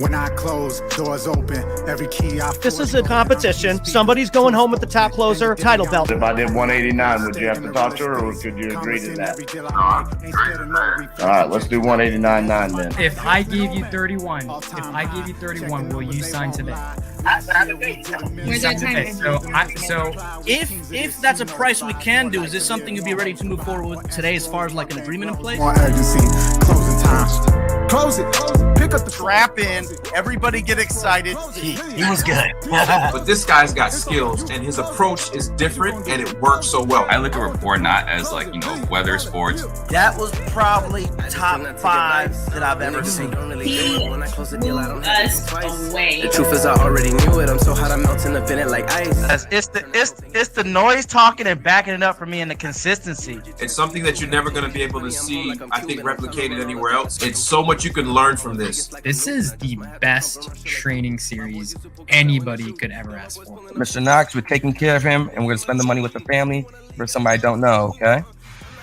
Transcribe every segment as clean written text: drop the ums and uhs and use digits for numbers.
When I close, doors open. Every key I. This is a competition. Somebody's going home with the top closer title belt. If I did 189, would you have to talk to her, or could you agree to that? All right, let's do 189.9 then. If I gave you 31, will you sign today? Where's our time? So If that's a price we can do, is this something you'd be ready to move forward with today as far as like an agreement in place? More urgency. Closing time. Close it. Pick up the Trap in. Everybody get excited. He was good. But this guy's got skills, and his approach is different, and it works so well. I look at report not as like, weather, sports. That was probably top 5 that I've ever seen. He moved us away. The truth is I already knew it. I'm so hot I'm melting the vent like ice. It's the noise talking and backing it up for me, and the consistency. It's something that you're never going to be able to see, I think, replicated anywhere else. It's so much you can learn from this. this is the best training series anybody could ever ask for. Mr. Knox, we're taking care of him, and we're going to spend the money with the family for somebody I don't know, okay?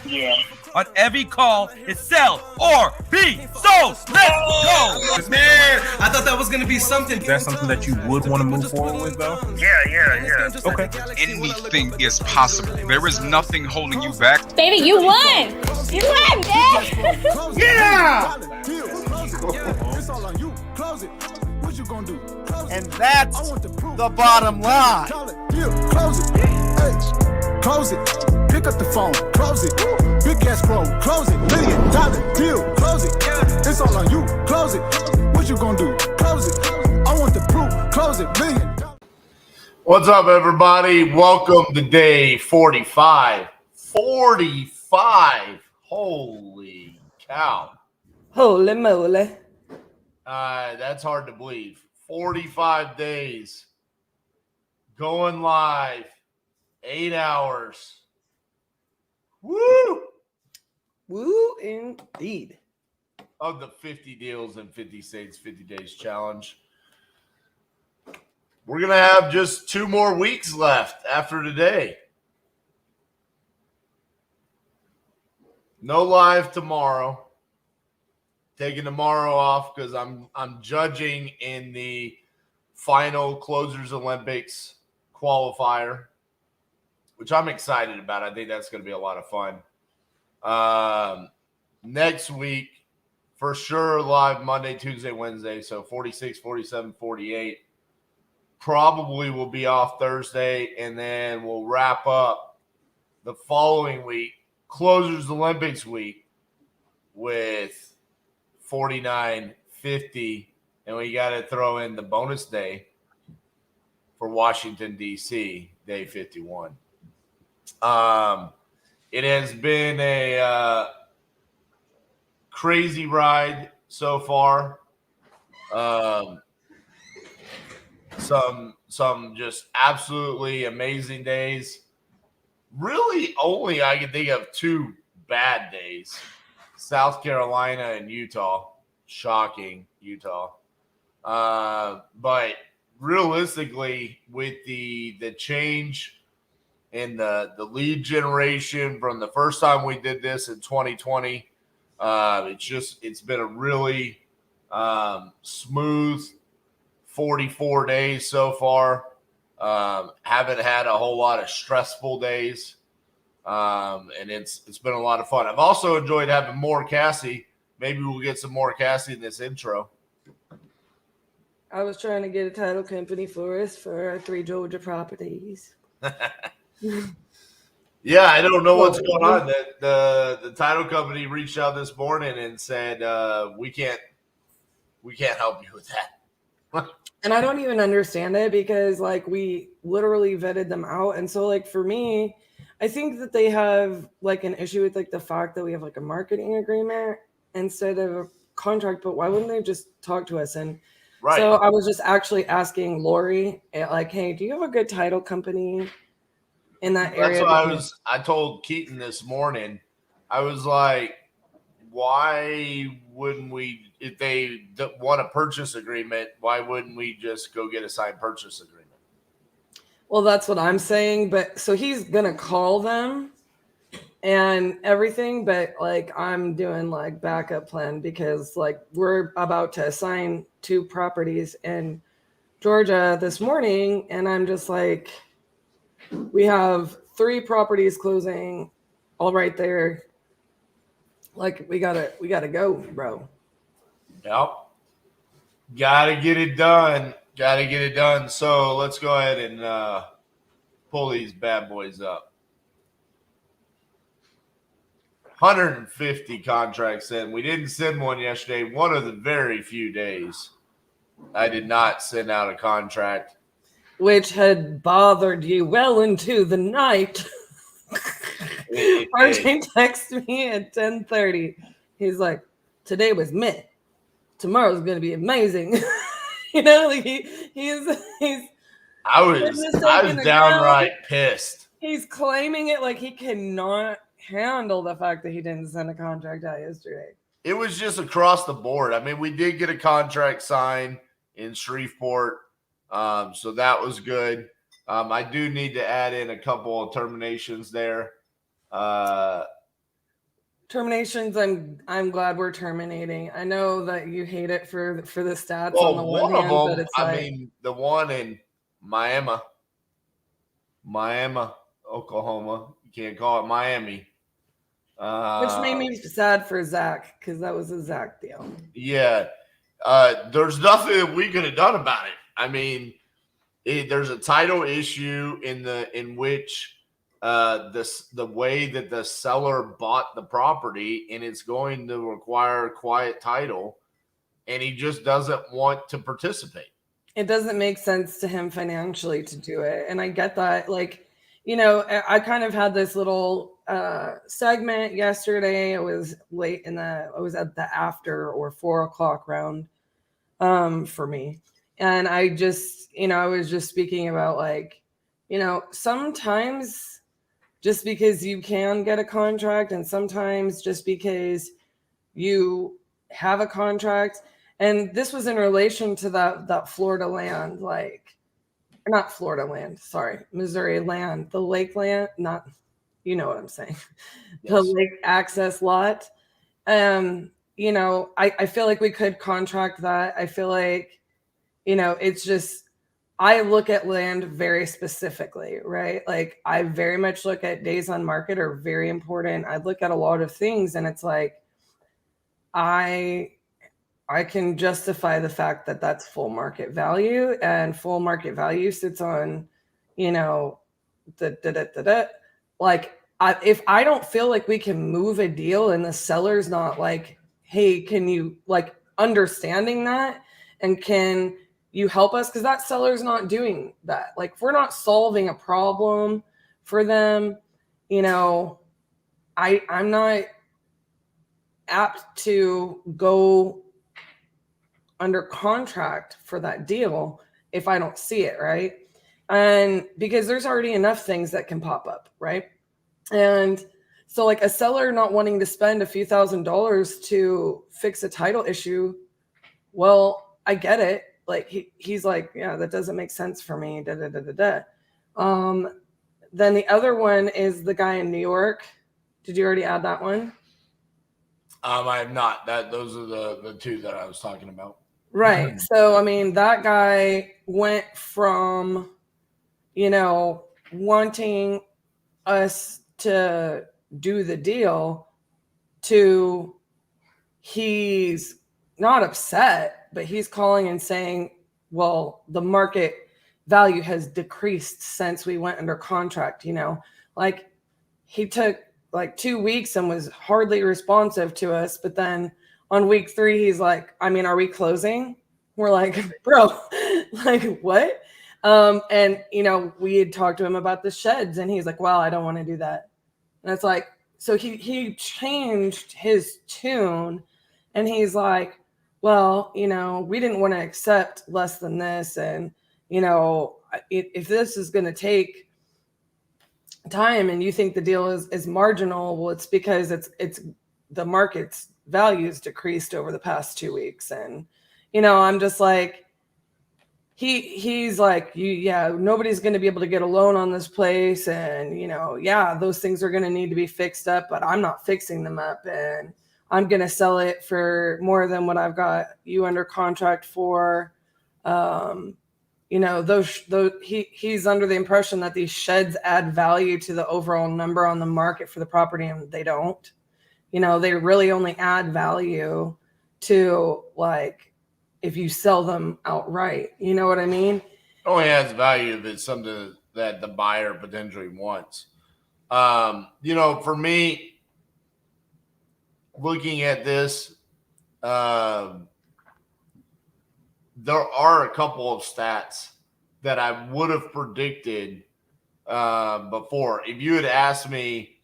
Yeah. On every call, it's sell or be sold. Let's go! Man, I thought that was gonna be something. Is that something that you would want to move forward with, though? Yeah. Okay. Anything is possible. There is nothing holding you back. Baby, you won! You won, Dad! Yeah! It's all on you. Close it. What you gonna do? And that's the bottom line. Close it. Hey, close it. Pick up the phone. Close it. Big cash flow. Close it. $1 million deal. Close it. It's all on you. Close it. What you gonna do? Close it. I want the proof. Close it. $1 million. What's up, everybody? Welcome to day 45. 45. Holy cow. Holy moly. That's hard to believe. 45 days. Going live. 8 hours. Woo! Woo indeed. Of the 50 deals in 50 states, 50 days challenge. We're going to have just 2 more weeks left after today. No live tomorrow. Taking tomorrow off because I'm judging in the final Closers Olympics qualifier, which I'm excited about. I think that's going to be a lot of fun. Next week, for sure, live Monday, Tuesday, Wednesday. So 46, 47, 48. Probably will be off Thursday, and then we'll wrap up the following week, Closers Olympics week, with 49, 50, and we got to throw in the bonus day for Washington, D.C., day 51. It has been a crazy ride so far. Some just absolutely amazing days. Really, only I can think of 2 bad days. South Carolina and Utah. Shocking, Utah. But realistically, with the change in the lead generation from the first time we did this in 2020, it's been a really smooth 44 days so far. Haven't had a whole lot of stressful days. And it's been a lot of fun. I've also enjoyed having more Cassie. Maybe we'll get some more Cassie in this intro. I was trying to get a title company for us for our 3 Georgia properties. Yeah, I don't know what's going on. The title company reached out this morning and said we can't help you with that. And I don't even understand it because we literally vetted them out. And so for me, I think that they have an issue with the fact that we have a marketing agreement instead of a contract, but why wouldn't they just talk to us? And right. So I was just actually asking Lori, hey, do you have a good title company in that area? That's what I told Keaton this morning. I was like, why wouldn't we, if they want a purchase agreement, why wouldn't we just go get a signed purchase agreement? Well, that's what I'm saying. But so he's going to call them and everything, but like I'm doing like backup plan because like we're about to assign 2 properties in Georgia this morning, and I'm just like, we have 3 properties closing all right there. Like we gotta go, bro. Yep. Gotta get it done. Gotta get it done. So let's go ahead and pull these bad boys up. 150 contracts in. We didn't send one yesterday. One of the very few days I did not send out a contract. Which had bothered you well into the night. RJ texted me at 10:30. He's like, today was meh. Tomorrow's gonna be amazing. You know, like he's I was downright pissed. He's claiming it like he cannot handle the fact that he didn't send a contract out yesterday. It was just across the board. I mean, we did get a contract signed in Shreveport, so that was good. I do need to add in a couple of terminations there. Terminations, I'm glad we're terminating. I know that you hate it for the stats Well, on the one hand, of them, but it's I like, mean, the one in Miami, Oklahoma. You can't call it Miami. which made me sad for Zach because that was a Zach deal. Yeah. There's nothing that we could have done about it. I mean, there's a title issue in which the way that the seller bought the property, and it's going to require quiet title, and he just doesn't want to participate. It doesn't make sense to him financially to do it, and I get that. Like, you know, I kind of had this little segment yesterday. It was late I was at the after or 4 o'clock round for me, and I just, you know, I was just speaking about like, you know, sometimes just because you can get a contract, and sometimes just because you have a contract. And this was in relation to that Florida land, like, not Florida land, sorry, Missouri land, the lake land, not, you know what I'm saying, yes. The lake access lot. You know, I feel like we could contract that. I feel like, you know, it's just, I look at land very specifically, right? Like I very much look at days on market are very important. I look at a lot of things, and it's like, I can justify the fact that that's full market value, and full market value sits on, you know, like if I don't feel like we can move a deal and the seller's not like, hey, can you, like, understanding that, and can you help us? Because that seller's not doing that. Like if we're not solving a problem for them, you know, I'm not apt to go under contract for that deal if I don't see it, right? And because there's already enough things that can pop up, right? And so like a seller not wanting to spend a few $1,000s to fix a title issue, well, I get it. Like he's like, yeah, that doesn't make sense for me. Then the other one is the guy in New York. Did you already add that one? I have not. Those are the 2 that I was talking about. Right. So, I mean, that guy went from, you know, wanting us to do the deal to he's not upset, but he's calling and saying, well, the market value has decreased since we went under contract, you know, like he took like 2 weeks and was hardly responsive to us. But then on week 3, he's like, I mean, are we closing? We're like, bro, like what? And, you know, we had talked to him about the sheds, and he's like, well, I don't want to do that. And it's like, so he changed his tune, and he's like, well, you know, we didn't want to accept less than this. And, you know, if this is going to take time and you think the deal is marginal, well, it's because it's the market's values decreased over the past 2 weeks. And, you know, I'm just like, he's like, nobody's going to be able to get a loan on this place. And, those things are going to need to be fixed up, but I'm not fixing them up. And I'm going to sell it for more than what I've got you under contract for. He's under the impression that these sheds add value to the overall number on the market for the property, and they don't. They really only add value to, like, if you sell them outright. You know what I mean? Only adds value if it's something that the buyer potentially wants. For me, looking at this, there are a couple of stats that I would have predicted before. If you had asked me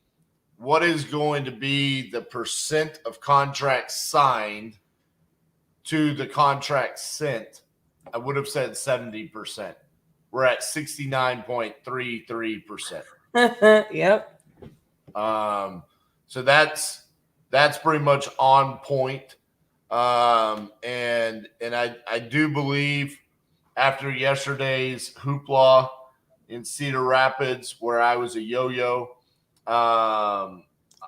what is going to be the percent of contracts signed to the contract sent, I would have said 70%. We're at 69.33%. Yep. So that's pretty much on point. And I do believe after yesterday's hoopla in Cedar Rapids, where I was a yo-yo,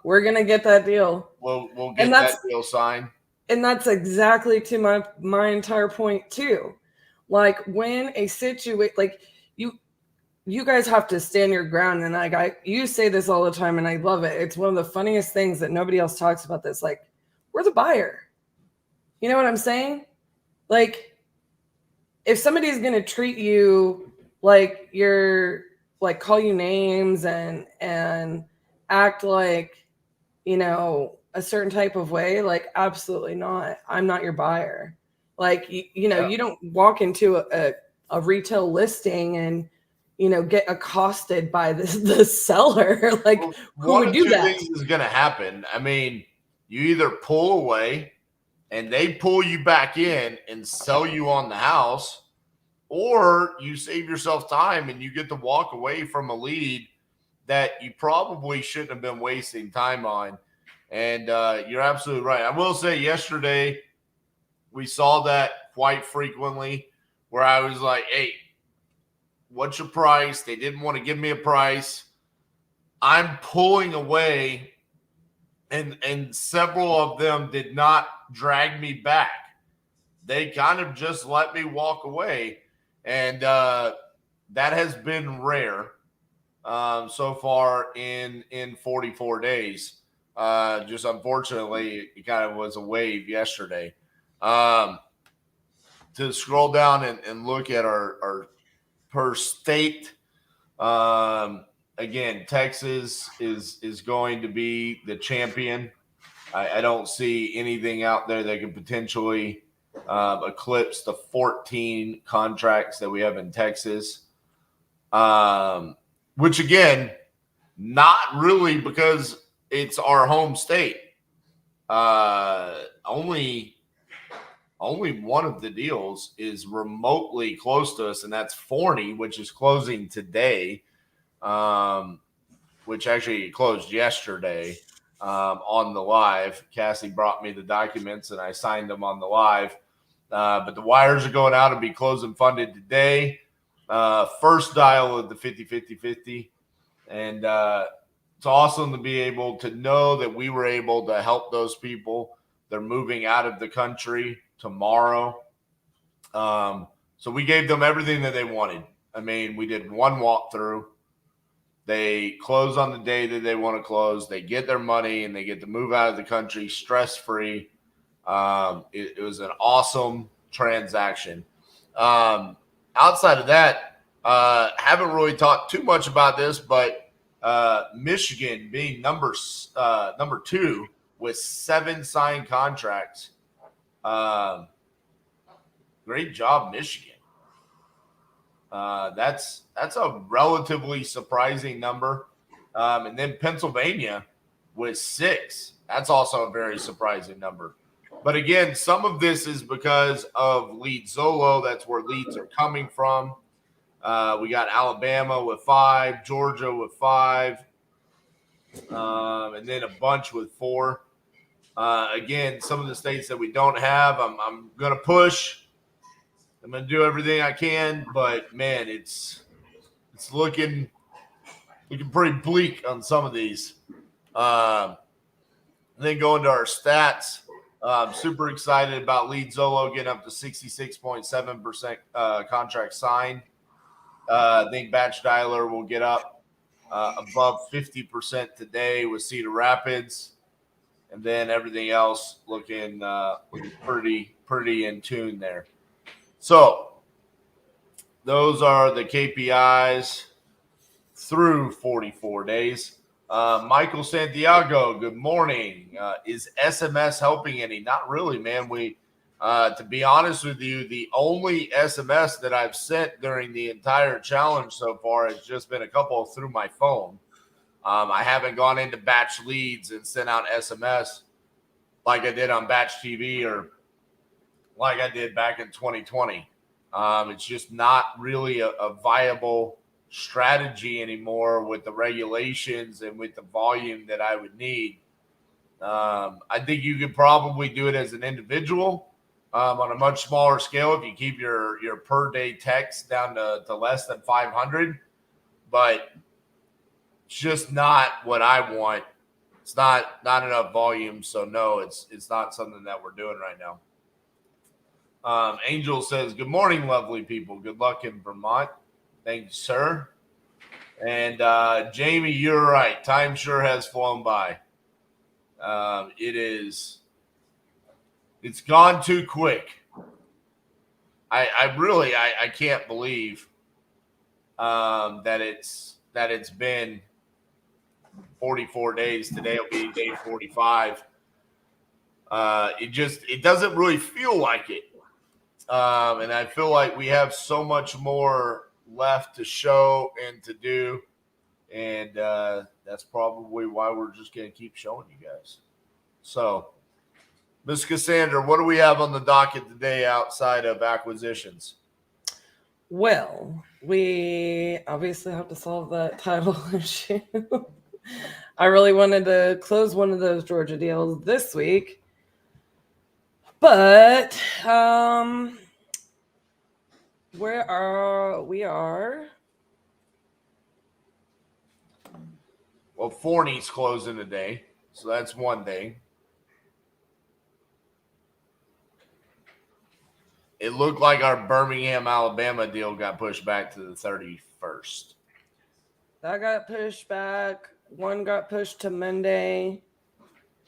we're gonna get that deal. We'll get that deal signed. And that's exactly to my entire point too. Like, when a situation, like, you guys have to stand your ground. And you say this all the time, and I love it. It's one of the funniest things that nobody else talks about this. Like, we're the buyer. You know what I'm saying? Like, if somebody's going to treat you like you're, like, call you names and act like, a certain type of way, like, absolutely not. I'm not your buyer. Like, you don't walk into a retail listing and, get accosted by the seller. Like, who would do that? One of two things is going to happen. I mean, you either pull away and they pull you back in and sell you on the house, or you save yourself time and you get to walk away from a lead that you probably shouldn't have been wasting time on. And you're absolutely right. I will say yesterday we saw that quite frequently, where I was like, hey, what's your price? They didn't want to give me a price. I'm pulling away, and several of them did not drag me back. They kind of just let me walk away. And that has been rare so far in 44 days. Just unfortunately, it kind of was a wave yesterday. To scroll down and look at our per state, again, Texas is going to be the champion. I don't see anything out there that could potentially eclipse the 14 contracts that we have in Texas, which, again, not really because it's our home state. Only one of the deals is remotely close to us, and that's Forney, which is closing today, which actually closed yesterday on the live. Cassie brought me the documents, and I signed them on the live. But the wires are going out and be closing funded today. First dial of the 50-50-50. And it's awesome to be able to know that we were able to help those people. They're moving out of the country tomorrow. So we gave them everything that they wanted. I mean, we did one walkthrough. They close on the day that they want to close. They get their money, and they get to move out of the country stress-free. It was an awesome transaction. Outside of that, haven't really talked too much about this, but Michigan being number 2 with 7 signed contracts. Great job, Michigan. That's a relatively surprising number. And then Pennsylvania with 6. That's also a very surprising number. But again, some of this is because of Lead Zolo. That's where leads are coming from. We got Alabama with 5, Georgia with 5, and then a bunch with 4. Again, some of the states that we don't have, I'm going to push. I'm gonna do everything I can, but man, it's looking pretty bleak on some of these. Then going to our stats. Super excited about Lead Zolo getting up to 66.7% contract signed. I think Batch Dialer will get up above 50% today with Cedar Rapids, and then everything else looking pretty in tune there. So those are the KPIs through 44 days. Michael Santiago, good morning. Is SMS helping any? Not really, man. To be honest with you, the only SMS that I've sent during the entire challenge so far has just been a couple through my phone. I haven't gone into batch leads and sent out SMS like I did on Batch TV or like I did back in 2020. It's just not really a viable strategy anymore with the regulations and with the volume that I would need. I think you could probably do it as an individual on a much smaller scale if you keep your per day text down to less than 500, but it's just not what I want. It's not enough volume. So no, it's not something that we're doing right now. Angel says, good morning, lovely people. Good luck in Vermont. Thank you, sir. And Jamie, you're right. Time sure has flown by. It's gone too quick. I can't believe that it's been 44 days. Today will be day 45. It doesn't really feel like it. And I feel like we have so much more left to show and to do. And that's probably why we're just going to keep showing you guys. So, Ms. Cassandra, what do we have on the docket today outside of acquisitions? Well, we obviously have to solve that title issue. I really wanted to close one of those Georgia deals this week. But where are we? Well, Forney's closing today, so that's one thing. It looked like our Birmingham, Alabama deal got pushed back to the 31st. That got pushed back. One got pushed to Monday.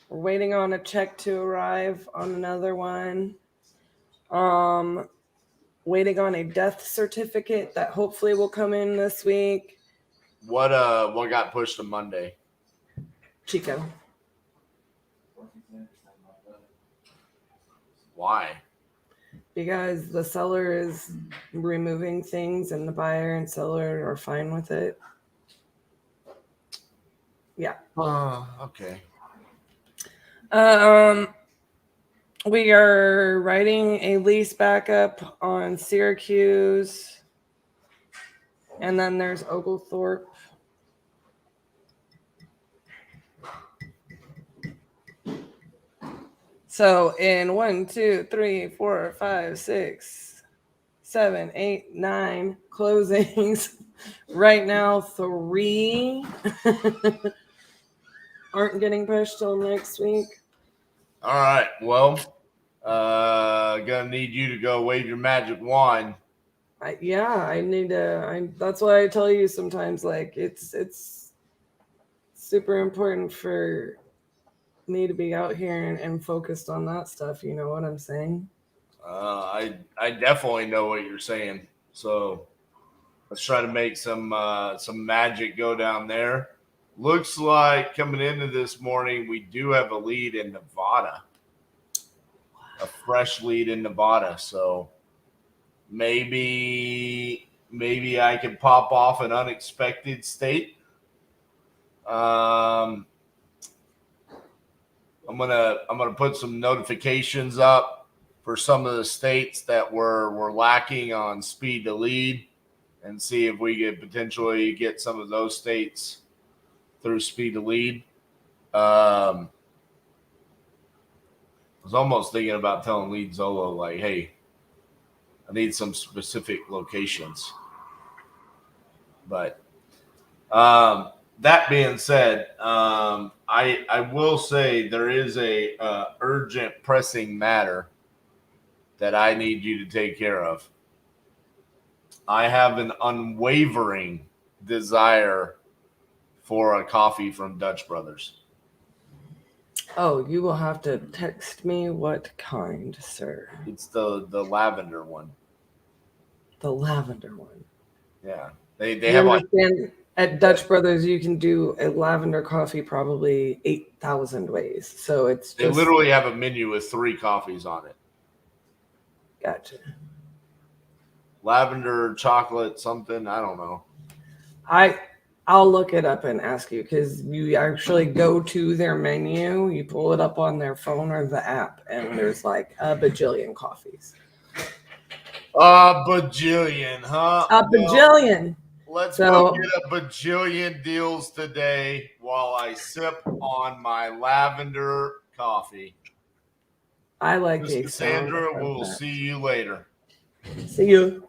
We're waiting on a check to arrive on another one. Waiting on a death certificate that hopefully will come in this week. What got pushed to Monday? Chico. Why? Because the seller is removing things and the buyer and seller are fine with it. Yeah. Okay. We are writing a lease backup on Syracuse. And then there's Oglethorpe. So in 1, 2, 3, 4, 5, 6, 7, 8, 9 closings. Right now, 3 aren't getting pushed till next week. All right. Well, gonna need you to go wave your magic wand. I need to. That's why I tell you sometimes, like it's super important for me to be out here and focused on that stuff. You know what I'm saying? I definitely know what you're saying. So let's try to make some magic go down there. Looks like coming into this morning, we do have a lead in Nevada, a fresh lead in Nevada. So maybe I can pop off an unexpected state. I'm gonna put some notifications up for some of the states that were lacking on speed to lead, and see if we could potentially get some of those states through speed to lead. I was almost thinking about telling Lead Zolo, like, hey, I need some specific locations. But that being said, I will say there is a urgent, pressing matter that I need you to take care of. I have an unwavering desire for a coffee from Dutch Brothers. Oh, you will have to text me what kind, sir. It's the lavender one. The lavender one. Yeah. They You have like understand, at Dutch Brothers, you can do a lavender coffee probably 8,000 ways. So it's just... They literally have a menu with 3 coffees on it. Gotcha. Lavender, chocolate, something. I don't know. I'll look it up and ask you, because you actually go to their menu, you pull it up on their phone or the app, and there's like a bajillion coffees. A bajillion, huh? A bajillion. Let's go get a bajillion deals today while I sip on my lavender coffee. I like Mr. the Sandra, sound we'll of that. see you later. See you.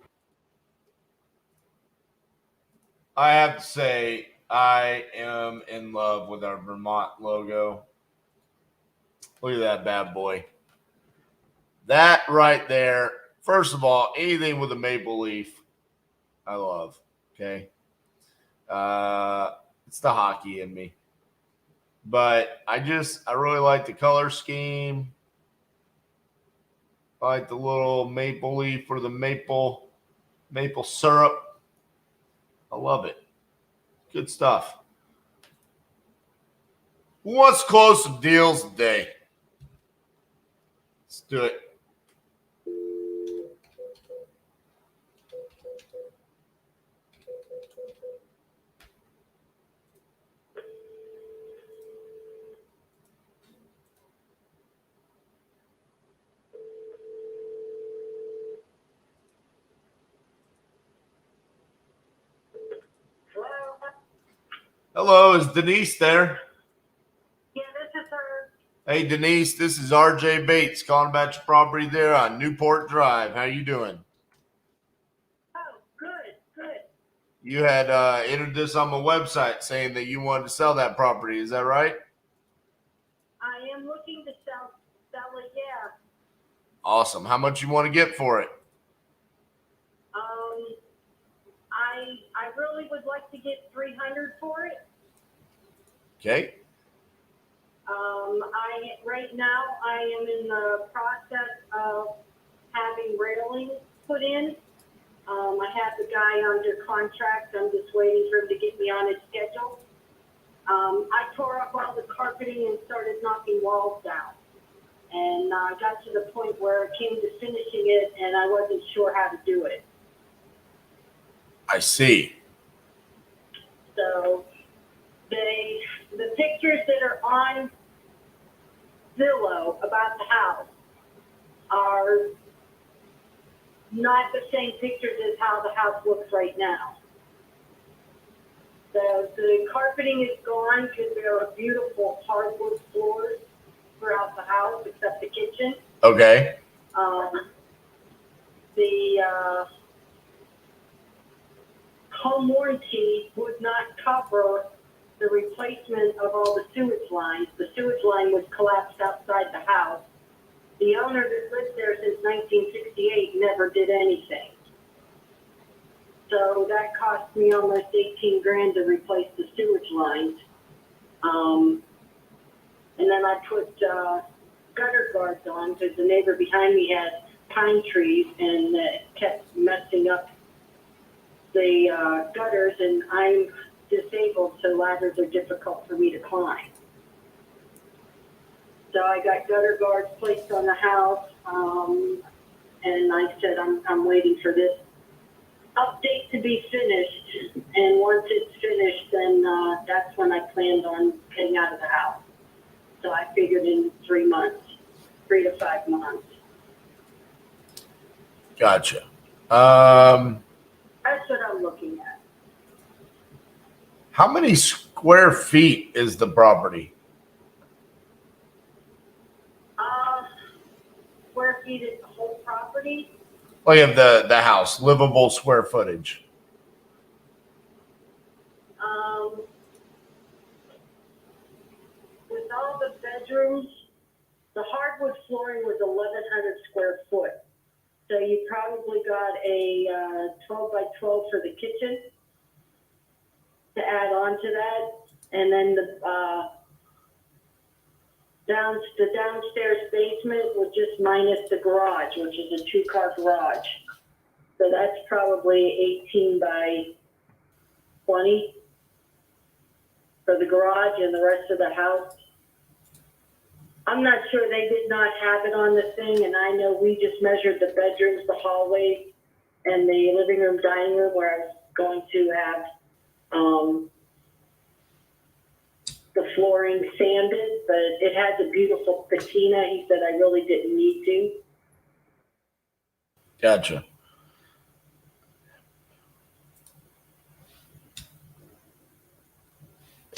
I have to say, I am in love with our Vermont logo. Look at that bad boy. That right there. First of all, anything with a maple leaf, I love. Okay. It's the hockey in me. But I really like the color scheme. I like the little maple leaf for the maple syrup. I love it. Good stuff. Who wants to close some deals today? Let's do it. Hello, is Denise there? Yeah, this is her. Hey, Denise, this is RJ Bates calling about your property there on Newport Drive. How you doing? Oh, good. You had entered this on my website saying that you wanted to sell that property. Is that right? I am looking to sell it, yeah. Awesome. How much you want to get for it? I really would like to get $300 for it. Okay. Right now I am in the process of having railing put in. I have the guy under contract. I'm just waiting for him to get me on his schedule. I tore up all the carpeting and started knocking walls down. And I got to the point where it came to finishing it, and I wasn't sure how to do it. I see. So the pictures that are on Zillow about the house are not the same pictures as how the house looks right now. The carpeting is gone because there are beautiful hardwood floors throughout the house except the kitchen. Okay. The home warranty would not cover the replacement of all the sewage lines. The sewage line was collapsed outside the house. The owner that lived there since 1968 never did anything. So that cost me almost $18,000 to replace the sewage lines. And then I put gutter guards on because the neighbor behind me had pine trees and kept messing up the gutters, and I'm disabled, so ladders are difficult for me to climb. So I got gutter guards placed on the house, and I said I'm waiting for this update to be finished, and once it's finished, then that's when I planned on getting out of the house. So I figured in 3 months, 3 to 5 months. Gotcha. That's what I'm looking at. How many square feet is the property? Square feet is the whole property. Like of the house, livable square footage. With all the bedrooms, the hardwood flooring was 1,100 square foot. So you probably got a 12 by 12 for the kitchen to add on to that. And then the downstairs basement was just minus the garage, which is a 2-car garage. So that's probably 18 by 20 for the garage, and the rest of the house. I'm not sure, they did not have it on the thing, and I know we just measured the bedrooms, the hallway, and the living room, dining room, where I was going to have the flooring sanded, but it has a beautiful patina. He said I really didn't need to. Gotcha.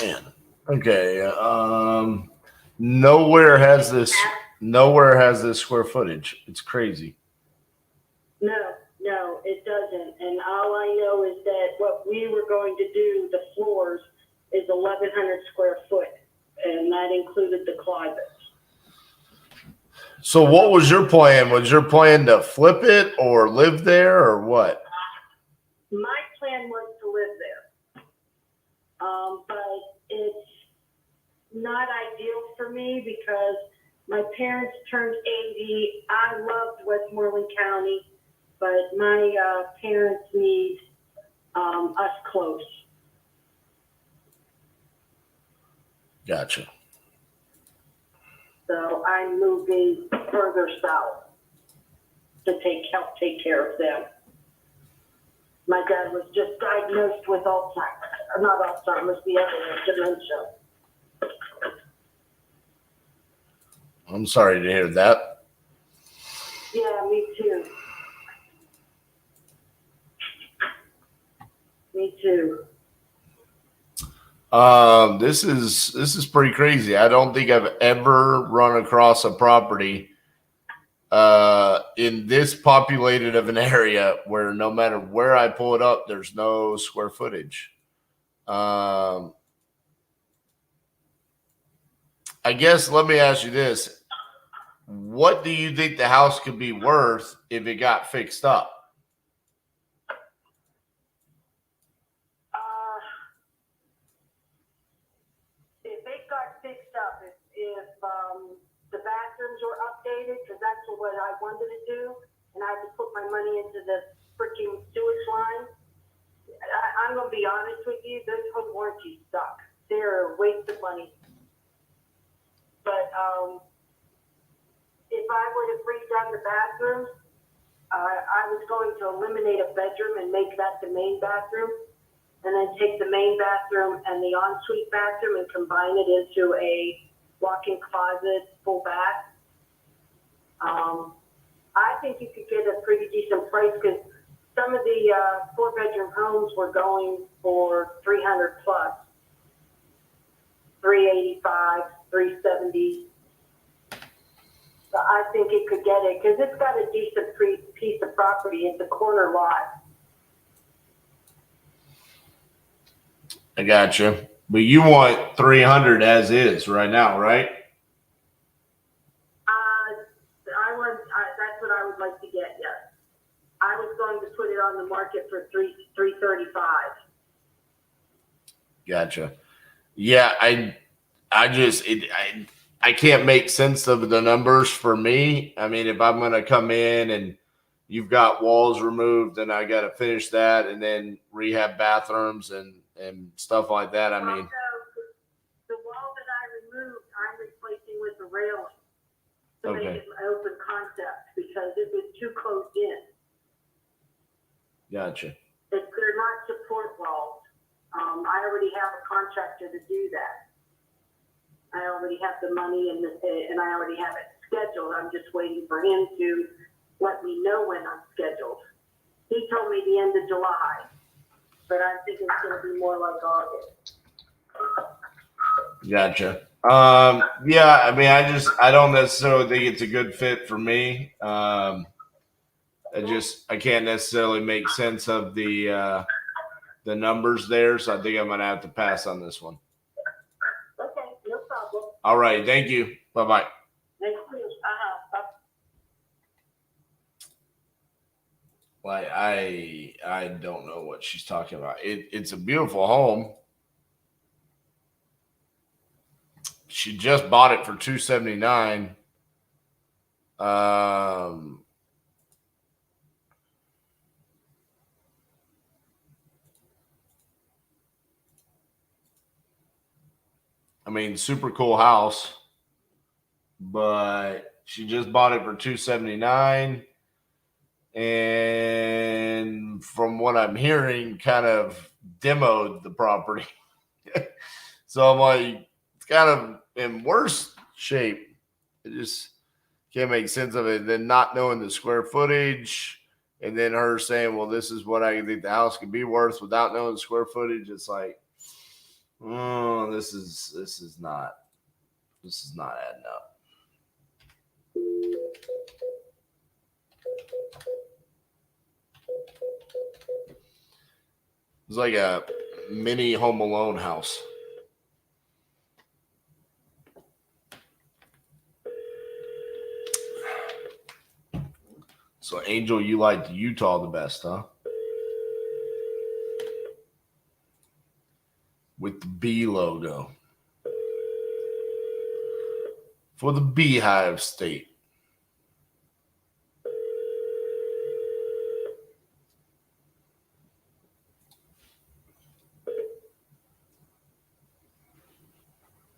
Man. Okay. Nowhere has this square footage. It's crazy. No, it doesn't. And all I know is that what we were going to do, the floors, is 1,100 square foot, and that included the closets. So what was your plan? Was your plan to flip it or live there or what? My plan was to live there. But it's not ideal for me because my parents turned 80. I loved Westmoreland County, but my parents need us close. Gotcha. So I'm moving further south to help take care of them. My dad was just diagnosed with Alzheimer's, not Alzheimer's, the other one, dementia. I'm sorry to hear that. Yeah, me too. Me too. This is pretty crazy. I don't think I've ever run across a property in this populated of an area where no matter where I pull it up, there's no square footage. I guess let me ask you this. What do you think the house could be worth if it got fixed up? If it got fixed up, if the bathrooms were updated, because that's what I wanted to do, and I had to put my money into the freaking sewage line. I'm going to be honest with you, those home warranties suck. They're a waste of money. But if I would have redone the bathrooms, I was going to eliminate a bedroom and make that the main bathroom, and then take the main bathroom and the ensuite bathroom and combine it into a walk-in closet, full bath. I think you could get a pretty decent price because some of the 4-bedroom homes were going for 300 plus, 385, 370. So I think it could get it because it's got a decent piece of property. It's a corner lot. I got you. But you want 300 as is right now, right? That's what I would like to get. Yes, I was going to put it on the market for 335. Gotcha. Yeah, I can't make sense of the numbers for me. I mean, if I'm going to come in and you've got walls removed and I got to finish that and then rehab bathrooms and stuff like that. I mean, the wall that I removed, I'm replacing with a railing to make it an open concept because it was too closed in. Gotcha. They're not support walls. I already have a contractor to do that. I already have the money and I already have it scheduled. I'm just waiting for him to let me know when I'm scheduled. He told me the end of July, but I think it's going to be more like August. Gotcha. Yeah, I mean, I don't necessarily think it's a good fit for me. I can't necessarily make sense of the numbers there, so I think I'm gonna have to pass on this one. Okay, no problem. All right, thank you. Bye-bye. Thank you. Bye. Like I don't know what she's talking about. It's a beautiful home. She just bought it for $279. I mean, super cool house, but she just bought it for $279. And from what I'm hearing, kind of demoed the property. So I'm like, it's kind of in worse shape. I just can't make sense of it. And then not knowing the square footage, and then her saying, well, this is what I think the house could be worth without knowing the square footage. It's like, oh, this is not adding up. It's like a mini Home Alone house. So, Angel, you liked Utah the best, huh? With the B logo. For the Beehive State.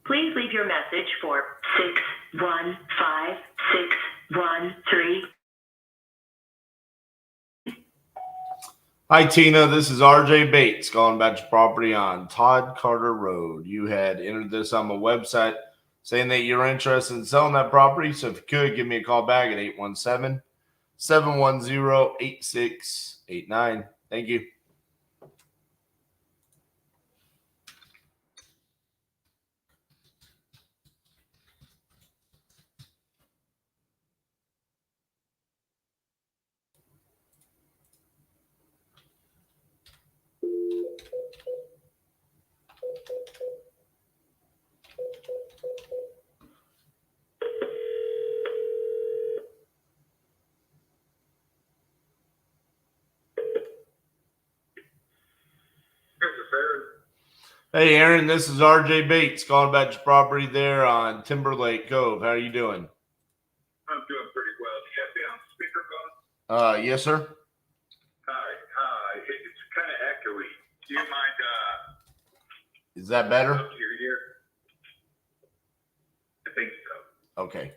Please leave your message for 615613. Hi, Tina. This is RJ Bates calling about your property on Todd Carter Road. You had entered this on my website saying that you're interested in selling that property. So if you could, give me a call back at 817-710-8689. Thank you. Hey, Aaron, this is RJ Bates calling about your property there on Timberlake Cove. How are you doing? I'm doing pretty well. Do you have me on speakerphone? Yes, sir. Hi. It's kind of echoey. Do you mind? Is that better? Up to your ear? I think so. Okay.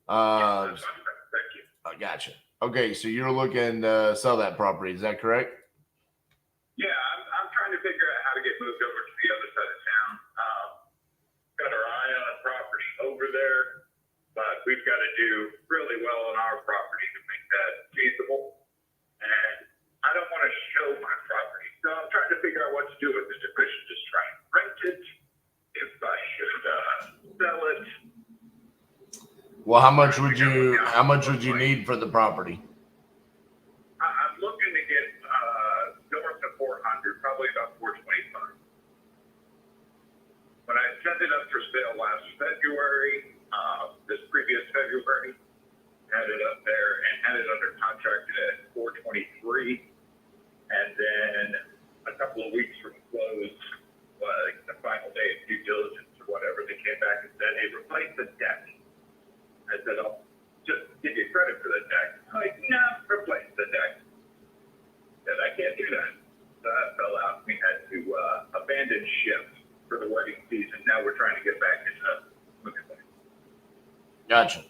That's fine. Thank you. I gotcha. Okay, so you're looking to sell that property. Is that correct? Yeah, I'm trying to figure out how to get moved over to the other side of town. Got our eye on a property over there, but we've got to do really well on our property to make that feasible. And I don't want to show my property, so I'm trying to figure out what to do with it. If I should just try and rent it, if I should sell it. Well, how much would you need for the property? I'm looking to get north of 400, probably about 425. When I sent it up for sale last February, this previous February, had it up there and had it under contract at 423. And then a couple of weeks from close, like the final day of due diligence or whatever, they came back and said, hey, replace the deck. I said, I'll just give you credit for the deck. I'm like, no, replace the deck. Said, I can't do that. So that fell out. We had to abandon ship for the wedding season. Now we're trying to get back into moving things. Gotcha.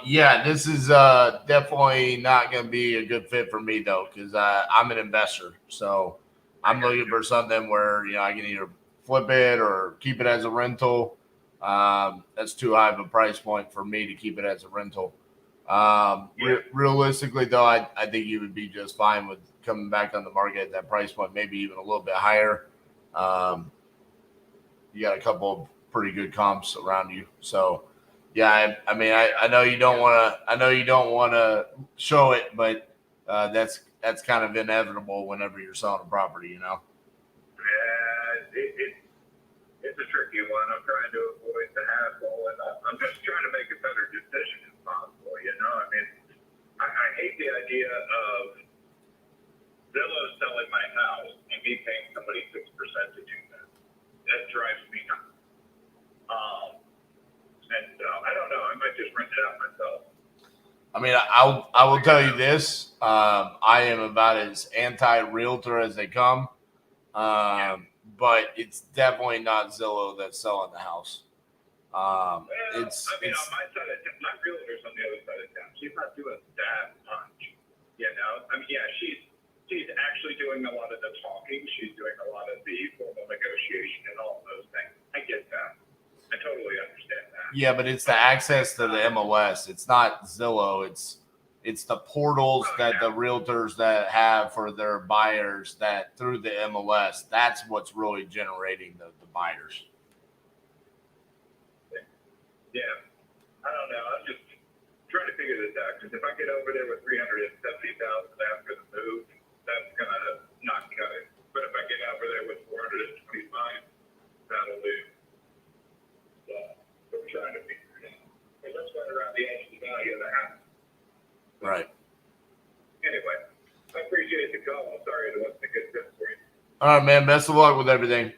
Yeah, this is definitely not going to be a good fit for me, though, because I'm an investor. So I'm looking for something where, I can either flip it or keep it as a rental. That's too high of a price point for me to keep it as a rental. Realistically, though, I think you would be just fine with coming back on the market at that price point, maybe even a little bit higher. You got a couple of pretty good comps around you. So Yeah, I mean, I know you don't want to. I know you don't want to show it, but that's kind of inevitable whenever you're selling a property, you know. Yeah, it's a tricky one. I'm trying to avoid the hassle, and I'm just trying to make a better decision as possible. You know, I mean, I hate the idea of Zillow selling my house and me paying somebody 6% to do that. That drives me nuts. And I don't know. I might just rent it out myself. I mean, I will tell you this. I am about as anti-realtor as they come. But it's definitely not Zillow that's selling the house. On my side of my realtor's on the other side of town. She's not doing that much. You know? I mean, yeah, she's actually doing a lot of the talking. She's doing a lot of the formal negotiation and all of those things. I get that. I totally understand that. Yeah, but it's the access to the MLS. It's not Zillow. It's the portals that the realtors that have for their buyers that through the MLS. That's what's really generating the buyers. Yeah, I don't know. I'm just trying to figure this out because if I get over there with $370,000 after the move, that's gonna not cut it. But if I get over there with $425,000, that'll do. So we're trying to figure it out. Because that's right around the edge of the value of the house. Right. Anyway, I appreciate the call. I'm sorry it wasn't a good fit for you. All right, man. Best of luck with everything.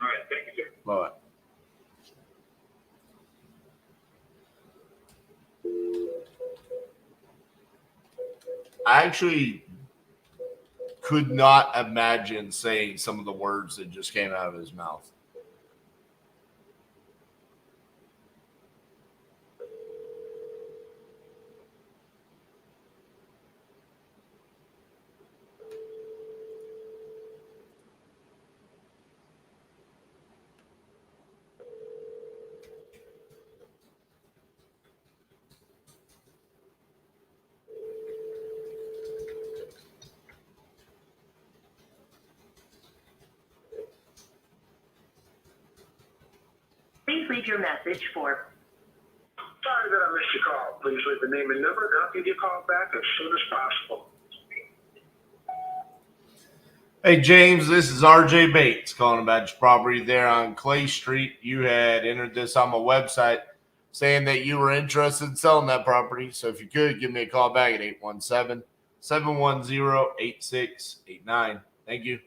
All right, thank you, sir. Bye. I actually could not imagine saying some of the words that just came out of his mouth. Please leave your message for. Sorry that I missed your call. Please leave the name and number, and I'll give you a call back as soon as possible. Hey, James, this is RJ Bates calling about your property there on Clay Street. You had entered this on my website saying that you were interested in selling that property. So if you could, give me a call back at 817-710-8689. Thank you.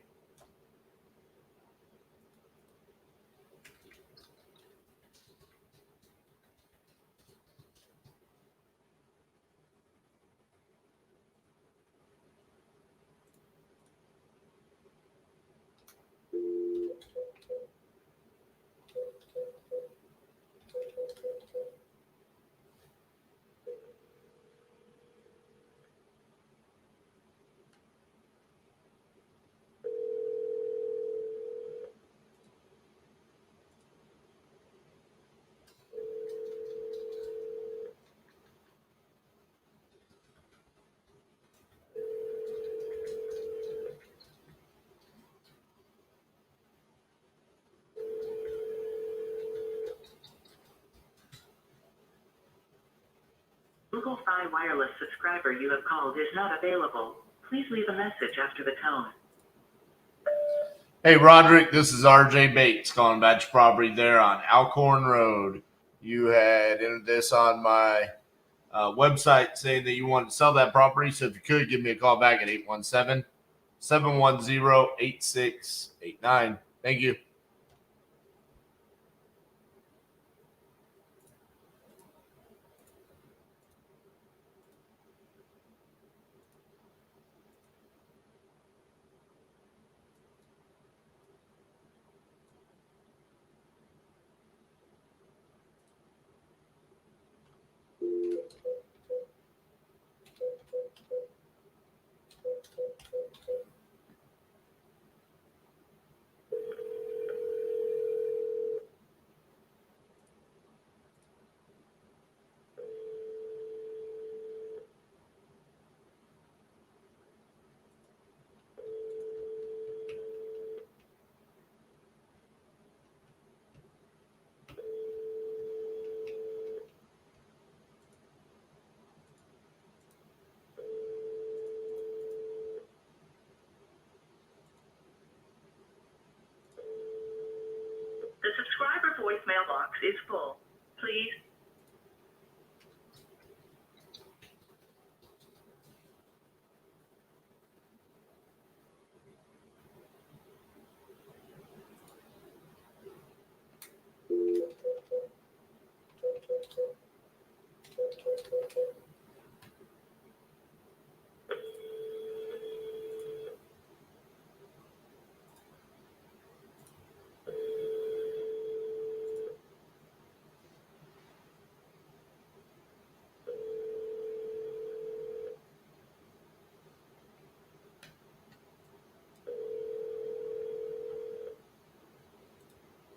Google Fi Wireless subscriber you have called is not available. Please leave a message after the tone. Hey, Roderick, this is RJ Bates calling about your property there on Alcorn Road. You had entered this on my website saying that you wanted to sell that property. So if you could, give me a call back at 817-710-8689. Thank you. Your voicemail box is full. Please.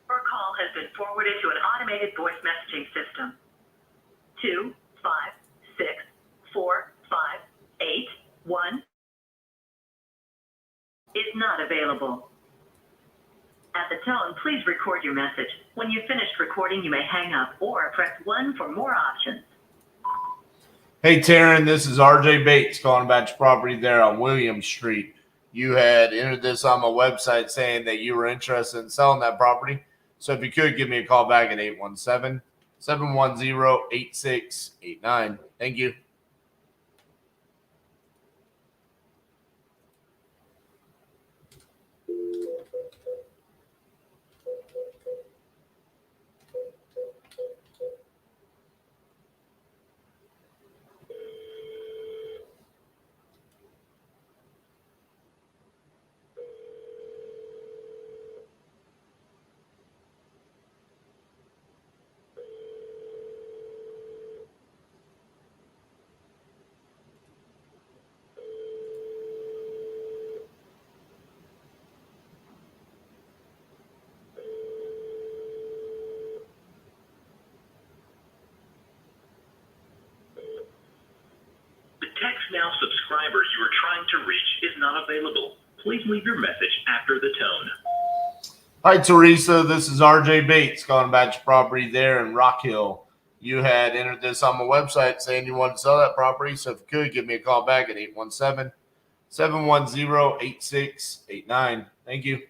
Your call has been forwarded to an automated voice messaging system. 2564581 is not available. At the tone, please record your message. When you've finished recording, you may hang up or press 1 for more options. Hey, Taryn, this is RJ Bates calling about your property there on William Street. You had entered this on my website saying that you were interested in selling that property. So if you could, give me a call back at 817-710-8689. Thank you. The Text Now subscribers you are trying to reach is not available. Please leave your message after the tone. Hi, Teresa. This is RJ Bates calling about your property there in Rock Hill. You had entered this on my website saying you wanted to sell that property. So if you could, give me a call back at 817-710-8689. Thank you.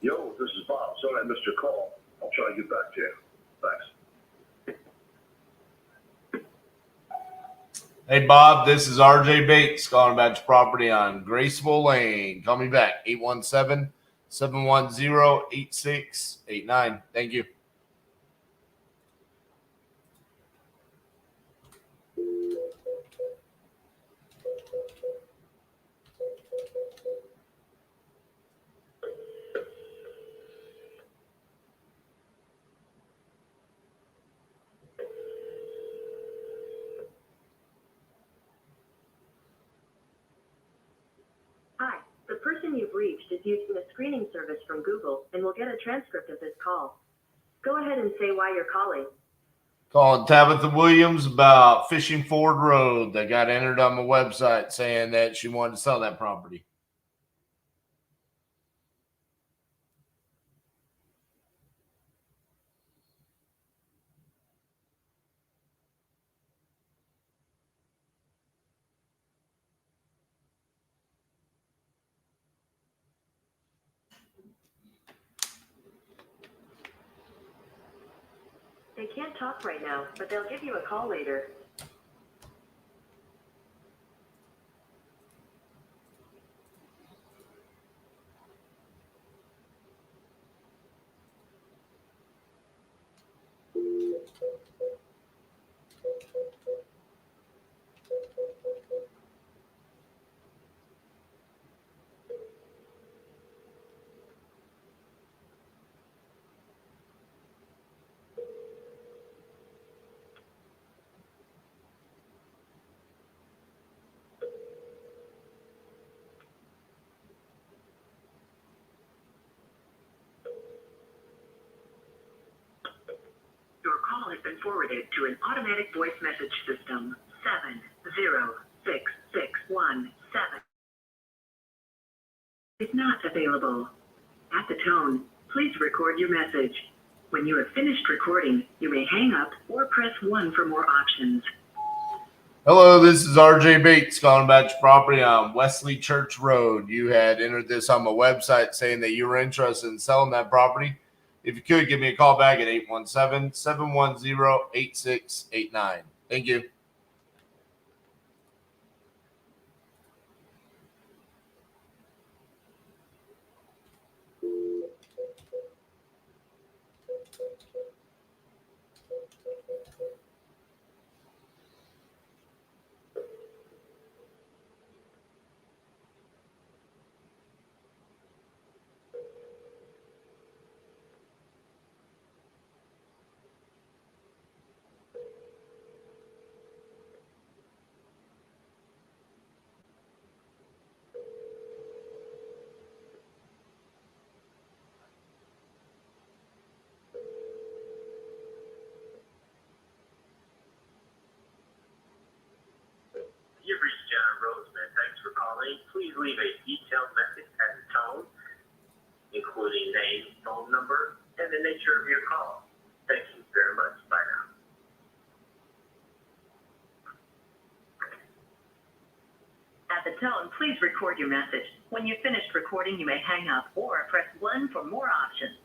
Yo, this is Bob. Sorry I missed your call. I'll try to get back to you. Thanks. Hey, Bob, this is RJ Bates calling about your property on Graceful Lane. Call me back, 817-710-8689. Thank you. Hi, the person you've reached is using a screening service from Google and will get a transcript of this call. Go ahead and say why you're calling. Calling Tabitha Williams about Fishing Ford Road that got entered on my website saying that she wanted to sell that property. They can't talk right now, but they'll give you a call later. has been forwarded to an automatic voice message system. 706617 is not available. At the tone, please record your message. When you have finished recording, you may hang up or press 1 for more options. Hello, this is RJ Bates calling about your property on Wesley Church Road. You had entered this on my website saying that you were interested in selling that property. If you could, give me a call back at 817-710-8689. Thank you. You've reached John Roseman. Thanks for calling. Please leave a detailed message at the tone, including name, phone number, and the nature of your call. Thank you very much. Bye now. At the tone, please record your message. When you've finished recording, you may hang up or press 1 for more options.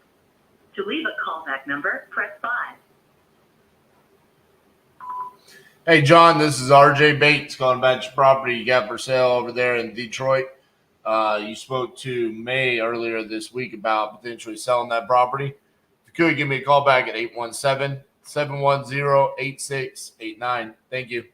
To leave a callback number, press 5. Hey, John, this is RJ Bates calling about your property you got for sale over there in Detroit. You spoke to May earlier this week about potentially selling that property. If you could, give me a call back at 817-710-8689. Thank you.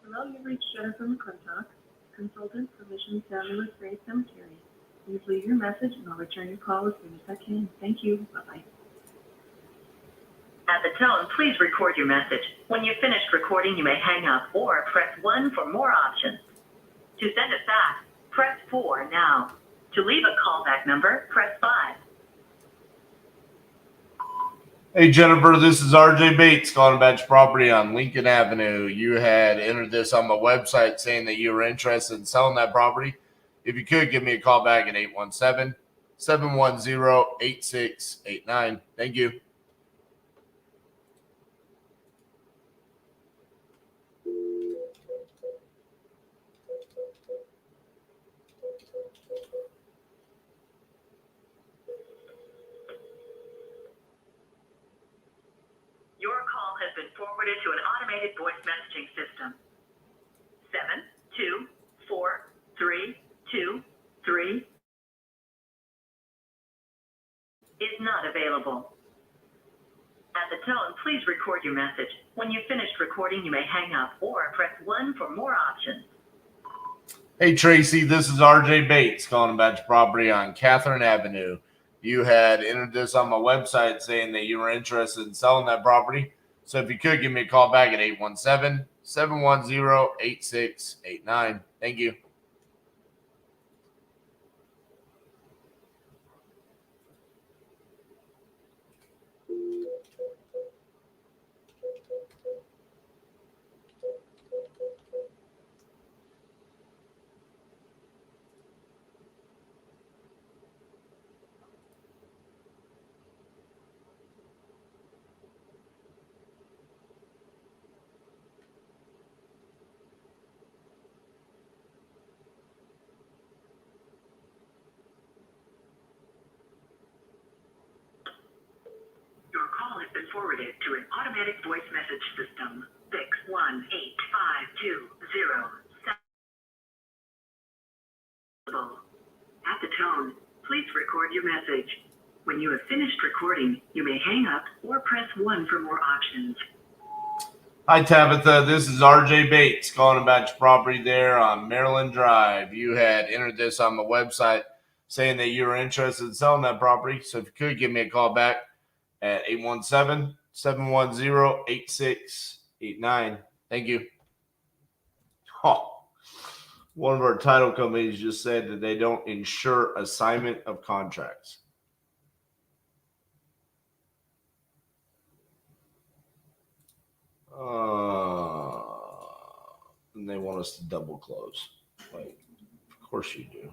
Hello, you've reached Jennifer McClintock, consultant, provision family with Grave Cemetery. Please leave your message and I'll return your call as soon as I can. Thank you. Bye-bye. At the tone, please record your message. When you've finished recording, you may hang up or press 1 for more options. To send it back, press 4 now. To leave a callback number, press 5. Hey, Jennifer, this is RJ Bates calling about your property on Lincoln Avenue. You had entered this on my website saying that you were interested in selling that property. If you could, give me a call back at 817-710-8689. Thank you. Your call has been forwarded to an automated voice messaging system. 724-323 is not available. At the tone, please record your message. When you've finished recording, you may hang up or press 1 for more options. Hey, Tracy, this is RJ Bates calling about your property on Catherine Avenue. You had entered this on my website saying that you were interested in selling that property. So if you could, give me a call back at 817-710-8689. Thank you. Your call has been forwarded to an automatic voice message system. 6185207. At the tone, please record your message. When you have finished recording, you may hang up or press 1 for more options. Hi, Tabitha. This is RJ Bates calling about your property there on Maryland Drive. You had entered this on the website saying that you were interested in selling that property. So if you could give me a call back at 817-710-8689. Thank you. Oh, one of our title companies just said that they don't insure assignment of contracts. And they want us to double close. Like, of course you do.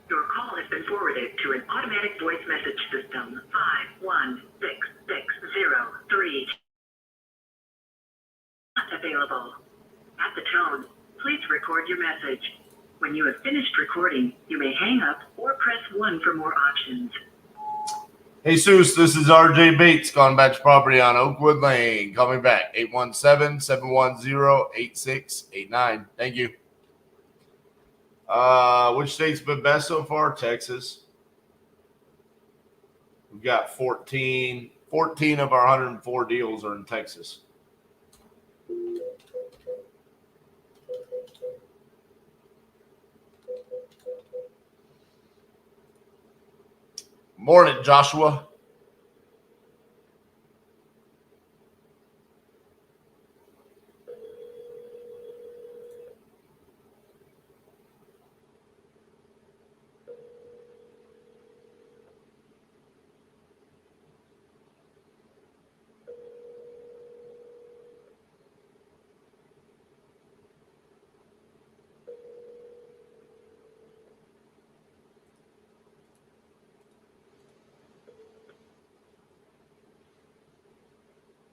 Your call has been forwarded to an automatic voice message system. 51660 not available. At the tone, please record your message. When you have finished recording, you may hang up or press 1 for more options. Hey, Jesus, this is RJ Bates calling about your property on Oakwood Lane. Call me back, 817-710-8689. Thank you. Which state's been best so far? Texas. We've got 14 of our 104 deals are in Texas. Morning, Joshua.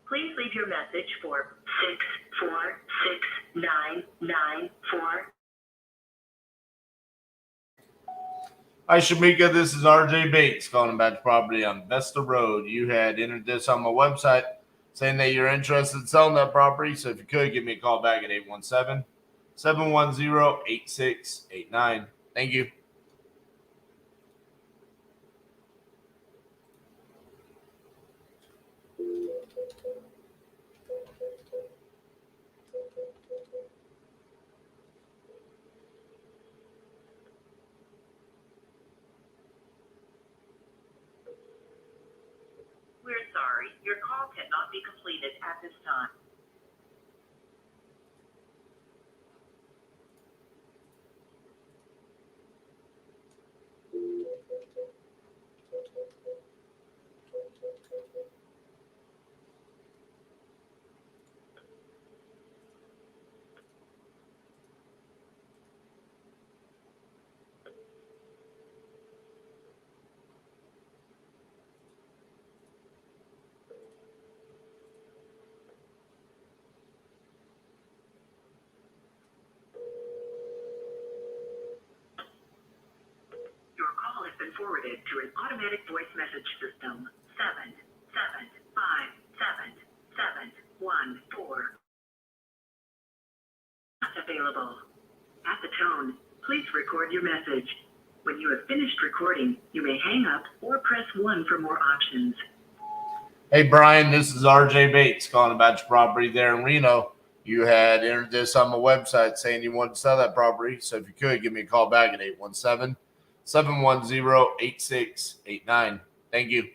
Please leave your message for 646-994. Hi, Shamika. This is RJ Bates calling about your property on Vesta Road. You had entered this on my website saying that you're interested in selling that property. So if you could, give me a call back at 817-710-8689. Thank you. We're sorry, your call cannot be completed at this time. Your call has been forwarded to an automatic voice message system. 7757714. Not available. At the tone, please record your message. When you have finished recording, you may hang up or press 1 for more options. Hey, Brian, this is RJ Bates calling about your property there in Reno. You had entered this on my website saying you wanted to sell that property. So if you could, give me a call back at 817-710-8689. Thank you.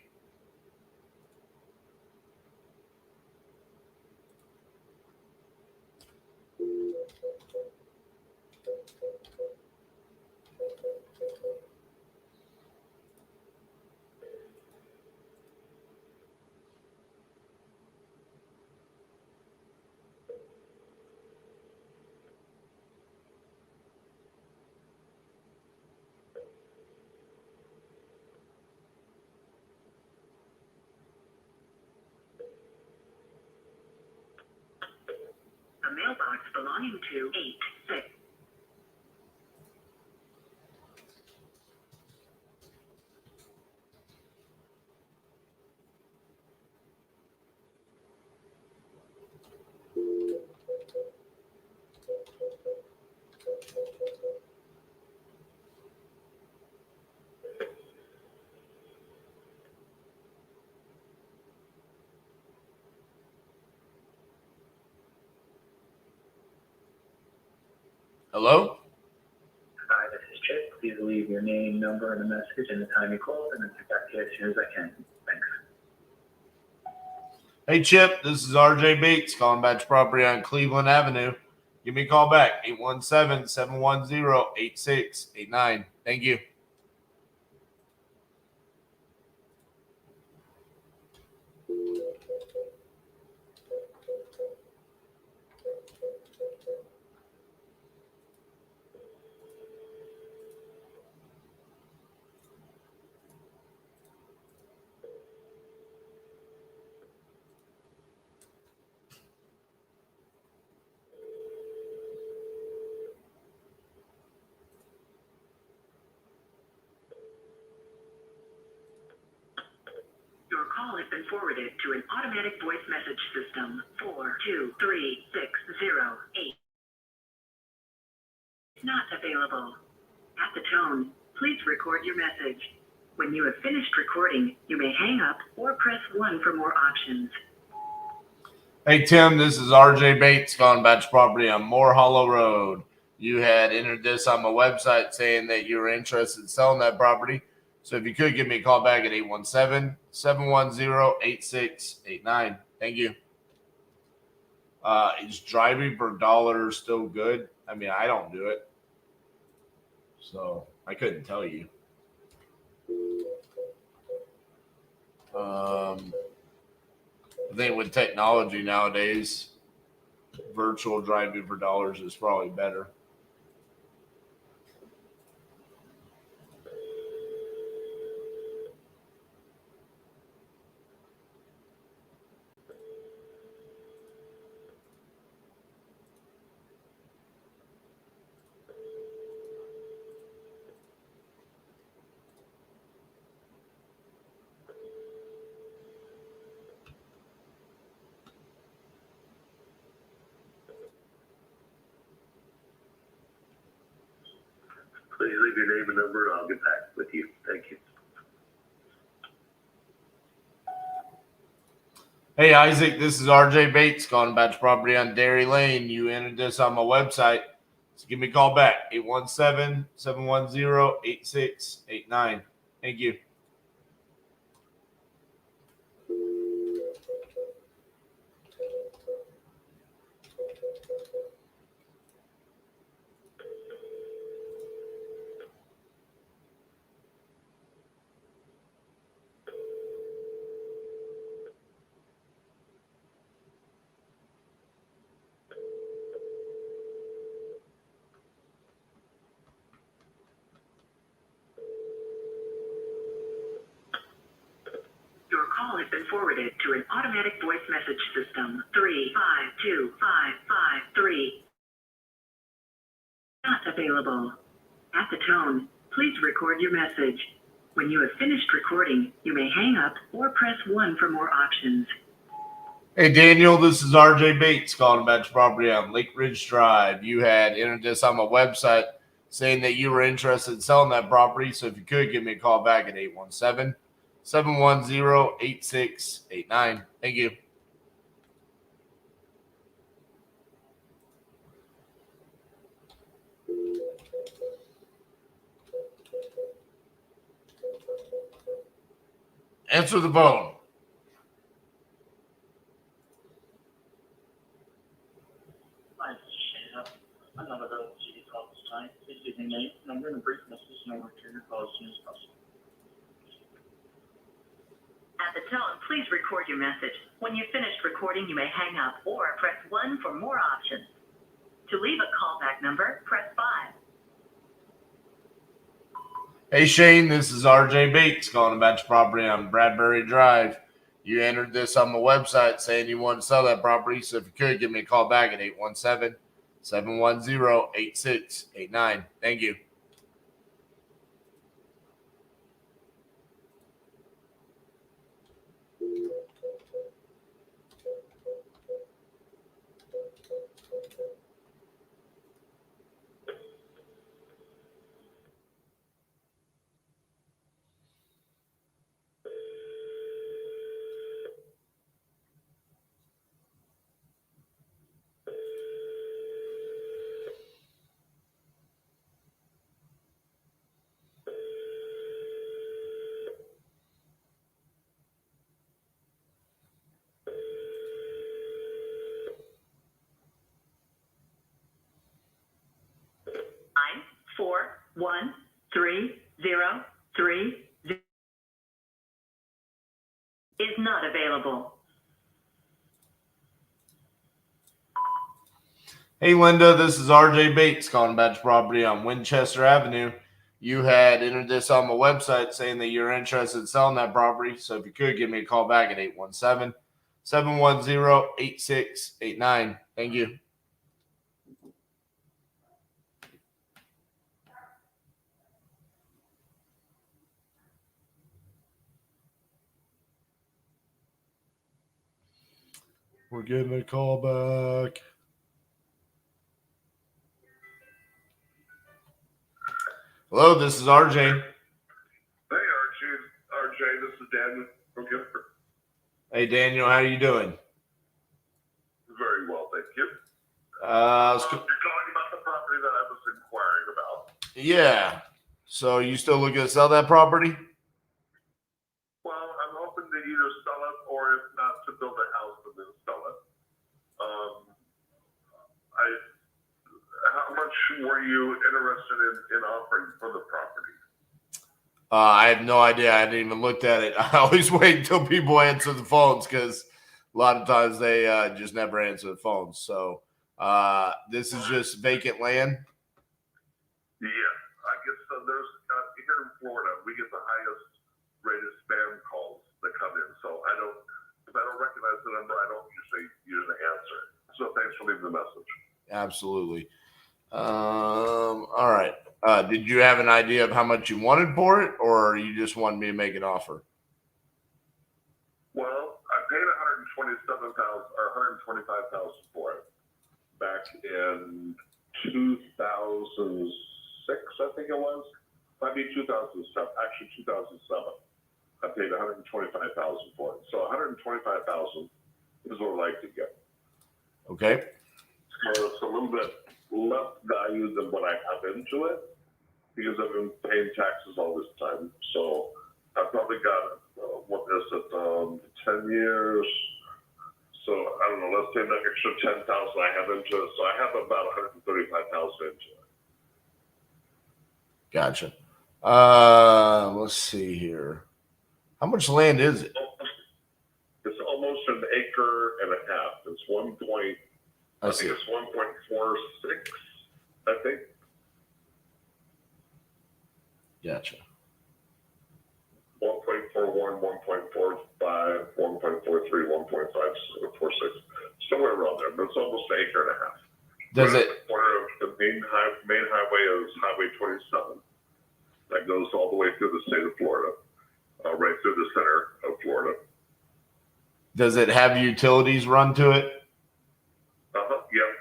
A mailbox belonging to 86. Hello? Hi, this is Chip. Please leave your name, number, and a message and the time you called, and then get back to you as soon as I can. Thanks. Hey, Chip, this is RJ Bates calling Batch Property on Cleveland Avenue. Give me a call back, 817-710-8689. Thank you. Your call has been forwarded to an automatic voice message system. 423608 is not available. At the tone, please record your message. When you have finished recording, you may hang up or press 1 for more options. Hey, Tim, this is RJ Bates calling Batch Property on Moore Hollow Road. You had entered this on my website saying that you were interested in selling that property. So if you could give me a call back at 817-710-8689. Thank you. Is driving per dollar still good? I mean, I don't do it, so I couldn't tell you. I think with technology nowadays, virtual driving for dollars is probably better. Please leave your name and number, and I'll get back with you. Thank you. Hey, Isaac, this is RJ Bates calling Batch Property on Dairy Lane. You entered this on my website. So give me a call back, 817-710-8689. Thank you. Your call has been forwarded to an automatic voice message system. 352553 not available. At the tone, please record your message. When you have finished recording, you may hang up or press 1 for more options. Hey, Daniel, this is RJ Bates calling Batch Property on Lake Ridge Drive. You had entered this on my website saying that you were interested in selling that property. So if you could, give me a call back at 817-710-8689. Thank you. Answer the phone. Hi, this is Shane. I'm not available to your call this time. Please leave your name, number, and a brief message, and I'll return your call as soon as possible. At the tone, please record your message. When you've finished recording, you may hang up or press 1 for more options. To leave a callback number, press 5. Hey, Shane, this is RJ Bates calling Batch Property on Bradbury Drive. You entered this on my website saying you want to sell that property. So if you could, give me a call back at 817-710-8689. Thank you. 1303 is not available. Hey, Linda, this is RJ Bates calling about your property on Winchester Avenue. You had entered this on my website saying that you're interested in selling that property. So if you could, give me a call back at 817-710-8689. Thank you. We're getting a call back. Hello, this is RJ. Hey, RJ, this is Daniel from Gifford. Hey, Daniel, how you doing? Very well, thank you. You're calling about the property that I was inquiring about. Yeah. So you still looking to sell that property? Well, I'm hoping to either sell it or, if not, to build a house and then sell it. How much were you interested in offering for the property? I have no idea. I hadn't even looked at it. I always wait until people answer the phones because a lot of times they just never answer the phones. So this is just vacant land? Yeah, I guess there's here in Florida, we get the highest rated spam calls that come in. So if I don't recognize the number, I don't usually answer. So thanks for leaving the message. Absolutely. All right. Did you have an idea of how much you wanted for it, or you just wanted me to make an offer? Well, I paid $127,000 or $125,000 for it back in 2006, I think it was. Might be 2007. Actually, 2007. I paid $125,000 for it. So $125,000 is what I'd like to get. Okay. So it's a little bit less value than what I have into it because I've been paying taxes all this time. So I probably got, 10 years. So I don't know, let's say an extra 10,000 I have into it. So I have about 135,000 into it. Gotcha. Let's see here. How much land is it? It's almost an acre and a half. It's I think it's 1.46, I think. Gotcha. 1.41, 1.45, 1.43, 1.546, somewhere around there, but it's almost an acre and a half. Does it? The main highway is Highway 27. That goes all the way through the state of Florida, right through the center of Florida. Does it have utilities run to it? Yeah.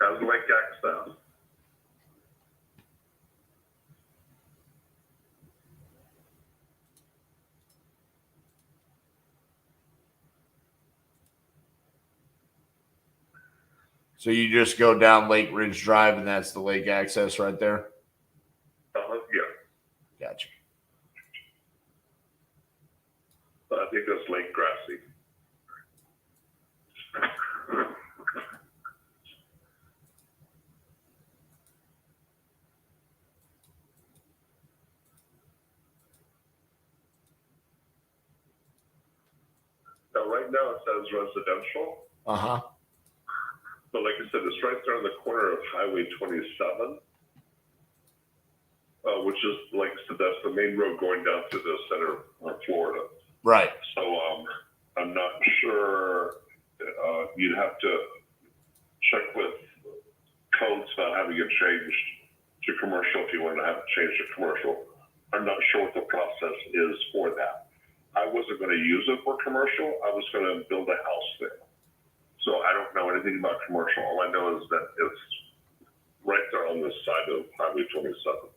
Has lake access. So you just go down Lake Ridge Drive, and that's the lake access right there? Yeah. Gotcha. I think that's Lake Grassy. Now, right now it says residential. Uh-huh. But like I said, it's right there on the corner of Highway 27, which is, like I said, that's the main road going down to the center of Florida. Right. So I'm not sure. You'd have to check with codes about having it changed to commercial if you want to have it changed to commercial. I'm not sure what the process is for that. I wasn't going to use it for commercial. I was going to build a house there. So I don't know anything about commercial. All I know is that it's right there on the side of Highway 27.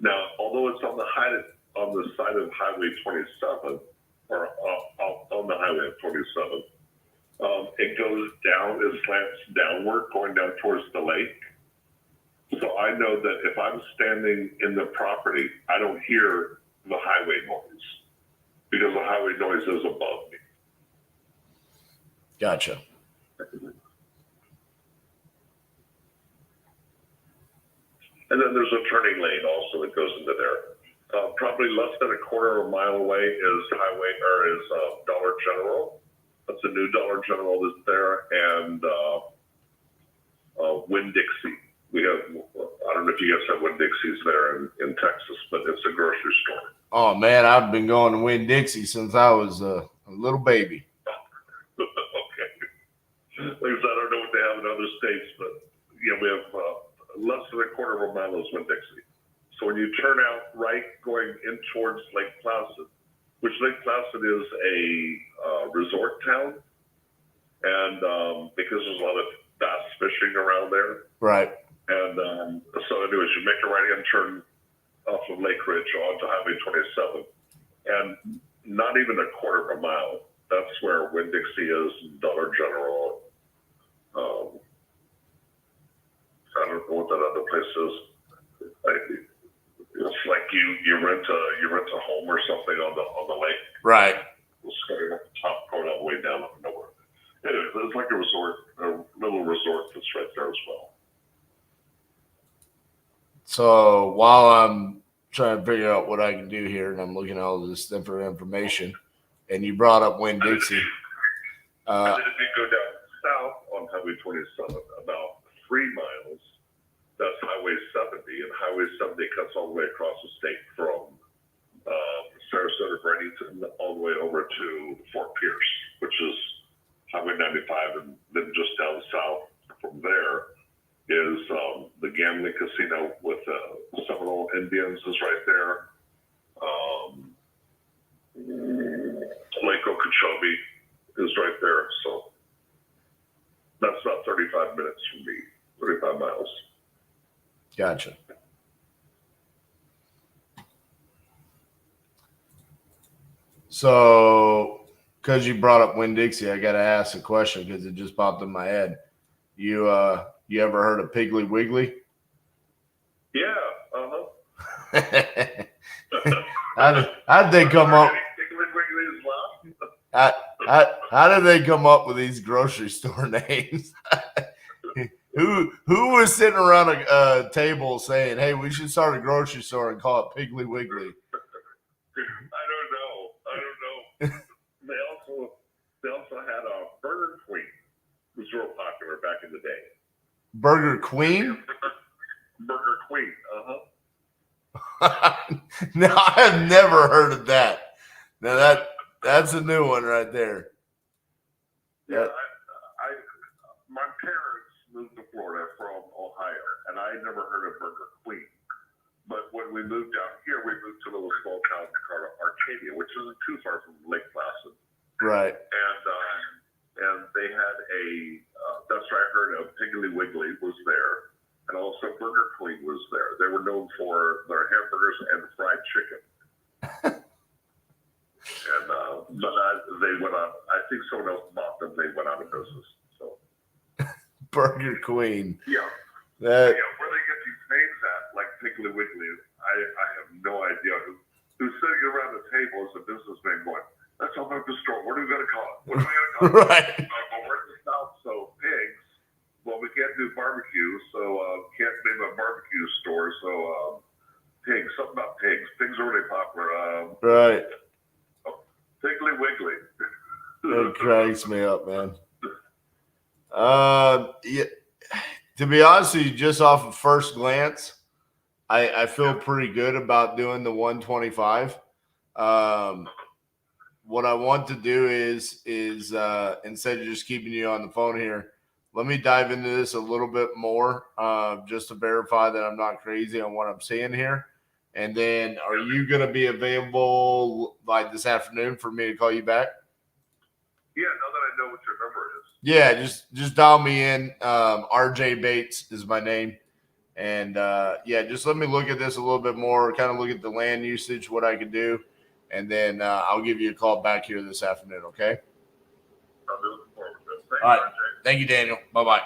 Now, although it's on the side of Highway 27, or on the highway of 27, it goes down, it slants downward, going down towards the lake. So I know that if I'm standing in the property, I don't hear the highway noise because the highway noise is above me. Gotcha. And then there's a turning lane also that goes into there. Probably less than a quarter of a mile away is Dollar General. That's a new Dollar General that's there, and Winn-Dixie. We have, I don't know if you guys have Winn-Dixie's there in Texas, but it's a grocery store. Oh man, I've been going to Winn-Dixie since I was a little baby. Okay. Like I said, I don't know what they have in other states, but yeah, we have less than a quarter of a mile is Winn-Dixie. So when you turn out right going in towards Lake Placid, which Lake Placid is a resort town, and because there's a lot of bass fishing around there. Right. And so anyways, you make a right-hand turn off of Lake Ridge onto Highway 27, and not even a quarter of a mile. That's where Winn-Dixie is, Dollar General. I don't know what that other place is. It's like you rent a home or something on the lake. Right. We'll starting at the top, going all the way down up nowhere. Anyways, it's like a resort, a little resort that's right there as well. So while I'm trying to figure out what I can do here, and I'm looking at all this different information, and you brought up Winn-Dixie. And then if you go down south on Highway 27, about 3 miles, that's Highway 70, and Highway 70 cuts all the way across the state from Sarasota, Bradenton, all the way over to Fort Pierce, which is Highway 95, and then just down south from there is the gambling casino with Seminole Indians is right there. Lake Okeechobee is right there, so that's about 35 minutes from me, 35 miles. Gotcha. So, because you brought up Winn-Dixie, I got to ask a question because it just popped in my head. You ever heard of Piggly Wiggly? Yeah. How did they come up? How did they come up with these grocery store names? Who was sitting around a table saying, "Hey, we should start a grocery store and call it Piggly Wiggly"? I don't know. They also had a Burger Queen, was real popular back in the day. Burger Queen? Burger Queen. No, I have never heard of that. Now that's a new one right there. Yeah, my parents moved to Florida from Ohio, and I had never heard of Burger Queen. But when we moved down here, we moved to a little small town called Arcadia, which isn't too far from Lake Placid. Right. And they had that's where I heard of Piggly Wiggly was there, and also Burger Queen was there. They were known for their hamburgers and fried chicken. And but they went on. I think someone else bought them. They went out of business. So Burger Queen. Yeah. That. Yeah, where they get these names at, like Piggly Wiggly, I have no idea. Who's sitting around the table as a businessman going, "That's our local store. What are we going to call it? What are we going to call it?" Right. Well, we're in the South, so pigs. Well, we can't do barbecue, so can't name a barbecue store. So pigs, something about pigs. Pigs are really popular. Right. Piggly Wiggly. That cracks me up, man. Yeah. To be honest with you, just off of first glance, I feel pretty good about doing the 125. What I want to do is instead of just keeping you on the phone here, let me dive into this a little bit more, just to verify that I'm not crazy on what I'm seeing here. And then, are you going to be available like this afternoon for me to call you back? Yeah, now that I know what your number is. Yeah, just dial me in. RJ Bates is my name. And yeah, just let me look at this a little bit more, kind of look at the land usage, what I could do. And then I'll give you a call back here this afternoon, okay? I'll be looking forward to it. Thanks, All right. RJ. Thank you, Daniel. Bye-bye.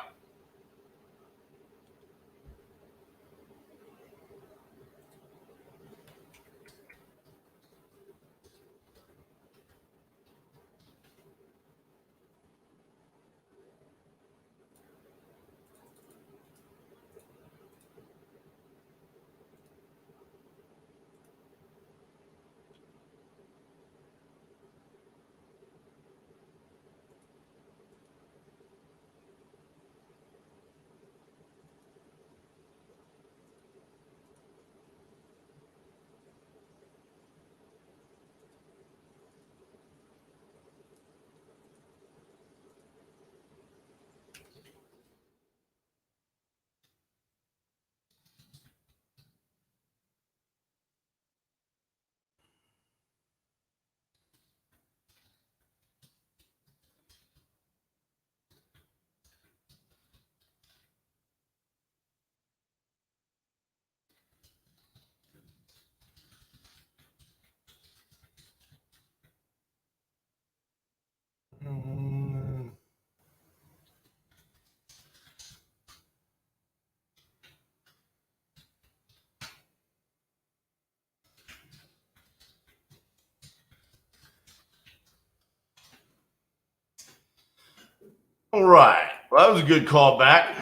All right. Well, that was a good callback.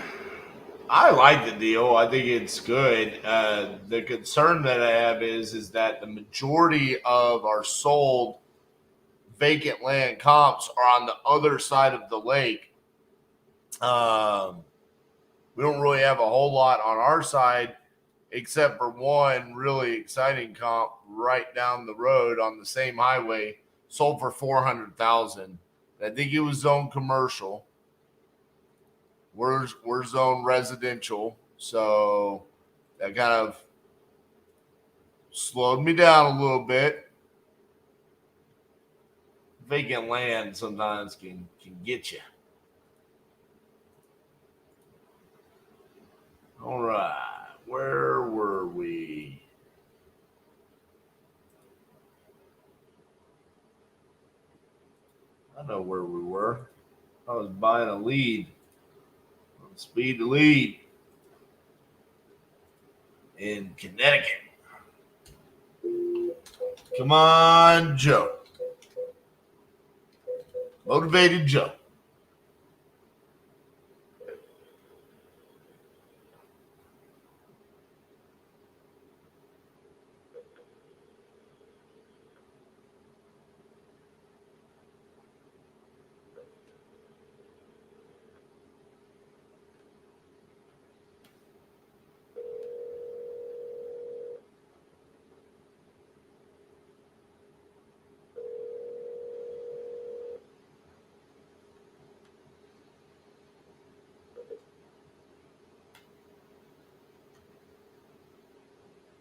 I like the deal. I think it's good. The concern that I have is that the majority of our sold vacant land comps are on the other side of the lake. We don't really have a whole lot on our side, except for one really exciting comp right down the road on the same highway, sold for $400,000. I think it was zone commercial. We're zone residential, so that kind of slowed me down a little bit. Vacant land sometimes can get you. All right, where were we? I know where we were. I was buying a lead. Speed to lead in Connecticut. Come on, Joe. Motivated Joe.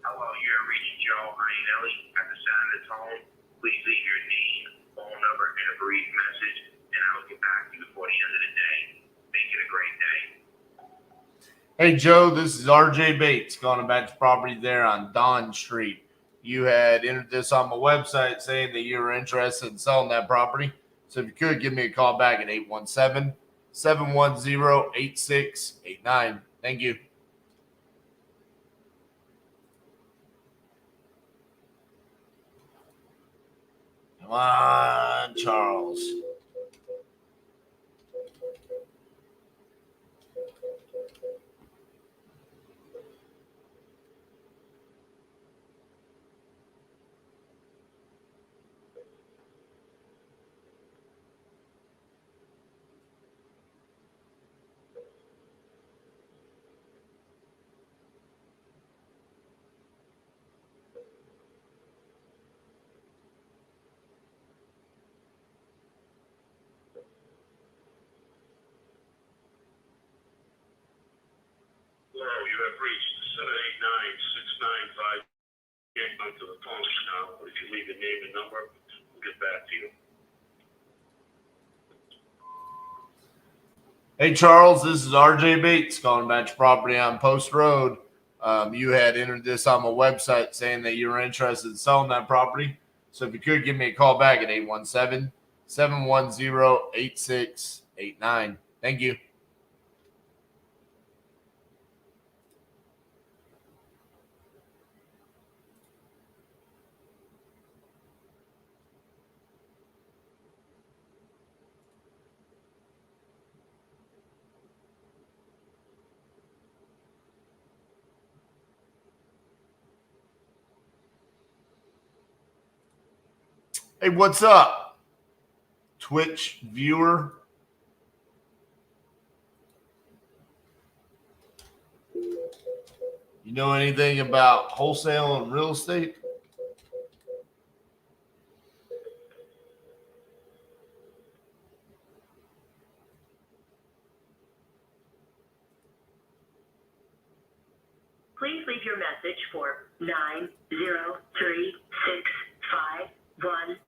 Hello, you're reaching Joe Iannelli at the Senator's home. Please leave your name, phone number, and a brief message, and I'll get back to you before the end of the day. Make it a great day. Hey, Joe, this is RJ Bates going back to property there on Don Street. You had entered this on my website saying that you were interested in selling that property. So if you could, give me a call back at 817-710-8689. Thank you. Come on, Charles. Hello, you have reached 789-695. Can't come to the phone now, but if you leave your name and number, we'll get back to you. Hey, Charles, this is RJ Bates calling back to property on Post Road. You had entered this on my website saying that you were interested in selling that property. So if you could, give me a call back at 817-710-8689. Thank you. Hey, what's up, Twitch viewer? You know anything about wholesale and real estate? Please leave your message for 903-651.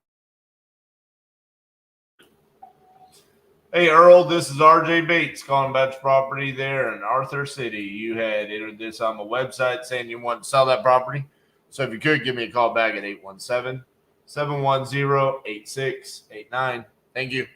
Hey, Earl, this is RJ Bates calling back to property there in Arthur City. You had entered this on my website saying you want to sell that property. So if you could, give me a call back at 817-710-8689. Thank you.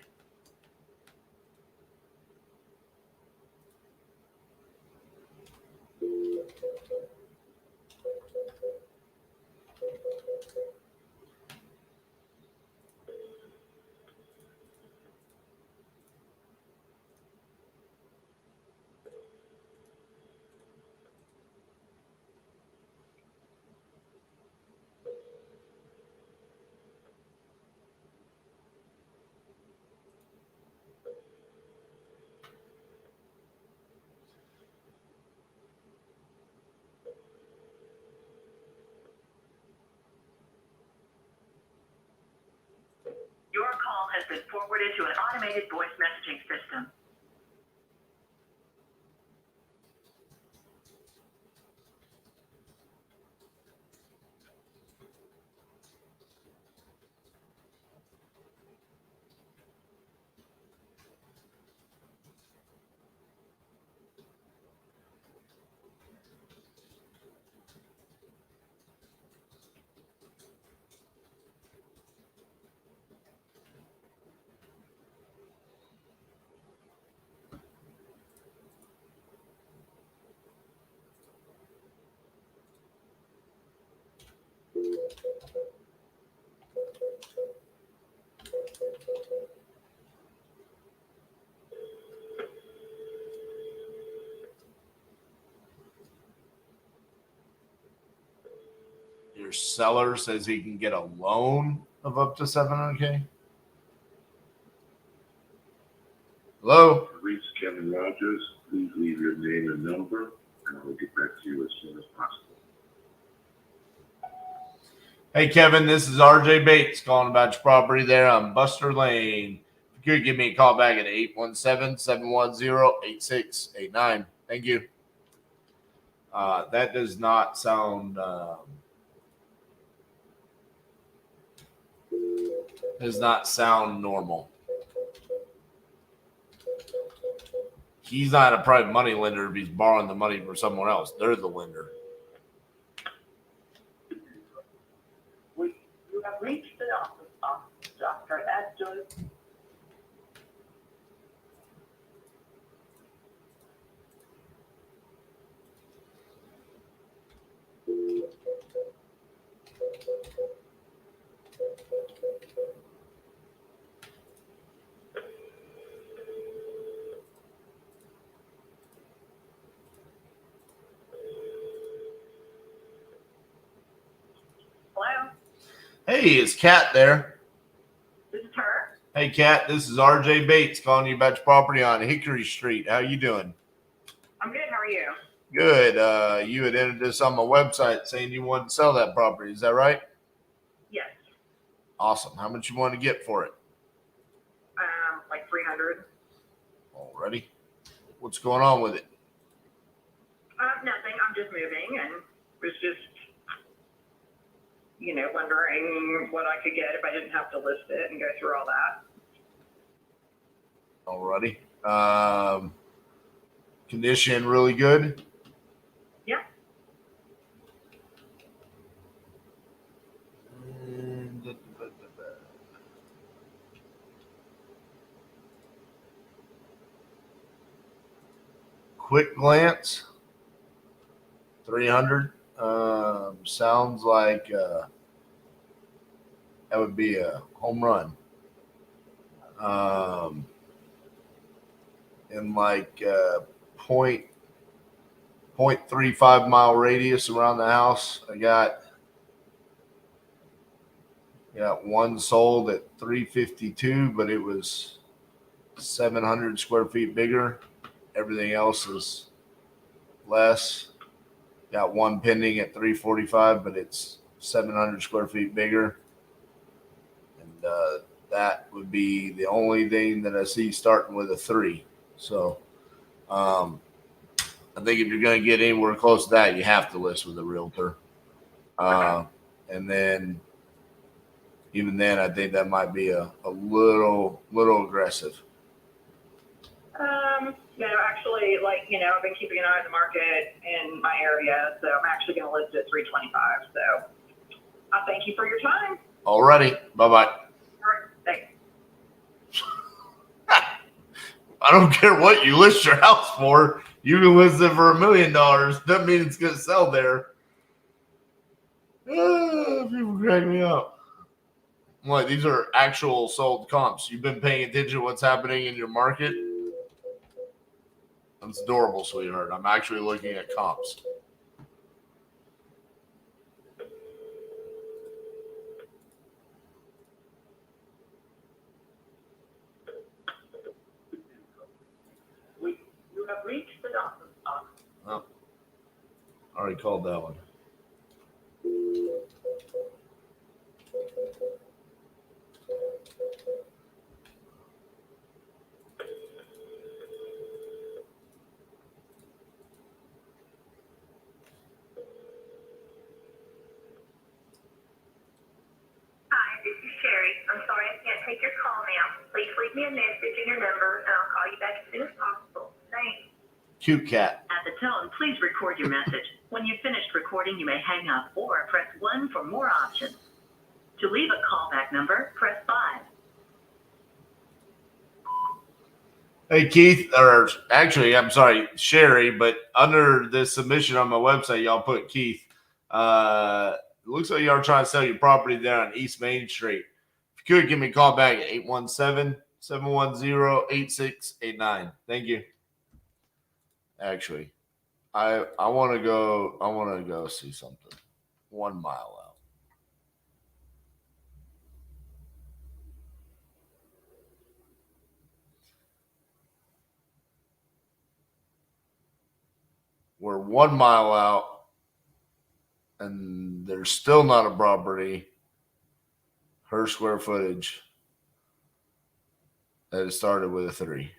automated voice messaging system. Your seller says he can get a loan of up to $700K. Hello? Reach Kevin Rogers. Please leave your name and number, and I will get back to you as soon as possible. Hey, Kevin, this is RJ Bates calling about your property there on Buster Lane. If you could give me a call back at 817-710-8689. Thank you. That does not sound normal. He's not a private money lender if he's borrowing the money from someone else. They're the lender. You have reached the office of Dr. Abdul. Hello, Hey, is Kat there? this is her. Hey, Kat, this is RJ Bates calling you about your property on Hickory Street. How you doing? I'm good. How are you? Good. You had entered this on my website saying you wanted to sell that property. Is that right? Yes. Awesome. How much you want to get for it? Like 300. Alrighty. What's going on with it? Nothing. I'm just moving and was just, wondering what I could get if I didn't have to list it and go through all that. Alrighty. Condition really good? Yeah. Quick glance, 300. Sounds like that would be a home run. In like 0.35 mile radius around the house. I got one sold at 352, but it was 700 square feet bigger. Everything else is less. Got one pending at 345, but it's 700 square feet bigger. And that would be the only thing that I see starting with a 3. So I think if you're going to get anywhere close to that, you have to list with a realtor. And then even then, I think that might be a little aggressive. Actually, I've been keeping an eye on the market in my area, so I'm actually going to list it at 325. So I thank you for your time. Alrighty. Bye-bye. All right, thanks. I don't care what you list your house for. You can list it for $1 million. Doesn't mean it's going to sell there. People crack me up. What? These are actual sold comps. You've been paying attention to what's happening in your market? That's adorable, sweetheart. I'm actually looking at comps. You have reached the office of. Oh, I already called that one. take your call now. Please leave me a message and your number, and I'll call you back as soon as possible. Thanks. Cute cat. At the tone, please record your message. When you've finished recording, you may hang up or press 1 for more options. To leave a callback number, press 5. Hey, Keith, or actually, I'm sorry, Sherry, but under this submission on my website, y'all put Keith. It looks like y'all are trying to sell your property there on East Main Street. If you could, give me a call back at 817-710-8689. Thank you. Actually, I want to go see something 1 mile out. We're 1 mile out, and there's still not a property. Her square footage that it started with a 3.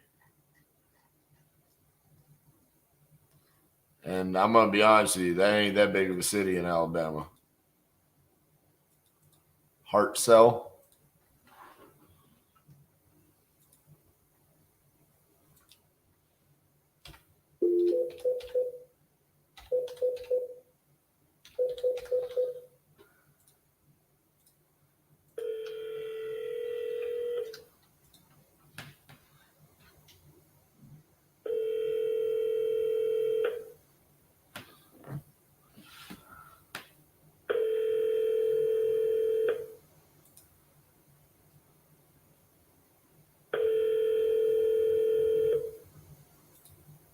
And I'm going to be honest with you, that ain't that big of a city in Alabama. Hartselle.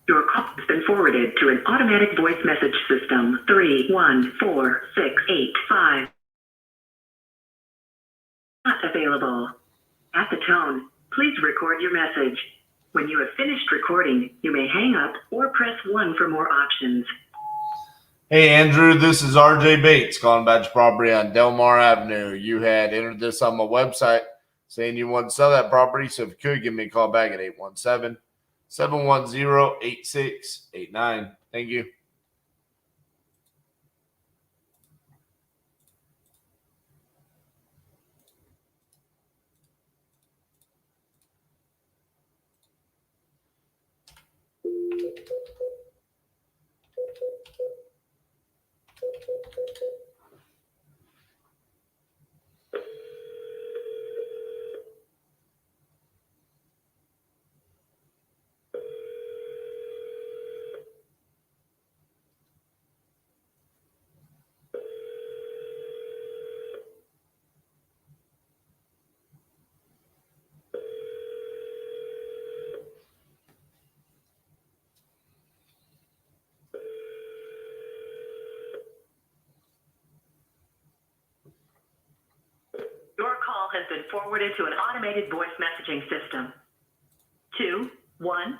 Your call has been forwarded to an automatic voice message system. 314685. Not available. At the tone, please record your message. When you have finished recording, you may hang up or press 1 for more options. Hey, Andrew, this is RJ Bates calling about your property on Delmar Avenue. You had entered this on my website saying you want to sell that property. So if you could, give me a call back at 817-710-8689. Thank you. Your call has been forwarded to an automated voice messaging system. 21.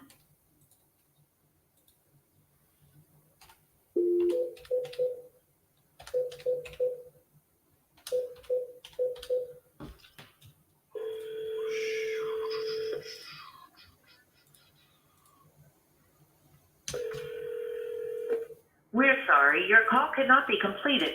We're sorry, your call cannot be completed.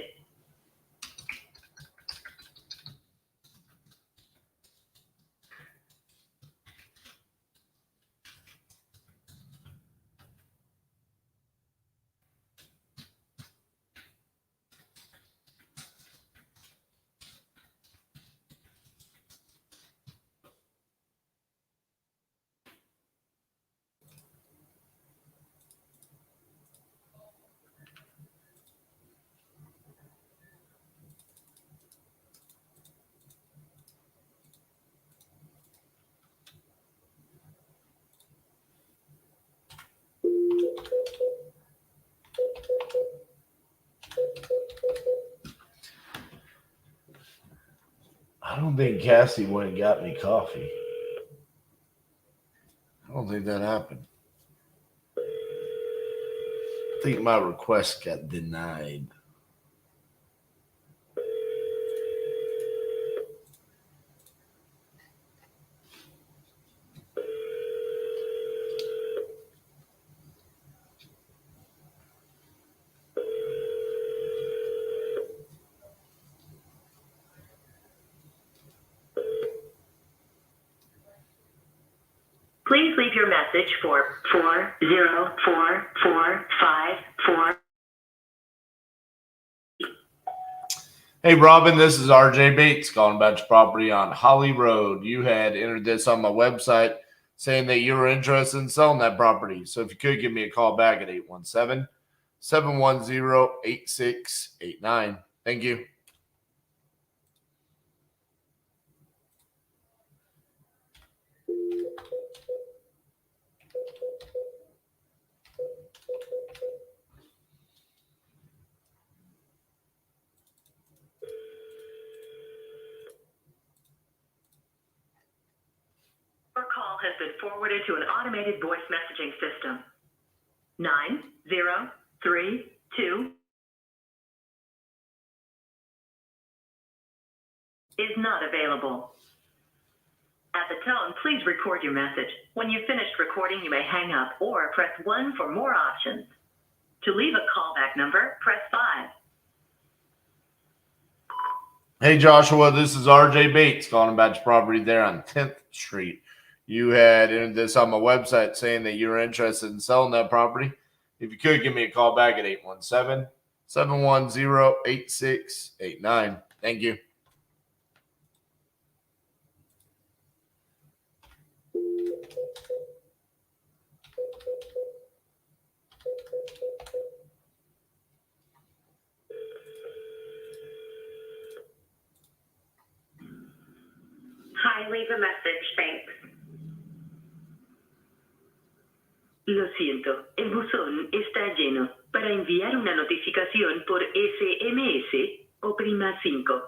I don't think Cassie went and got me coffee. I don't think that happened. I think my request got denied. leave your message for 404454. Hey, Robin, this is RJ Bates calling about your property on Holly Road. You had entered this on my website saying that you were interested in selling that property. So if you could give me a call back at 817-710-8689. Thank you. Your call has been forwarded to an automated voice messaging system. 9032 is not available. At the tone, please record your message. When you've finished recording, you may hang up or press 1 for more options. To leave a callback number, press 5. Hey, Joshua, this is RJ Bates calling about your property there on 10th Street. You had entered this on my website saying that you were interested in selling that property. If you could give me a call back at 817-710-8689. Thank you. Hi, leave a message. Thanks. Lo siento, el buzón está lleno. Para enviar una notificación por SMS, oprima 5.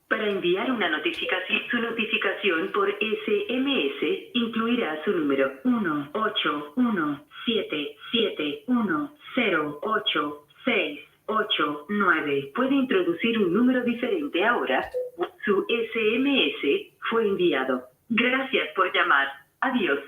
Para enviar una notificación, su notificación por SMS incluirá su número 18177108689. Puede introducir un número diferente ahora. Su SMS fue enviado. Gracias por llamar. Adiós.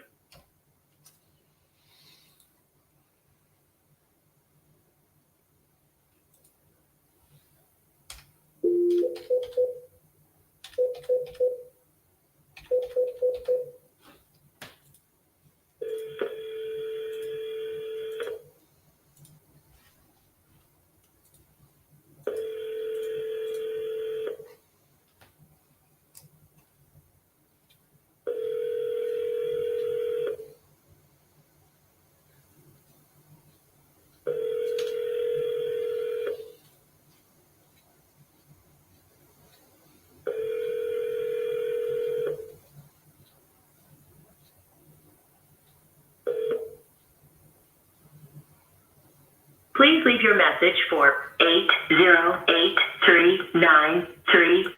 Please leave your message for 808393.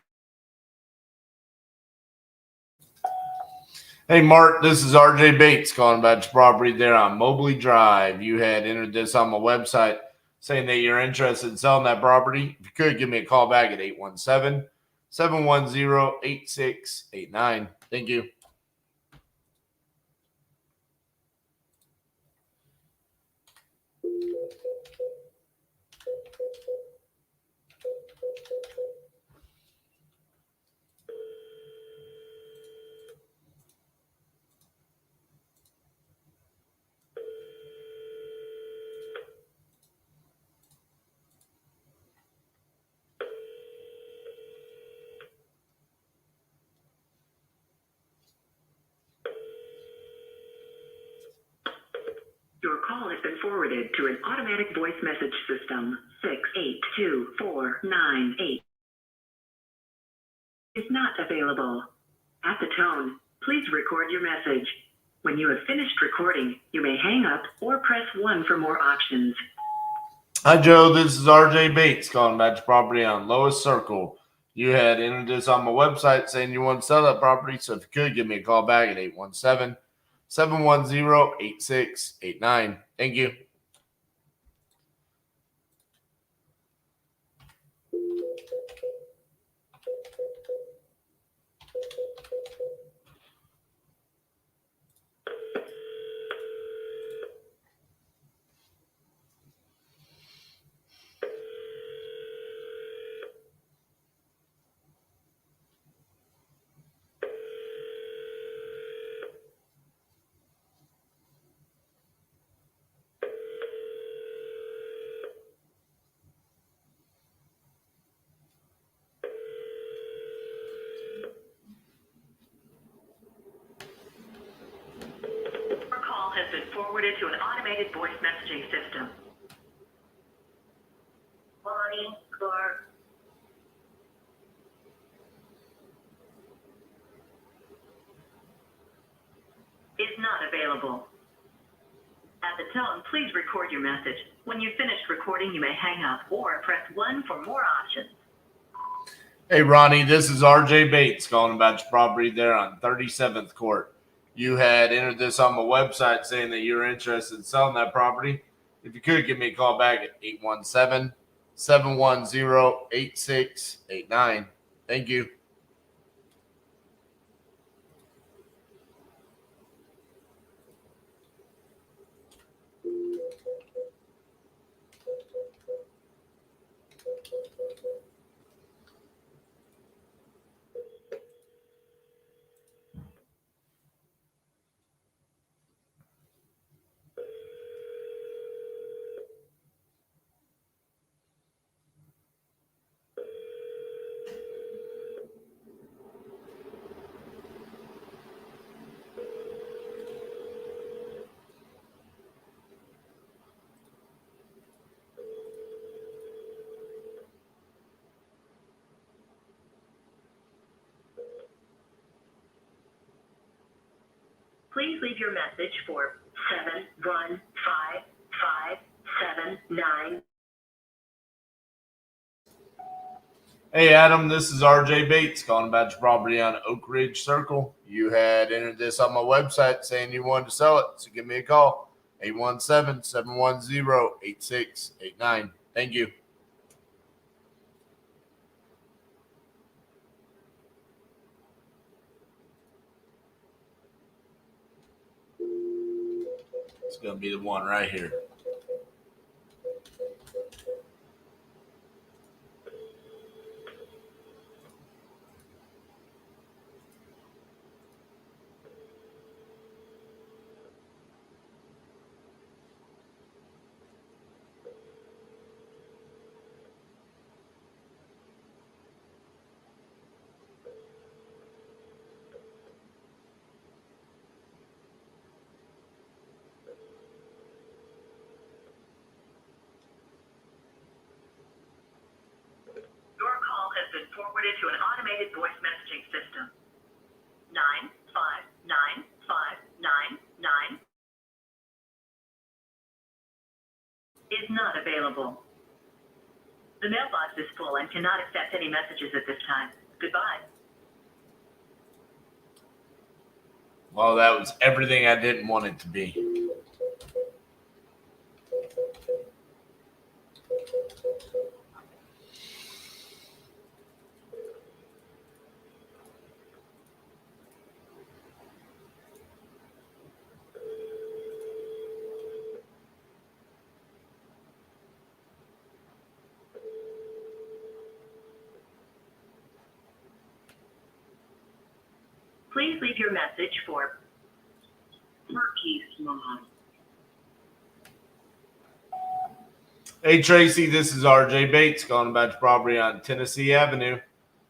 Hey, Mark, this is RJ Bates calling about your property there on Mobley Drive. You had entered this on my website saying that you're interested in selling that property. If you could, give me a call back at 817-710-8689. Thank you. Your call has been forwarded to an automatic voice message system. 682498 is not available. At the tone, please record your message. When you have finished recording, you may hang up or press 1 for more options. Hi, Joe. This is RJ Bates calling about your property on Lois Circle. You had entered this on my website saying you want to sell that property. So if you could, give me a call back at 817-710-8689. Thank you. forwarded to an automated voice messaging system. Bonnie Clark. Is not available. At the tone, please record your message. When you've finished recording, you may hang up or press 1 for more options. Hey, Ronnie, this is RJ Bates calling about your property there on 37th Court. You had entered this on my website saying that you're interested in selling that property. If you could, give me a call back at 817-710-8689. Thank you. Please leave your message for 715-579. Hey, Adam, this is RJ Bates calling about your property on Oak Ridge Circle. You had entered this on my website saying you wanted to sell it, so give me a call. 817-710-8689. Thank you. It's going to be the one right here. Your call has been forwarded to an automated voice messaging system. 9595999 is not available. The mailbox is full and cannot accept any messages at this time. Goodbye. Well, that was everything I didn't want it to be. Please leave your message for Murky Swan. Hey, Tracy, this is RJ Bates calling about your property on Tennessee Avenue.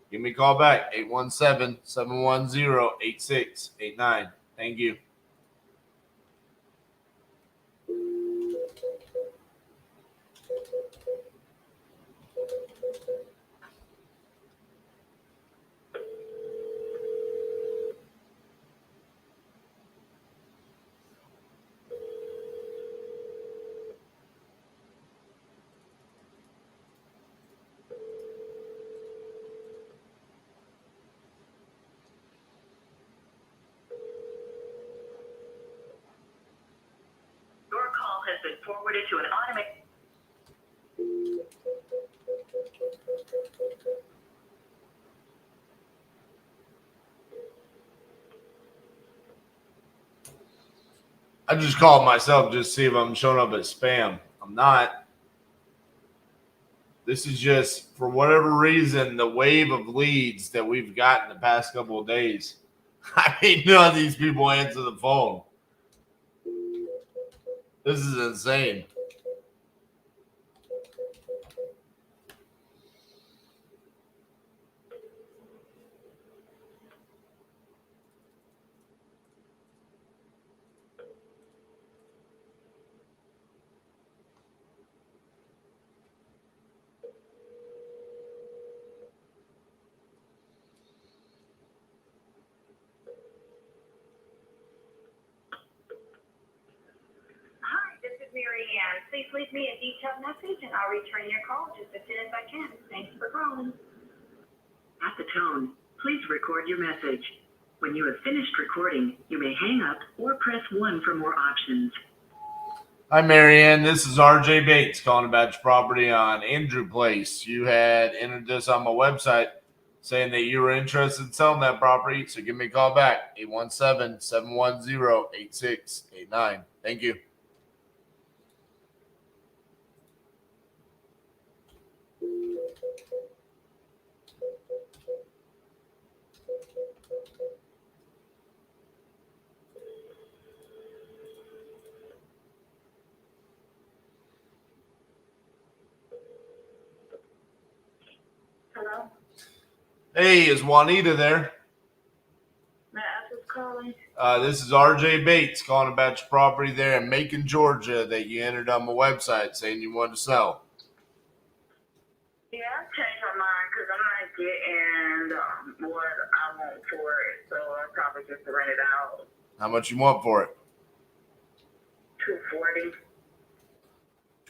Give me a call back, 817-710-8689. Thank you. Your call has been forwarded to an automated. I just called myself just to see if I'm showing up as spam. I'm not. This is just, for whatever reason, the wave of leads that we've gotten the past couple of days. I mean, none of these people answer the phone. This is insane. please leave me a detailed message and I'll return your call just as soon as I can. Thanks for calling. At the tone, please record your message. When you have finished recording, you may hang up or press 1 for more options. Hi, Marianne. This is RJ Bates calling about your property on Andrew Place. You had entered this on my website saying that you were interested in selling that property, so give me a call back, 817-710-8689. Thank you. Hello? Hey, is Juanita there? May I ask who's calling? This is RJ Bates calling about your property there in Macon, Georgia that you entered on my website saying you wanted to sell. Yeah, I changed my mind because I'm not getting what I want for it, so I'll probably just rent it out. How much you want for it?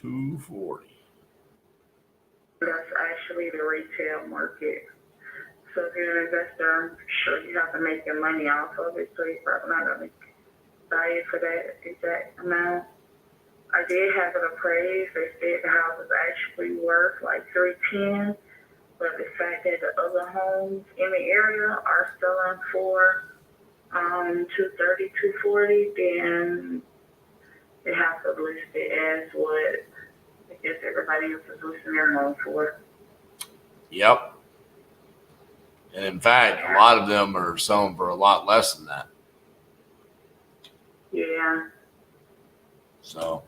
$240. $240. That's actually the retail market. So if you're an investor, I'm sure you have to make your money off of it, so you're probably not going to buy it for that exact amount. I did have it appraised. They said the house was actually worth like $310, but the fact that the other homes in the area are selling for $230, $240, then they have to list it as what I guess everybody else is listing their home for. Yep. And in fact, a lot of them are selling for a lot less than that. Yeah. So,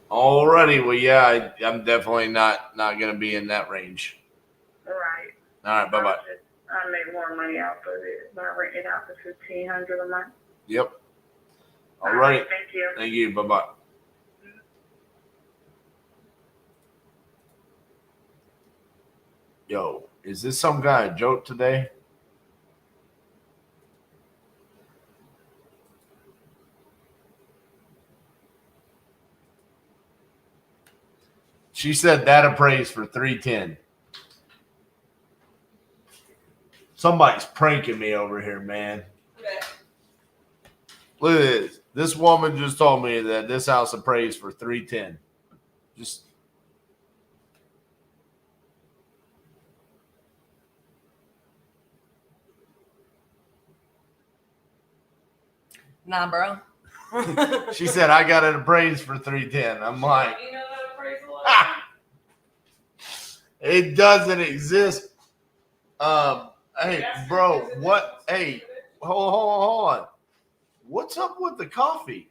alrighty. Well, yeah, I'm definitely not going to be in that range. All right. All right. Bye-bye. I make more money off of it by renting it out for $1,500 a month. Yep. All right. Thank you. Thank you. Bye-bye. Yo, is this some guy a joke today? She said that appraised for $310. Somebody's pranking me over here, man. Look at this. This woman just told me that this house appraised for $310. Just Nah, bro. she said I got it appraised for $310. I'm like, You know that appraisal? it doesn't exist. Hey, bro, what? Hey, hold on. What's up with the coffee?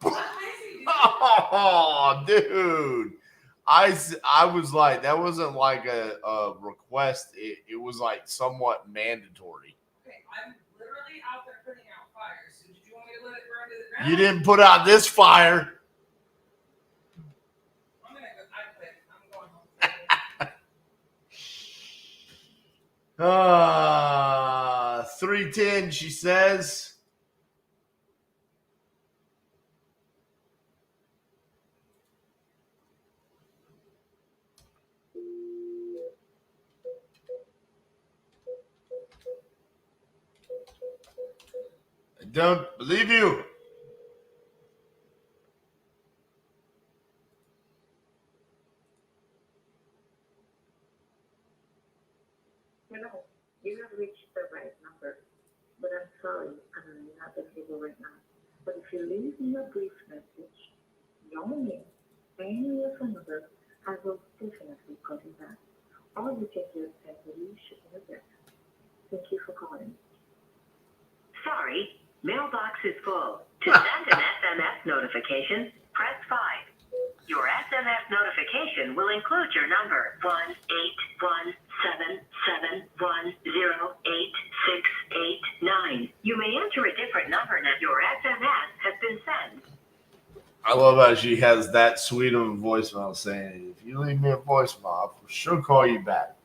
Oh, dude. I was like, that wasn't like a request. It was like somewhat mandatory. Okay, I'm literally out there putting out fires. So did you want me to let it burn to the ground? You didn't put out this fire. I'm gonna go. I'm going home. 310, she says. I don't believe you. Hello, you have reached the right number, but I'm sorry, I'm not available right now. But if you leave me a brief message, your name, and your phone number, I will definitely call you back. Or you can just simply shoot me a text. Thank you for calling. Sorry, mailbox is full. To send an SMS notification, press 5. Your SMS notification will include your number 1-817-710-8689. You may enter a different number now. Your SMS has been sent. I love how she has that sweet of a voicemail saying, if you leave me a voicemail, I'll for sure call you back.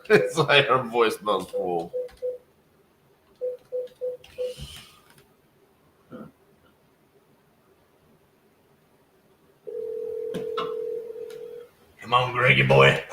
It's like her voicemail's full. Come on, Greggy boy.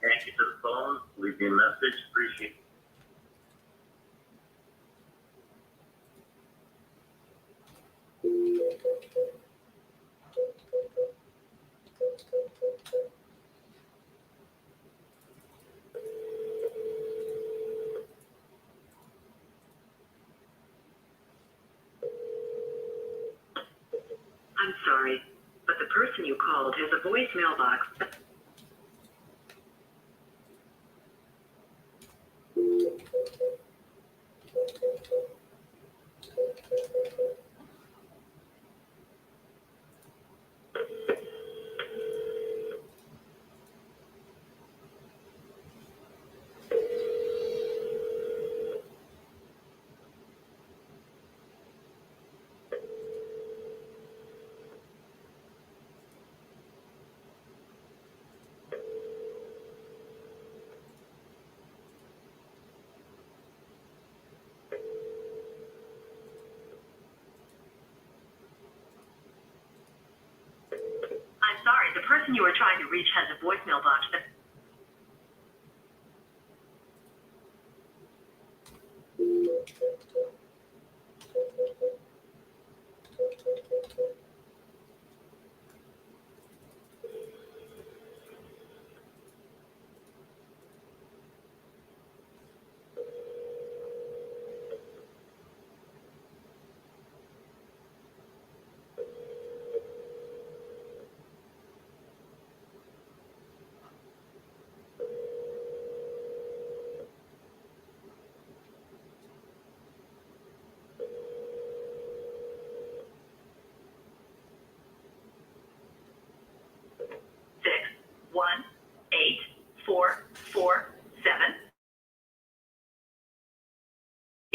Thank you for the phone. Leave me a message. Appreciate it. I'm sorry, but the person you called has a voicemail box. I'm sorry, the person you were trying to reach has a voicemail box that...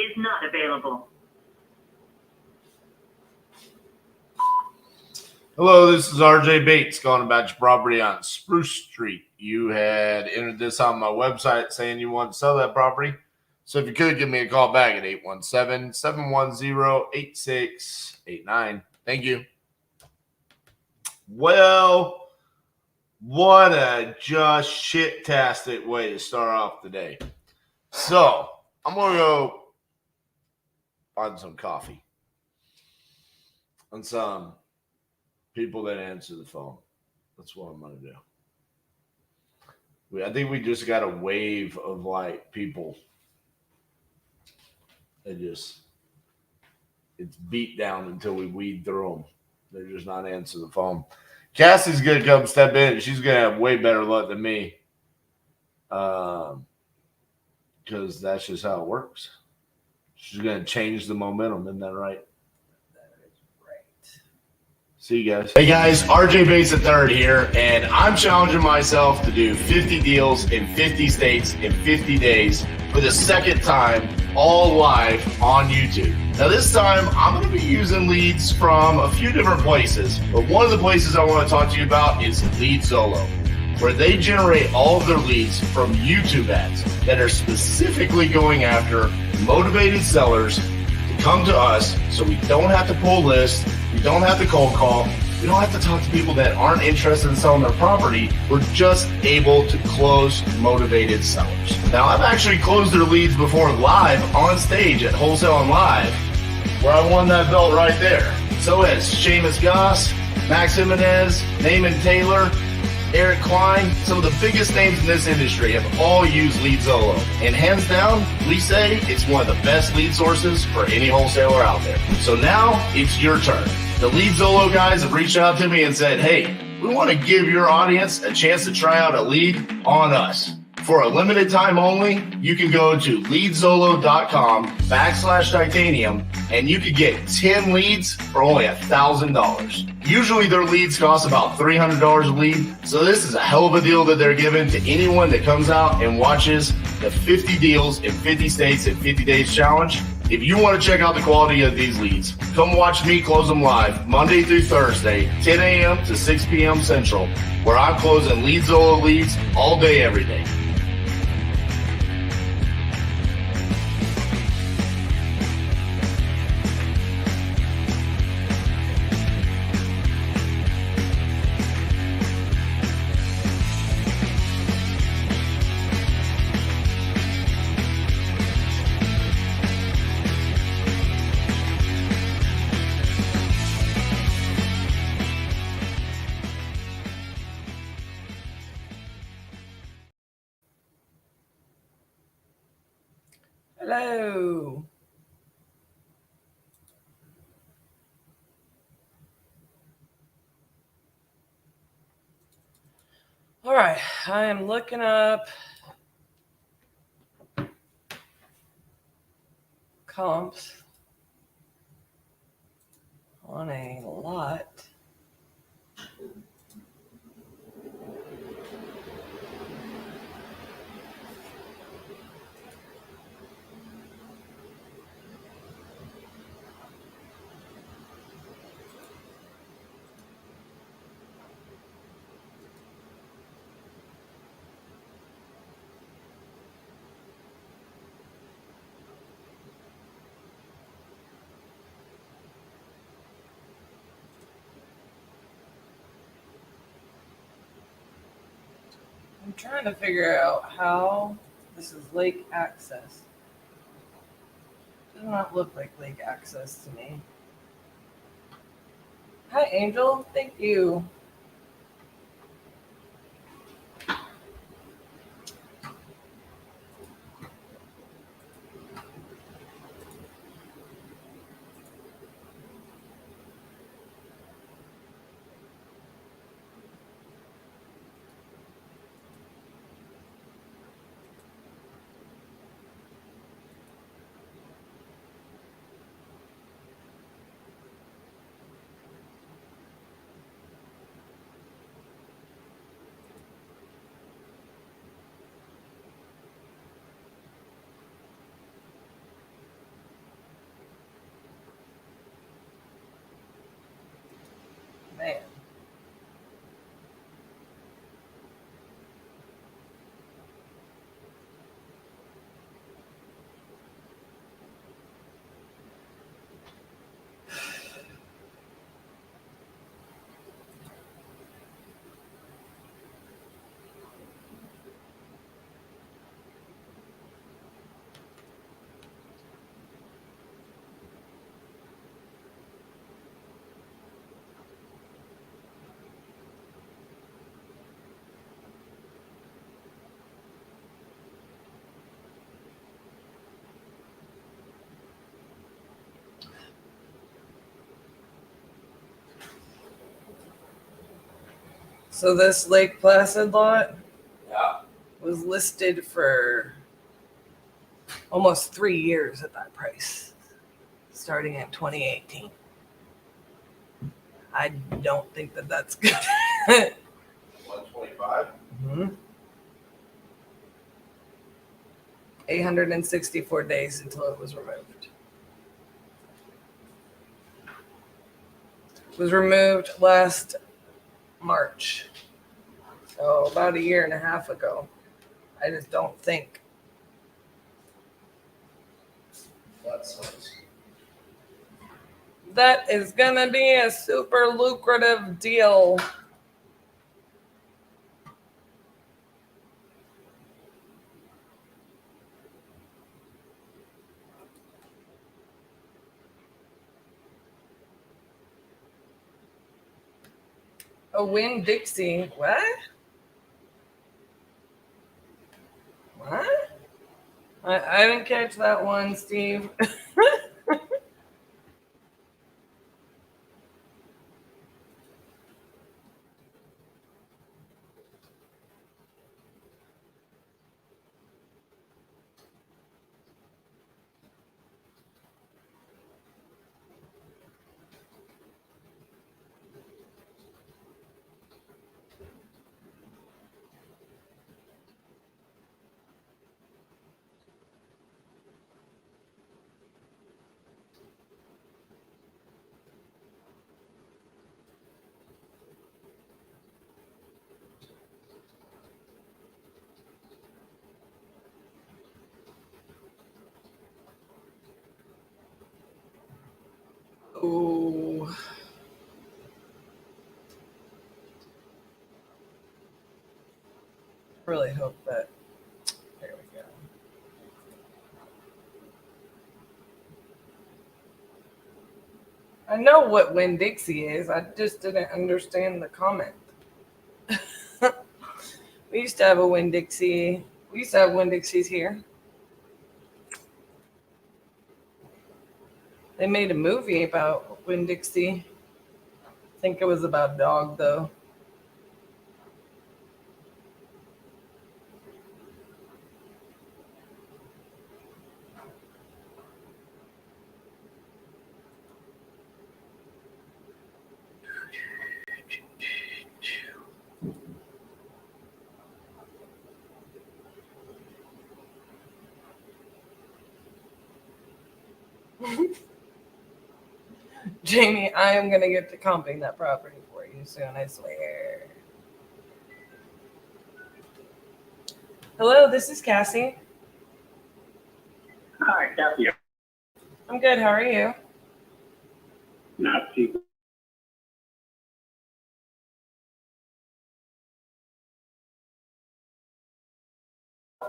is not available. Hello, this is RJ Bates calling about your property on Spruce Street. You had entered this on my website saying you want to sell that property. So if you could give me a call back at 817-710-8689. Thank you. Well, what a just shit-tastic way to start off the day. So I'm going to go find some coffee and some people that answer the phone. That's what I'm going to do. I think we just got a wave of like people that just, it's beat down until we weed through them. They're just not answering the phone. Cassie's going to come step in. She's going to have way better luck than me. Because that's just how it works. She's going to change the momentum. Isn't that right? See you guys. Hey guys, RJ Bates III here, and I'm challenging myself to do 50 deals in 50 states in 50 days for the second time, all live on YouTube. Now this time, I'm going to be using leads from a few different places, but one of the places I want to talk to you about is LeadZolo, where they generate all of their leads from YouTube ads that are specifically going after motivated sellers to come to us so we don't have to pull lists. We don't have to cold call. We don't have to talk to people that aren't interested in selling their property. We're just able to close motivated sellers. Now, I've actually closed their leads before live on stage at Wholesale and Live, where I won that belt right there. So has Seamus Goss, Max Jimenez, Naaman Taylor, Eric Klein. Some of the biggest names in this industry have all used LeadZolo. And hands down, we say it's one of the best lead sources for any wholesaler out there. So now it's your turn. The LeadZolo guys have reached out to me and said, hey, we want to give your audience a chance to try out a lead on us. For a limited time only, you can go to leadzolo.com/titanium and you could get 10 leads for only $1,000. Usually their leads cost about $300 a lead, so this is a hell of a deal that they're giving to anyone that comes out and watches the 50 deals in 50 states in 50 days challenge. If you want to check out the quality of these leads, come watch me close them live Monday through Thursday, 10 a.m. to 6 p.m. Central, where I'm closing LeadZilla leads all day, every day. Hello. All right, I am looking up comps on a lot. I'm trying to figure out how this is lake access. Does not look like lake access to me. Hi, Angel. Thank you. Man. So this Lake Placid lot was listed for almost 3 years at that price, starting in 2018. I don't think that that's good. 125? Mm-hmm. 864 days until it was removed. It was removed last March, so about a year and a half ago. I just don't think. That sucks. That is gonna be a super lucrative deal. A Winn-Dixie. What? What? I didn't catch that one, Steve. Oh. Really hope that. There we go. I know what Winn-Dixie is. I just didn't understand the comment. We used to have a Winn-Dixie. We used to have Winn-Dixies here. They made a movie about Winn-Dixie. I think it was about a dog, though. Jamie, I am going to get to comping that property for you soon, I swear. Hello, this is Cassie. Hi, Kathy. I'm good. How are you? Not too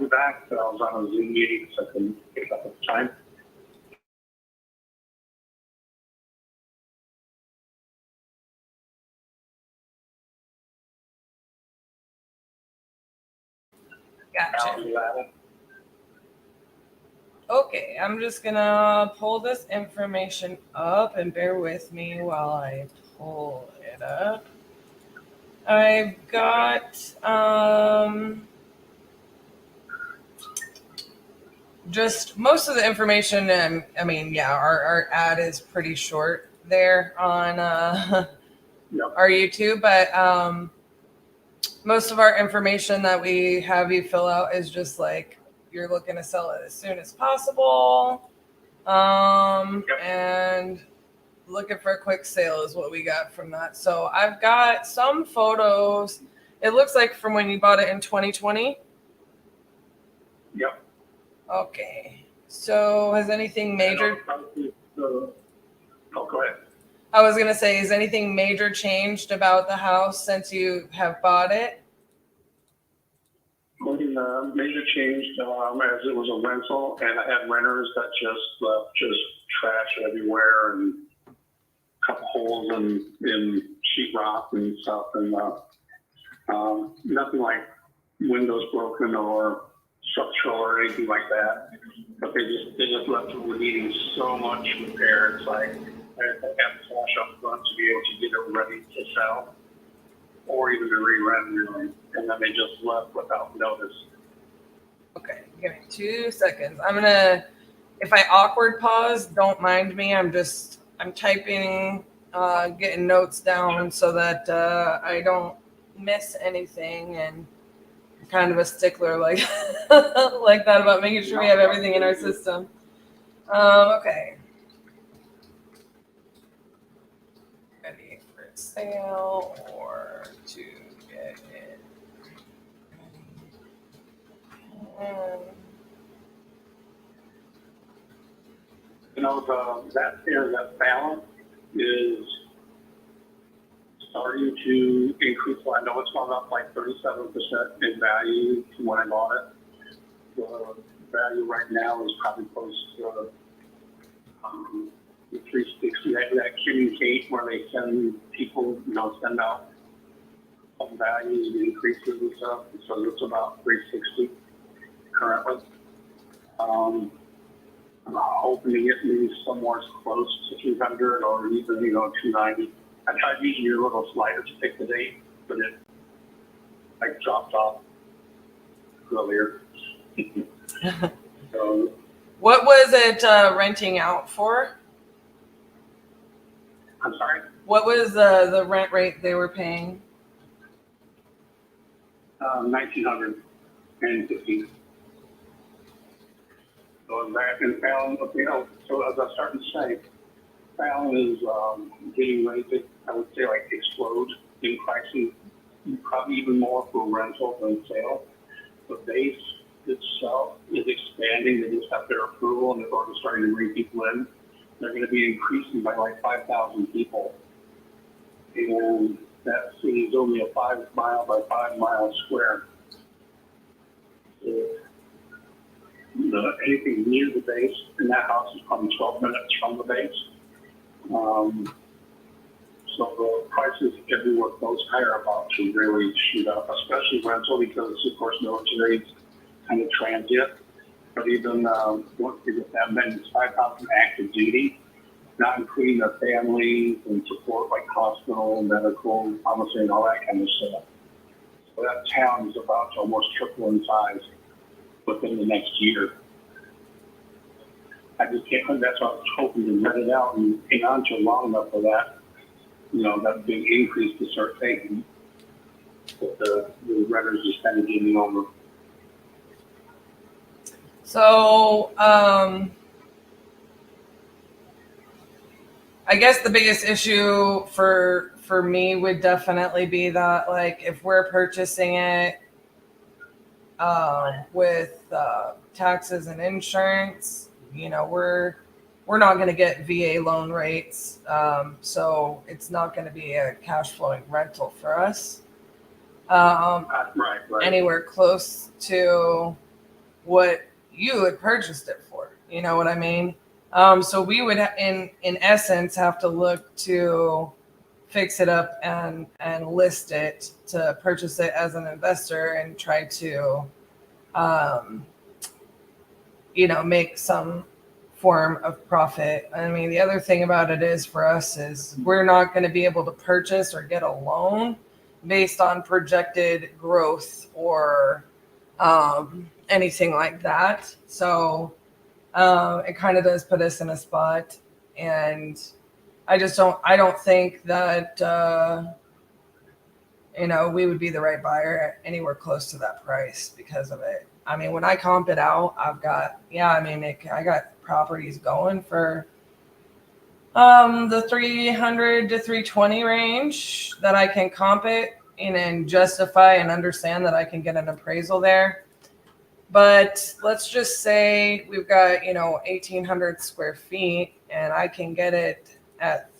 back, but I was on a Zoom meeting, so I couldn't pick up at the time. Gotcha. Okay, I'm just gonna pull this information up and bear with me while I pull it up. I've got just most of the information. I mean, yeah, our ad is pretty short there on our YouTube, but most of our information that we have you fill out is just like you're looking to sell it as soon as possible, and looking for a quick sale is what we got from that. So I've got some photos. It looks like from when you bought it in 2020. Yep. Okay. So has anything major? Oh, go ahead. I was gonna say, has anything major changed about the house since you have bought it? Major changed as it was a rental, and I had renters that just left just trash everywhere and cut holes in sheetrock and stuff, and nothing like windows broken or structural or anything like that. But they just left it needing so much repair. It's like I have to have cash up front to be able to get it ready to sell, or even to re-rent, and then they just left without notice. Okay, give me 2 seconds. I'm gonna, if I awkward pause, don't mind me. I'm typing, getting notes down so that I don't miss anything, and I'm kind of a stickler like like that about making sure we have everything in our system. Okay. Ready for sale or to get it. That balance is starting to increase. I know it's gone up like 37% in value from when I bought it. The value right now is probably close to 360. That communicate where they send people, send out some values and increases and stuff. So it's about 360 currently. I'm hoping to get maybe somewhere close to 200 or even 290. I tried using your little slider to pick the date, but it dropped off earlier. So, what was it renting out for? I'm sorry? What was the rent rate they were paying? $1,950. So back in Fallon, so as I was starting to say, Fallon is getting ready to, I would say, explode in pricing, probably even more for rental than sale. The base itself is expanding. They just have their approval, and they're already starting to bring people in. they're going to be increasing by like 5,000 people. And that city is only a 5 mile by 5 mile square. Anything near the base, and that house is probably 12 minutes from the base. So the prices everywhere close high are about to really shoot up, especially rental, because of course military is kind of transient. But even once you get that many, it's 5,000 active duty, not including their families and support like hospital, medical, pharmacy, and all that kind of stuff. So that town is about to almost triple in size within the next year. I just can't, that's what I was hoping to let it out and hang on to long enough for that, that big increase to start taking. But the renters just kind of getting over. So, I guess the biggest issue for me would definitely be that, like, if we're purchasing it with taxes and insurance, we're not going to get VA loan rates, so it's not going to be a cash flowing rental for us. Right. Anywhere close to what you had purchased it for. You know what I mean? So we would, in essence, have to look to fix it up and list it to purchase it as an investor and try to, make some form of profit. I mean, the other thing about it is for us is we're not going to be able to purchase or get a loan based on projected growth or anything like that. So it kind of does put us in a spot, and I don't think that, we would be the right buyer anywhere close to that price because of it. I mean, when I comp it out, I got properties going for the 300 to 320 range that I can comp it and justify and understand that I can get an appraisal there. But let's just say we've got, 1,800 square feet and I can get it at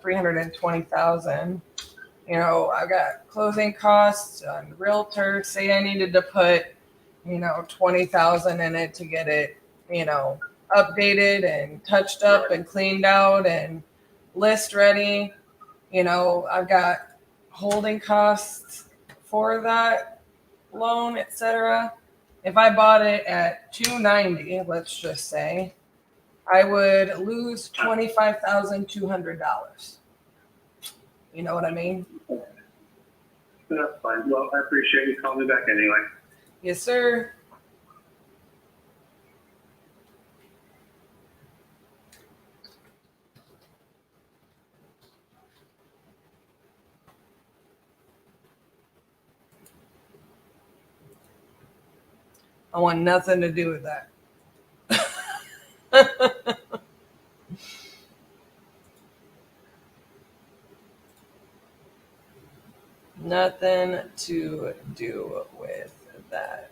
320,000. I've got closing costs and realtor. Say I needed to put, 20,000 in it to get it, updated and touched up and cleaned out and list ready. I've got holding costs for that loan, etc. If I bought it at 290, let's just say, I would lose $25,200. You know what I mean? That's fine. Well, I appreciate you calling me back anyway. Yes, sir. I want nothing to do with that. Nothing to do with that.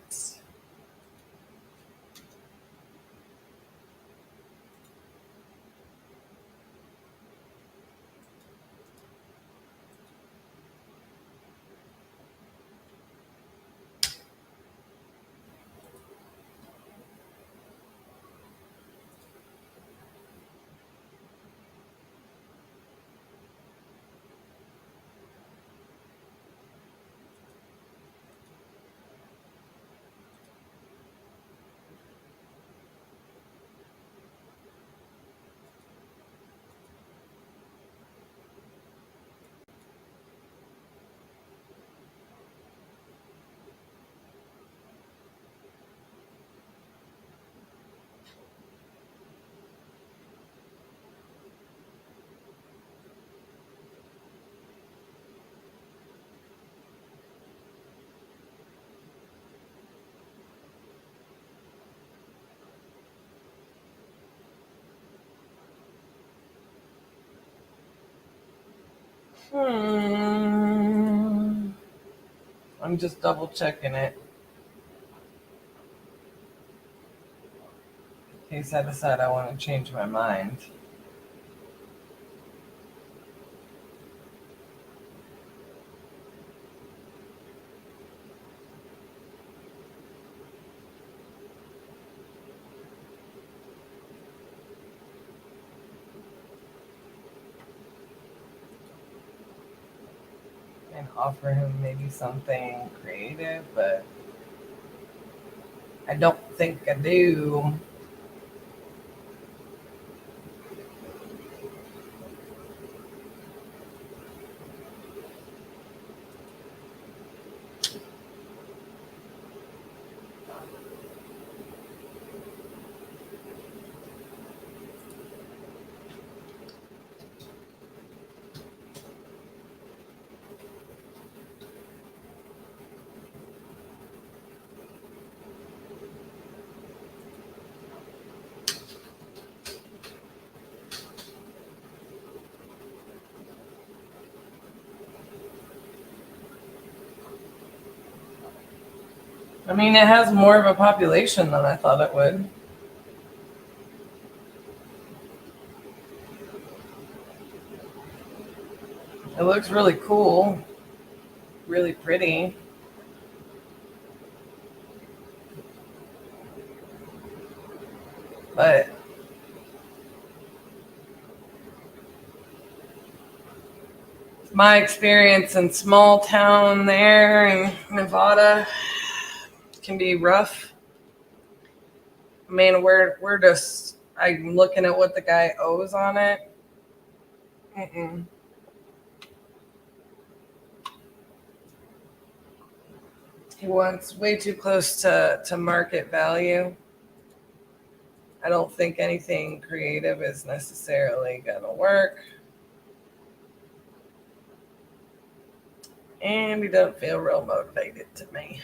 I'm just double checking it in case I decide I want to change my mind. and offer him maybe something creative, but I don't think I do. I mean, it has more of a population than I thought it would. It looks really cool, really pretty. But my experience in small town there in Nevada can be rough. I mean, we're just, I'm looking at what the guy owes on it. He wants way too close to market value. I don't think anything creative is necessarily gonna work. And he doesn't feel real motivated to me.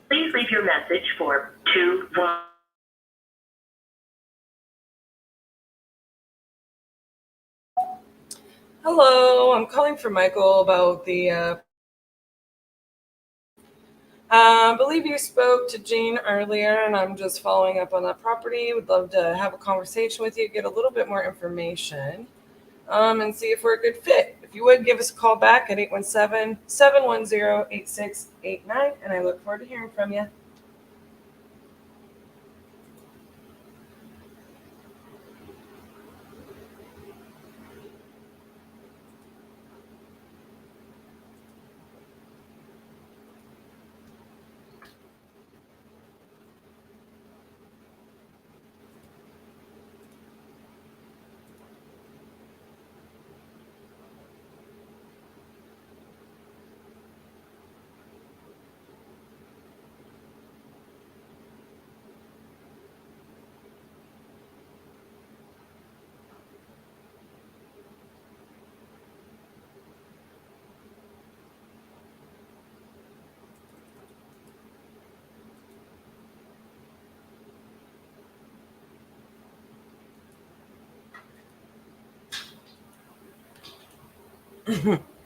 Please leave your message for 21. Hello, I'm calling for Michael about the I believe you spoke to Jean earlier, and I'm just following up on that property. Would love to have a conversation with you, get a little bit more information, and see if we're a good fit. If you would, give us a call back at 817-710-8689, and I look forward to hearing from you.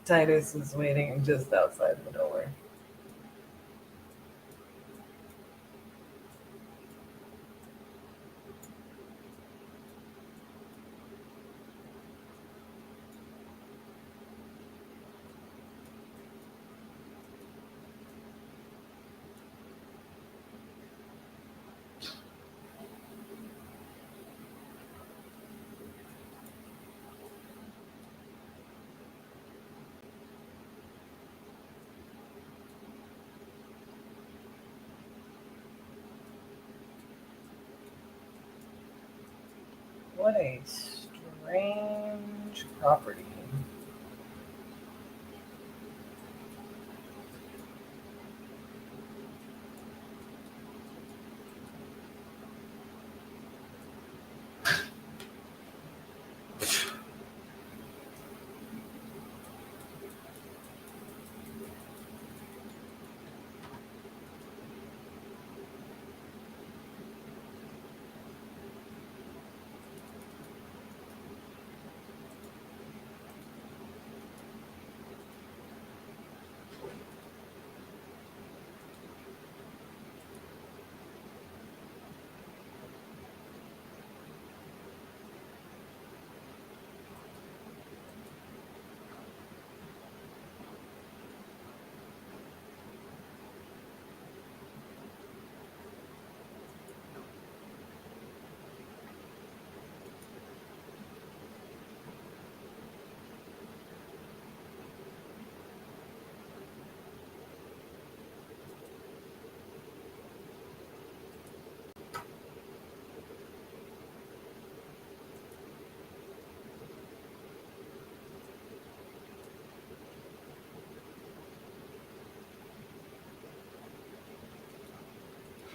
Titus is waiting just outside the door. What a strange property.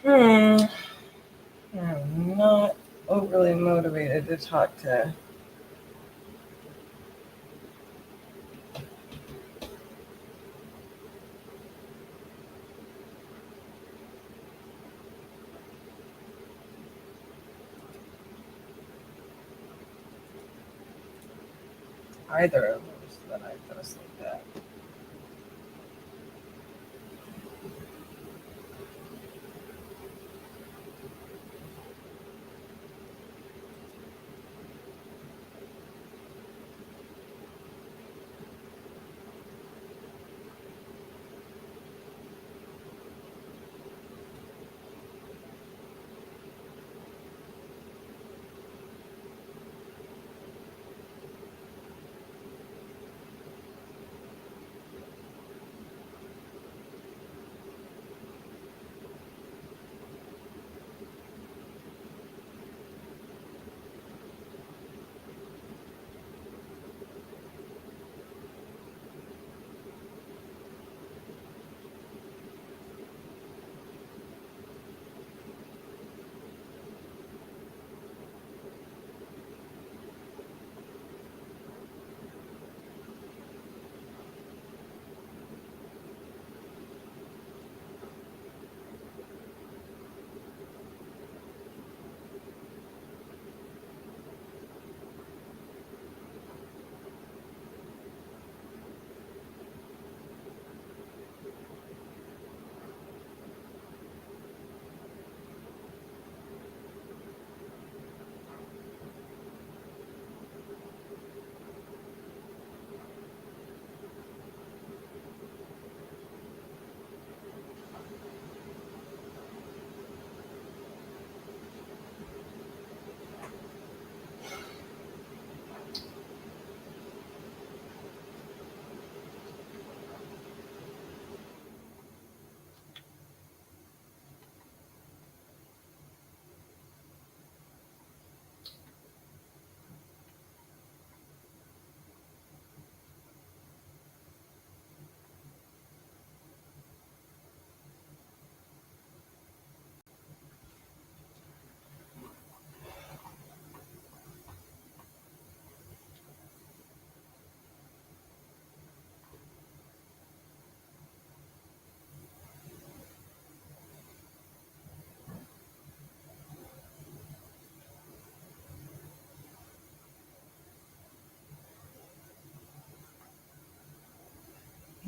I'm not overly motivated to talk to either of those that I just looked at.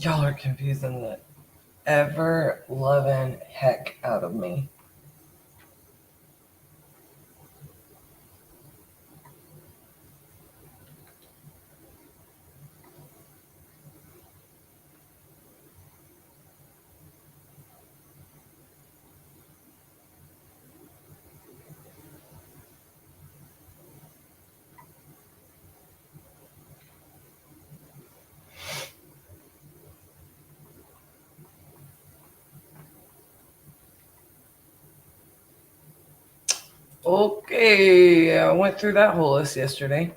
Y'all are confusing the ever loving heck out of me. Okay, I went through that whole list yesterday.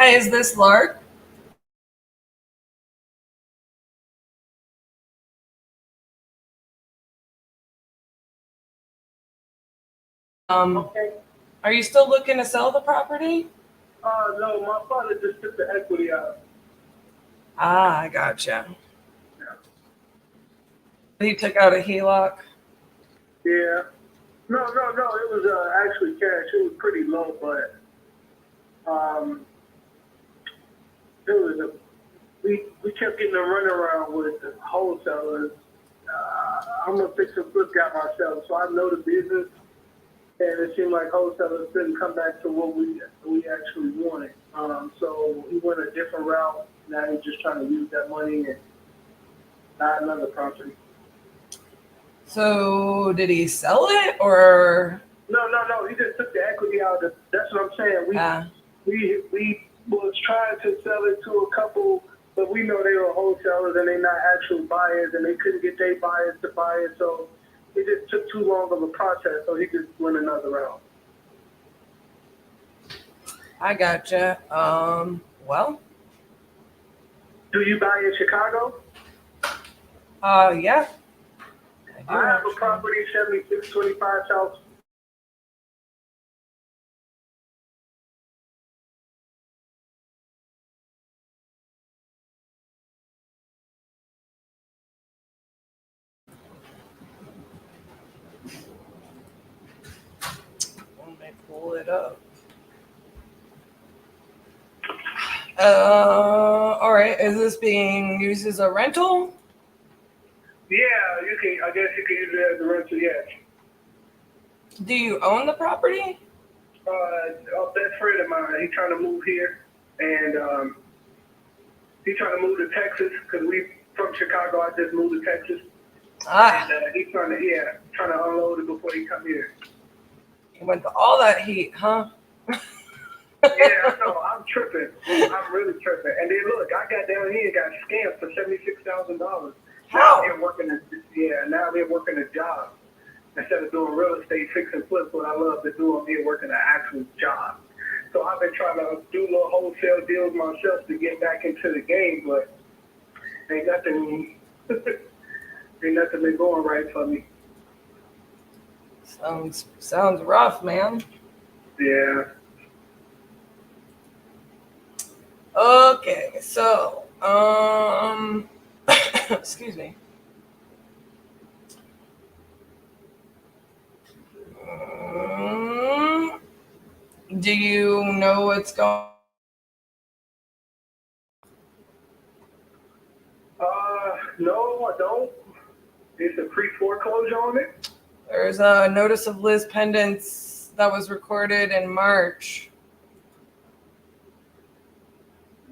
Hi, is this Lark? Are you still looking to sell the property? No, my father just took the equity out. Ah, I gotcha. He took out a HELOC. Yeah. No. It was actually cash. It was pretty low, but it was we kept getting a runaround with the wholesalers. I'm a fix and flip guy myself, so I know the business, and it seemed like wholesalers didn't come back to what we actually wanted. So he went a different route. Now he's just trying to use that money and buy another property. So did he sell it or? No. He just took the equity out. That's what I'm saying. We was trying to sell it to a couple, but we know they were wholesalers and they're not actual buyers, and they couldn't get their buyers to buy it. So it just took too long of a process. So he just went another route. I gotcha. Well. Do you buy in Chicago? Yeah. I have a property, 7625 South. Let me pull it up. All right. Is this being used as a rental? Yeah, you can. I guess you can use it as a rental. Yes. Do you own the property? A best friend of mine. He's trying to move here, and he's trying to move to Texas because we from Chicago. I just moved to Texas. And he's trying to unload it before he come here. He went to all that heat, huh? Yeah, I know. I'm tripping. I'm really tripping. And then look, I got down here and got scammed for $76,000. How? Now they're working a job. Instead of doing real estate, fix and flip, what I love to do, I'm here working an actual job. So I've been trying to do little wholesale deals myself to get back into the game, but ain't nothing been going right for me. Sounds rough, man. Yeah. Okay, so excuse me. Do you know what's going? No, I don't. It's a pre-foreclosure on it. There's a notice of lis pendens that was recorded in March.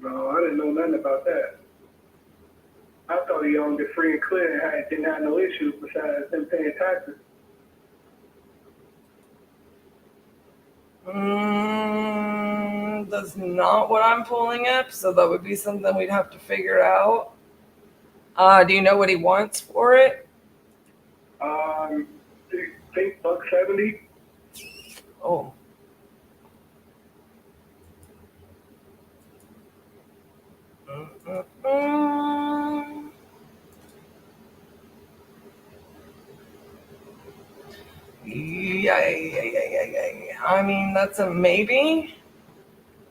No, I didn't know nothing about that. I thought he owned it free and clear and didn't have no issues besides him paying taxes. That's not what I'm pulling up, so that would be something we'd have to figure out. Do you know what he wants for it? I think $170. Oh. Yeah. I mean, that's a maybe.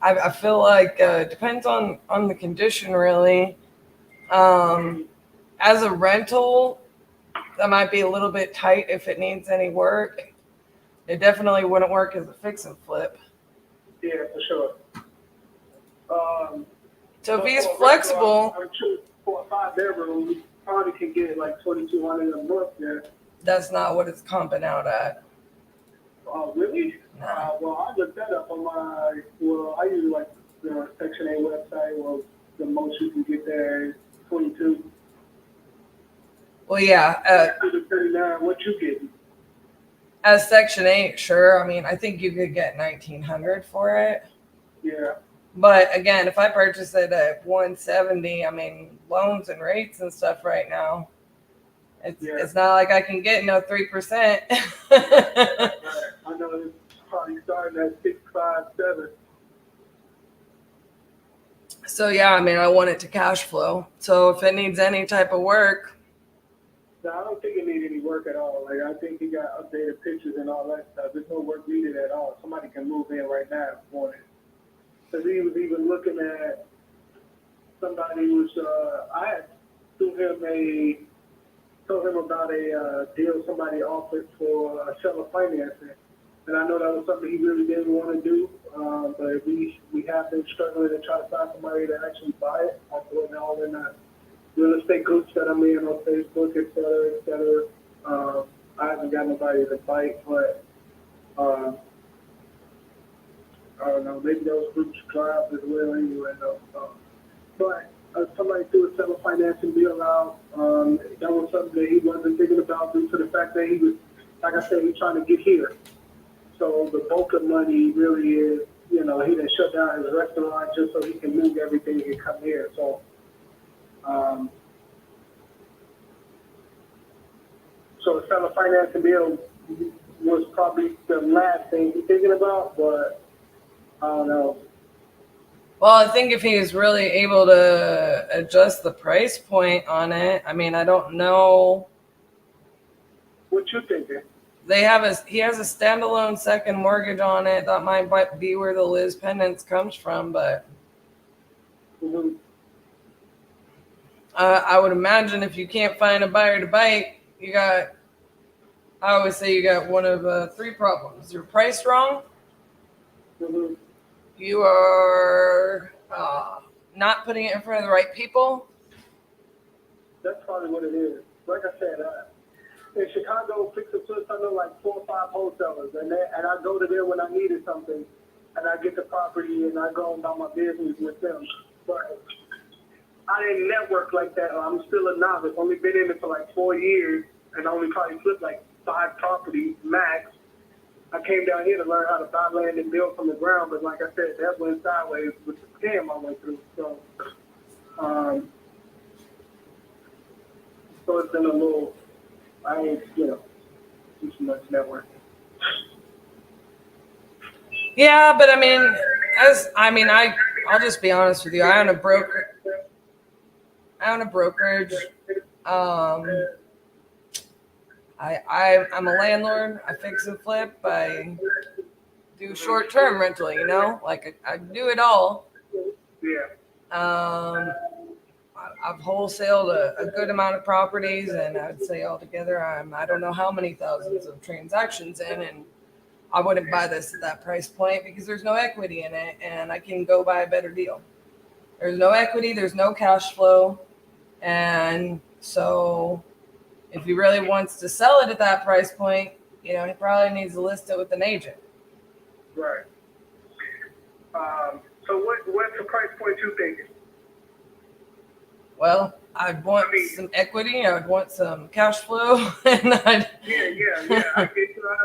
I feel like depends on the condition, really. As a rental, that might be a little bit tight if it needs any work. It definitely wouldn't work as a fix and flip. Yeah, for sure. So if he's flexible, I'm sure for a 5-bedroom, we probably can get like $2,200 a month there. That's not what it's comping out at. Oh, really? No. Well, I looked that up on I use like the Section 8 website. Well, the most you can get there is 22. Well, yeah. 39, what you getting? As Section 8, sure. I mean, I think you could get $1,900 for it. Yeah. But again, if I purchase it at 170, I mean, loans and rates and stuff right now, it's not like I can get no 3%. I know it's probably starting at 657. So yeah, I mean, I want it to cash flow. So if it needs any type of work, No, I don't think it needs any work at all. Like, I think he got updated pictures and all that stuff. There's no work needed at all. Somebody can move in right now for it. Because he was even looking at somebody who's, I had told him about a deal somebody offered for seller financing. And I know that was something he really didn't want to do. But we have been struggling to try to find somebody to actually buy it. I'm doing all in that real estate groups that I'm in on Facebook, et cetera, et cetera. I haven't got nobody to bite, but I don't know, maybe those groups dry up as well anyway, though. But somebody threw a seller financing deal out. That was something that he wasn't thinking about due to the fact that he was, like I said, he's trying to get here. So the bulk of money really is, he done shut down his restaurant just so he can move everything and come here. So, so the seller financing deal was probably the last thing he's thinking about, but I don't know. well, I think if he's really able to adjust the price point on it, I mean, I don't know. What you thinking? He has a standalone second mortgage on it. That might be where the Liz Pendants comes from, but I would imagine if you can't find a buyer to bite, I always say you got one of three problems. You're priced wrong. You are not putting it in front of the right people. That's probably what it is. Like I said, in Chicago, fix and flips, I know like 4 or 5 wholesalers, and I go to them when I needed something, and I get the property, and I go about my business with them. But I didn't network like that. I'm still a novice. Only been in it for like 4 years, and I only probably flipped like 5 properties max. I came down here to learn how to buy land and build from the ground, but like I said, that went sideways with the scam I went through. So, so it's been a little. I ain't, do too much networking. Yeah, but I mean, I'll just be honest with you. I own a brokerage. I'm a landlord. I fix and flip. I do short-term rental. Like I do it all. Yeah. I've wholesaled a good amount of properties, and I'd say altogether I don't know how many thousands of transactions in, and I wouldn't buy this at that price point because there's no equity in it, and I can go buy a better deal. There's no equity, there's no cash flow, and so if he really wants to sell it at that price point, he probably needs to list it with an agent. Right. So what's the price point you thinking? Well, I'd want some equity. I'd want some cash flow, and I'd. Yeah. I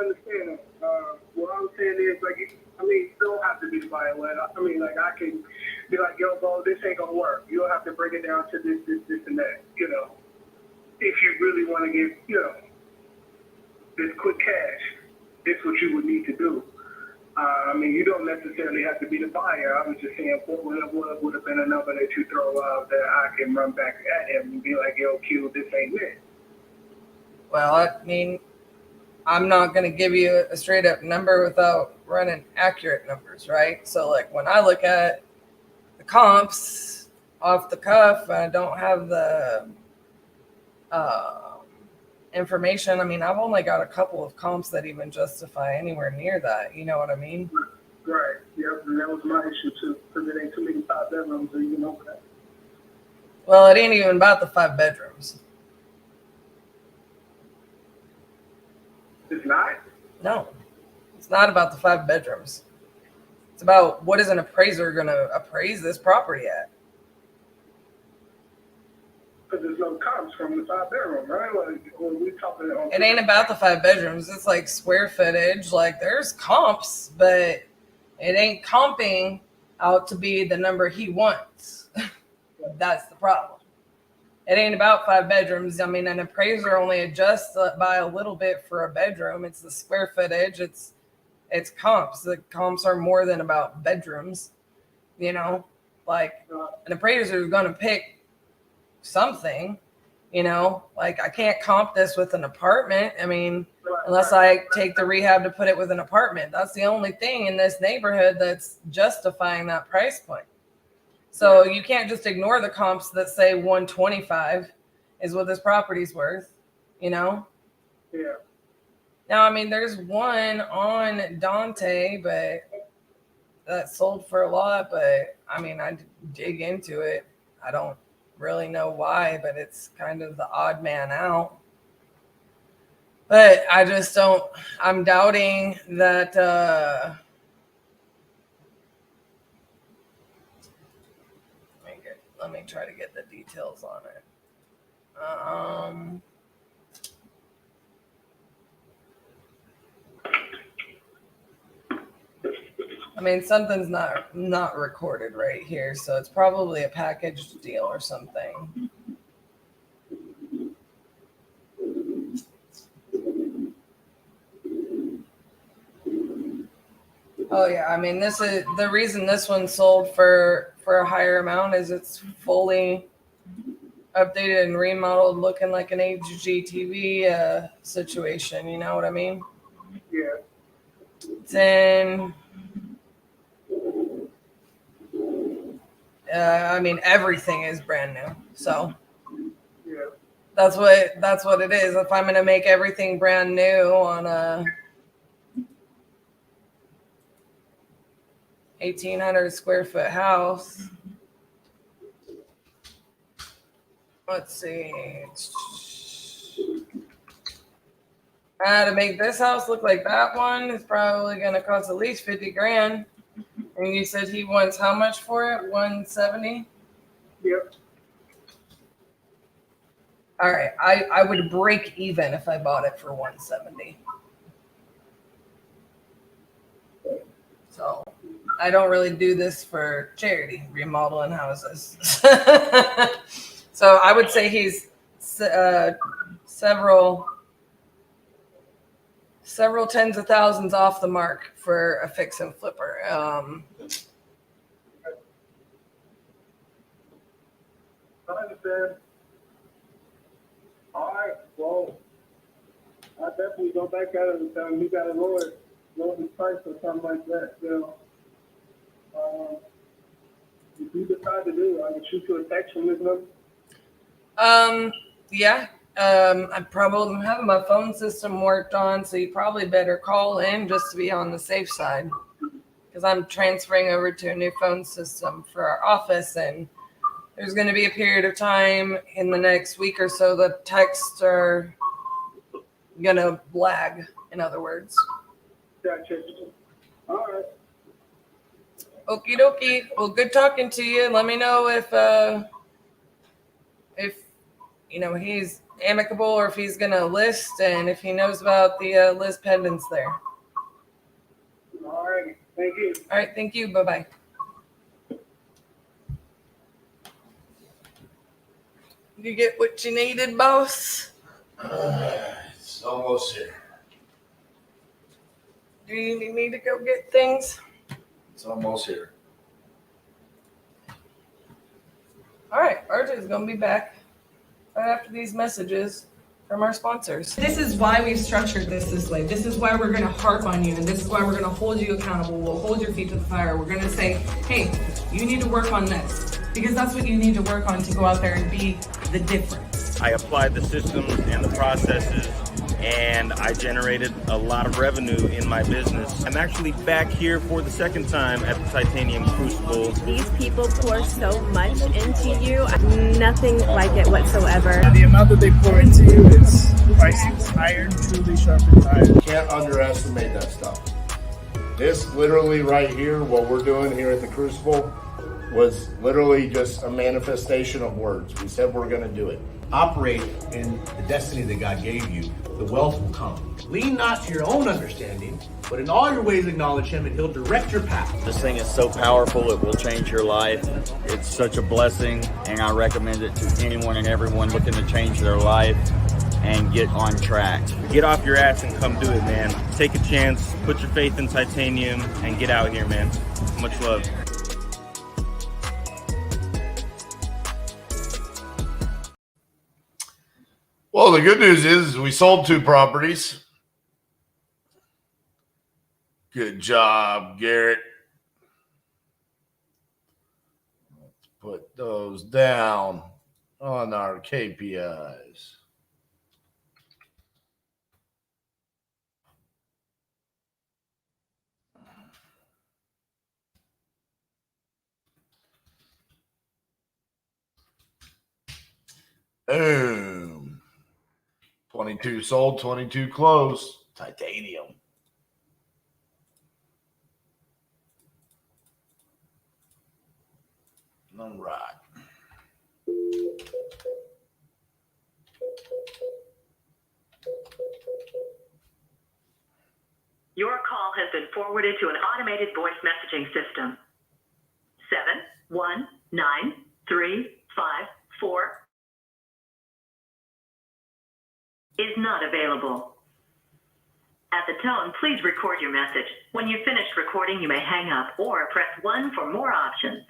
understand that. What I'm saying is, you don't have to be the buyer. I can be like, yo, bro, this ain't gonna work. You'll have to break it down to this, and that. If you really want to get, this quick cash, this is what you would need to do. You don't necessarily have to be the buyer. I was just saying, what would have been a number that you throw out that I can run back at him and be like, yo, Q, this ain't it. Well, I'm not going to give you a straight up number without running accurate numbers, right? So, like, when I look at the comps off the cuff, I don't have the information. I've only got a couple of comps that even justify anywhere near that. You know what I mean? Right. Yep. And that was my issue too, because it ain't too many 5 bedrooms, or even over that. Well, it ain't even about the 5 bedrooms. It's not? No, it's not about the 5 bedrooms. It's about what is an appraiser going to appraise this property at. Because there's no comps from the 5 bedroom, right? When we talking on It ain't about the 5 bedrooms. It's like square footage. Like, there's comps, but it ain't comping out to be the number he wants. That's the problem. It ain't about 5 bedrooms. An appraiser only adjusts by a little bit for a bedroom. It's the square footage. It's comps. The comps are more than about bedrooms. Like an appraiser is going to pick something, you know, like I can't comp this with an apartment. I mean, unless I take the rehab to put it with an apartment. That's the only thing in this neighborhood that's justifying that price point. So you can't just ignore the comps that say 125 is what this property's worth, you know? Yeah. Now, I mean, there's one on Dante, but that sold for a lot. But I mean, I dig into it. I don't really know why, but it's kind of the odd man out. But I just don't, I'm doubting that, let me try to get the details on it. I mean, something's not recorded right here, so it's probably a packaged deal or something. Oh yeah, I mean, this is the reason this one sold for a higher amount is it's fully updated and remodeled, looking like an HGTV situation. You know what I mean? Yeah. Then, I mean, everything is brand new. So yeah, that's what it is. If I'm gonna make everything brand new on a 1,800 square foot house. Let's see. To make this house look like that one is probably going to cost at least 50 grand. And you said he wants how much for it? 170? Yep. All right. I would break even if I bought it for 170. So I don't really do this for charity, remodeling houses. So I would say he's several tens of thousands off the mark for a fix and flipper. I understand. All right. Well, I definitely go back at it and tell him you got to lower the price or something like that. You know, if you decide to do it, I can shoot you a text from this number. Yeah. I probably am having my phone system worked on, so you probably better call in just to be on the safe side, because I'm transferring over to a new phone system for our office, and there's going to be a period of time in the next week or so that texts are going to lag, in other words. Gotcha. All right. Okie dokie. Well, good talking to you. Let me know if you know, he's amicable or if he's going to list, and if he knows about the list pendants there. All right. Thank you. All right. Thank you. Bye-bye. You get what you needed, boss? It's almost here. Do you need to go get things? It's almost here. All right. RJ's going to be back right after these messages from our sponsors. This is why we've structured this way. This is why we're going to harp on you, and this is why we're going to hold you accountable. We'll hold your feet to the fire. We're going to say, hey, you need to work on this, because that's what you need to work on to go out there and be the difference. I applied the systems and the processes, and I generated a lot of revenue in my business. I'm actually back here for the second time at the Titanium Crucible. These people pour so much into you. Nothing like it whatsoever. The amount that they pour into you is priceless. Iron truly sharpens iron. Can't underestimate that stuff. This literally right here, what we're doing here at the Crucible, was literally just a manifestation of words. We said we're going to do it. Operate in the destiny that God gave you. The wealth will come. Lean not to your own understanding, but in all your ways acknowledge Him, and He'll direct your path. This thing is so powerful, it will change your life. It's such a blessing, and I recommend it to anyone and everyone looking to change their life and get on track. Get off your ass and come do it, man. Take a chance, put your faith in Titanium, and get out here, man. Much love. Well, the good news is we sold 2 properties. Good job, Garrett. Let's put those down on our KPIs. Boom. 22 sold, 22 closed. Titanium. All right. Your call has been forwarded to an automated voice messaging system. 71934 is not available. At the tone, please record your message. When you've finished recording, you may hang up or press 1 for more options.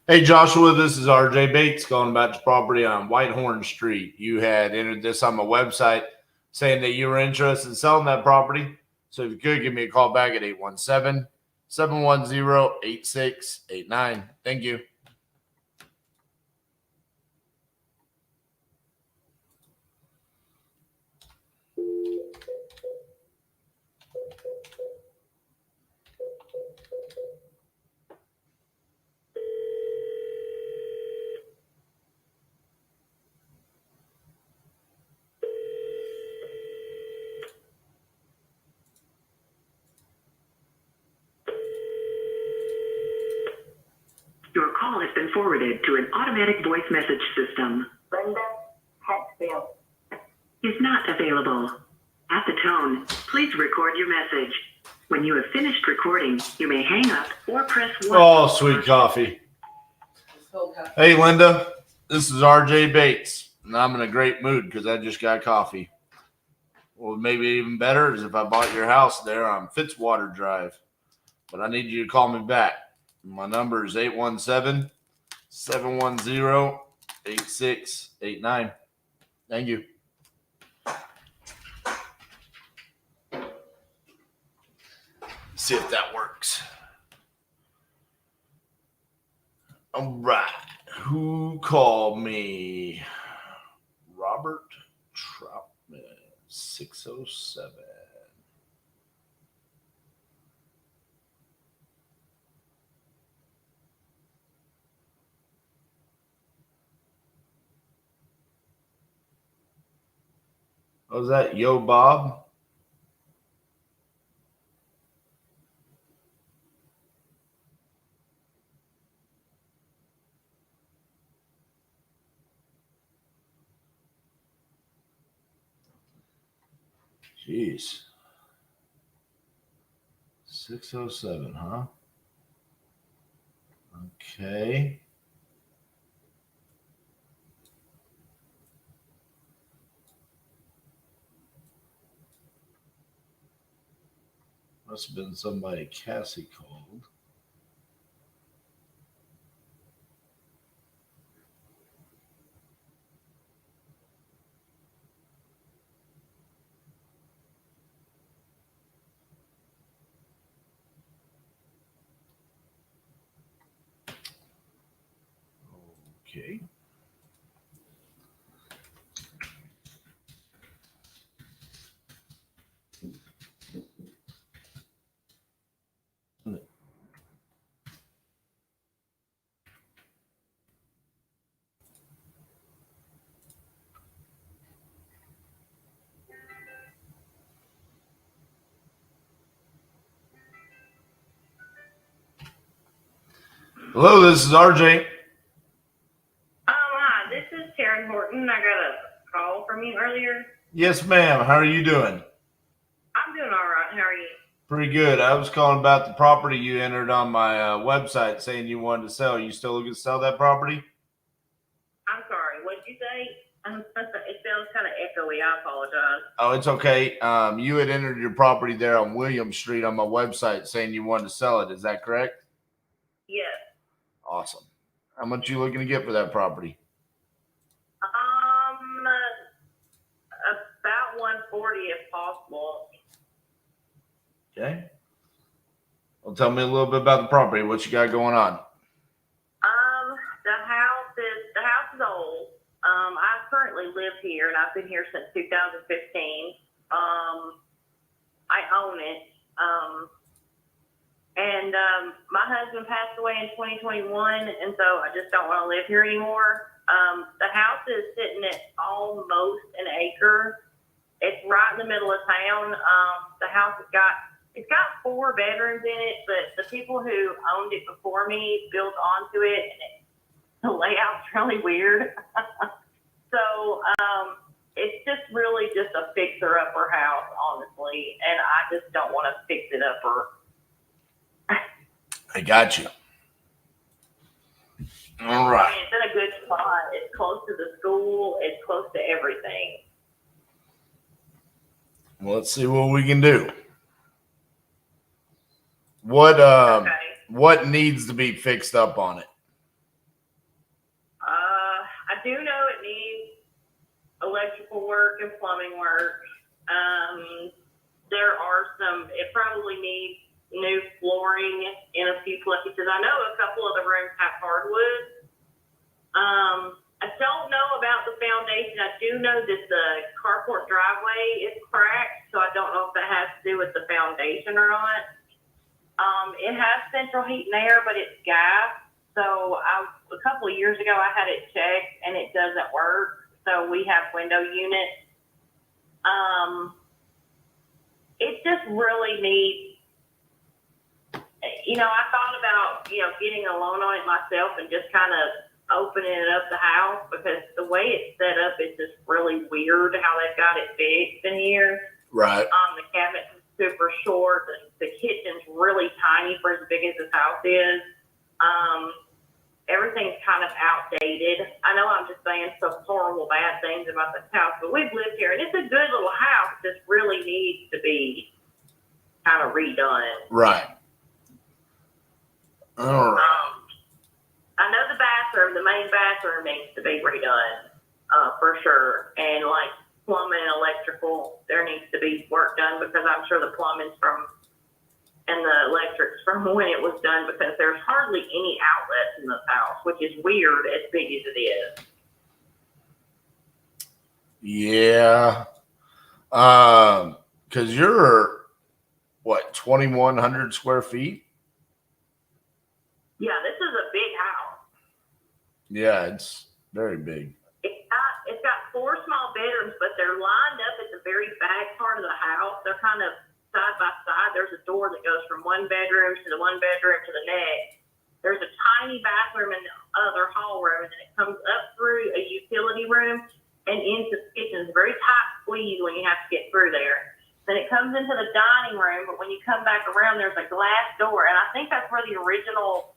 Hey, Joshua, this is RJ Bates calling about your property on Whitehorn Street. You had entered this on my website saying that you were interested in selling that property. So if you could, give me a call back at 817-710-8689. Thank you. Your call has been forwarded to an automatic voice message system. Brenda Hatfield. Is not available. At the tone, please record your message. When you have finished recording, you may hang up or press 1. Oh, sweet coffee. Hey, Linda, this is RJ Bates, and I'm in a great mood because I just got coffee. Well, maybe even better is if I bought your house there on Fitzwater Drive. But I need you to call me back. My number is 817-710-8689. Thank you. See if that works. All right. Who called me? Robert Troutman, 607. What was that? Yo, Bob? Jeez. 607, huh? Okay. Must have been somebody Cassie called. Okay. Hello, this is RJ. Hi, this is Taryn Horton. I got a call from you earlier. Yes, ma'am. How are you doing? I'm doing all right. How are you? Pretty good. I was calling about the property you entered on my website saying you wanted to sell. You still looking to sell that property? I'm sorry. What did you say? It sounds kind of echoey. I apologize. Oh, it's okay. You had entered your property there on William Street on my website saying you wanted to sell it. Is that correct? Yes. Awesome. How much you looking to get for that property? Okay. Well, tell me a little bit about the property. What you got going on? The house is old. I currently live here, and I've been here since 2015. I own it. And my husband passed away in 2021, and so I just don't want to live here anymore. The house is sitting at almost an acre. It's right in the middle of town. The house has got 4 bedrooms in it, but the people who owned it before me built onto it, and the layout's really weird. So it's just really just a fixer-upper house, honestly, and I just don't want to fix it upper. I got you. All right. I mean, it's in a good spot. It's close to the school. It's close to everything. Well, let's see what we can do. What needs to be fixed up on it? I do know it needs electrical work and plumbing work. It probably needs new flooring in a few places. I know a couple of the rooms have hardwood. I don't know about the foundation. I do know that the carport driveway is cracked, so I don't know if that has to do with the foundation or not. It has central heat and air, but it's gas. So a couple of years ago, I had it checked, and it doesn't work. So we have window units. It just really needs, I thought about, getting a loan on it myself and just kind of opening it up the house, because the way it's set up is just really weird how they've got it fixed in here. Right. The cabinets are super short. The kitchen's really tiny for as big as this house is. Everything's kind of outdated. I know I'm just saying some horrible bad things about this house, but we've lived here, and it's a good little house. It just really needs to be kind of redone. Right. All right. I know the main bathroom needs to be redone, for sure. And like plumbing and electrical, there needs to be work done, because I'm sure the plumbing's and the electric's from when it was done, because there's hardly any outlets in this house, which is weird as big as it is. Yeah. Because you're, 2,100 square feet? Yeah, this is a big house. Yeah, it's very big. It's got 4 small bedrooms, but they're lined up at the very back part of the house. They're kind of side by side. There's a door that goes from one bedroom to the the next. There's a tiny bathroom in the other hall room, and then it comes up through a utility room and into the kitchen. It's a very tight squeeze when you have to get through there. Then it comes into the dining room, but when you come back around, there's a glass door, and I think that's where the original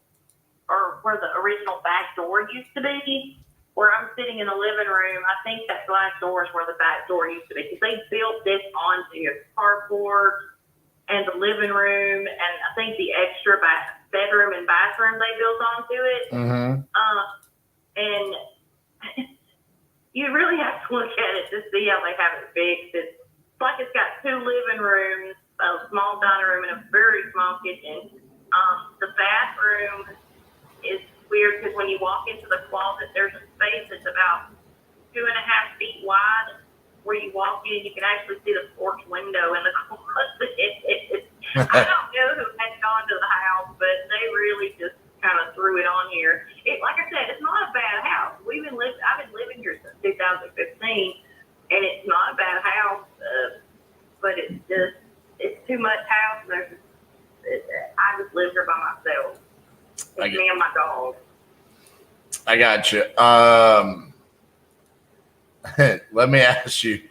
back door used to be. Where I'm sitting in the living room, I think that glass door is where the back door used to be, because they built this onto your carport and the living room, and I think the extra bedroom and bathroom they built onto it. Mm-hmm. And you really have to look at it to see how they have it fixed. It's like it's got 2 living rooms, a small dining room, and a very small kitchen. The bathroom is weird, because when you walk into the closet, there's a space that's about 2.5 feet wide, where you walk in, you can actually see the porch window in the closet. I don't know who had gone to the house, but they really just kind of threw it on here. Like I said, it's not a bad house. I've been living here since 2015, and it's not a bad house, but it's too much house. I just live here by myself. It's me and my dog. I got you. Let me ask you.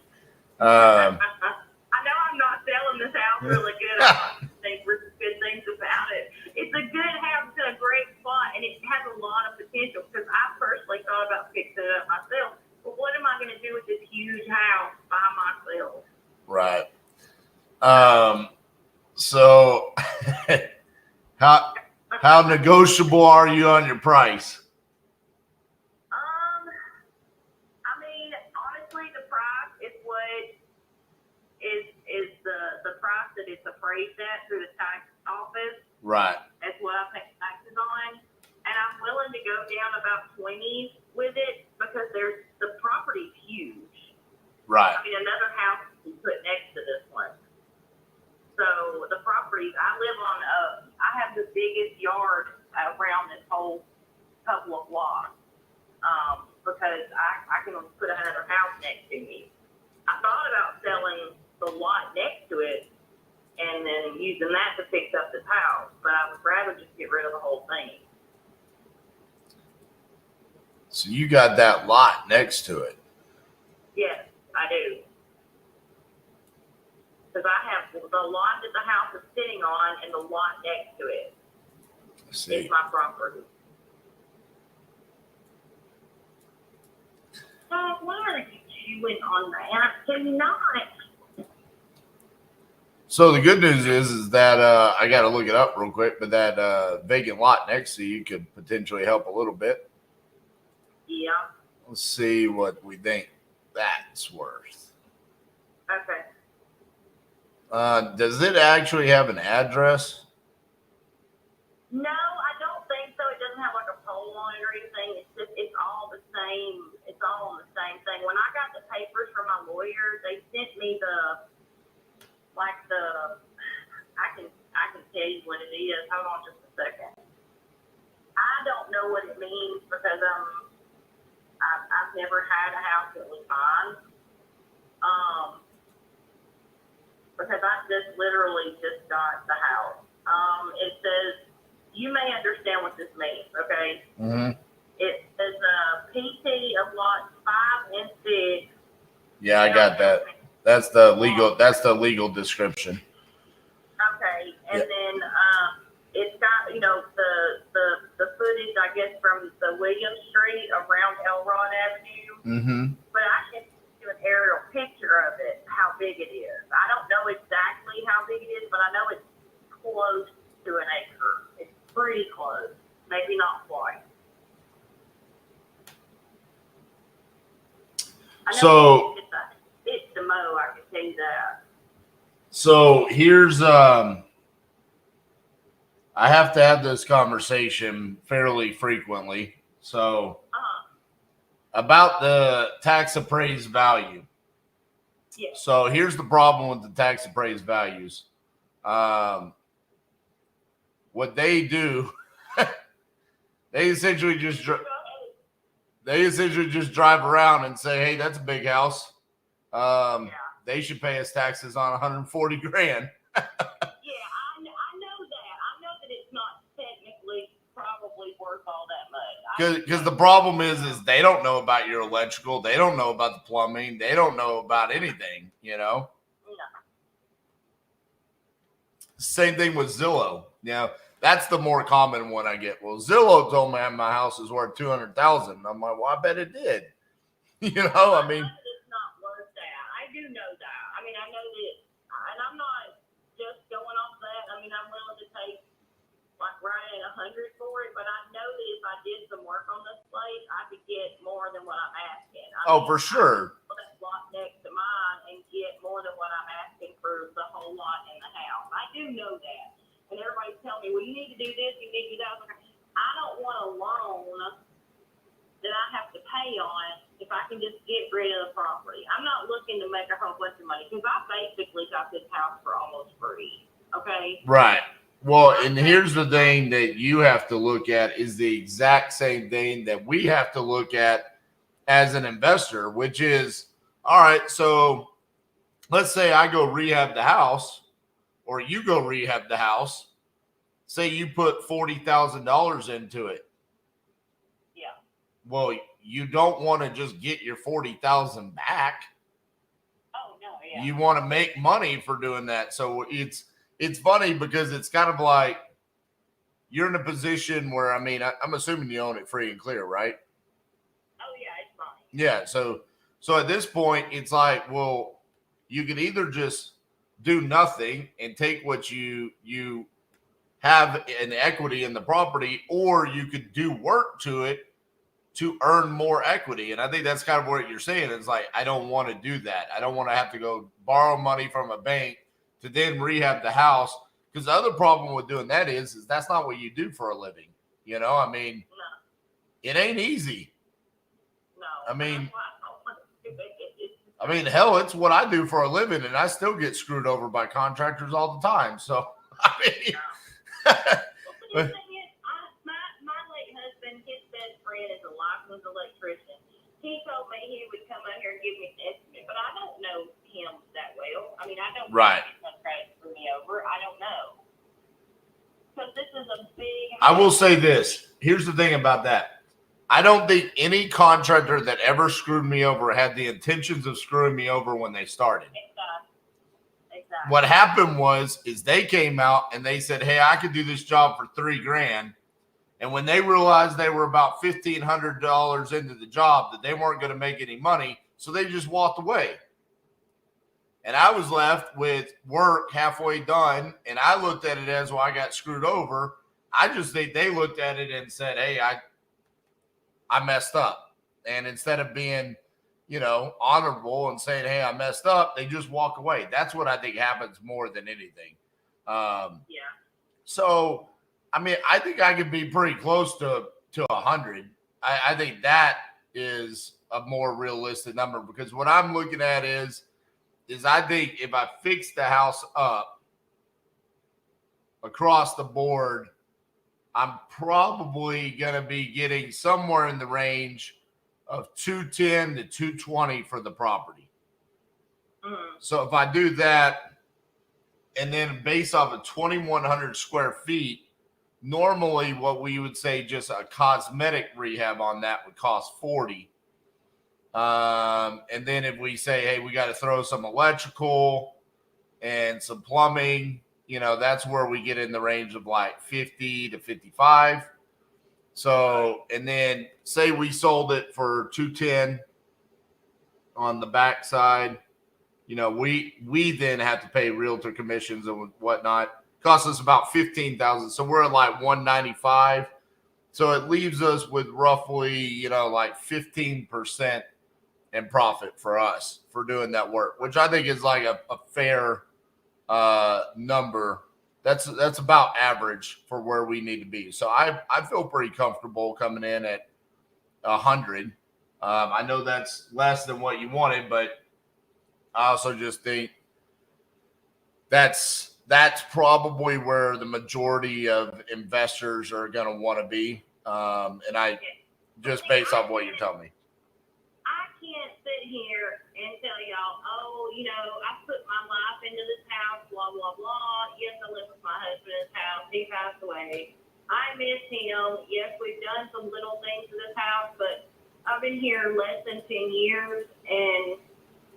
I know I'm not selling this house really good. I think good things about it. It's a good house. It's in a great spot, and it has a lot of potential, because I personally thought about fixing it up myself. But what am I going to do with this huge house by myself? Right. So how negotiable are you on your price? I mean, honestly, the price is what is the price that it's appraised at. Right. That's what I pay taxes on. And I'm willing to go down about 20 with it because the property's huge. Right. I mean, another house is put next to this one. So the property, I have the biggest yard around this whole couple of blocks because I can put another house next to me. I thought about selling the lot next to it and then using that to fix up this house, but I would rather just get rid of the whole thing. So you got that lot next to it. Yes, I do. Because I have the lot that the house is sitting on and the lot next to it. It's my property. Why are you chewing on that? Do not. So the good news is that I got to look it up real quick, but that vacant lot next to you could potentially help a little bit. Yeah. Let's see what we think that's worth. Okay. Does it actually have an address? No, I don't think so. It doesn't have like a pole on it or anything. It's all the same. It's all on the same thing. When I got the papers from my lawyer, they sent me I can tell you what it is. Hold on just a second. I don't know what it means because I've never had a house that was mine. Because I just literally just got the house. It says, you may understand what this means, okay? Mm-hmm. It says PT of lots 5 and 6. Yeah, I got that. That's the legal description. Okay, and then it's got the footage, I guess, from the William Street around Elrod Avenue. Mm-hmm. But I can do an aerial picture of it, how big it is. I don't know exactly how big it is, but I know it's close to an acre. It's pretty close, maybe not quite. So it's the mow, I can tell you that. So here's I have to have this conversation fairly frequently. So about the tax appraised value. Yeah. So here's the problem with the tax appraised values. What they do, they essentially just drive around and say, "Hey, that's a big house. They should pay us taxes on 140 grand." Yeah, I know that. I know that it's not technically probably worth all that much. Because the problem is they don't know about your electrical, they don't know about the plumbing, they don't know about anything, you know. Yeah. Same thing with Zillow. That's the more common one I get. Well, Zillow told me my house is worth $200,000. I'm like, well, I bet it did. You know, I mean. It's not worth that. I do know that. I mean, I know that, and I'm not just going off that. I mean, I'm willing to take like right at 100 for it, but I know that if I did some work on this place, I could get more than what I'm asking. For sure. That lot next to mine and get more than what I'm asking for the whole lot in the house. I do know that. And everybody's telling me, well, you need to do this, you need to do that. I don't want a loan that I have to pay on if I can just get rid of the property. I'm not looking to make a whole bunch of money because I basically got this house for almost free. Okay? Right. Well, and here's the thing that you have to look at is the exact same thing that we have to look at as an investor, which is, all right, so let's say I go rehab the house or you go rehab the house. Say you put $40,000 into it. Yeah. Well, you don't want to just get your $40,000 back. Oh, no, yeah. You want to make money for doing that. So it's funny because it's kind of like you're in a position where, I mean, I'm assuming you own it free and clear, right? Oh, yeah, it's fine. Yeah. So at this point, it's like, well, you can either just do nothing and take what you have an equity in the property, or you could do work to it to earn more equity. And I think that's kind of what you're saying. It's like, I don't want to do that. I don't want to have to go borrow money from a bank to then rehab the house Because the other problem with doing that is that's not what you do for a living. You know, I mean, it ain't easy. No. I mean, hell, it's what I do for a living, and I still get screwed over by contractors all the time. So, I mean, my late husband, his best friend is a licensed electrician. He told me he would come out here and give me an estimate, but I don't know him that well. I mean, I don't know if he's going to try to screw me over. I don't know. Because this is a big... I will say this. Here's the thing about that. I don't think any contractor that ever screwed me over had the intentions of screwing me over when they started. Exactly. What happened is they came out and they said, hey, I could do this job for $3,000. And when they realized they were about $1,500 into the job, that they weren't going to make any money, so they just walked away. And I was left with work halfway done, and I looked at it as, well, I got screwed over. I just think they looked at it and said, hey, I messed up. And instead of being, honorable and saying, hey, I messed up, they just walk away. That's what I think happens more than anything. So, I mean, I think I could be pretty close to 100. I think that is a more realistic number, because what I'm looking at is I think if I fix the house up across the board, I'm probably going to be getting somewhere in the range of 210 to 220 for the property. So if I do that, and then based off of 2,100 square feet, normally what we would say just a cosmetic rehab on that would cost 40. And then if we say, hey, we got to throw some electrical and some plumbing, that's where we get in the range of like 50 to 55. So, and then say we sold it for 210 on the backside, we then have to pay realtor commissions and whatnot. Costs us about $15,000. So we're at like 195. So it leaves us with roughly, like 15% in profit for us for doing that work, which I think is like a fair number. That's about average for where we need to be. So I feel pretty comfortable coming in at 100. I know that's less than what you wanted, but I also just think that's probably where the majority of investors are going to want to be. And I just based off what you tell me. I can't sit here and tell y'all, I put my life into this house, blah, blah, blah. Yes, I live with my husband in this house. He passed away. I miss him. Yes, we've done some little things to this house, but I've been here less than 10 years, and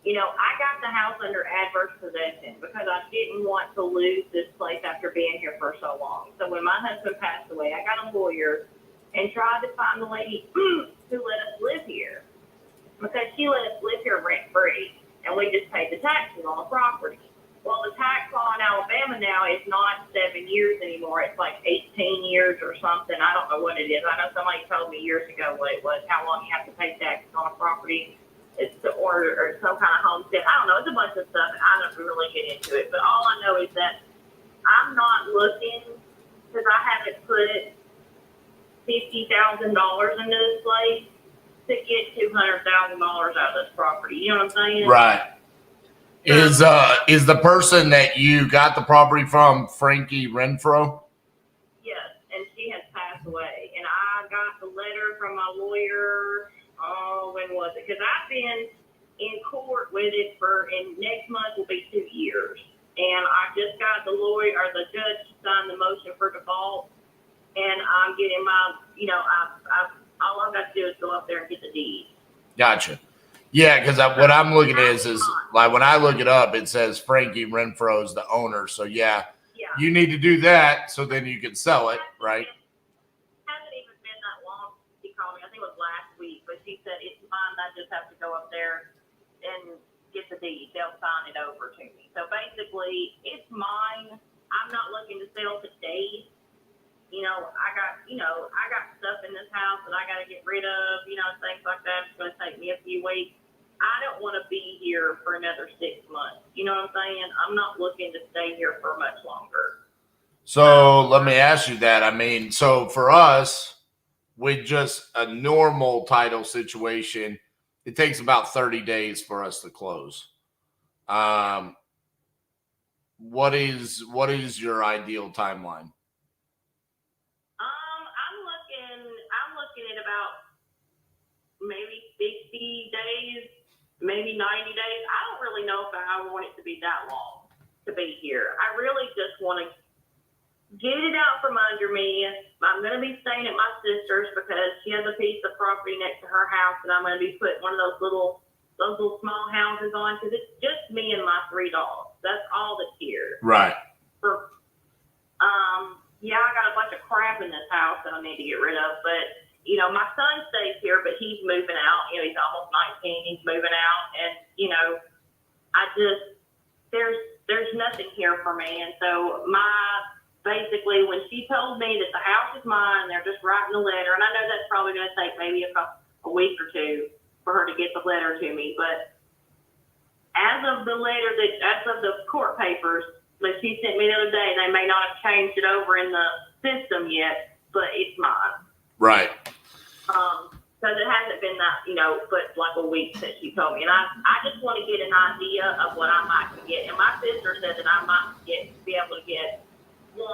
I got the house under adverse possession because I didn't want to lose this place after being here for so long. So when my husband passed away, I got a lawyer and tried to find the lady who let us live here, because she let us live here rent-free, and we just paid the taxes on the property. Well, the tax law in Alabama now is not 7 years anymore. It's like 18 years or something. I don't know what it is. I know somebody told me years ago what it was, how long you have to pay taxes on a property. It's or some kind of homestead. I don't know. It's a bunch of stuff. I don't really get into it. But all I know is that I'm not looking, because I haven't put $50,000 into this place, to get $200,000 out of this property. You know what I'm saying? Right. Is the person that you got the property from Frankie Renfro? Yes, and she has passed away. And I got the letter from my lawyer. When was it? Because I've been in court with it and next month will be 2 years. And I just got the judge signed the motion for default, and I'm getting my, all I've got to do is go up there and get the deed. Gotcha. Yeah, because what I'm looking at is like when I look it up, it says Frankie Renfro is the owner. So yeah, you need to do that so then you can sell it, right? It hasn't even been that long. She called me, I think it was last week, but she said it's mine. I just have to go up there and get the deed. They'll sign it over to me. So basically, it's mine. I'm not looking to sell today. I got stuff in this house that I got to get rid of, things like that. It's going to take me a few weeks. I don't want to be here for another 6 months. You know what I'm saying? I'm not looking to stay here for much longer. So let me ask you that. I mean, so for us, with just a normal title situation, it takes about 30 days for us to close. What is your ideal timeline? I'm looking at about maybe 60 days, maybe 90 days. I don't really know if I want it to be that long to be here. I really just want to get it out from under me. I'm going to be staying at my sister's because she has a piece of property next to her house, and I'm going to be putting one of those little small houses on because it's just me and my 3 dogs. That's all that's here. Right. Yeah, I got a bunch of crap in this house that I need to get rid of, but my son stays here, but he's moving out. He's almost 19. He's moving out, and there's nothing here for me. And so basically, when she told me that the house is mine, they're just writing a letter, and I know that's probably going to take maybe a week or two for her to get the letter to me, but as of the court papers that she sent me the other day, they may not have changed it over in the system yet, but it's mine. Right. Because it hasn't been that, but like a week since she told me. And I just want to get an idea of what I might get. And my sister said that I might be able to get 1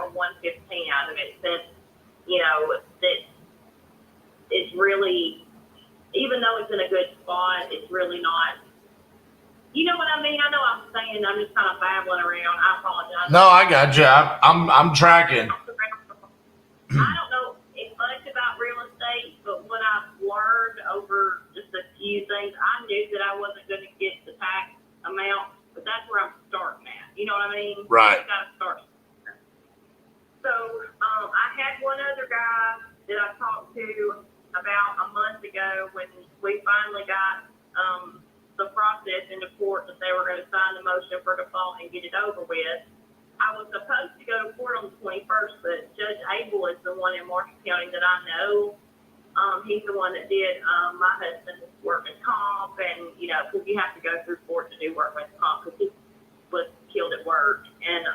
or 115 out of it, since, that it's really, even though it's in a good spot, it's really not. You know what I mean? I know I'm saying, I'm just kind of babbling around. I apologize. No, I got you. I'm tracking. I don't know much about real estate, but what I've learned over just a few things, I knew that I wasn't going to get the tax amount, but that's where I'm starting at. You know what I mean? Right. I've got to start. So I had one other guy that I talked to about a month ago when we finally got the process into court that they were going to sign the motion for default and get it over with. I was supposed to go to court on the 21st, but Judge Abel is the one in Marshall County that I know. He's the one that did my husband's workman's comp, and, because you have to go through court to do workman's comp because he was killed at work. And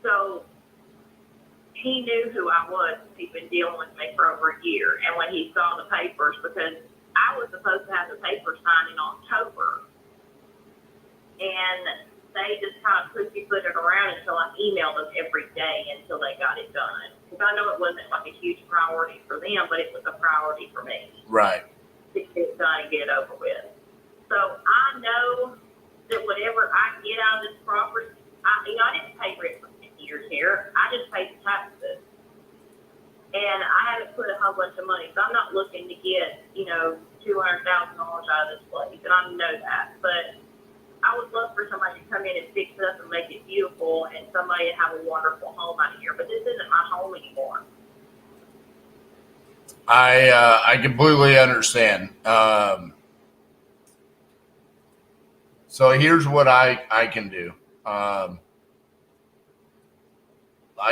so he knew who I was. He'd been dealing with me for over a year. And when he saw the papers, because I was supposed to have the papers signed in October, and they just kind of pussyfooted around until I emailed them every day until they got it done. Because I know it wasn't like a huge priority for them, but it was a priority for me. Right. To get it done and get it over with. So I know that whatever I get out of this property, I didn't pay rent for 10 years here. I just paid the taxes. And I haven't put a whole bunch of money, so I'm not looking to get, $200,000 out of this place, and I know that. But I would love for somebody to come in and fix it up and make it beautiful, and somebody to have a wonderful home out here. But this isn't my home anymore. I completely understand. So here's what I can do. I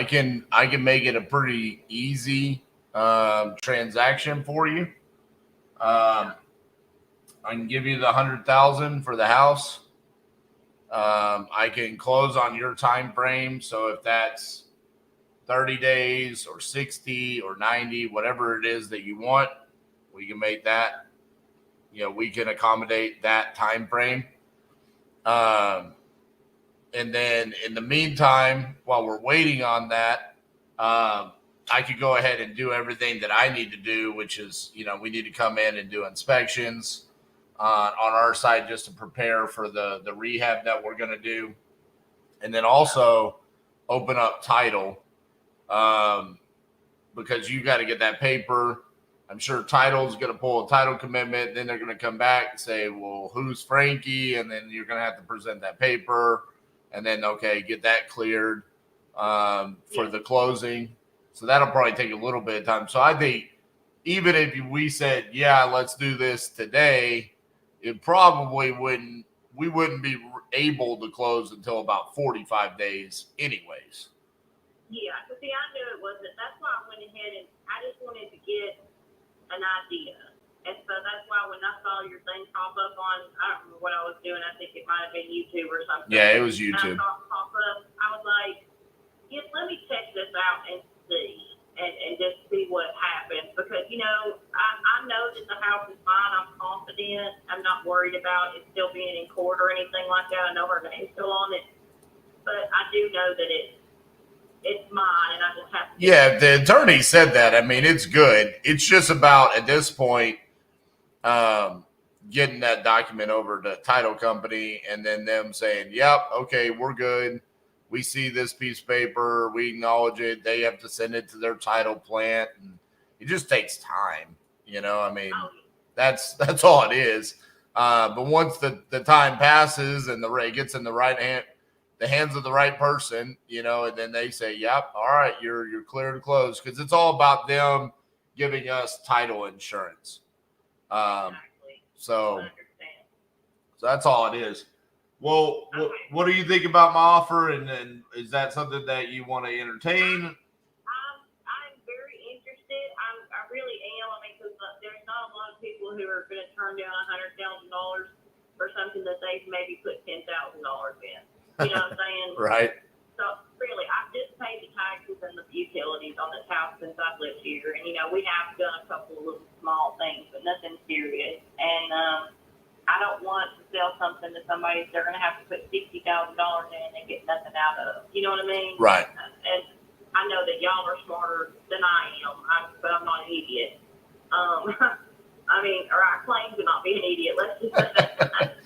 can make it a pretty easy transaction for you. I can give you the $100,000 for the house. I can close on your time frame. So if that's 30 days or 60 or 90, whatever it is that you want, we can make that. We can accommodate that time frame. And then in the meantime, while we're waiting on that, I could go ahead and do everything that I need to do, which is, we need to come in and do inspections on our side just to prepare for the rehab that we're going to do. And then also open up title because you got to get that paper. I'm sure title's going to pull a title commitment. Then they're going to come back and say, well, who's Frankie? And then you're going to have to present that paper. And then, okay, get that cleared for the closing. So that'll probably take a little bit of time. So I think even if we said, yeah, let's do this today, it probably we wouldn't be able to close until about 45 days anyways. Yeah, because see, I knew it wasn't. That's why I went ahead and I just wanted to get an idea. And so that's why when I saw your thing pop up on, I don't remember what I was doing. I think it might have been YouTube or something. Yeah, it was YouTube. And I saw it pop up. I was like, name still on it, but I do know that it's mine, and I just have to. Yeah, the attorney said that. I mean, it's good. It's just about at this point, getting that document over to the title company, and then them saying, "Yep, okay, we're good. We see this piece of paper. We acknowledge it." They have to send it to their title plant, and it just takes time. You know, I mean, that's all it is. But once the time passes and it gets in the hands of the right person, you know, and then they say, "Yep, all right, you're clear to close," because it's all about them giving us title insurance. So that's all it is. Well, what do you think about my offer? And is that something that you want to entertain? I'm very interested. I really am. I mean, because there's not a lot of people who are going to turn down $100,000 for something that they've maybe put $10,000 in. You know what I'm saying? Right. So really, I've just paid the taxes and the utilities on this house since I've lived here, and you know we have done a couple of little small things, but nothing serious. And I don't want to sell something to somebody they're going to have to put $60,000 in and get nothing out of. You know what I mean? Right. And I know that y'all are smarter than I am, but I'm not an idiot. I mean, or I claim to not be an idiot. Let's just say that.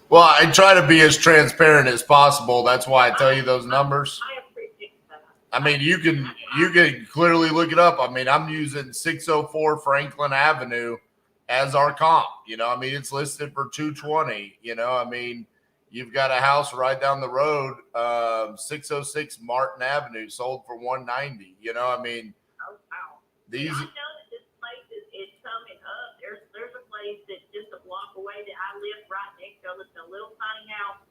Well, I try to be as transparent as possible. That's why I tell you those numbers. I appreciate that. I mean, you can clearly look it up. I mean, I'm using 604 Franklin Avenue as our comp. You know, I mean, it's listed for $220. You know, I mean, you've got a house right down the road, 606 Martin Avenue, sold for $190. You know, I mean, these. I know that this place is coming up. There's a place that's just a block away that I live right next to. It's a little tiny house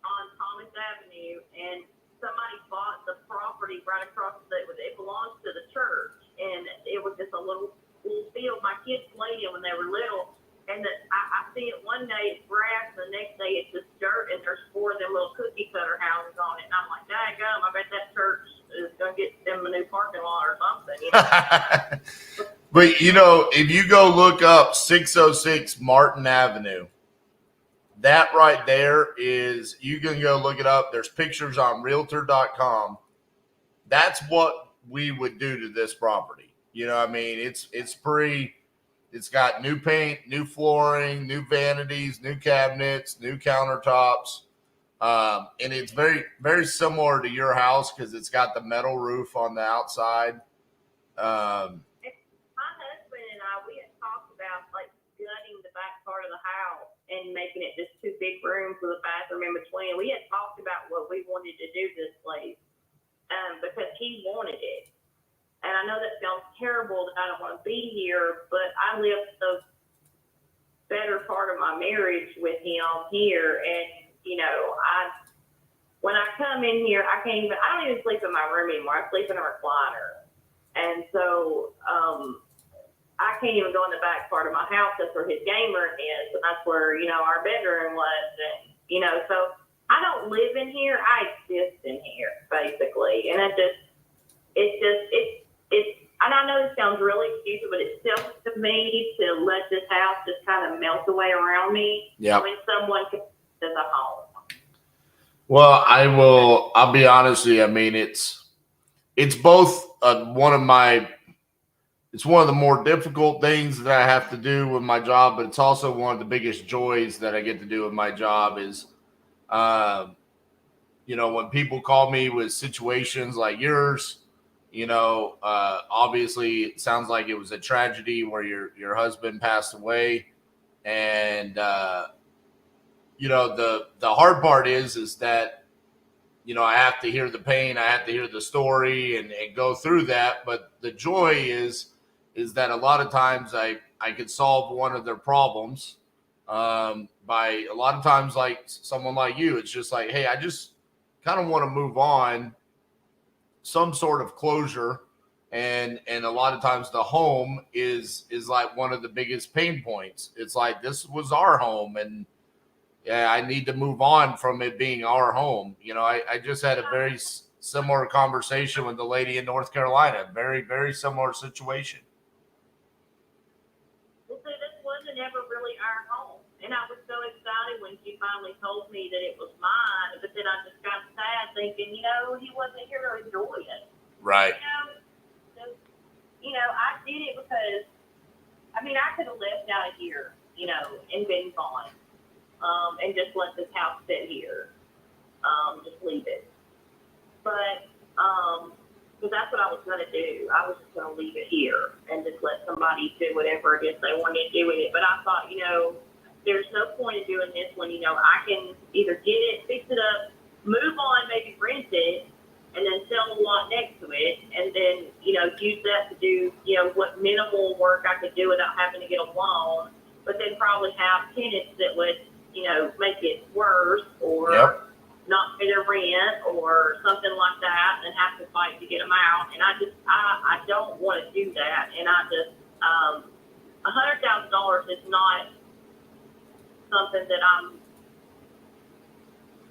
on Thomas Avenue, and somebody bought the property right across it belongs to the church, and it was just a little field. My kids played in when they were little, and I see it one day it's grass, and the next day it's just dirt, and there's 4 of them little cookie cutter houses on it, and I'm like, daggum, I bet that church is gonna get them a new parking lot or something. You know? But, you know, if you go look up 606 Martin Avenue, that right there is, you can go look it up. There's pictures on realtor.com. That's what we would do to this property. You know what I mean? It's got new paint, new flooring, new vanities, new cabinets, new countertops. And it's very, very similar to your house because it's got the metal roof on the outside. And making it just 2 big rooms with a bathroom in between. We had talked about what we wanted to do this place because he wanted it. And I know that sounds terrible that I don't want to be here, but I lived the better part of my marriage with him here. And, you know, when I come in here, I don't even sleep in my room anymore. I sleep in a recliner. And so, I can't even go in the back part of my house. That's where his game room is, and that's where, you know, our bedroom was. And, you know, so I don't live in here. I exist in here, basically. And and I know this sounds really stupid, but it's selfish to me to let this house just kind of melt away around me when someone could as a home. Well, I'll be honest with you. I mean, it's both it's one of the more difficult things that I have to do with my job, but it's also one of the biggest joys that I get to do with my job is, you know, when people call me with situations like yours, you know, obviously it sounds like it was a tragedy where your husband passed away. And, you know, the hard part is that, you know, I have to hear the pain, I have to hear the story and go through that. But the joy is that a lot of times I could solve one of their problems by a lot of times, like someone like you. It's just like, hey, I just kind of want to move on, some sort of closure. And a lot of times the home is like one of the biggest pain points. It's like, this was our home, and yeah, I need to move on from it being our home. You know, I just had a very similar conversation with the lady in North Carolina. Very, very similar situation. Well, so this wasn't ever really our home. And I was so excited when she finally told me that it was mine, but then I just got sad thinking, he wasn't here to enjoy it. Right. I did it because, I could have left out of here, and been gone, and just let this house sit here, just leave it. But, because that's what I was going to do. I was just going to leave it here and just let somebody do whatever it is they wanted to do with it. But I thought, there's no point in doing this when, I can either get it, fix it up, move on, maybe rent it, and then sell the lot next to it, and then, use that to do, what minimal work I could do without having to get a loan, but then probably have tenants that would, make it worse or not pay their rent or something like that and have to fight to get them out. And I don't want to do that. And $100,000 is not something that I'm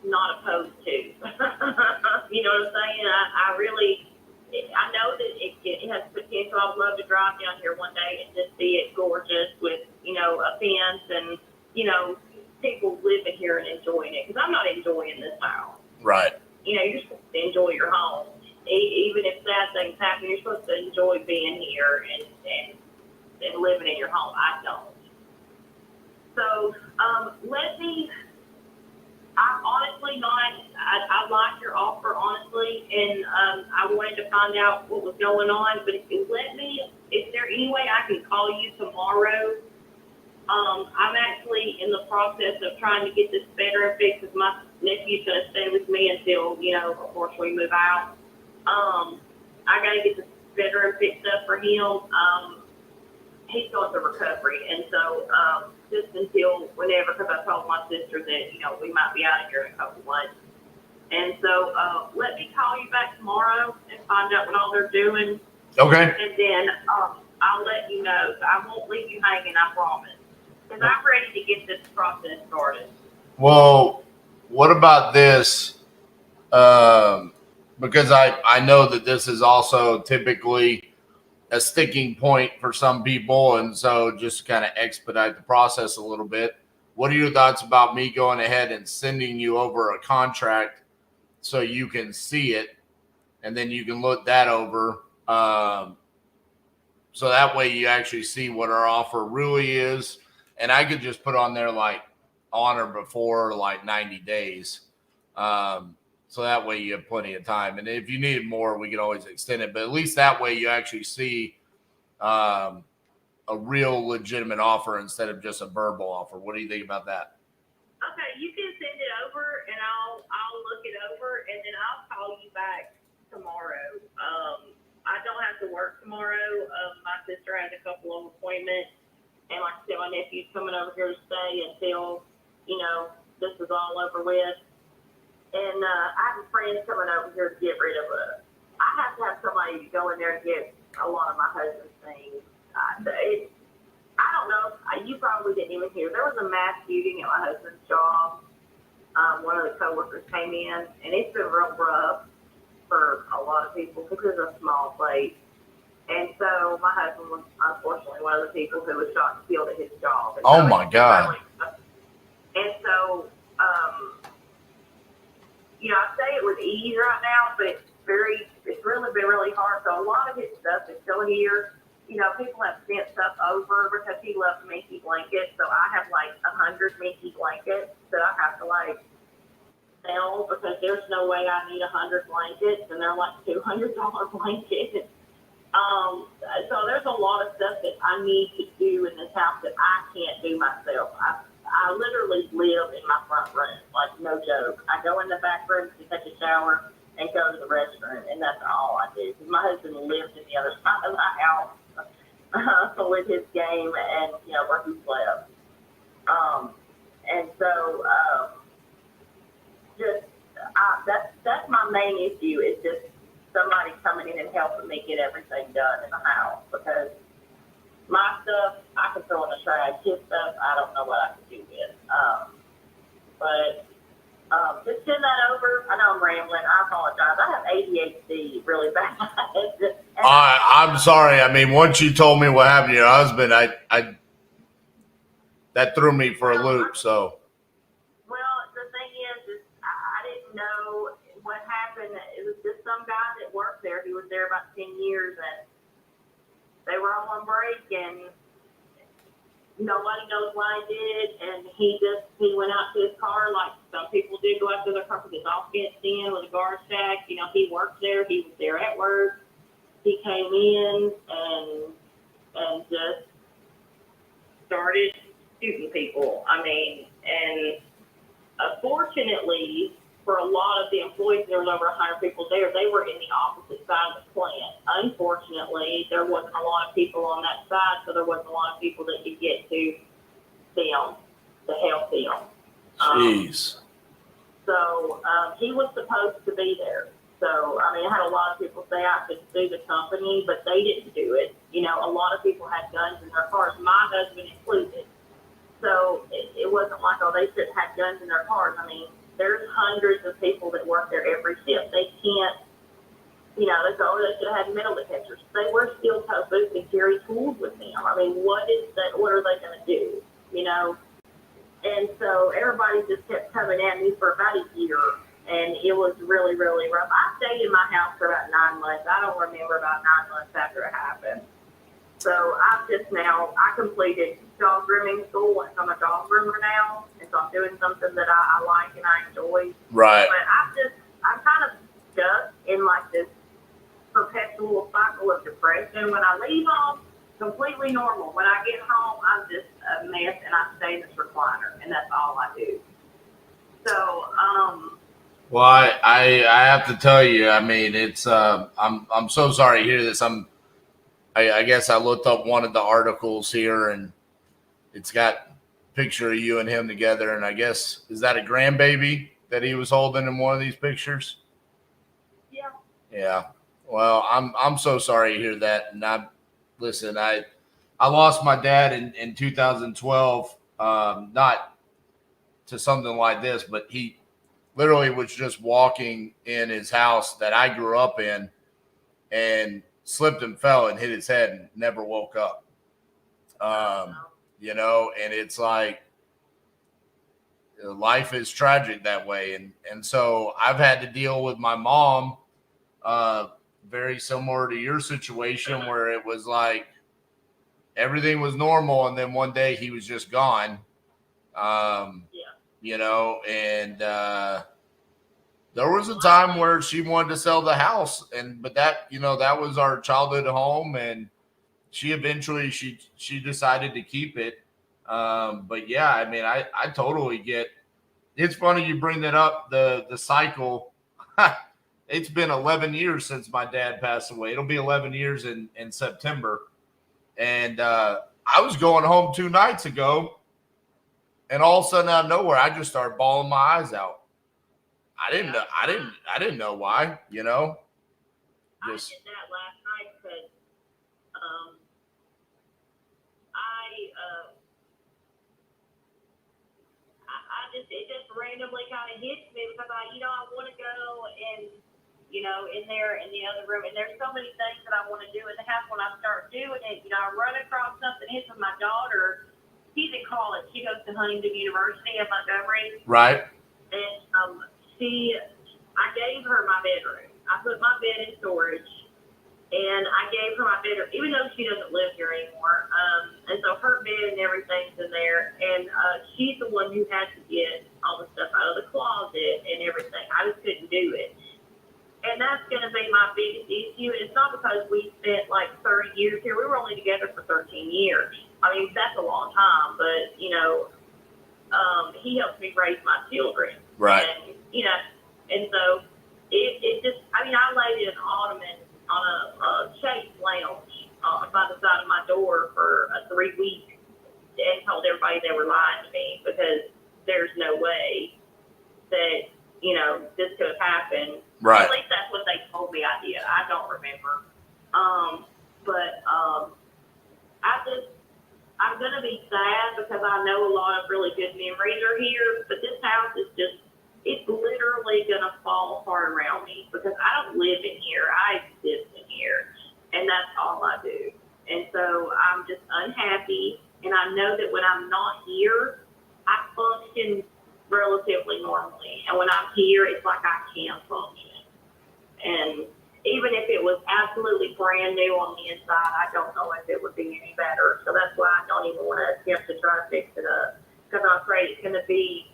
not opposed to. You know what I'm saying? I know that it has potential. I would love to drive down here one day and just see it gorgeous with, a fence and, people living here and enjoying it. Because I'm not enjoying this house. Right. You're supposed to enjoy your home. Even if sad things happen, you're supposed to enjoy being here and living in your home. I don't. So, I'm honestly not, I like your offer, honestly, and I wanted to find out what was going on, but is there any way I can call you tomorrow? I'm actually in the process of trying to get this bedroom fixed because my nephew's going to stay with me until, of course, we move out. I got to get this bedroom fixed up for him. He's going through recovery, and so just until whenever, because I told my sister that, we might be out of here in a couple months. And so let me call you back tomorrow and find out what all they're doing. Okay. And then I'll let you know. So I won't leave you hanging, I promise. Because I'm ready to get this process started. Well, what about this? Because I know that this is also typically a sticking point for some people, and so just kind of expedite the process a little bit. What are your thoughts about me going ahead and sending you over a contract so you can see it, and then you can look that over, so that way you actually see what our offer really is, and I could just put on there like on or before like 90 days. So that way you have plenty of time. And if you need more, we can always extend it. But at least that way you actually see a real legitimate offer instead of just a verbal offer. What do you think about that? Okay, you can send it over, and I'll look it over, and then I'll call you back tomorrow. I don't have to work tomorrow. My sister has a couple of appointments, and like I said, my nephew's coming over here to stay until, this is all over with. And I have friends coming over here to get rid of it. I have to have somebody to go in there and get a lot of my husband's things. I don't know. You probably didn't even hear. There was a mass shooting at my husband's job. One of the coworkers came in, and it's been real rough for a lot of people because it's a small place. And so my husband was unfortunately one of the people who was shot and killed at his job. And oh my God. And so, I say it with ease right now, but it's really been really hard. So a lot of his stuff is still here. People have sent stuff over because he loves minky blankets. So I have like 100 minky blankets that I have to like sell because there's no way I need 100 blankets, and they're like $200 blankets. So there's a lot of stuff that I need to do in this house that I can't do myself. I literally live in my front room, like no joke. I go in the back room to take a shower and go to the restroom, and that's all I do. Because my husband lives in the other side of the house with his game and, where he slept. And so that's my main issue is just somebody coming in and helping me get everything done in the house, because my stuff I can throw in the trash. His stuff I don't know what I can do with. But just send that over. I know I'm rambling. I apologize. I have ADHD really bad. I'm sorry. I mean, once you told me what happened to your husband, that threw me for a loop. So. Well, the thing is I didn't know what happened. It was just some guy that worked there. He was there about 10 years, and they were all on break, and nobody knows why he did. And he went out to his car like some people did, go out to their car with his all fenced in with a guard shack. You know, he worked there. He was there at work. He came in and just started shooting people. I mean, and unfortunately, for a lot of the employees, there was over 100 people there. They were in the opposite side of the plant. Unfortunately, there wasn't a lot of people on that side, so there wasn't a lot of people that could get to them to help them. Jeez. So he was supposed to be there. So, I mean, I had a lot of people say I could sue the company, but they didn't do it. You know, a lot of people had guns in their cars, my husband included. So it wasn't like, oh, they should have guns in their cars. I mean, there's hundreds of people that work there every shift. They can't, you know, they go, they should have had metal detectors. They were still supposed to carry tools with them. I mean, what are they going to do, you know? And so everybody just kept coming at me for about a year, and it was really, really rough. I stayed in my house for about 9 months. I don't remember about 9 months after it happened. So I completed dog grooming school, and I'm a dog groomer now, and so I'm doing something that I like and I enjoy. Right. But I'm kind of stuck in like this perpetual cycle of depression. When I leave home, completely normal. When I get home, I'm just a mess, and I stay in this recliner, and that's all I do. So, Well, I have to tell you, I mean, it's I'm so sorry to hear this. I guess I looked up one of the articles here, and it's got a picture of you and him together, and I guess, is that a grandbaby that he was holding in one of these pictures? Yeah. Yeah. Well, I'm so sorry to hear that. And I lost my dad in 2012, not to something like this, but he literally was just walking in his house that I grew up in and slipped and fell and hit his head and never woke up. You know, and it's like life is tragic that way. And so I've had to deal with my mom, very similar to your situation, where it was like everything was normal, and then one day he was just gone. You know, and there was a time where she wanted to sell the house, but that, you know, that was our childhood home, and she eventually she decided to keep it. But yeah, I mean, I totally get. It's funny you bring that up, the cycle. It's been 11 years since my dad passed away. It'll be 11 years in September. And I was going home 2 nights ago, and all of a sudden out of nowhere, I just started bawling my eyes out. I didn't know why, you know. Just I did that last night because it just randomly kind of hits me because I want to go and, you know, in there in the other room, and there's so many things that I want to do in the house. When I start doing it, you know, I run across something. It's with my daughter. She's in college. She goes to Huntington University in Montgomery. right. And I gave her my bedroom. I put my bed in storage, and I gave her my bedroom, even though she doesn't live here anymore. And so her bed and everything's in there, and she's the one who had to get all the stuff out of the closet and everything. I just couldn't do it. And that's going to be my biggest issue. It's not because we spent like 30 years here. We were only together for 13 years. I mean, that's a long time, but, you know, he helped me raise my children. Right. And, you know, and so it just, I mean, I laid in an ottoman on a chase lounge by the side of my door for 3 weeks and told everybody they were lying to me because there's no way that, you know, this could have happened. Right. At least that's what they told me I did. I don't remember. I'm going to be sad because I know a lot of really good memories are here, but this house is just, it's literally going to fall apart around me because I don't live in here. I exist in here, and that's all I do. And so I'm just unhappy, and I know that when I'm not here, here, I function relatively normally. And when I'm here, it's like I can function. And even if it was absolutely brand new on the inside, I don't know if it would be any better. So that's why I don't even want to attempt to try to fix it up, because I'm afraid it's going to be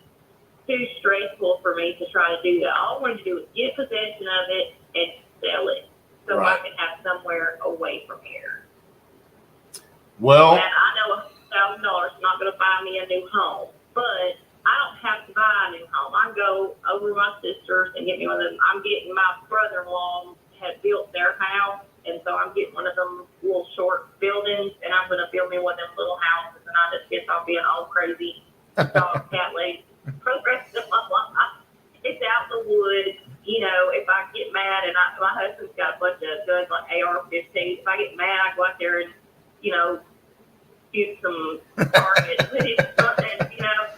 too stressful for me to try to do that. All I want to do is get possession of it and sell it, so I can have somewhere away from here. Well, and I know $1,000 is not going to buy me a new home, but I don't have to buy a new home. I can go over to my sister's and get me one of them. I'm getting my brother-in-law had built their house, and so I'm getting one of them little short buildings, and I'm going to build me one of them little houses, and I just guess I'll be an old crazy dog cat lady for the rest of my life. It's out in the woods. You know, if I get mad, and my husband's got a bunch of guns like AR-15. If I get mad, I go out there and, you know, shoot some targets with it. And, you know,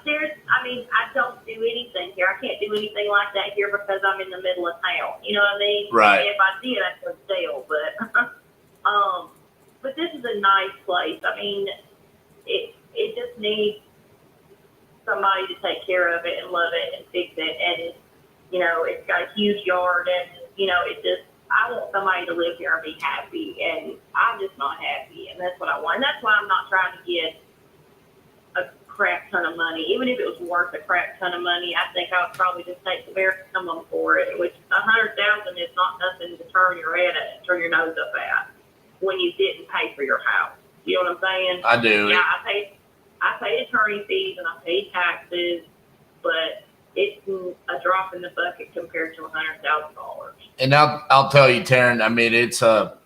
I don't do anything here. I can't do anything like that here because I'm in the middle of town. You know what I mean? Right. And if I did, I could sell. But this is a nice place. I mean, it just needs somebody to take care of it and love it and fix it. And, you know, it's got a huge yard, and, you know, I want somebody to live here and be happy, and I'm just not happy, and that's what I want. And that's why I'm not trying to get a crap ton of money. Even if it was worth a crap ton of money, I think I would probably just take the bare minimum for it, which $100,000 is not nothing to turn your head at, turn your nose up at when you didn't pay for your house. You know what I'm saying? I do. Yeah, I paid attorney fees and I paid taxes, but it's a drop in the bucket compared to $100,000. And I'll tell you, Taryn, I mean, it's a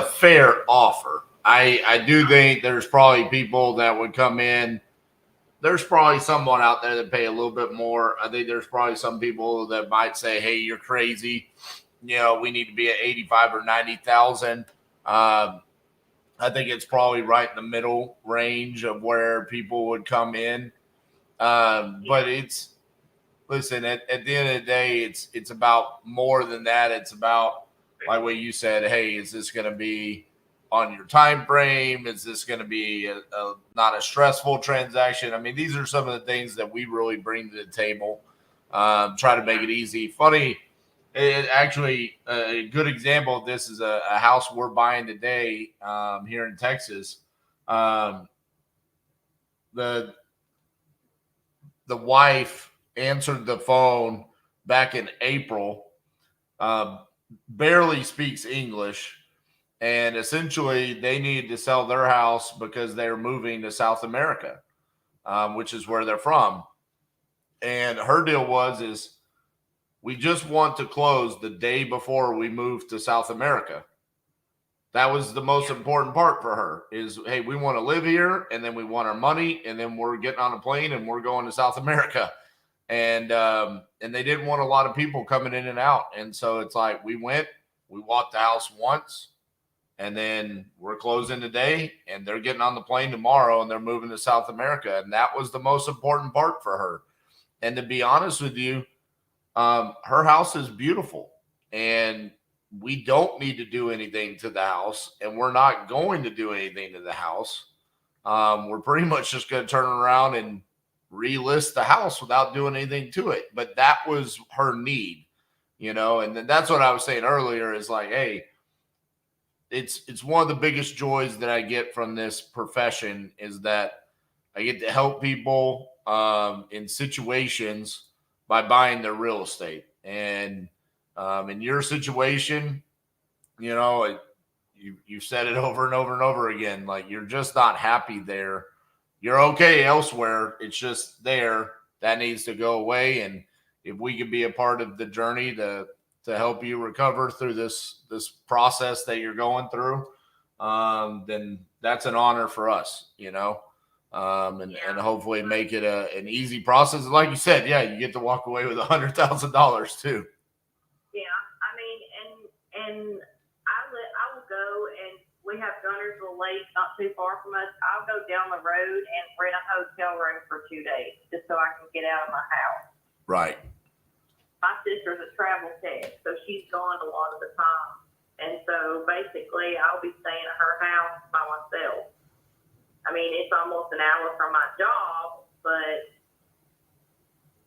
fair offer. I do think there's probably people that would come in. There's probably someone out there that pay a little bit more. I think there's probably some people that might say, "Hey, you're crazy. You know, we need to be at 85 or 90,000." I think it's probably right in the middle range of where people would come in. But listen, at the end of the day, it's about more than that. It's about, like what you said, hey, is this going to be on your time frame? Is this going to be not a stressful transaction? I mean, these are some of the things that we really bring to the table. Try to make it easy. Funny, actually, a good example of this is a house we're buying today here in Texas. The wife answered the phone back in April, barely speaks English, and essentially they needed to sell their house because they're moving to South America, which is where they're from. And her deal is we just want to close the day before we move to South America. That was the most important part for her is, hey, we want to live here, and then we want our money, and then we're getting on a plane and we're going to South America. And they didn't want a lot of people coming in and out. And so it's like we walked the house once, and then we're closing today, and they're getting on the plane tomorrow, and they're moving to South America. And that was the most important part for her. And to be honest with you, her house is beautiful, and we don't need to do anything to the house, and we're not going to do anything to the house. We're pretty much just going to turn around and relist the house without doing anything to it. But that was her need, you know, and that's what I was saying earlier is like, hey, it's one of the biggest joys that I get from this profession is that I get to help people in situations by buying their real estate. And in your situation, you know, you said it over and over and over again, like you're just not happy there. You're okay elsewhere. It's just there. That needs to go away. And if we could be a part of the journey to help you recover through this process that you're going through, then that's an honor for us, you know, and hopefully make it an easy process. Like you said, yeah, you get to walk away with $100,000 too. Yeah, I mean, and I will go, and we have Gunnersville Lake not too far from us. I'll go down the road and rent a hotel room for 2 days just so I can get out of my house. Right. My sister's a travel tech, so she's gone a lot of the time. And so basically I'll be staying at her house by myself. I mean, it's almost an hour from my job, but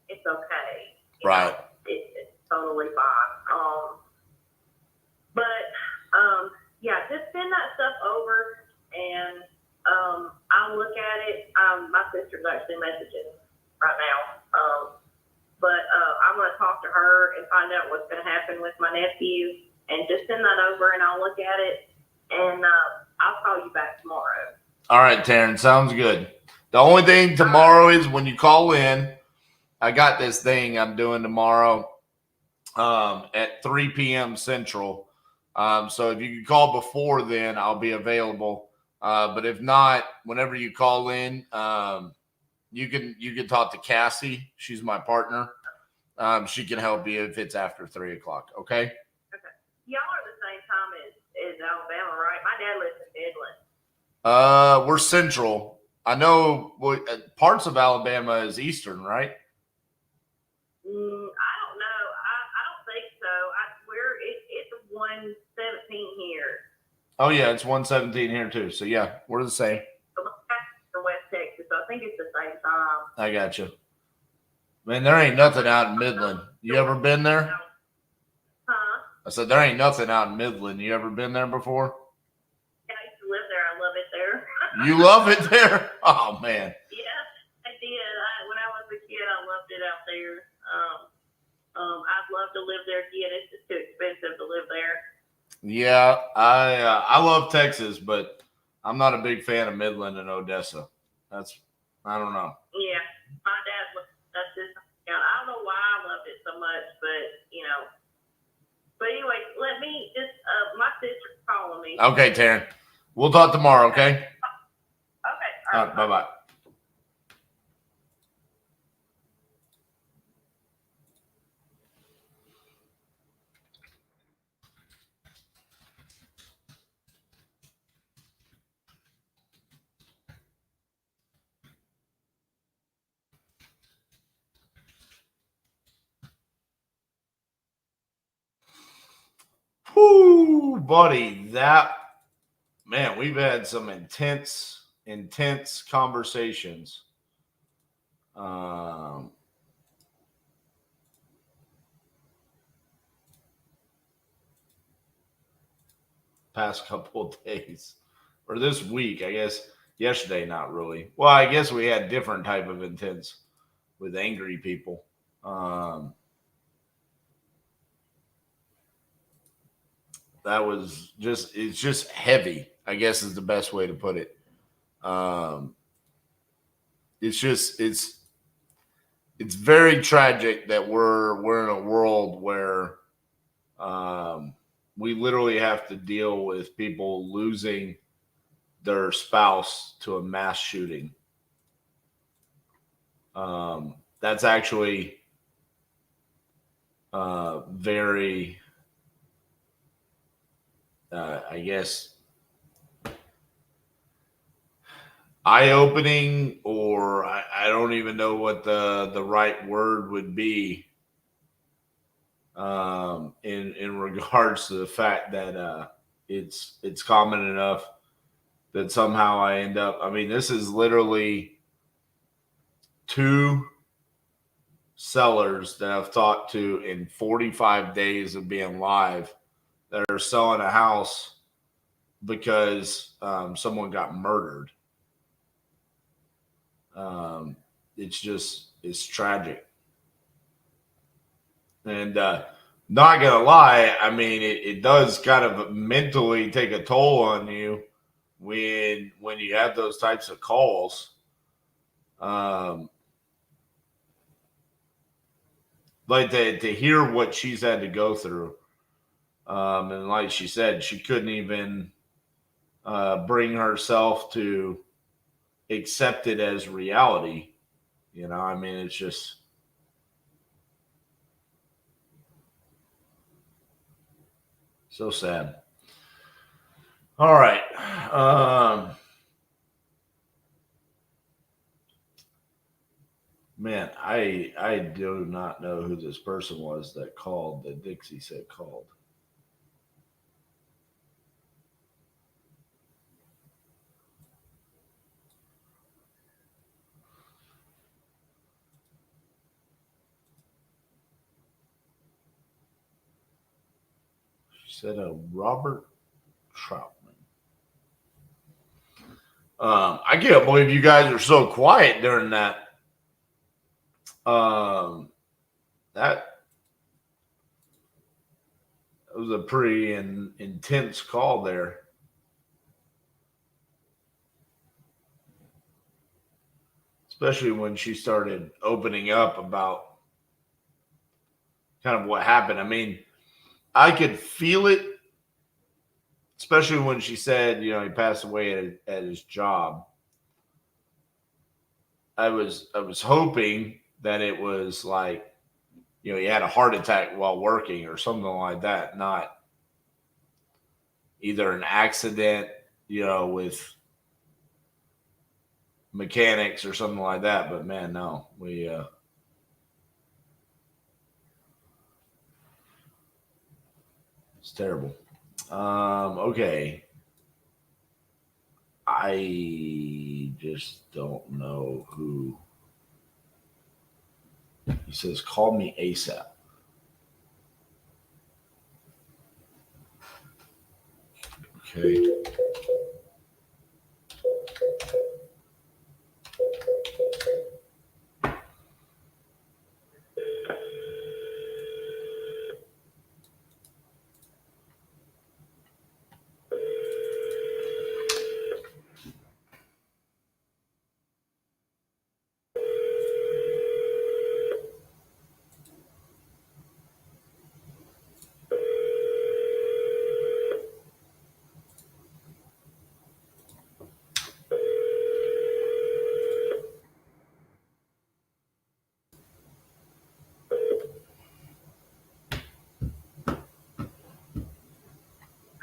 it's okay. Right. It's totally fine. Yeah, just send that stuff over and I'll look at it. My sister's actually messaging right now. I'm going to talk to her and find out what's going to happen with my nephew and just send that over and I'll look at it and I'll call you back tomorrow. All right, Taryn, sounds good. The only thing tomorrow is when you call in, I got this thing I'm doing tomorrow at 3 p.m. Central. So if you can call before then, I'll be available. But if not, whenever you call in, you can talk to Cassie. She's my partner. She can help you if it's after 3 o'clock. Okay. Okay. Y'all are the same time as Alabama, right? My dad lives in Midland. We're Central. I know parts of Alabama is Eastern, right? I don't know. I don't think so. It's 1:17 here. Oh yeah, it's 1:17 here too. So yeah, we're the same. For West Texas, so I think it's the same time. I got you. Man, there ain't nothing out in Midland. You ever been there? Huh? I said there ain't nothing out in Midland. You ever been there before? Yeah, I used to live there. I love it there. You love it there? Oh man. Yeah, I did. When I was a kid, I loved it out there. I'd love to live there again. It's just too expensive to live there. Yeah, I love Texas, but I'm not a big fan of Midland and Odessa. I don't know. Yeah, my dad. That's just. Yeah, I don't know why I loved it so much, but But anyway, let me just. My sister's calling me. Okay, Taryn. We'll talk tomorrow. Okay. Okay. All right. Bye bye. Whoo, buddy, we've had some intense conversations. Past couple of days or this week, I guess. Yesterday, not really. Well, I guess we had different type of intense with angry people. That was it's just heavy, I guess is the best way to put it. It's very tragic that we're in a world where we literally have to deal with people losing their spouse to a mass shooting. That's actually very I guess eye-opening, or I don't even know what the right word would be in regards to the fact that it's common enough that somehow I end up. I mean, this is literally 2 sellers that I've talked to in 45 days of being live that are selling a house because someone got murdered. It's tragic. And not gonna lie, I mean, it does kind of mentally take a toll on you when you have those types of calls. Like to hear what she's had to go through. And like she said, she couldn't even bring herself to accept it as reality. I mean, it's just so sad. All right. Man, I do not know who this person was that called, that Dixie said called. Said Robert Troutman. I can't believe you guys are so quiet during that. That was a pretty intense call there. Especially when she started opening up about kind of what happened. I mean, I could feel it, especially when she said, you know, he passed away at his job. I was hoping that it was like, you know, he had a heart attack while working or something like that, not either an accident, you know, with mechanics or something like that. But man, no, it's terrible. Okay. I just don't know who. He says, call me ASAP. Okay.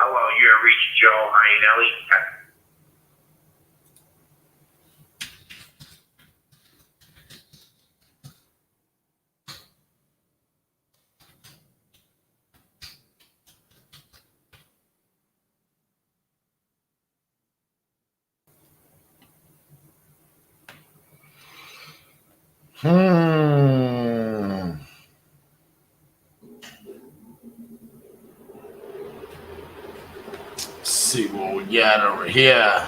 Hello, you have reached Joe Iannelli. Let's see what we got over here.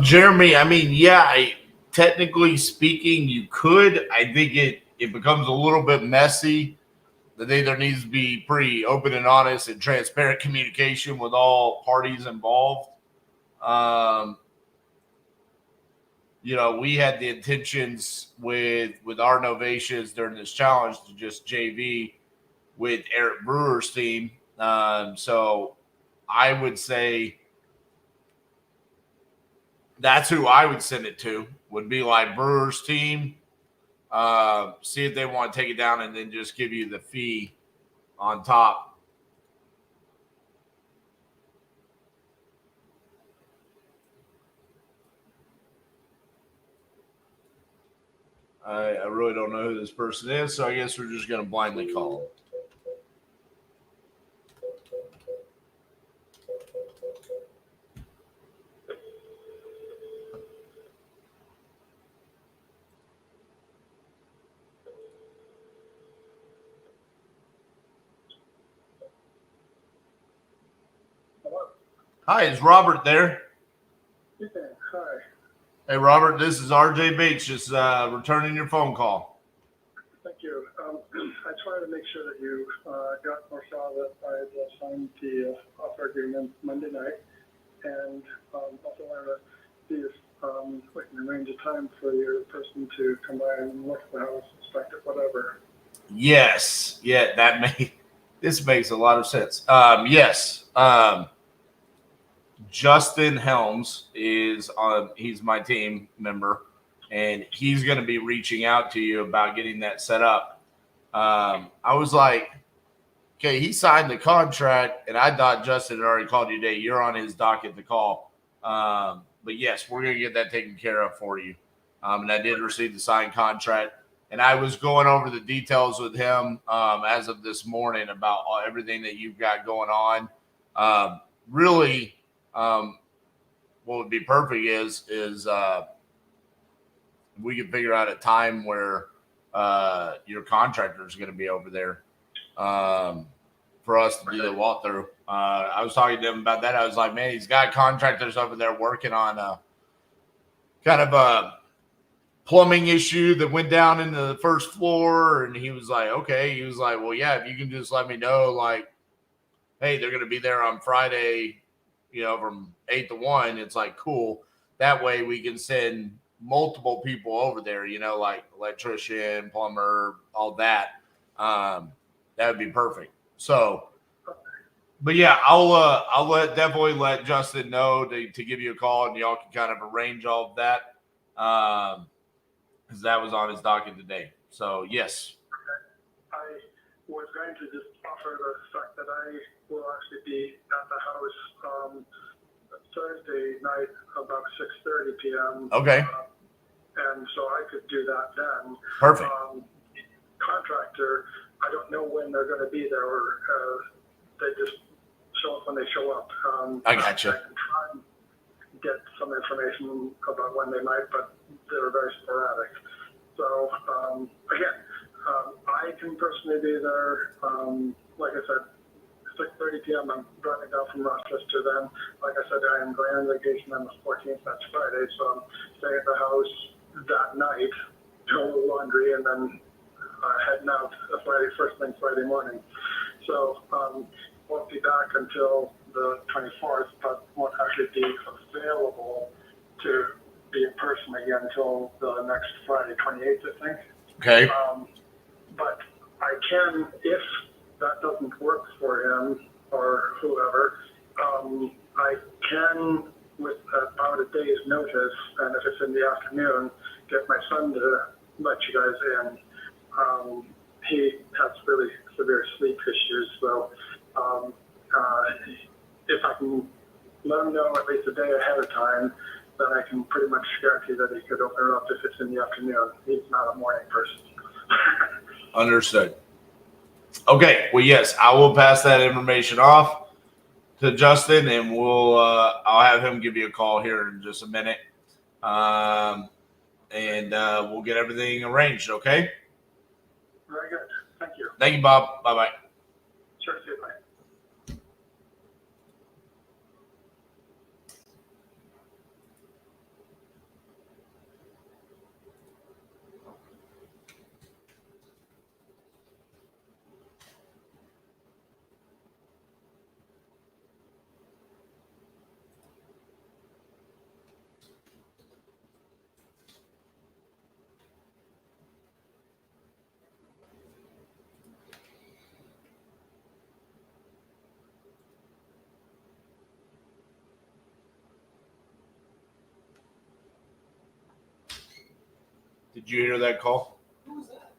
Jeremy, I mean, yeah, technically speaking, you could. I think it becomes a little bit messy. I think there needs to be pretty open and honest and transparent communication with all parties involved. You know, we had the intentions with our novations during this challenge to just JV with Eric Brewer's team. So I would say that's who I would send it to, would be like Brewer's team. See if they want to take it down and then just give you the fee on top. I really don't know who this person is, so I guess we're just going to blindly call them. Hi, is Robert there? Yeah, hi. Hey, Robert, this is RJ Bates, just returning your phone call. Thank you. I just wanted to make sure that you got or saw that I had signed the offer agreement Monday night, and also wanted to see if we can arrange a time for your person to come by and look at the house, inspect it, whatever. Yes. Yeah, this makes a lot of sense. Yes. Justin Helms is on, he's my team member, and he's going to be reaching out to you about getting that set up. I was like, okay, he signed the contract, and I thought Justin had already called you today. You're on his docket to call. But yes, we're gonna get that taken care of for you. And I did receive the signed contract, and I was going over the details with him as of this morning about everything that you've got going on. Really, what would be perfect is we could figure out a time where your contractor is going to be over there for us to do the walkthrough. I was talking to him about that. I was like, man, he's got contractors over there working on a kind of a plumbing issue that went down into the first floor. And he was like, okay. He was like, well, yeah, if you can just let me know, like, hey, they're going to be there on Friday, from 8 to 1. It's like, cool. That way we can send multiple people over there, like electrician, plumber, all that. That would be perfect. So, but yeah, I'll definitely let Justin know to give you a call, and y'all can kind of arrange all of that. Because that was on his docket today. So yes. I was going to just offer the fact that I will actually be at the house Thursday night about 6:30 p.m. Okay. And so I could do that then. Perfect. Contractor, I don't know when they're going to be there, or they just show up when they show up. I gotcha. I can try and get some information about when they might, but they're very sporadic. So again, I can personally be there. Like I said, 6:30 p.m. I'm driving down from Rochester then. Like I said, I am going on vacation on the 14th. That's Friday. So I'm staying at the house that night, doing a little laundry, and then heading out first thing Friday morning. So won't be back until the 24th, but won't actually be available to be in person again until the next Friday, 28th, I think. Okay. But I can, if that doesn't work for him or whoever, I can, with about a day's notice, and if it's in the afternoon, get my son to let you guys in. He has really severe sleep issues, so if I can let him know at least a day ahead of time, then I can pretty much guarantee that he could open it up if it's in the afternoon. He's not a morning person. Understood. Okay. Well, yes, I will pass that information off to Justin, and I'll have him give you a call here in just a minute. And we'll get everything arranged. Okay. Very good. Thank you. Thank you, Bob. Bye-bye. Sure. See you. Bye. Did you hear that call? Who was that?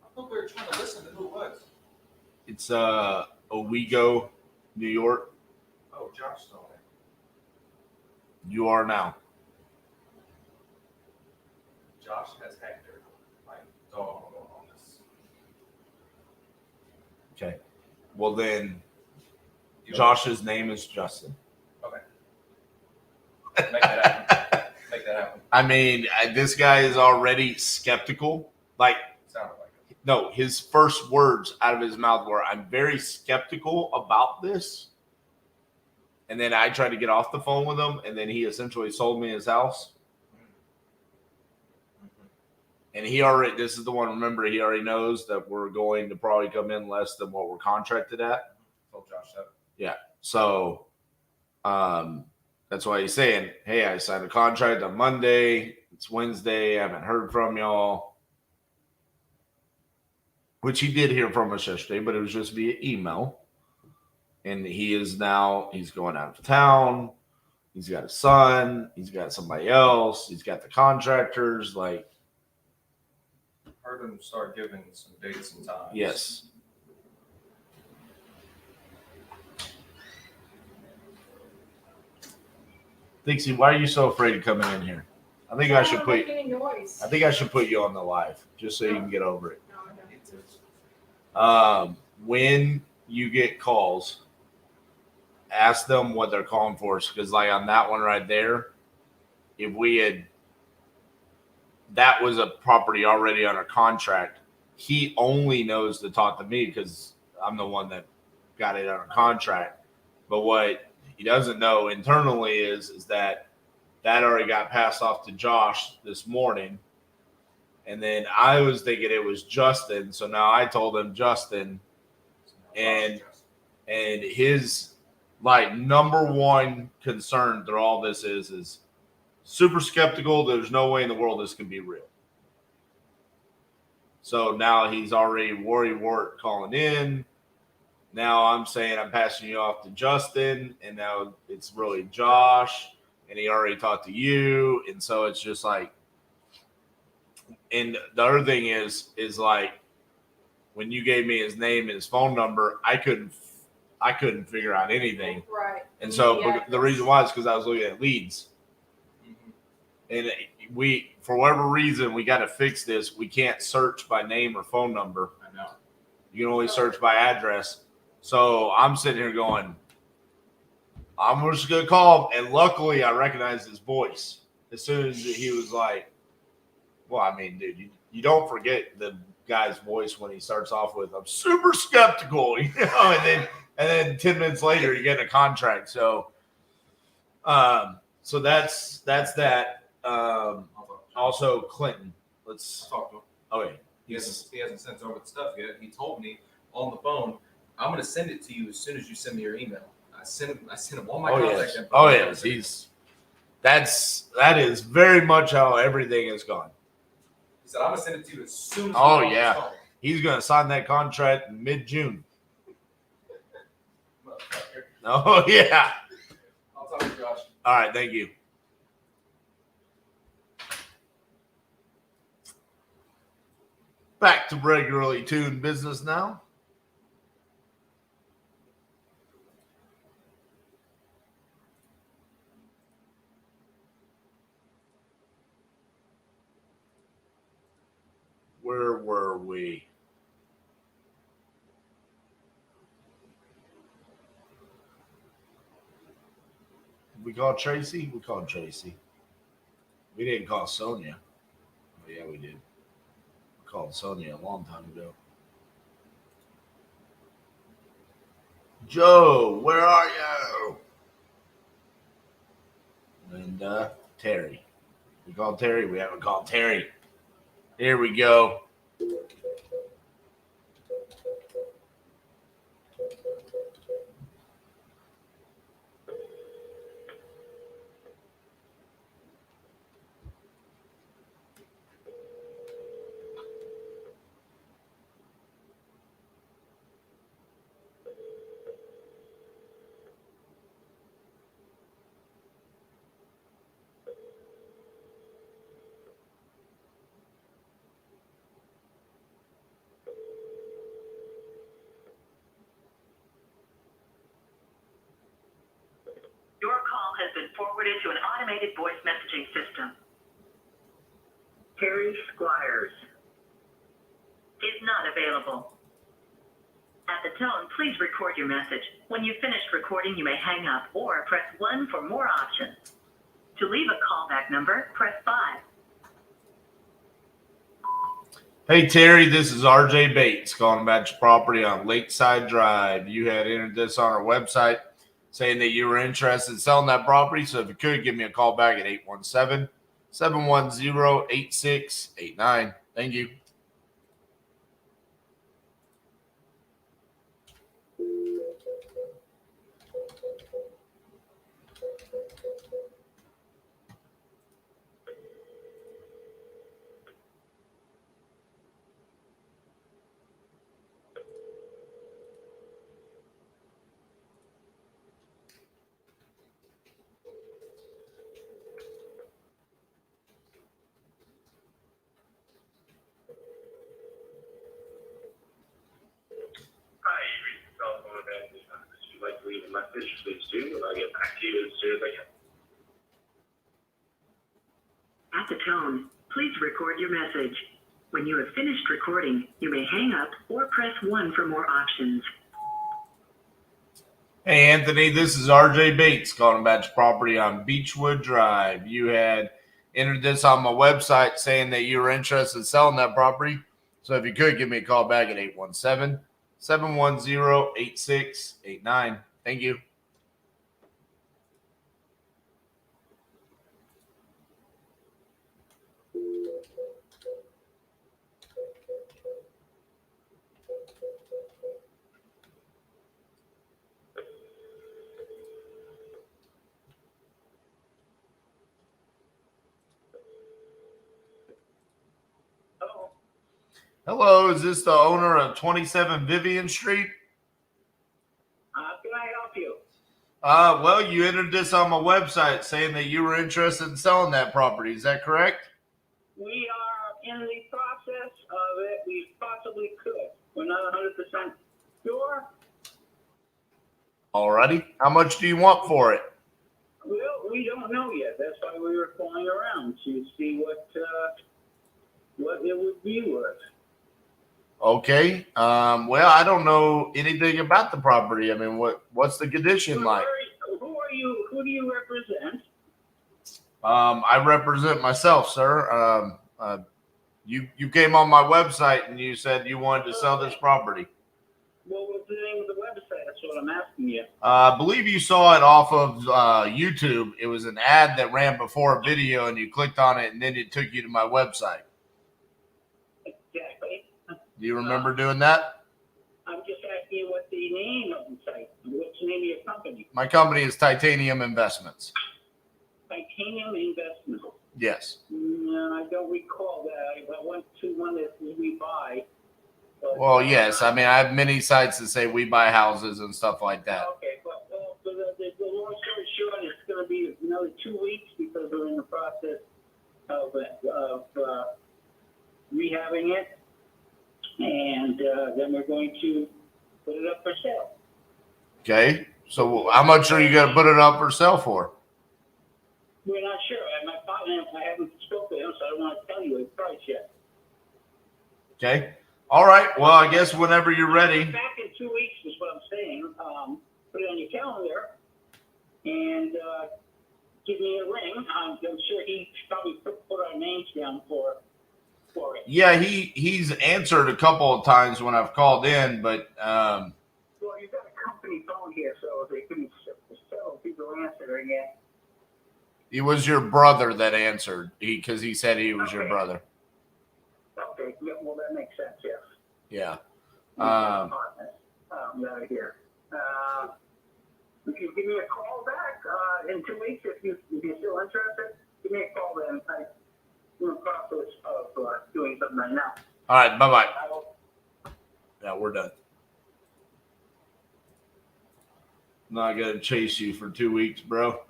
I thought we were trying to listen to who it was. It's Owego, New York. Oh, Josh told me. You are now. Josh has Hector, my dog, on this. Okay. Well, then Josh's name is Justin. Okay. Make that happen. Make that happen. I mean, this guy is already skeptical. Like, Sounded like it. no, his first words out of his mouth were, I'm very skeptical about this. And then I tried to get off the phone with him, and then he essentially sold me his house. And he already, this is the one, remember, he already knows that we're going to probably come in less than what we're contracted at. Told Josh that. Yeah. So, that's why he's saying, hey, I signed a contract on Monday. It's Wednesday. I haven't heard from y'all. Which he did hear from us yesterday, but it was just via email. And he's going out of town. He's got a son. He's got somebody else. He's got the contractors. Like, Heard him start giving some dates and times. yes. Dixie, why are you so afraid of coming in here? I think I should put. I think I should put you on the live just so you can get over it. When you get calls, ask them what they're calling for. Because like on that one right there, if we had, that was a property already under contract. He only knows to talk to me because I'm the one that got it under contract. But what he doesn't know internally is that already got passed off to Josh this morning. And then I was thinking it was Justin. So now I told him Justin. And his like number one concern through all this is super skeptical. There's no way in the world this can be real. So now he's already worried calling in. Now I'm saying I'm passing you off to Justin, and now it's really Josh, and he already talked to you, and so it's just like. And the other thing is like when you gave me his name and his phone number, I couldn't figure out anything. Right. And so the reason why is because I was looking at leads, and we, for whatever reason, we got to fix this. We can't search by name or phone number. I know. You can only search by address. So I'm sitting here going, I'm just going to call him. And luckily, I recognized his voice as soon as he was like, well, I mean, dude, you don't forget the guy's voice when he starts off with, I'm super skeptical, you know, and then 10 minutes later, you get a contract. So, so that's that. Also, Clinton. Let's talk to him. Oh, yeah. He hasn't sent over the stuff yet. He told me on the phone, I'm going to send it to you as soon as you send me your email. I sent him all my contact info. Oh, yes. That is very much how everything has gone. He said, I'm going to send it to you as soon as Oh, yeah. He's going to sign that contract in mid-June. Oh, yeah. I'll talk to Josh. All right. Thank you. Back to regularly tuned business now. Where were we? We called Tracy? We called Tracy. We didn't call Sonia. Oh, yeah, we did. We called Sonia a long time ago. Joe, where are you? And Terry. We called Terry. We haven't called Terry. Here we go. Your call has been forwarded to an automated voice messaging system. Terry Squires is not available. At the tone, please record your message. When you've finished recording, you may hang up or press 1 for more options. To leave a callback number, press 5. Hey, Terry, this is RJ Bates calling about your property on Lakeside Drive. You had entered this on our website saying that you were interested in selling that property. So if you could, give me a call back at 817-710-8689. Thank you. At the tone, please record your message. When you have finished recording, you may hang up or press 1 for more options. Hey, Anthony, this is RJ Bates calling about your property on Beechwood Drive. You had entered this on my website saying that you were interested in selling that property. So if you could, give me a call back at 817-710-8689. Thank you. Hello, is this the owner of 27 Vivian Street? How can I help you? Well, you entered this on my website saying that you were interested in selling that property. Is that correct? We are in the process of it. We possibly could. We're not 100% sure. Alrighty. How much do you want for it? Well, we don't know yet. That's why we were calling around to see what it would be worth. Okay. Well, I don't know anything about the property. I mean, what's the condition like? Who are you? Who do you represent? I represent myself, sir. You came on my website and you said you wanted to sell this property. What was the name of the website? That's what I'm asking you. I believe you saw it off of YouTube. It was an ad that ran before a video, and you clicked on it, and then it took you to my website. Exactly. Do you remember doing that? I'm just asking you what the name of the site. What's the name of your company? My company is Titanium Investments. Titanium Investments. Yes. No, I don't recall that. I went to one that we buy. But, Well, yes. I mean, I have many sites that say we buy houses and stuff like that. Okay, but the long story short, it's going to be another 2 weeks because we're in the process of rehabbing it, and then we're going to put it up for sale. Okay. So how much are you going to put it up for sale for? We're not sure. My partner, I haven't spoken to him, so I don't want to tell you a price yet. Okay. All right. Well, I guess whenever you're ready. Back in 2 weeks is what I'm saying. Put it on your calendar and give me a ring. I'm sure he probably put our names down for it. Yeah, he's answered a couple of times when I've called in, but Well, you've got a company phone here, so they couldn't several people answering it. it was your brother that answered because he said he was your brother. Okay, yeah, well, that makes sense, yes. Yeah. Right here. If you give me a call back in 2 weeks, if you're still interested, give me a call then. I'm in the process of doing something right now. All right. Bye-bye. Yeah, we're done. Not going to chase you for 2 weeks, bro.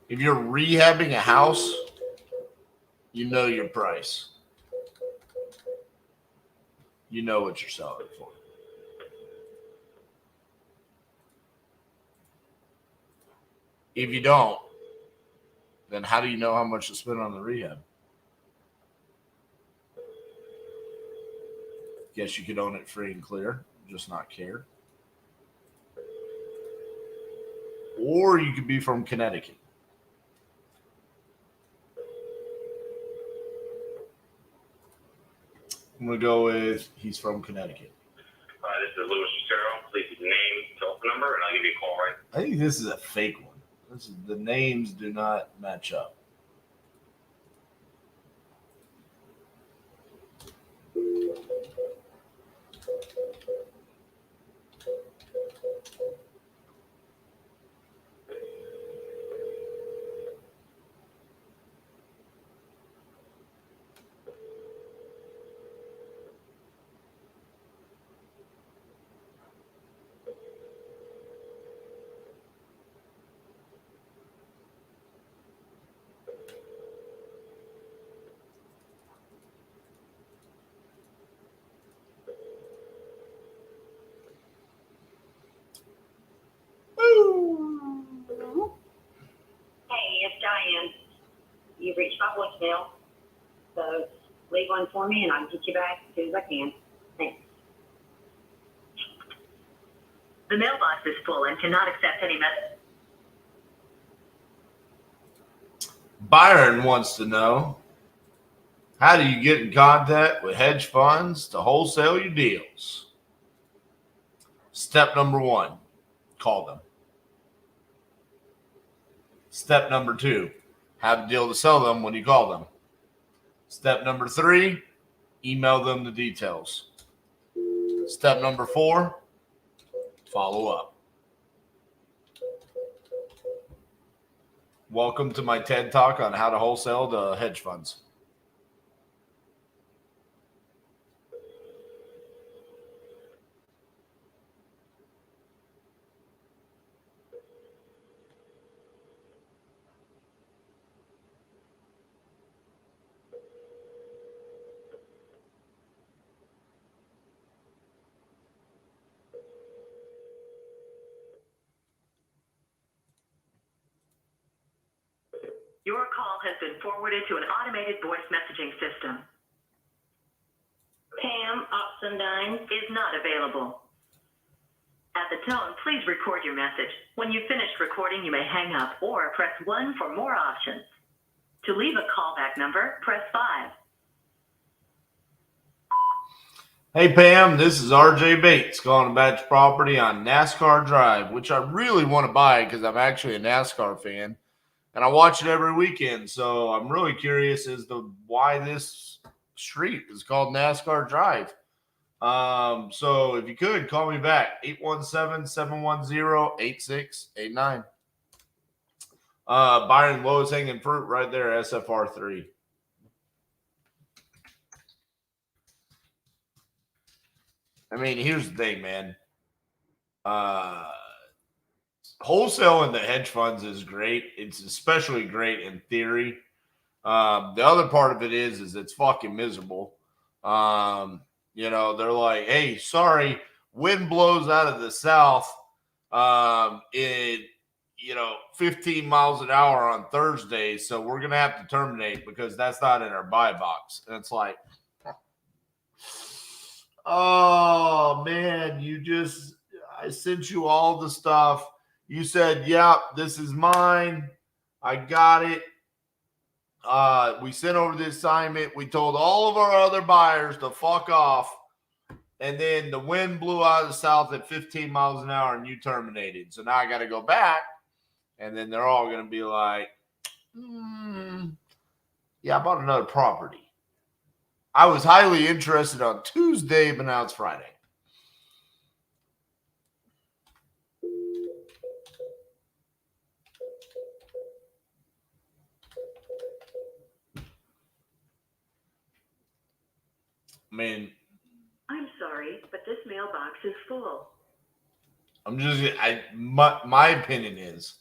If you're rehabbing a house, you know your price. You know what you're selling it for. If you don't, then how do you know how much to spend on the rehab? Guess you could own it free and clear, just not care. Or you could be from Connecticut. I'm going to go with he's from Connecticut. This is Louis Cicero. Please leave your name, telephone number, and I'll give you a call right. I think this is a fake one. The names do not match up. you've reached my voicemail. So leave one for me and I'll get you back as soon as I can. Thanks. The mailbox is full and cannot accept any message. Byron wants to know, how do you get in contact with hedge funds to wholesale your deals? Step number 1, call them. Step number 2, have a deal to sell them when you call them. Step number 3, email them the details. Step number 4, follow up. Welcome to my TED Talk on how to wholesale to hedge funds. Your call has been forwarded to an automated voice messaging system. Pam Oxendine is not available. At the tone, please record your message. When you've finished recording, you may hang up or press 1 for more options. To leave a callback number, press 5. Hey Pam, this is RJ Bates calling about your property on NASCAR Drive, which I really want to buy because I'm actually a NASCAR fan and I watch it every weekend. So I'm really curious as to why this street is called NASCAR Drive. So if you could call me back, 817-710-8689. Byron, lowest hanging fruit right there, SFR3. I mean, here's the thing, man. Wholesale in the hedge funds is great. It's especially great in theory. The other part of it is it's fucking miserable. They're like, hey, sorry, wind blows out of the south in 15 miles an hour on Thursday, so we're gonna have to terminate because that's not in our buy box. And it's like, oh man, I sent you all the stuff. You said, yeah, this is mine. I got it. We sent over the assignment. We told all of our other buyers to fuck off. And then the wind blew out of the south at 15 miles an hour and you terminated. So now I got to go back. And then they're all going to be like, yeah, I bought another property. I was highly interested on Tuesday, but now it's Friday. I mean, I'm sorry, but this mailbox is full. My opinion is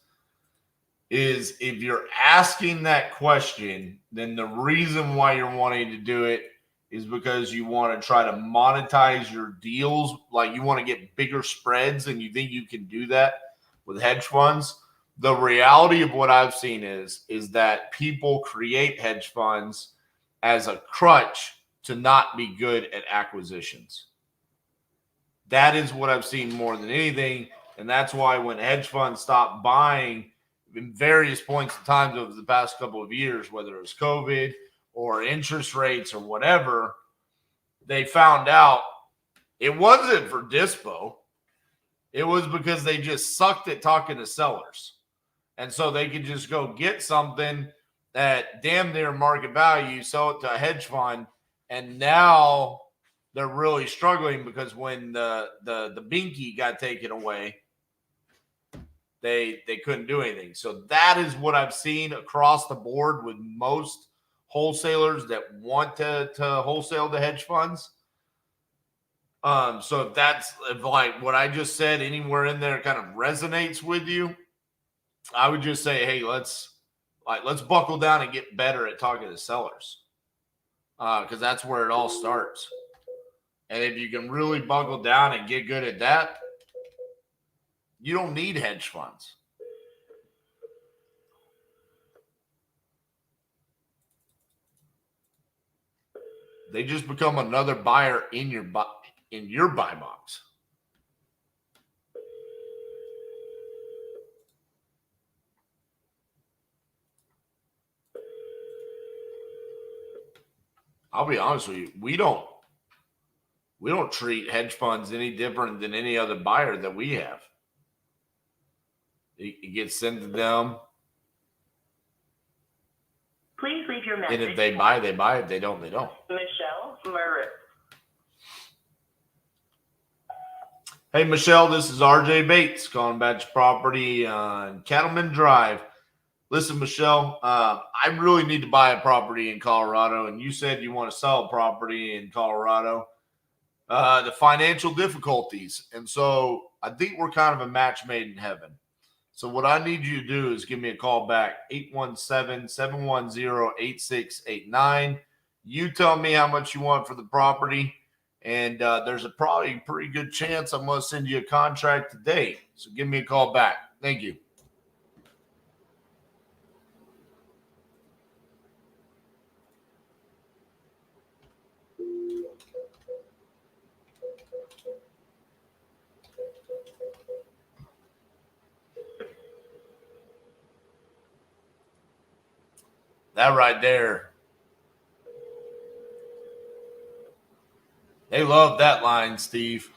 if you're asking that question, then the reason why you're wanting to do it is because you want to try to monetize your deals. Like you want to get bigger spreads and you think you can do that with hedge funds. The reality of what I've seen is that people create hedge funds as a crutch to not be good at acquisitions. That is what I've seen more than anything. And that's why when hedge funds stopped buying in various points in time over the past couple of years, whether it was COVID or interest rates or whatever, they found out it wasn't for Dispo. It was because they just sucked at talking to sellers. And so they could just go get something at damn near market value, sell it to a hedge fund, and now they're really struggling because when the binky got taken away, they couldn't do anything. So that is what I've seen across the board with most wholesalers that want to wholesale the hedge funds. So if like what I just said anywhere in there kind of resonates with you, I would just say, hey, let's buckle down and get better at talking to sellers. Because that's where it all starts. And if you can really buckle down and get good at that, you don't need hedge funds. They just become another buyer in your buy box. I'll be honest with you, we don't treat hedge funds any different than any other buyer that we have. It gets sent to them. Please leave your message. And if they buy, they buy. If they don't, they don't. Michelle Murray. Hey, Michelle, this is RJ Bates calling about your property on Cattleman Drive. Listen, Michelle, I really need to buy a property in Colorado, and you said you want to sell a property in Colorado. The financial difficulties. And so I think we're kind of a match made in heaven. So what I need you to do is give me a call back, 817-710-8689. You tell me how much you want for the property, and there's a probably pretty good chance I'm going to send you a contract today. So give me a call back. Thank you. That right there. They love that line, Steve.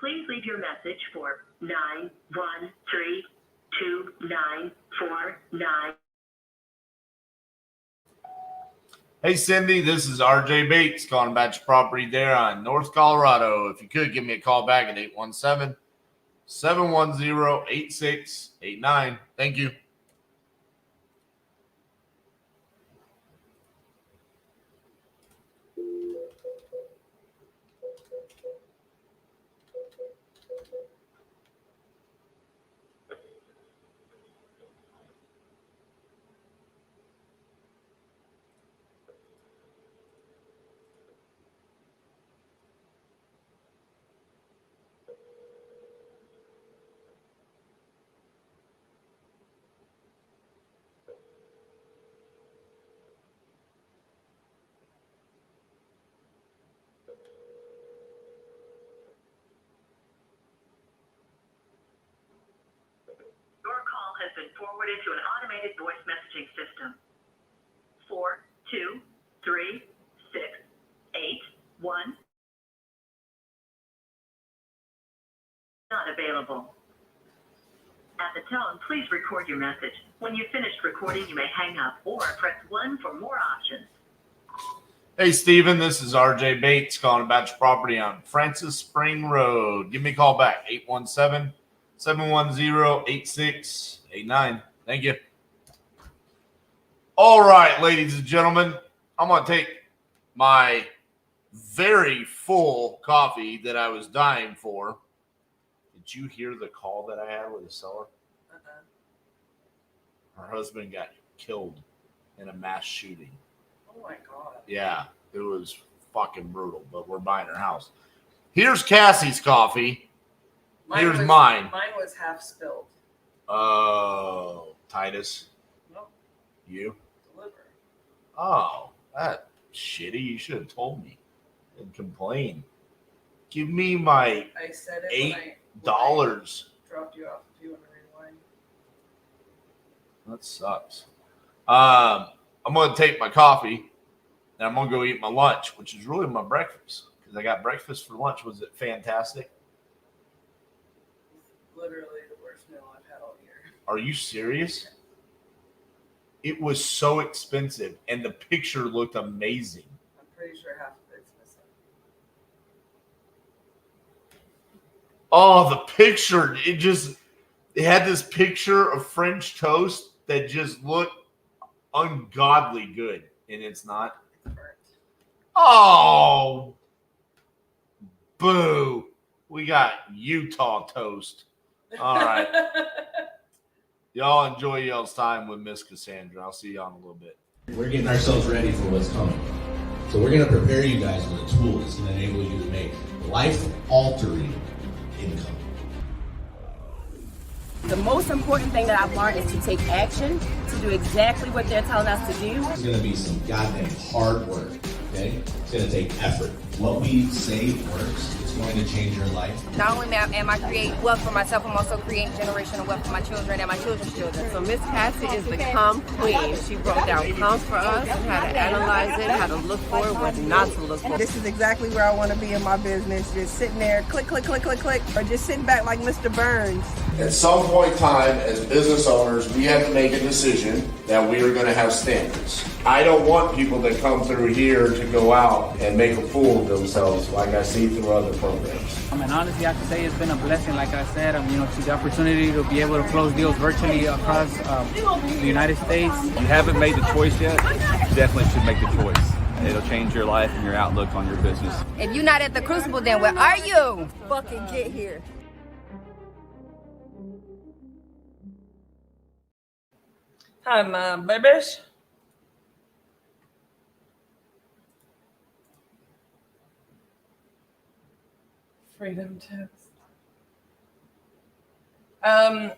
Please leave your message for 913-2949. Hey, Cindy, this is RJ Bates calling about your property there on North Colorado. If you could give me a call back at 817-710-8689. Thank you. Your call has been forwarded to an automated voice messaging system. 423-681. Not available. At the tone, please record your message. When you've finished recording, you may hang up or press 1 for more options. Hey, Steven, this is RJ Bates calling about your property on Francis Spring Road. Give me a call back, 817-710-8689. Thank you. All right, ladies and gentlemen, I'm going to take my very full coffee that I was dying for. Did you hear the call that I had with the seller? Her husband got killed in a mass shooting. Oh my God. Yeah, it was fucking brutal, but we're buying her house. Here's Cassie's coffee. Here's mine. Mine was half spilled. Oh, Titus. Nope. You? Deliver. Oh, that shitty. You should have told me and complained. Give me my I said it $8. when I dropped you off if you want to rewind. That sucks. I'm going to take my coffee and I'm going to go eat my lunch, which is really my breakfast because I got breakfast for lunch. Was it fantastic? Literally the worst meal I've had all year. Are you serious? It was so expensive and the picture looked amazing. I'm pretty sure half of it's missing. Oh, the picture. It had this picture of French toast that just looked ungodly good, and it's not. Oh, boo. We got Utah toast. All right. Y'all enjoy y'all's time with Miss Cassandra. I'll see y'all in a little bit. We're getting ourselves ready for what's coming. So we're going to prepare you guys with a tool that's going to enable you to make life-altering income. The most important thing that I've learned is to take action, to do exactly what they're telling us to do. It's going to be some goddamn hard work, okay? It's going to take effort. What we say works. It's going to change your life. Not only am I creating wealth for myself, I'm also creating generational wealth for my children and my children's children. So Miss Cassi is the comp queen. She broke down comps for us, how to analyze it, how to look for it, what not to look for. This is exactly where I want to be in my business. Just sitting there, click, click, click, click, click, or just sitting back like Mr. Burns. At some point in time, as business owners, we have to make a decision that we are going to have standards. I don't want people that come through here to go out and make a fool of themselves like I see through other programs. And honestly, I can say it's been a blessing, like I said, to the opportunity to be able to close deals virtually across the United States. If you haven't made the choice yet, you definitely should make the choice. It'll change your life and your outlook on your business. If you're not at the Crucible, then where are you? Fucking get here. Hi, my babies. Freedom text. I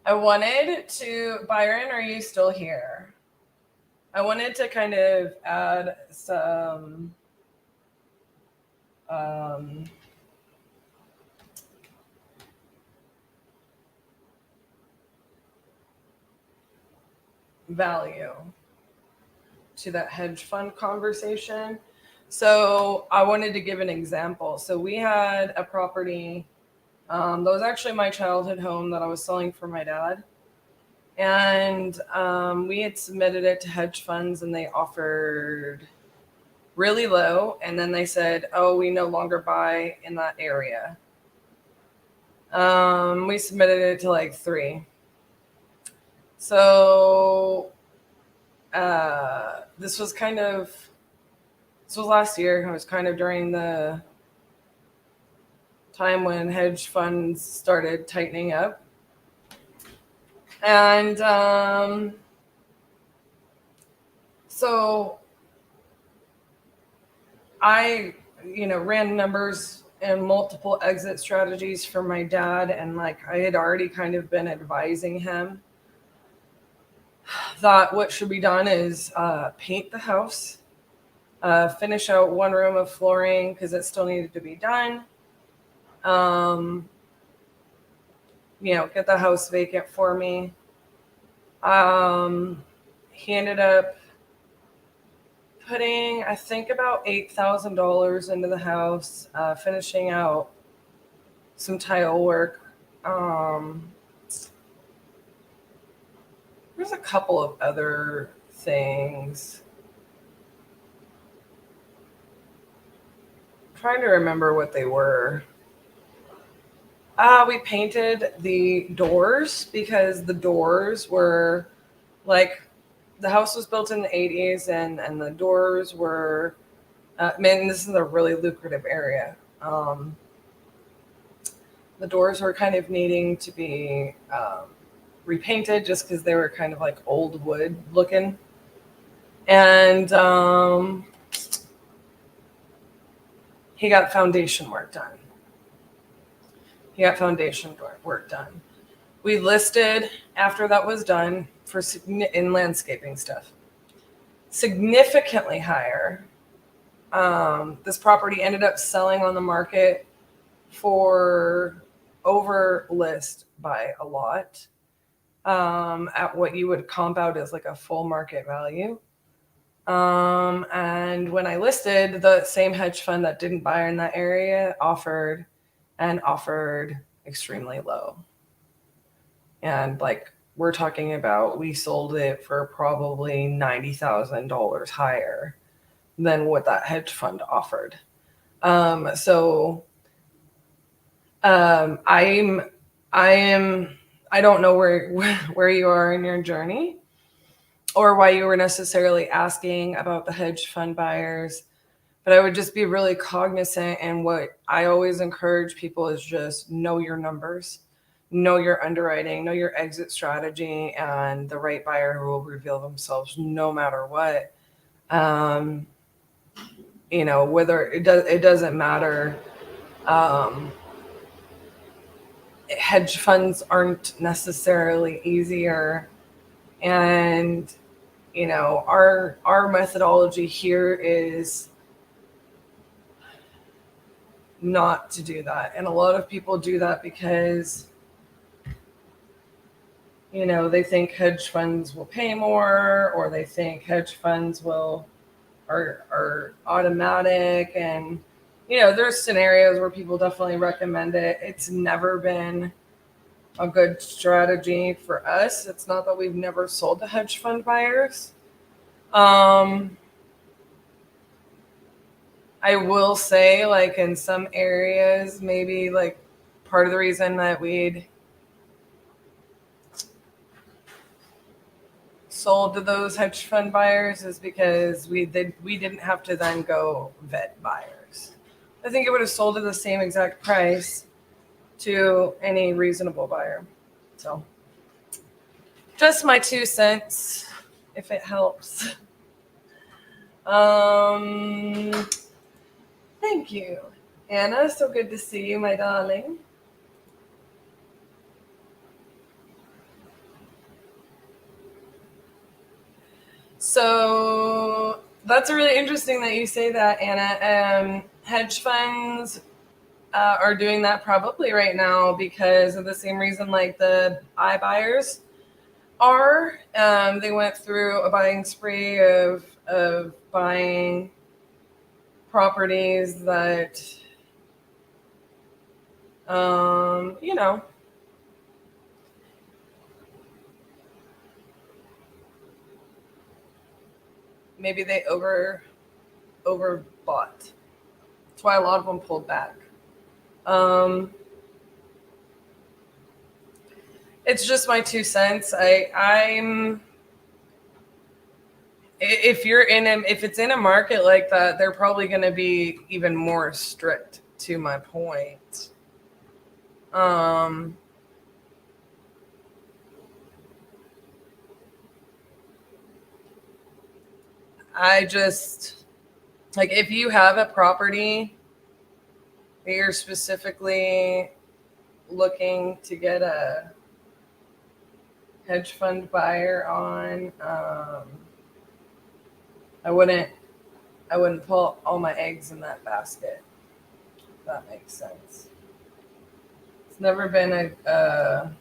wanted to, Byron, are you still here? I wanted to kind of add some value to that hedge fund conversation. So I wanted to give an example. So we had a property that was actually my childhood home that I was selling for my dad. And we had submitted it to hedge funds and they offered really low. And then they said, oh, we no longer buy in that area. We submitted it to like 3. So this was last year. It was kind of during the time when hedge funds started tightening up. And so I, ran numbers and multiple exit strategies for my dad. And I had already kind of been advising him that what should be done is paint the house, finish out one room of flooring because it still needed to be done. Get the house vacant for me. He ended up putting, I think, about $8,000 into the house, finishing out some tile work. There's a couple of other things. I'm trying to remember what they were. We painted the doors because the doors were the house was built in the 80s and the doors were, this is a really lucrative area. The doors were kind of needing to be repainted just because they were kind of like old wood looking. And he got foundation work done. We listed after that was done for in landscaping stuff, significantly higher. This property ended up selling on the market for over list by a lot, at what you would comp out as like a full market value. And when I listed, the same hedge fund that didn't buy in that area offered extremely low. And we're talking about, we sold it for probably $90,000 higher than what that hedge fund offered. I don't know where you are in your journey or why you were necessarily asking about the hedge fund buyers, but I would just be really cognizant. And what I always encourage people is just know your numbers, know your underwriting, know your exit strategy, and the right buyer who will reveal themselves no matter what. You know, whether it doesn't matter. Hedge funds aren't necessarily easier, and you know, our methodology here is not to do that. And a lot of people do that because, you know, they think hedge funds will pay more, or they think hedge funds are automatic. And, you know, there's scenarios where people definitely recommend it. It's never been a good strategy for us. It's not that we've never sold to hedge fund buyers. I will say, like, in some areas, maybe like part of the reason that we'd sold to those hedge fund buyers is because we didn't have to then go vet buyers. I think it would have sold at the same exact price to any reasonable buyer. So just my 2 cents, if it helps. Thank you, Anna. So good to see you, my darling. So that's really interesting that you say that, Anna. Hedge funds are doing that probably right now because of the same reason like the iBuyers are. They went through a buying spree of buying properties that, you know, maybe they overbought. That's why a lot of them pulled back. It's just my 2 cents. I'm if it's in a market like that, they're probably going to be even more strict, to my point. I just, like, if you have a property that you're specifically looking to get a hedge fund buyer on, I wouldn't put all my eggs in that basket, if that makes sense. It's never been a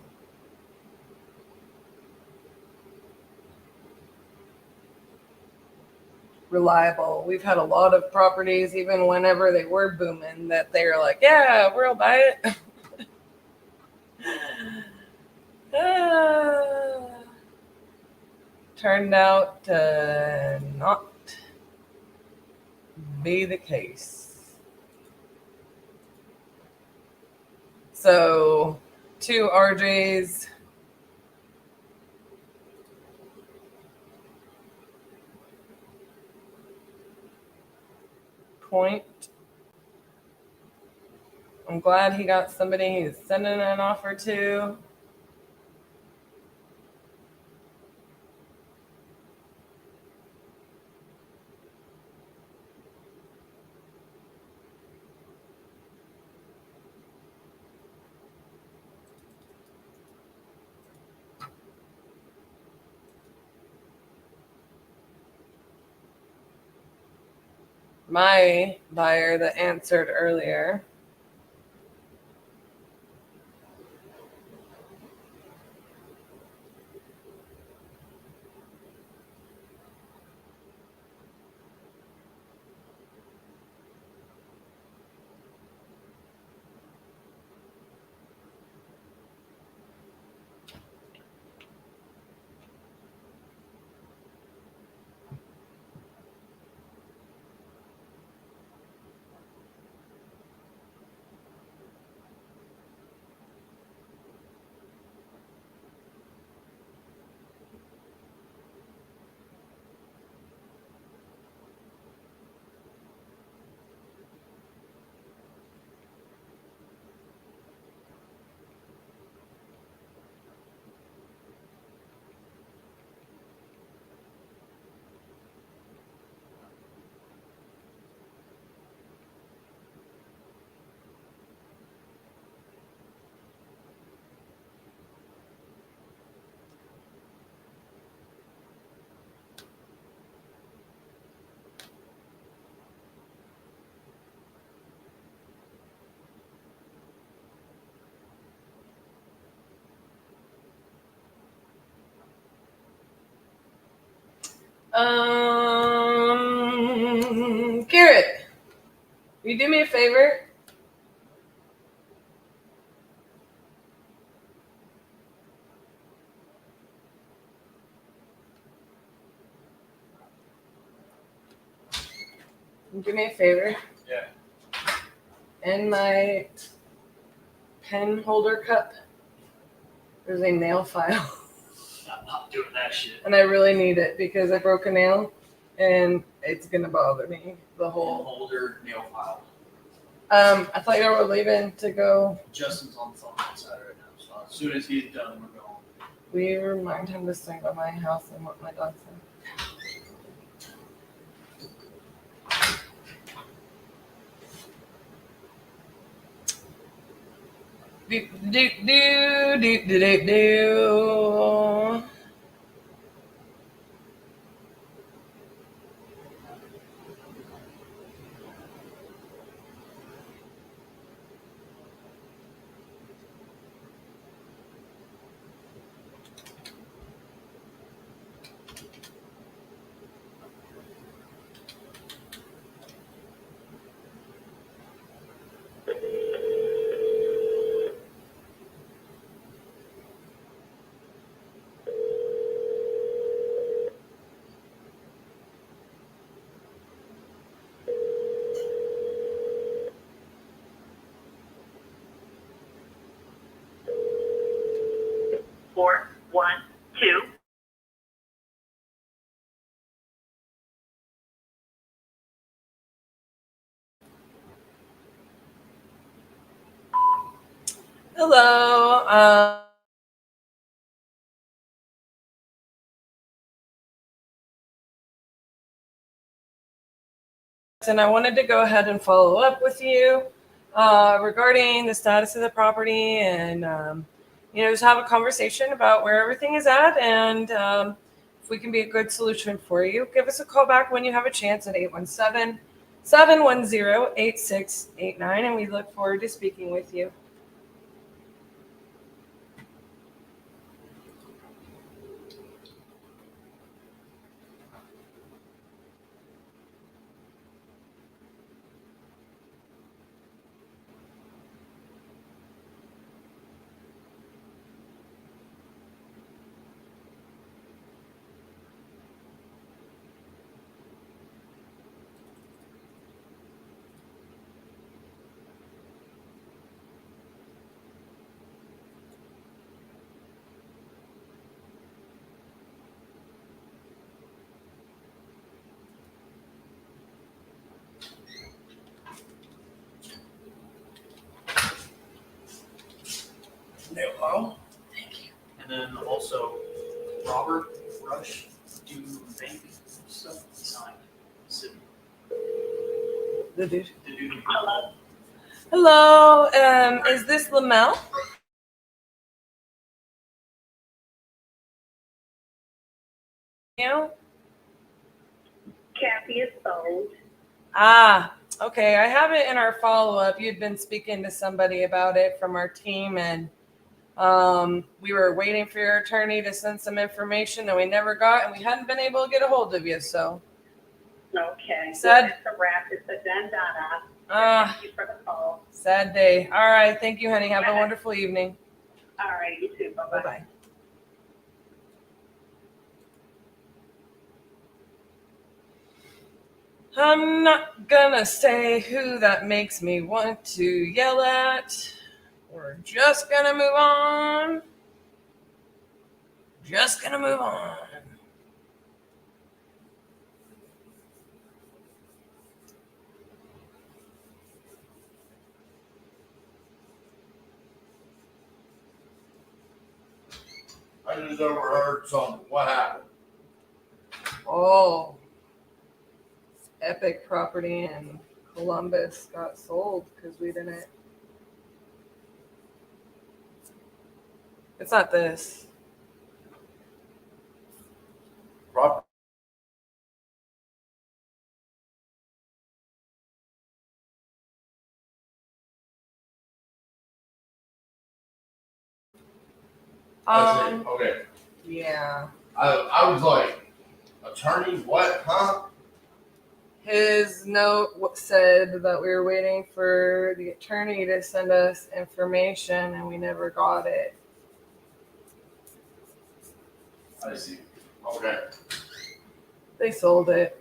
reliable. We've had a lot of properties, even whenever they were booming, that they were like, yeah, we'll buy it. Turned out to not be the case. So, to RJ's point, I'm glad he got somebody he's sending an offer to. My buyer that answered earlier, Garrett, will you do me a favor? Do me a favor. Yeah. In my pen holder cup, there's a nail file. I'm not doing that shit. And I really need it because I broke a nail and it's gonna bother me the whole Holder nail file. I thought you were leaving to go. Justin's on the phone outside right now, so as soon as he's done, we're going. Will you remind him to swing by my house and what my dog said? Do. Four, one, two. Hello. And I wanted to go ahead and follow up with you regarding the status of the property and, just have a conversation about where everything is at and if we can be a good solution for you. Give us a call back when you have a chance at 817-710-8689, and we look forward to speaking with you. No. Thank you. And then also, Robert Rush, do bank stuff signed. The dude. Hello. Hello. Is this Lamel? You? Kathy is sold. Ah, okay. I have it in our follow-up. You'd been speaking to somebody about it from our team, and we were waiting for your attorney to send some information that we never got, and we hadn't been able to get a hold of you. So, Okay. Sad. Well, it's a wrap. It's a done. Thank you for the call. Sad day. All right. Thank you, honey. Have a wonderful evening. All right. You too. Bye-bye. Bye-bye. I'm not gonna say who that makes me want to yell at. We're just gonna move on. Just gonna move on. I just overheard something. What happened? Oh, epic property in Columbus got sold because we didn't. It's not this. Rob. Okay. Yeah. I was like, Attorney, what? Huh? His note said that we were waiting for the attorney to send us information and we never got it. I see. Okay. They sold it.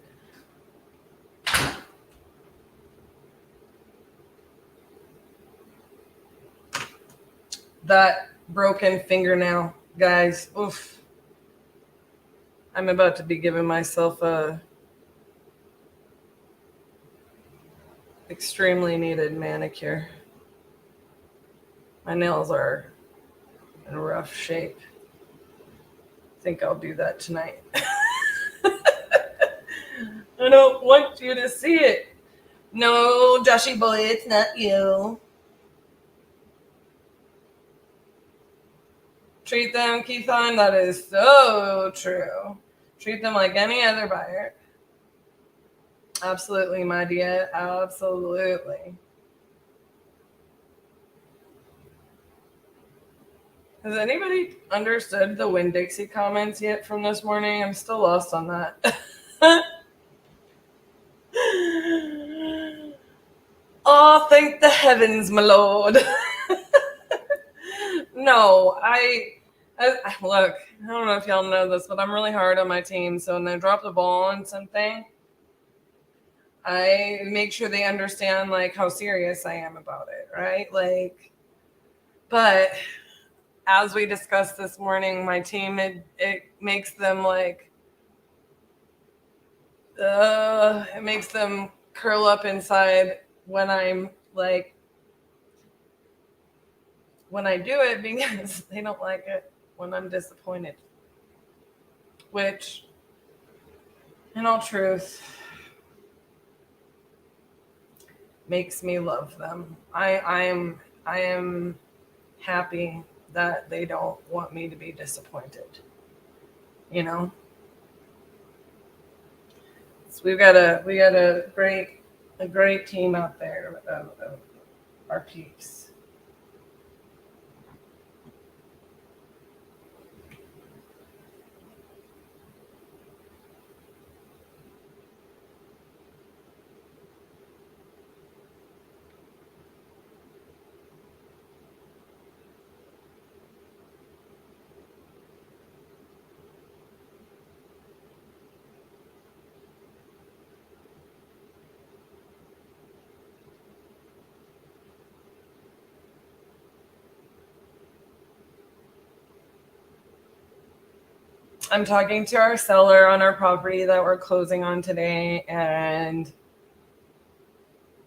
That broken fingernail, guys. Oof. I'm about to be giving myself a extremely needed manicure. My nails are in rough shape. I think I'll do that tonight. I don't want you to see it. No, Joshy boy, it's not you. Treat them, Keithon, that is so true. Treat them like any other buyer. Absolutely, my dear. Absolutely. Has anybody understood the Winn-Dixie comments yet from this morning? I'm still lost on that. Oh, thank the heavens, my lord. No, I look, I don't know if y'all know this, but I'm really hard on my team. So when they drop the ball on something, I make sure they understand like how serious I am about it, right? Like, but as we discussed this morning, my team, it makes them like, it makes them curl up inside when I'm like, when I do it because they don't like it when I'm disappointed. Which, in all truth, makes me love them. I am happy that they don't want me to be disappointed. You know? So we got a great team out there of our peeps. I'm talking to our seller on our property that we're closing on today, and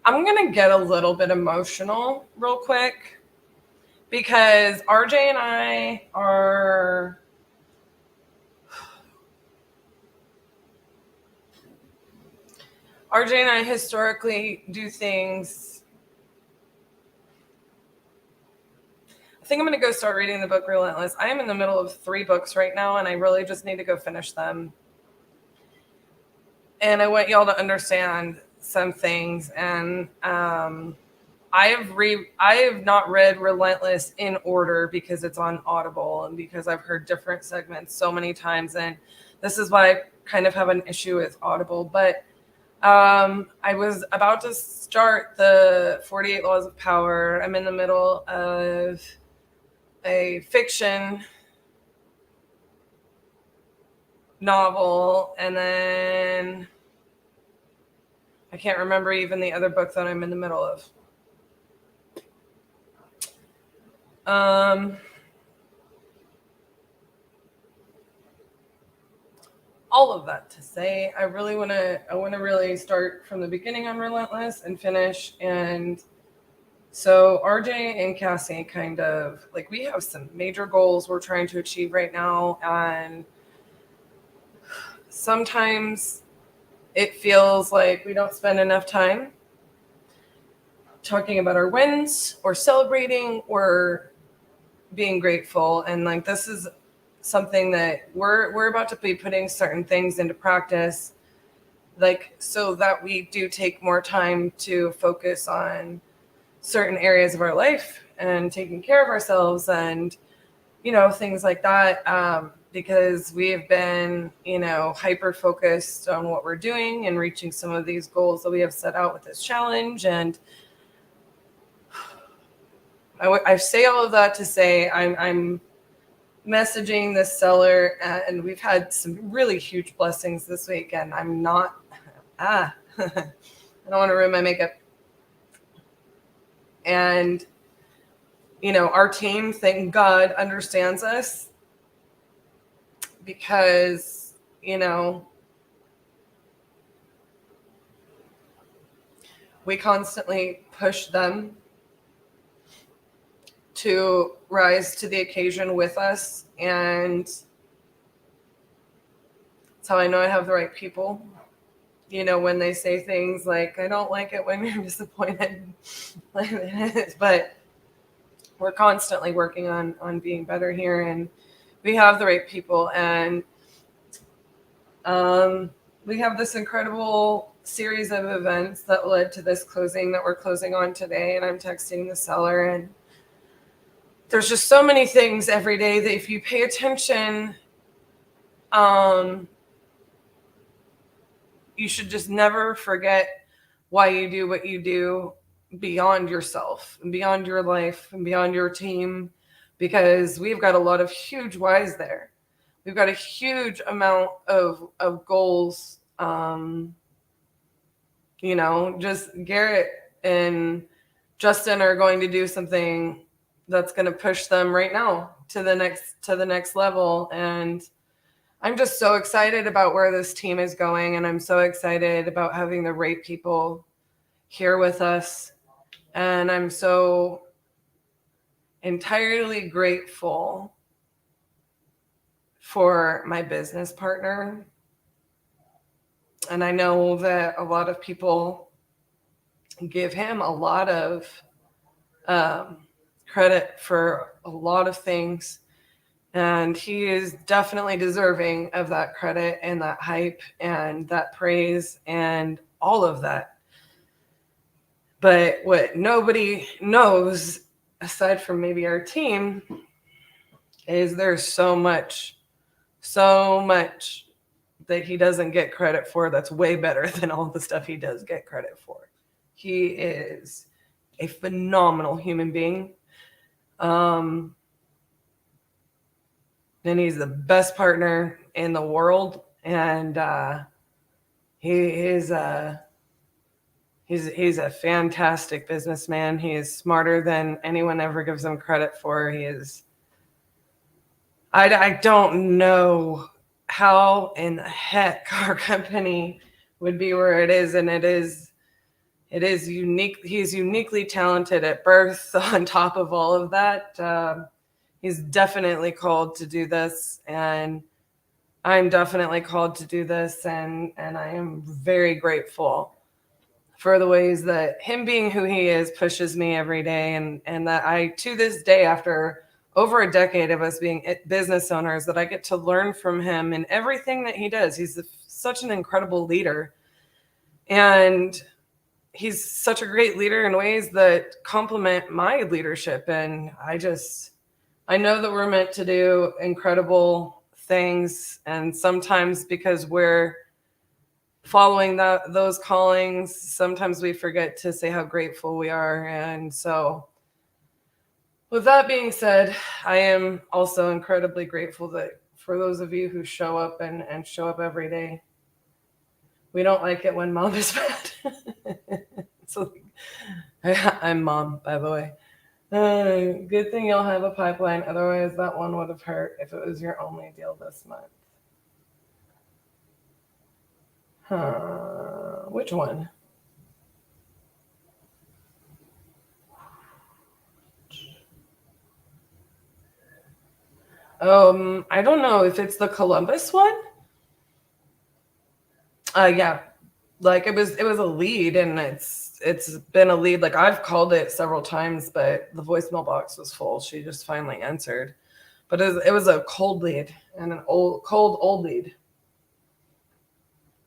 I'm going to get a little bit emotional real quick because RJ and I are historically do things. I think I'm going to go start reading the book Relentless. I am in the middle of 3 books right now, and I really just need to go finish them. And I want y'all to understand some things. And I have not read Relentless in order because it's on Audible and because I've heard different segments so many times. And this is why I kind of have an issue with Audible. But I was about to start the 48 Laws of Power. I'm in the middle of a fiction novel, and then I can't remember even the other book that I'm in the middle of. All of that to say, I want to really start from the beginning on Relentless and finish. And so RJ and Cassie kind of like, we have some major goals we're trying to achieve right now. And sometimes it feels like we don't spend enough time talking about our wins or celebrating or being grateful. And like, this is something that we're about to be putting certain things into practice, like so that we do take more time to focus on certain areas of our life and taking care of ourselves and, you know, things like that. because we have been, hyper focused on what we're doing and reaching some of these goals that we have set out with this challenge. And I say all of that to say I'm messaging this seller, and we've had some really huge blessings this week, and I'm not I don't want to ruin my makeup. And our team, thank God, understands us, because we constantly push them to rise to the occasion with us. And that's how I know I have the right people. When they say things like, I don't like it when you're disappointed, but we're constantly working on being better here, and we have the right people. And we have this incredible series of events that led to this closing that we're closing on today. And I'm texting the seller, and there's just so many things every day that if you pay attention, you should just never forget why you do what you do beyond yourself and beyond your life and beyond your team, because we've got a lot of huge whys there. We've got a huge amount of goals. Just Garrett and Justin are going to do something that's going to push them right now to the next level. And I'm just so excited about where this team is going, and I'm so excited about having the right people here with us. And I'm so entirely grateful for my business partner. And I know that a lot of people give him a lot of credit for a lot of things. And he is definitely deserving of that credit and that hype and that praise and all of that. But what nobody knows, aside from maybe our team, is there's so much that he doesn't get credit for that's way better than all the stuff he does get credit for. He is a phenomenal human being. And he's the best partner in the world. And he's a fantastic businessman. He is smarter than anyone ever gives him credit for. He is. I don't know how in the heck our company would be where it is, and it is unique. He's uniquely talented at birth. On top of all of that, he's definitely called to do this, and I'm definitely called to do this, and I am very grateful for the ways that him being who he is pushes me every day, and that I, to this day, after over a decade of us being business owners, that I get to learn from him in everything that he does. He's such an incredible leader, and he's such a great leader in ways that complement my leadership. And I know that we're meant to do incredible things, and sometimes because we're following those callings, sometimes we forget to say how grateful we are. And so with that being said, I am also incredibly grateful that for those of you who show up and show up every day. We don't like it when mom is bad. So I'm mom, by the way. Good thing you'll have a pipeline. Otherwise, that one would have hurt if it was your only deal this month. Which one? I don't know if it's the Columbus one. Yeah, like it was a lead, and it's been a lead. Like I've called it several times, but the voicemail box was full. She just finally answered, but it was a cold lead and an old lead.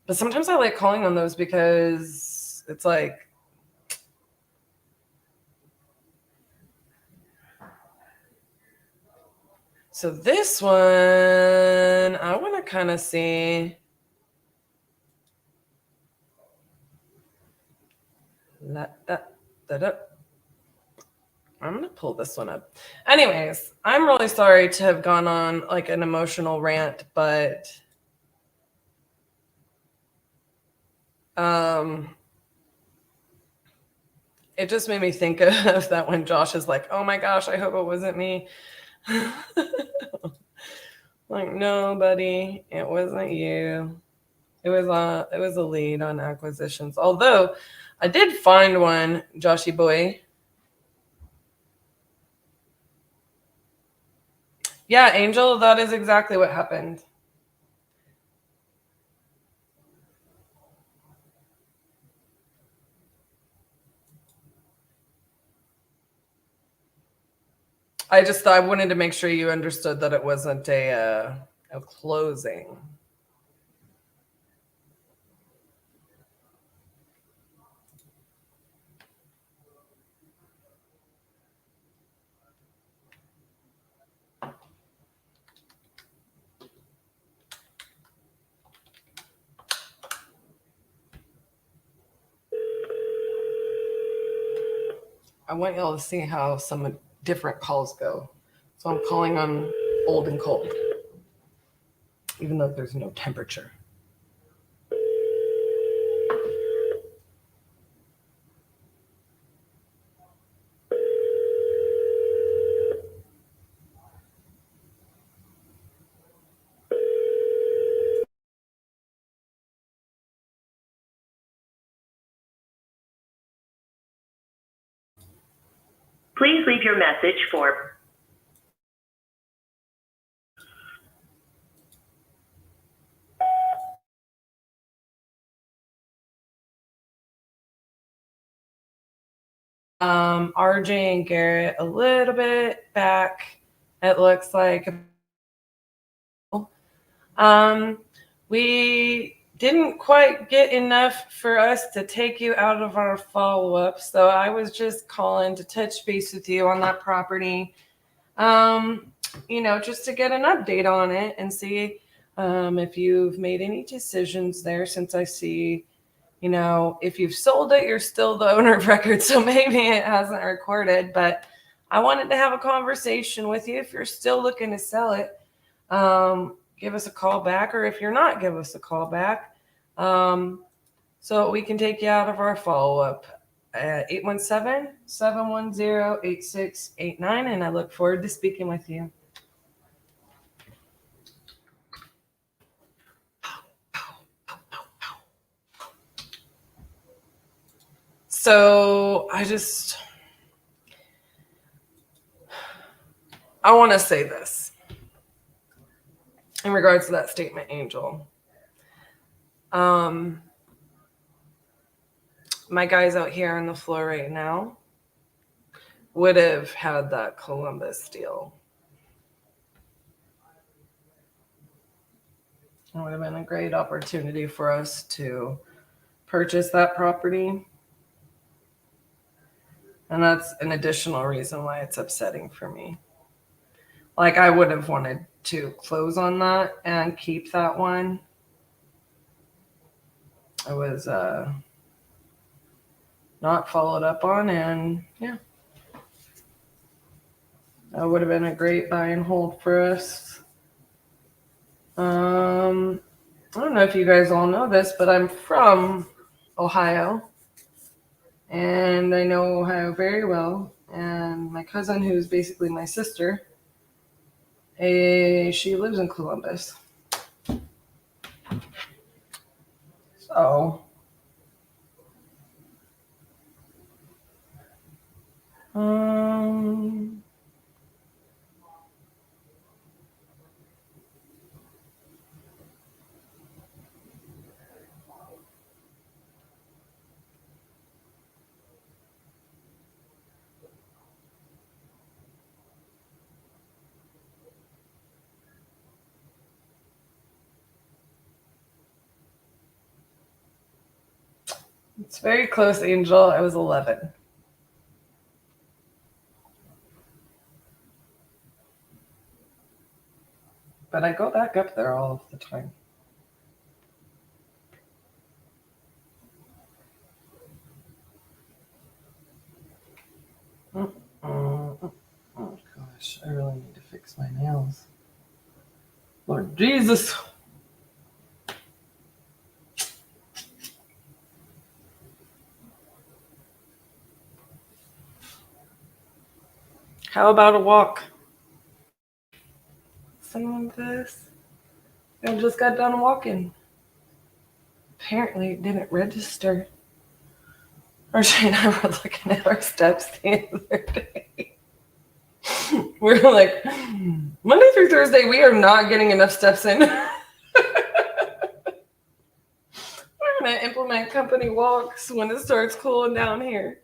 But sometimes I like calling on those because it's like, So this one, I want to kind of see. I'm going to pull this one up. Anyways, I'm really sorry to have gone on like an emotional rant, but it just made me think of that when Josh is like, oh my gosh, I hope it wasn't me. Like, no, buddy, it wasn't you. It was a lead on acquisitions. Although I did find one, Joshy boy. Yeah, Angel, that is exactly what happened. I just thought I wanted to make sure you understood that it wasn't a closing. I want y'all to see how some different calls go. So I'm calling on old and cold, even though there's no temperature. Please leave your message for RJ and Garrett a little bit back. It looks like we didn't quite get enough for us to take you out of our follow-up. So I was just calling to touch base with you on that property. Just to get an update on it and see if you've made any decisions there, since I see, if you've sold it, you're still the owner of record. So maybe it hasn't recorded, but I wanted to have a conversation with you. If you're still looking to sell it, give us a call back, or if you're not, give us a call back so we can take you out of our follow-up at 817-710-8689, and I look forward to speaking with you. So I want to say this in regards to that statement, Angel. My guys out here on the floor right now would have had that Columbus deal. It would have been a great opportunity for us to purchase that property. And that's an additional reason why it's upsetting for me. Like, I would have wanted to close on that and keep that one. I was not followed up on, and yeah. That would have been a great buy and hold for us. I don't know if you guys all know this, but I'm from Ohio. And I know Ohio very well. And my cousin, who's basically my sister, she lives in Columbus. So, it's very close, Angel. I was 11. But I go back up there all of the time. Oh gosh, I really need to fix my nails. Lord Jesus. How about a walk? Something like this. I just got done walking. Apparently it didn't register. RJ and I were looking at our steps the other day. We're like, Monday through Thursday, we are not getting enough steps in. We're going to implement company walks when it starts cooling down here.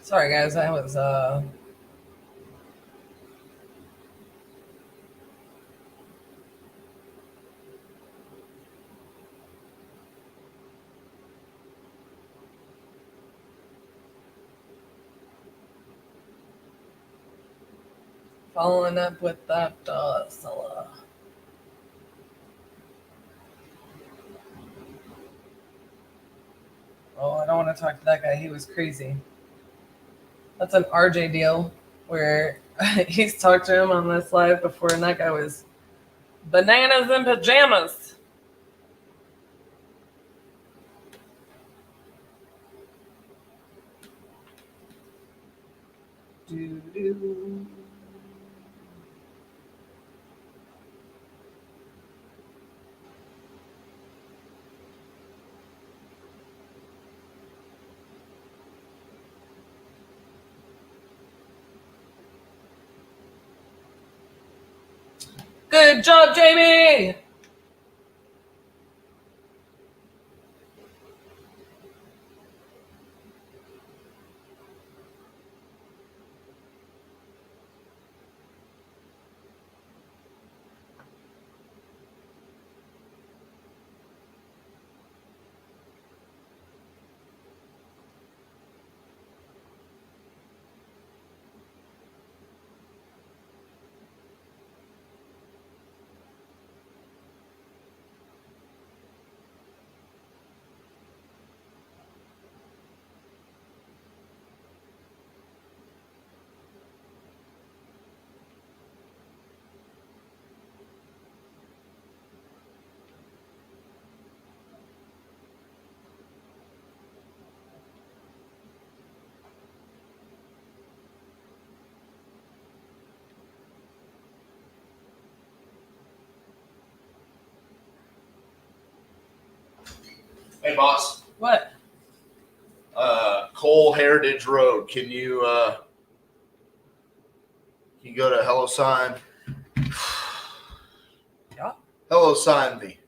Sorry, guys. I was following up with that seller. Oh, I don't want to talk to that guy. He was crazy. That's an RJ deal where he's talked to him on this live before, and that guy was bananas in pajamas. Doo-doo. Good job, Jamie! Hey, boss. What? Cole Heritage Road. Can you go to Hello Sign? Yeah. Hello Sign me.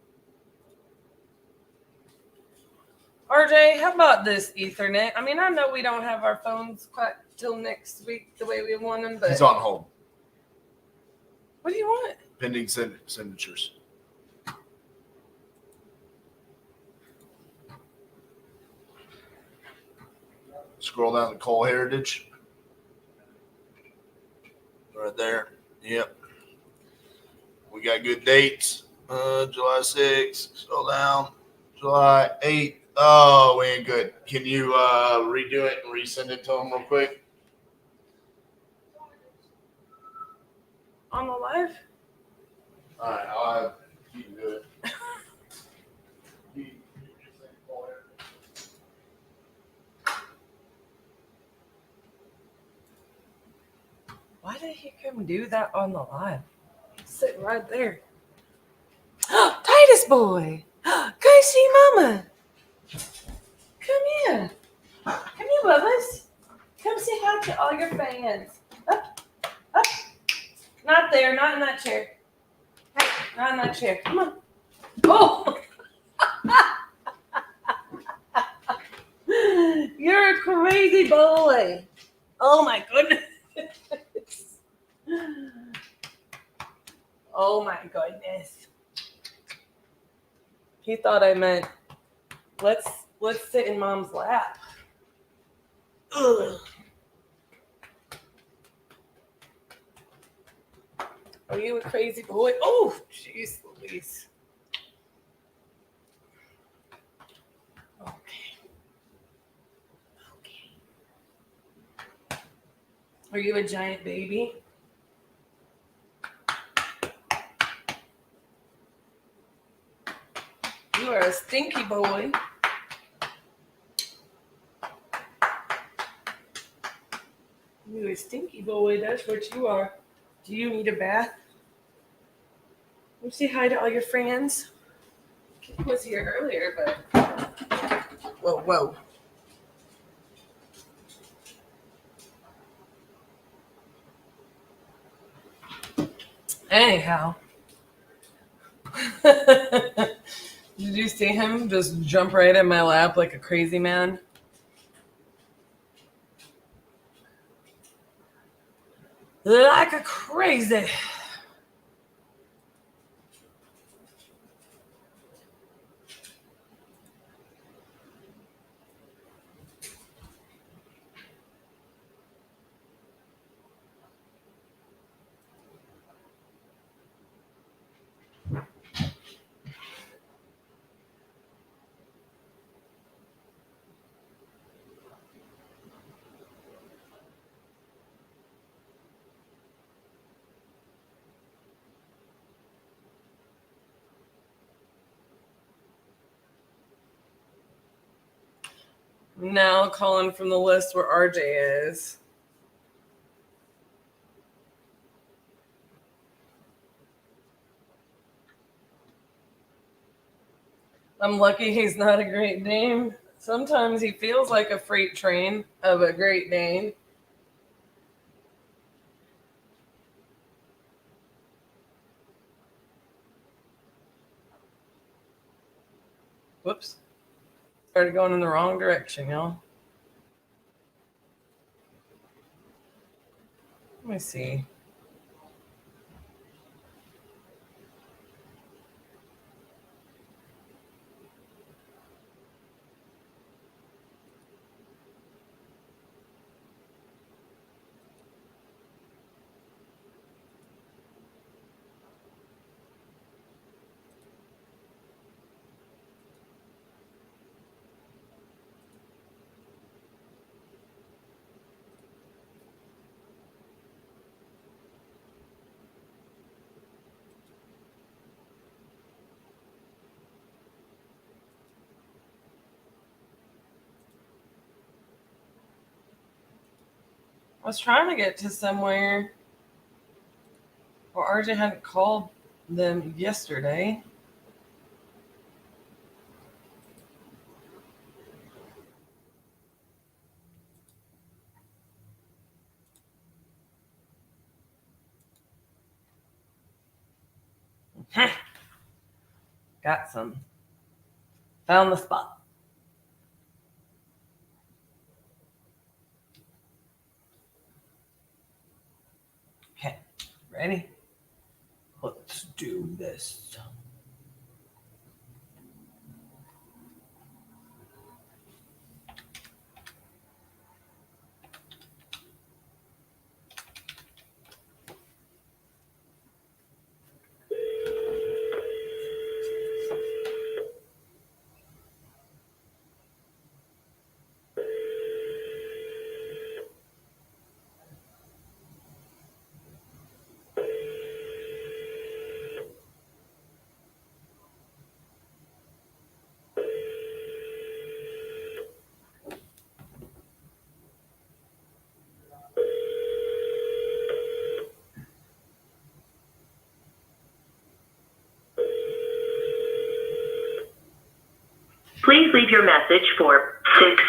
RJ, how about this Ethernet? I mean, I know we don't have our phones quite till next week the way we want them, but He's on hold. What do you want? Pending signatures. Scroll down to Coal Heritage. Right there. Yep. We got good dates. July 6th. Scroll down. July 8th. Oh, we ain't good. Can you redo it and resend it to them real quick? On the live? All right. I'll have you do it. Why did he come do that on the live? He's sitting right there. Titus boy! Come see mama! Come here! Come here, Bubba's! Come say hi to all your fans. Up, up. Not there, not in that chair. Hey, not in that chair. Come on. Oh! You're a crazy boy. Oh my goodness. Oh my goodness. He thought I meant let's sit in mom's lap. Ugh. Are you a crazy boy? Oh, jeez Louise. Are you a giant baby? You are a stinky boy. You're a stinky boy, that's what you are. Do you need a bath? You say hi to all your friends. Kim was here earlier, but whoa. Anyhow. Did you see him just jump right in my lap like a crazy man? Like a crazy. Now calling from the list where RJ is. I'm lucky he's not a Great Dane. Sometimes he feels like a freight train of a Great Dane. Whoops. Started going in the wrong direction, y'all. Let me see. I was trying to get to somewhere where RJ hadn't called them yesterday. Got some. Found the spot. Okay, ready? Let's do this. Please leave your message for 6.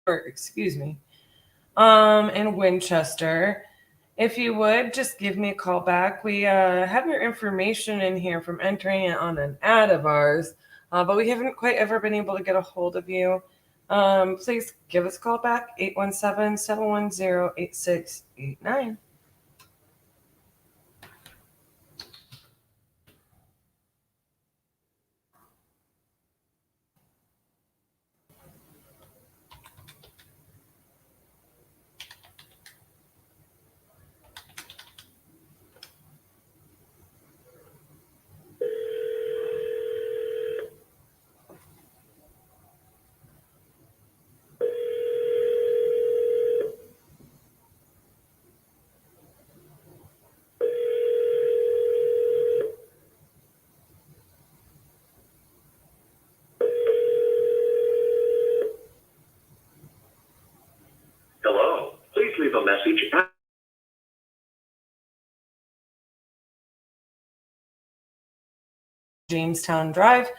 Or excuse me, in Winchester. If you would just give me a call back. We have your information in here from entering it on an ad of ours, but we haven't quite ever been able to get a hold of you. Please give us a call back, 817-710-8689. Hello, please leave a message. Jamestown Drive.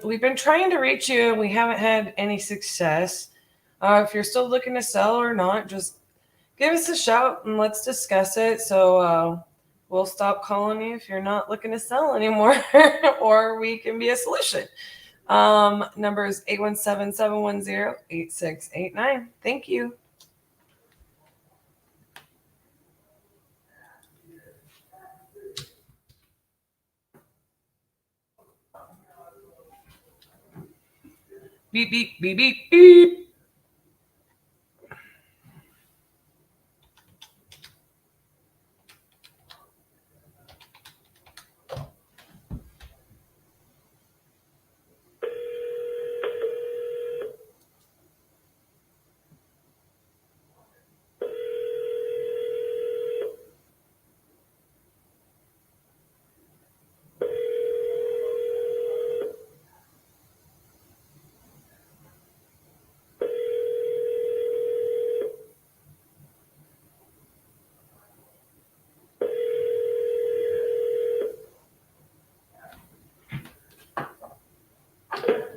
We've been trying to reach you. We haven't had any success. If you're still looking to sell or not, just give us a shout and let's discuss it. So we'll stop calling you if you're not looking to sell anymore, or we can be a solution. Number is 817-710-8689. Thank you. Beep, beep, beep, beep, beep.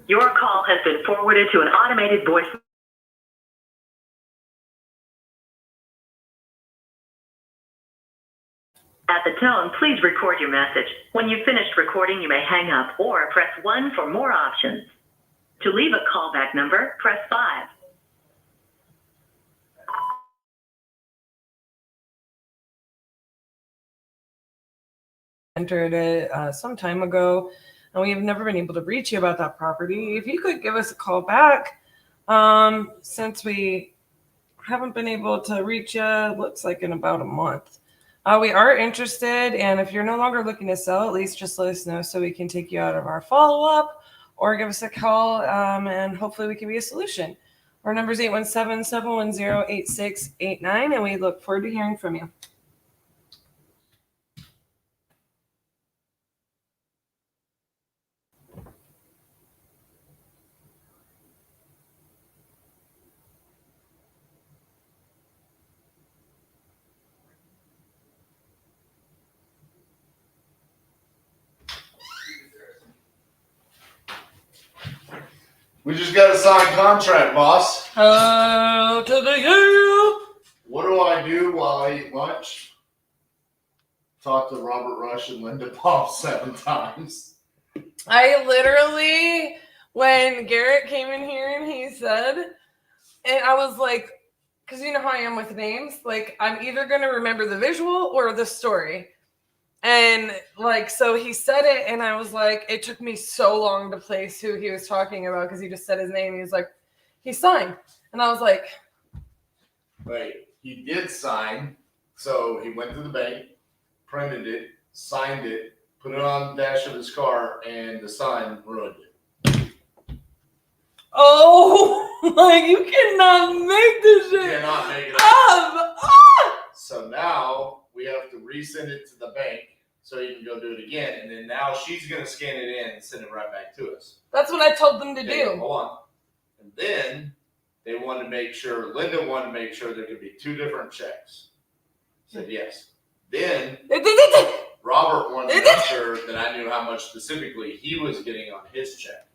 Your call has been forwarded to an automated voice. At the tone, please record your message. When you've finished recording, you may hang up or press 1 for more options. To leave a callback number, press 5. Entered it some time ago, and we have never been able to reach you about that property. If you could give us a call back, since we haven't been able to reach you, looks like in about a month. We are interested, and if you're no longer looking to sell, at least just let us know so we can take you out of our follow-up, or give us a call, and hopefully we can be a solution. Our number is 817-710-8689, and we look forward to hearing from you. We just got a signed contract, boss. To the hill. What do I do while I eat lunch? Talk to Robert Rush and Linda Pop 7 times. I literally, when Garrett came in here and he said, and I was like, because you know how I am with names, like I'm either going to remember the visual or the story. And like, so he said it, and I was like, it took me so long to place who he was talking about because he just said his name. He was like, he signed. And I was like, Wait, he did sign. So he went to the bank, printed it, signed it, put it on the dash of his car, and the sign ruined it. oh, like you cannot make this You shit cannot make it up. So now we have to resend it to the bank so you can go do it again. And then now she's going to scan it in and send it right back to us. That's what I told them to Okay, do. hold on. And then they wanted to make sure, Linda wanted to make sure there could be 2 different checks. Said yes. Then Robert wanted to make sure that I knew how much specifically he was getting on his check.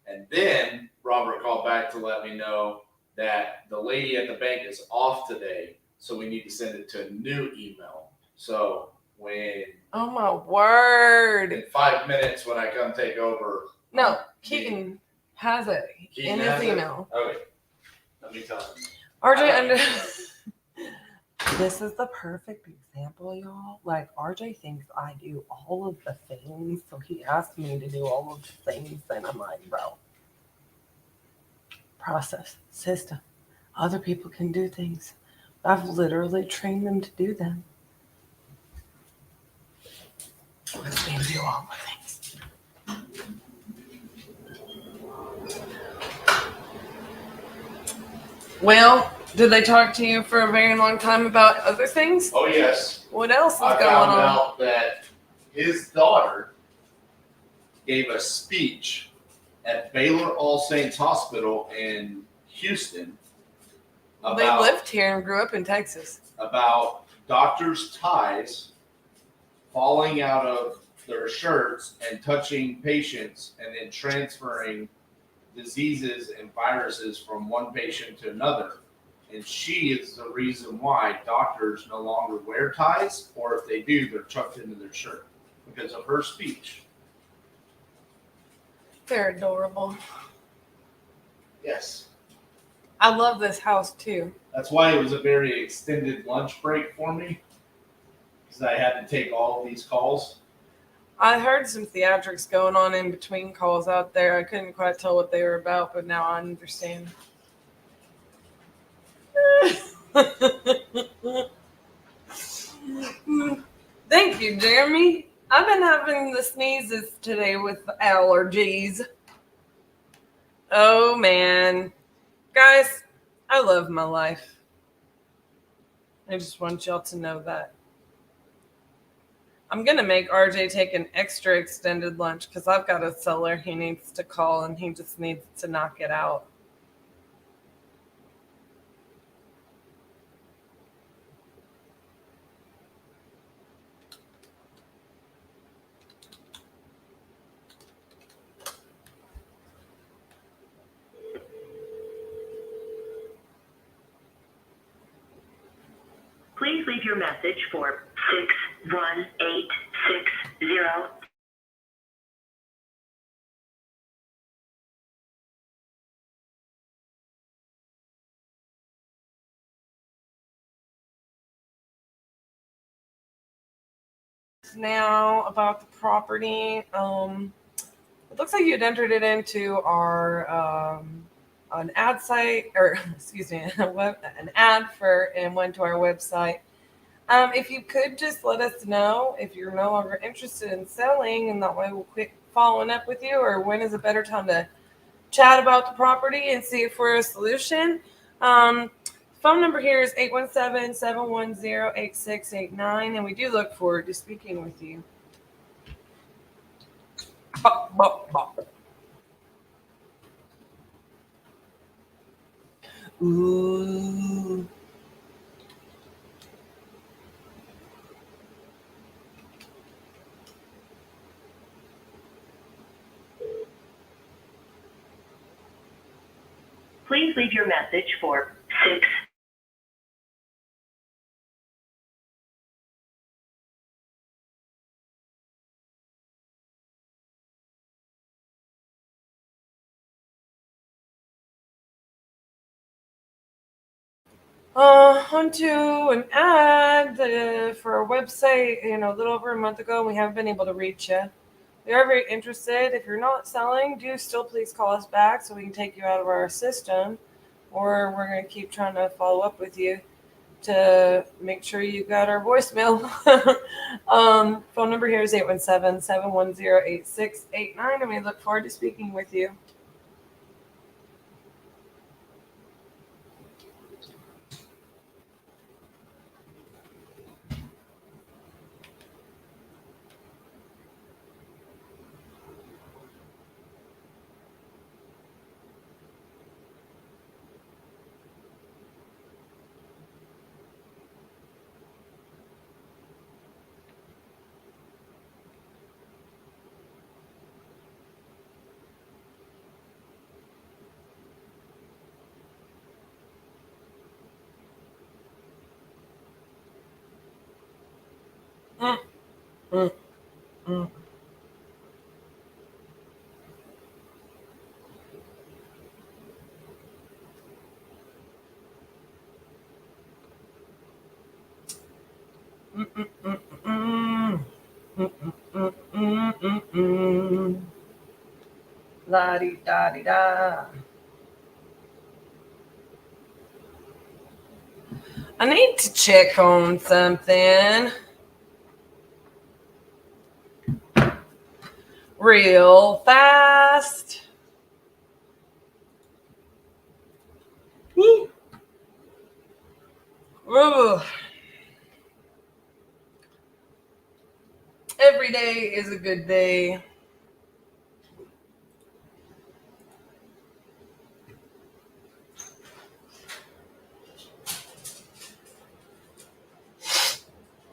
And then Robert called back to let me know that the lady at the bank is off today, so we need to send it to a new email. So when Oh my word. in 5 minutes when I come take over. No, Keaton has it Keaton in has his it? email. Okay. Let me tell him. RJ, this is the perfect example, y'all. Like, RJ thinks I do all of the things, so he asked me to do all of the things, and I'm like, bro, process, system. Other people can do things. I've literally trained them to do them. Let them do all the things. Well, did they talk to you for a very long time about other things? Oh, yes. What else is I going found on? out that his daughter gave a speech at Baylor All Saints Hospital in Houston They lived here and grew up in Texas. about doctors' ties falling out of their shirts and touching patients and then transferring diseases and viruses from one patient to another. And she is the reason why doctors no longer wear ties, or if they do, they're tucked into their shirt because of her speech. They're adorable. Yes. I love this house too. That's why it was a very extended lunch break for me, because I had to take all of these calls. I heard some theatrics going on in between calls out there. I couldn't quite tell what they were about, but now I understand. Thank you, Jeremy. I've been having the sneezes today with allergies. Oh, man. Guys, I love my life. I just want y'all to know that. I'm going to make RJ take an extra extended lunch because I've got a seller he needs to call and he just needs to knock it out. Please leave your message for 61860. Now about the property. It looks like you'd entered it into our an ad site, or excuse me, an ad for, and went to our website. If you could just let us know if you're no longer interested in selling, and that way we'll quit following up with you, or when is a better time to chat about the property and see if we're a solution. Phone number here is 817-710-8689, and we do look forward to speaking with you. Bop, bop, bop. Ooh. Please leave your message for 6 Onto an ad for our website, a little over a month ago, and we haven't been able to reach you. We are very interested. If you're not selling, do still please call us back so we can take you out of our system, or we're going to keep trying to follow up with you to make sure you got our voicemail. Phone number here is 817-710-8689, and we look forward to speaking with you. La-di-da-di-da. I need to check on something real fast. Woo. Ugh. Every day is a good day.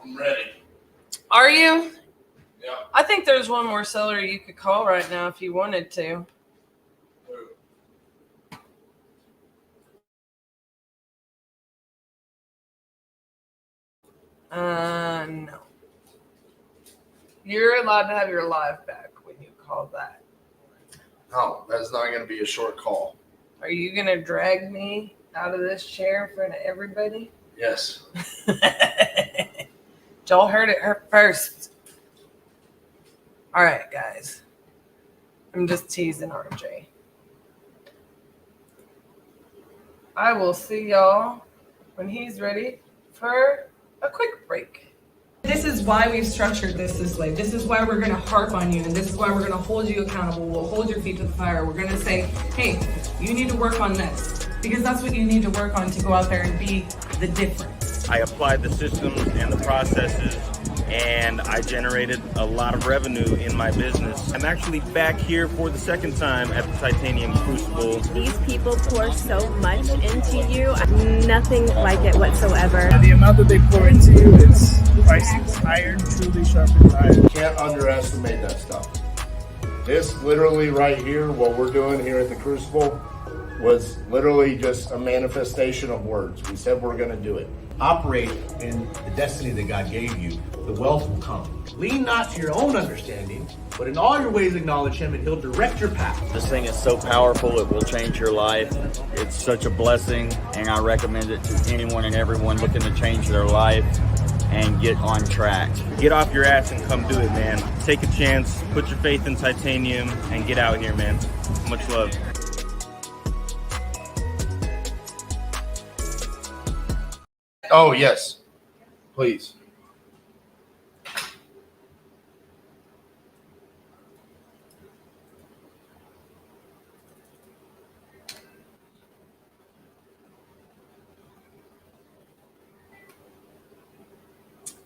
I'm ready. Are you? Yeah. I think there's one more seller you could call right now if you wanted to. No. You're allowed to have your live back when you call that. No, that's not going to be a short call. Are you going to drag me out of this chair in front of everybody? Yes. Y'all heard it first. All right, guys. I'm just teasing RJ. I will see y'all when he's ready for a quick break. This is why we've structured this way. This is why we're going to harp on you, and this is why we're going to hold you accountable. We'll hold your feet to the fire. We're going to say, hey, you need to work on this, because that's what you need to work on to go out there and be the difference. I applied the systems and the processes, and I generated a lot of revenue in my business. I'm actually back here for the second time at the Titanium Crucible. These people pour so much into you. Nothing like it whatsoever. The amount that they pour into you is priceless. Iron truly sharpens iron. Can't underestimate that stuff. This literally right here, what we're doing here at the Crucible, was literally just a manifestation of words. We said we're going to do it. Operate in the destiny that God gave you. The wealth will come. Lean not to your own understanding, but in all your ways acknowledge Him, and He'll direct your path. This thing is so powerful, it will change your life. It's such a blessing, and I recommend it to anyone and everyone looking to change their life and get on track. Get off your ass and come do it, man. Take a chance, put your faith in titanium, and get out here, man. Much love. Oh, yes. Please.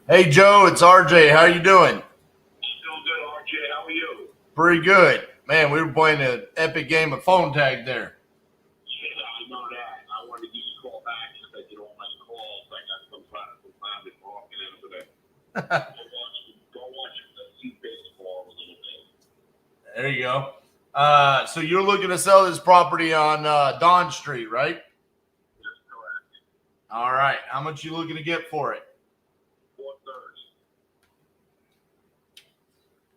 Hey, Joe, it's RJ. How you doing? Still good, RJ. How are you? Pretty good. Man, we were playing an epic game of phone tag there. Yeah, I know that. I wanted to give you a call back because you don't like calls. I got some time to talk and everything. Go watch the youth baseball a little bit. There you go. So you're looking to sell this property on Don Street, right? That's correct. All right. How much you looking to get for it? 430.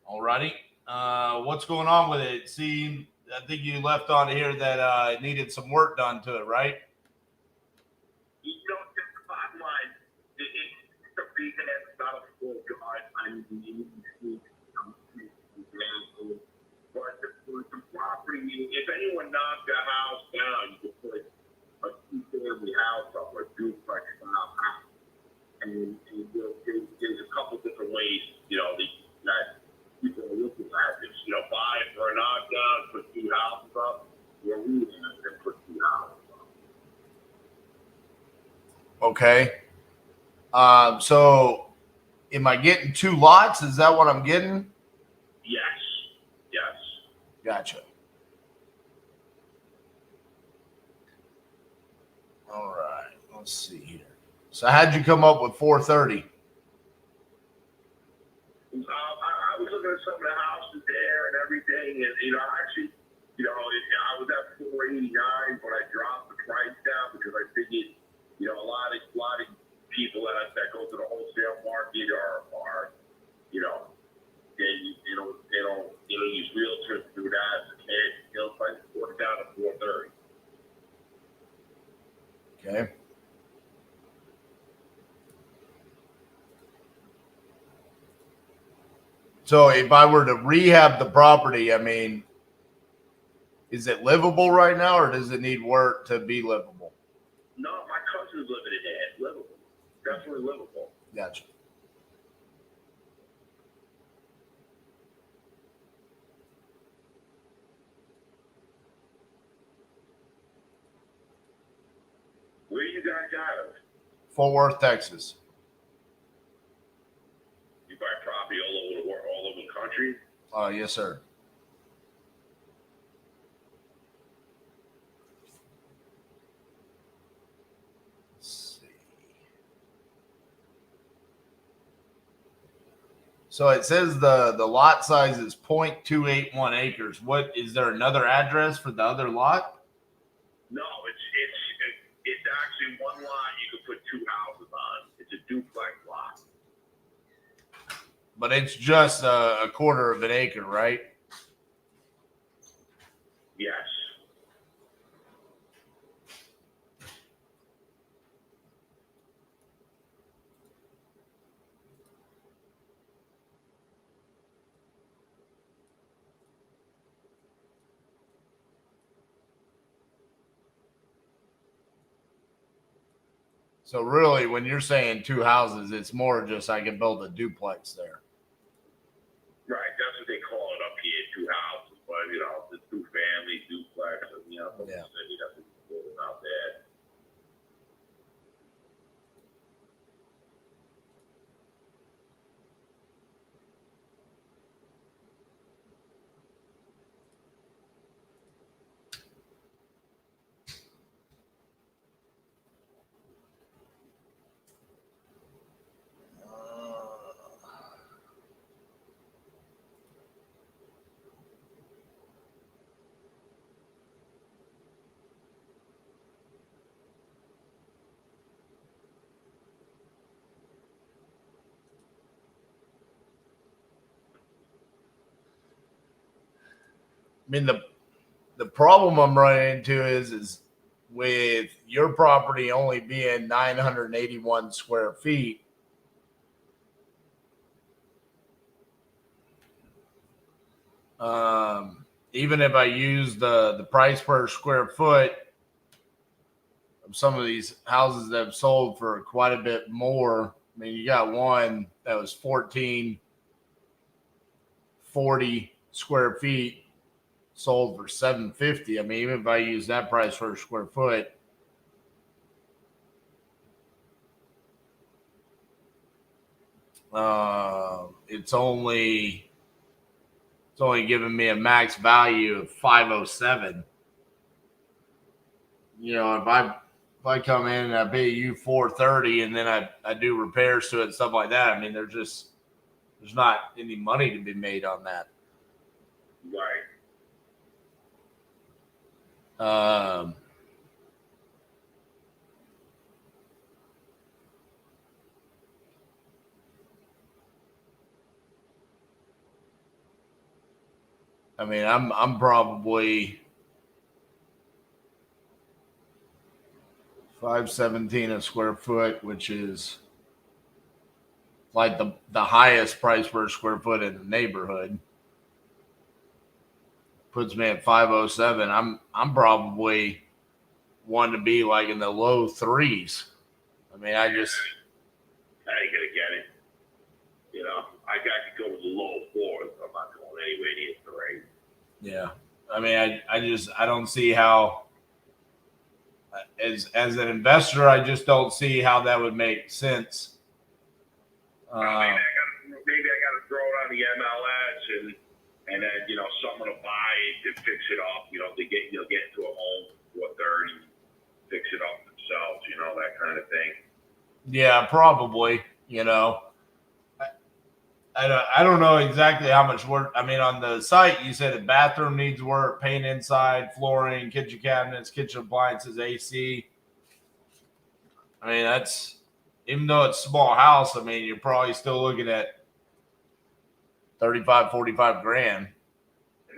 All righty. What's going on with it? See, I think you left on here that it needed some work done to it, right? You know, But the property, if anyone knocked the house down, you could put a two-family house up, a duplex house. And there's a couple different ways, that people are looking at this. Buy it for a knockdown, put two houses up, or we and put two houses up. Okay. So am I getting 2 lots? Is that what I'm getting? Yes. Yes. Gotcha. All right. Let's see here. So how'd you come up with 430? I was looking at some of the houses there and everything, and actually, I was at 489, but I dropped the price down because I figured, a lot of people that go to the wholesale market are they don't use realtors to do that. So I put it down to 430. Okay. So if I were to rehab the property, I mean, is it livable right now, or does it need work to be livable? No, my cousin's living in there. Livable. Definitely livable. Gotcha. Where you guys out of? Fort Worth, Texas. You buy property all over the world, all over the country? Yes, sir. Let's see. So it says the lot size is 0.281 acres. What is there another address for the other lot? No, it's actually one lot you could put two houses on. It's a duplex lot. But it's just a quarter of an acre, right? Yes. So really, when you're saying two houses, it's more just I can build a duplex there. Right, that's what they call it up here, two houses, but the two family duplex, Yeah. that's what it's out there. I mean, the problem I'm running into is with your property only being 981 square feet. Even if I use the price per square foot of some of these houses that have sold for quite a bit more. I mean, you got one that was 1440 square feet, sold for $750. I mean, even if I use that price per square foot, it's only giving me a max value of 507. If I come in and I pay you 430 and then I do repairs to it and stuff like that, I mean, there's not any money to be made on that. Right. I mean, I'm probably 517 a square foot, which is like the highest price per square foot in the neighborhood. Puts me at 507. I'm probably wanting to be like in the low threes. I mean, I ain't gonna get it. You know, I could go to the low fours. I'm not going anywhere near three. Yeah. I mean, I don't see how, as an investor, I just don't see how that would make sense. Maybe I got to throw it on the MLS and then, you know, someone will buy it and fix it up. You know, you'll get into a home for 30, fix it up themselves, you know, that kind of thing. Yeah, probably, you know. I don't know exactly how much work. I mean, on the site, you said a bathroom needs work, paint inside, flooring, kitchen cabinets, kitchen appliances, AC. I mean, that's, even though it's a small house, I mean, you're probably still looking at 35, 45 grand.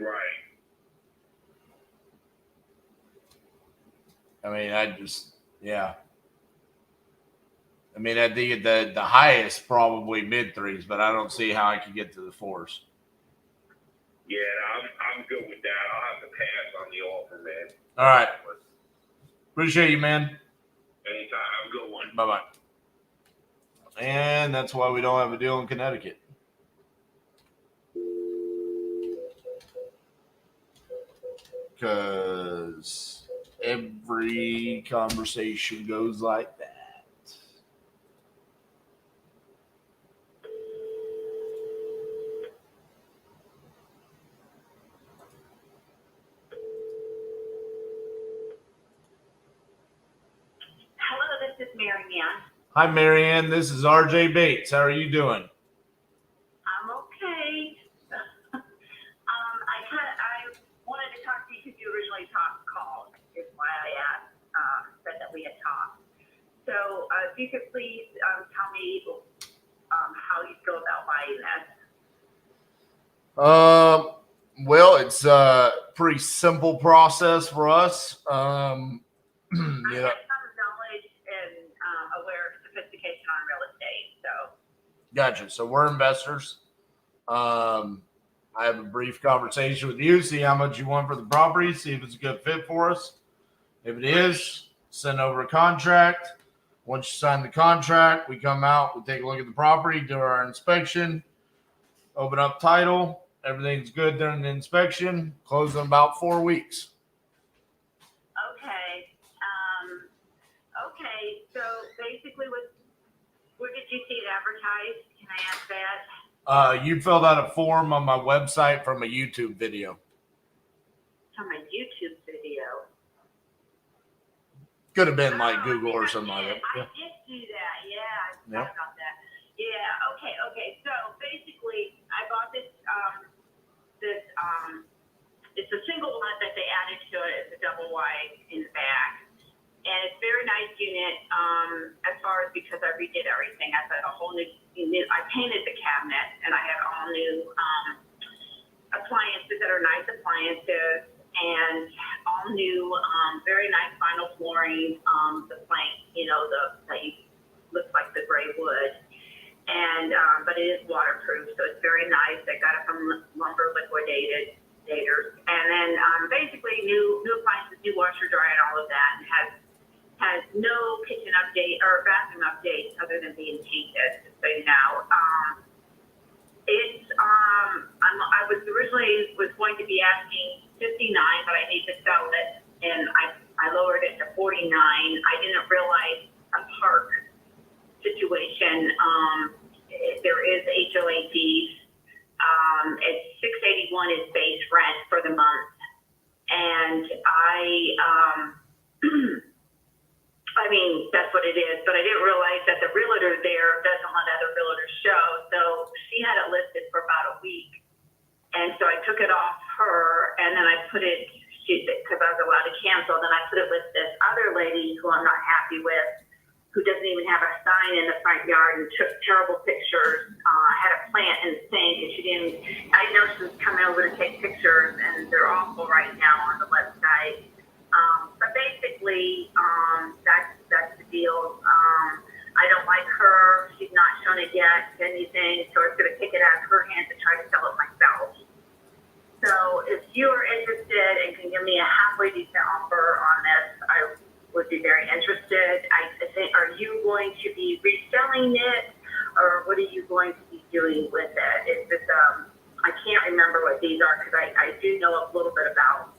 Right. I mean, yeah. I mean, I think the highest probably mid threes, but I don't see how I could get to the fours. Yeah, I'm good with that. I'll have to pass on the offer, man. All right. Appreciate you, man. Anytime. Have a good one. Bye-bye. And that's why we don't have a deal in Connecticut. Because every conversation goes like that. Hello, this is Mary Ann. Hi, Marianne. This is RJ Bates. How are you doing? I'm okay. I wanted to talk to you because you originally called, is why I said that we had talked. So if you could please tell me how you go about buying this. Well, it's a pretty simple process for us. You know, I have some knowledge and aware of sophistication on real estate, so. gotcha. So we're investors. I have a brief conversation with you, see how much you want for the property, see if it's a good fit for us. If it is, send over a contract. Once you sign the contract, we come out, we take a look at the property, do our inspection, open up title. Everything's good during the inspection. Close in about 4 weeks. Okay. Okay. So basically, where did you see it advertised? Can I ask that? You filled out a form on my website from a YouTube video. From a YouTube video. Could have been like Google or something like that. I did do that. Yeah, I forgot about that. Yeah. Okay. So basically, I bought this. It's a single lot that they added to it. It's a double wide in the back, and it's a very nice unit. As far as because I redid everything, I put a whole new. I painted the cabinet, and I have all new appliances that are nice appliances, and all new, very nice vinyl flooring. The plank, looks like the gray wood. And but it is waterproof, so it's very nice. I got it from Lumber Liquidators, and then basically new appliances, new washer dryer, and all of that, and has no kitchen update or bathroom updates other than being painted. So it's I was originally going to be asking $59, but I need to sell it, and I lowered it to $49. I didn't realize a park situation. There is HOA fees. It's $681 is base rent for the month, and I mean that's what it is. But I didn't realize that the realtor there doesn't let other realtors show, so she had it listed for about a week, and so I took it off her, and then I put it because I was allowed to cancel. Then I put it with this other lady who I'm not happy with, who doesn't even have a sign in the front yard and took terrible pictures. Had a plant in the sink, and I didn't know she was coming over to take pictures, and they're awful right now on the website. But basically, that's the deal. I don't like her. She's not shown it yet. Then me a halfway decent offer on this, I would be very interested. I think, are you going to be reselling it, or what are you going to be doing with it? Is this, I can't remember what these are because I do know a little bit about.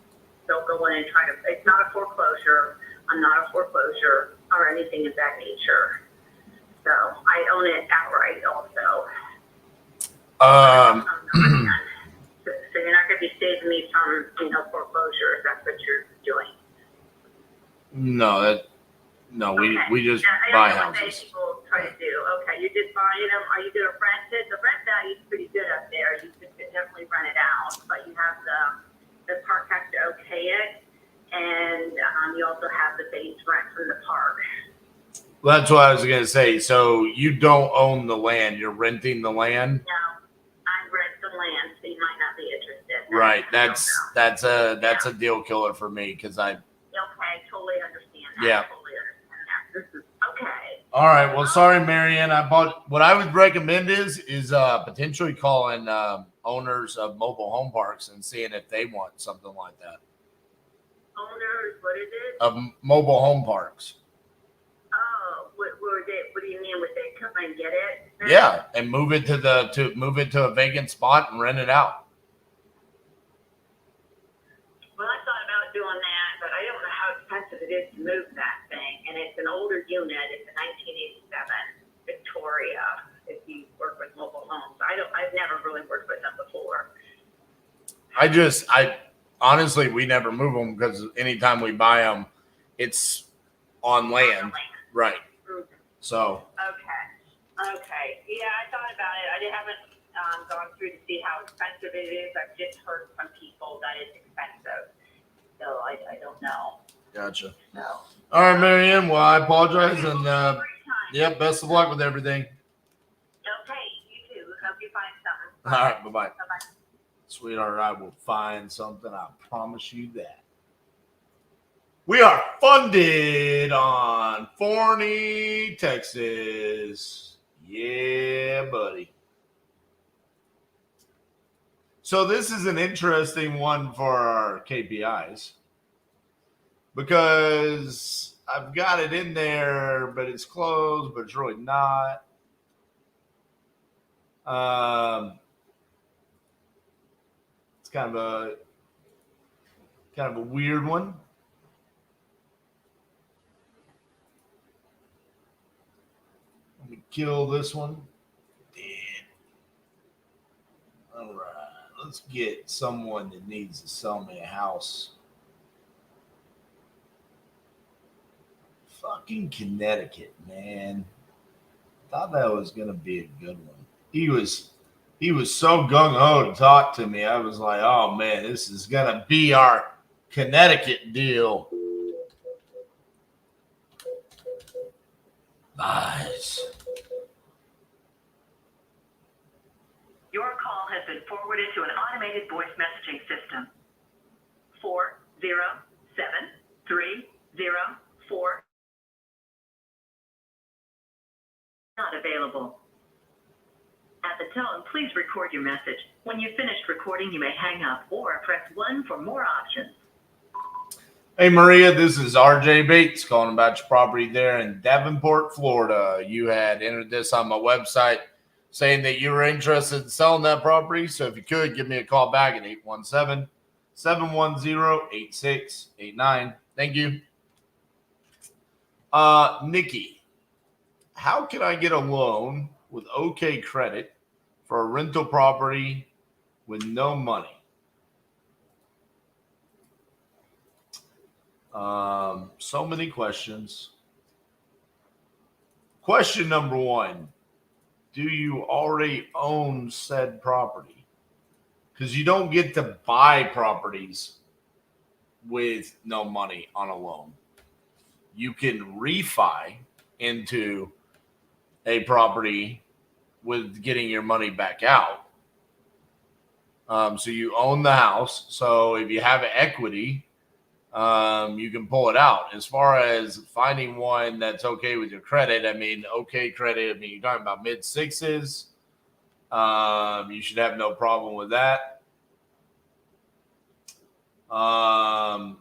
They'll go in and try to. It's not a foreclosure. I'm not a foreclosure or anything of that nature. So I own it outright also. So you're not going to be saving me from, foreclosure if that's what you're doing. No, we just buy I know what houses. people try to do. Okay, you just buy them. Are you going to rent it? The rent value is pretty good up there. You could definitely rent it out, but you have the park has to okay it, and you also have the base rent from the park. Well, that's what I was going to say. So you don't own the land; you're renting the land. No, I rent the land, so you might not be interested. Right. That's a deal killer for me because I. Okay, totally understand that. Yeah. Totally understand that. This is okay. All right. Well, sorry, Marianne. What I would recommend is potentially calling owners of mobile home parks and seeing if they want something like that. Owners, what is it? Of mobile home parks. Oh, what do you mean? Would they come and get it? Yeah, and move it to a vacant spot and rent it out. Well, I thought about doing that, but I don't know how expensive it is to move that thing. And it's an older unit. It's a 1987 Victoria. If you work with mobile homes, I've never really worked with them before. I honestly, we never move them because anytime we buy them, it's on land. Right. Mm-hmm. So. Okay. Yeah, I thought about it. I haven't gone through to see how expensive it is. I've just heard from people that it's expensive. So I don't know. Gotcha. No. All right, Marianne. Well, I apologize, and best of luck with everything. Okay, you too. Hope you find something. All right, bye-bye. Bye-bye. Sweetheart, I will find something. I promise you that. We are funded on Forney, Texas. Yeah, buddy. So this is an interesting one for our KPIs because I've got it in there, but it's closed, but it's really not. It's kind of a weird one. Let me kill this one. All right, let's get someone that needs to sell me a house. Fucking Connecticut, man. Thought that was gonna be a good one. He was so gung-ho to talk to me. I was like, oh man, this is gonna be our Connecticut deal. Nice. Your call has been forwarded to an automated voice messaging system. 407304 not available. At the tone, please record your message. When you've finished recording, you may hang up or press 1 for more options. Hey, Maria, this is RJ Bates calling about your property there in Davenport, Florida. You had entered this on my website saying that you were interested in selling that property. So if you could, give me a call back at 817-710-8689. Thank you. Nikki, how can I get a loan with OK credit for a rental property with no money? So many questions. Question number 1. Do you already own said property? Because you don't get to buy properties with no money on a loan. You can refi into a property with getting your money back out. So you own the house. So if you have equity, you can pull it out. As far as finding one that's okay with your credit, okay credit, you're talking about mid-6s. You should have no problem with that. I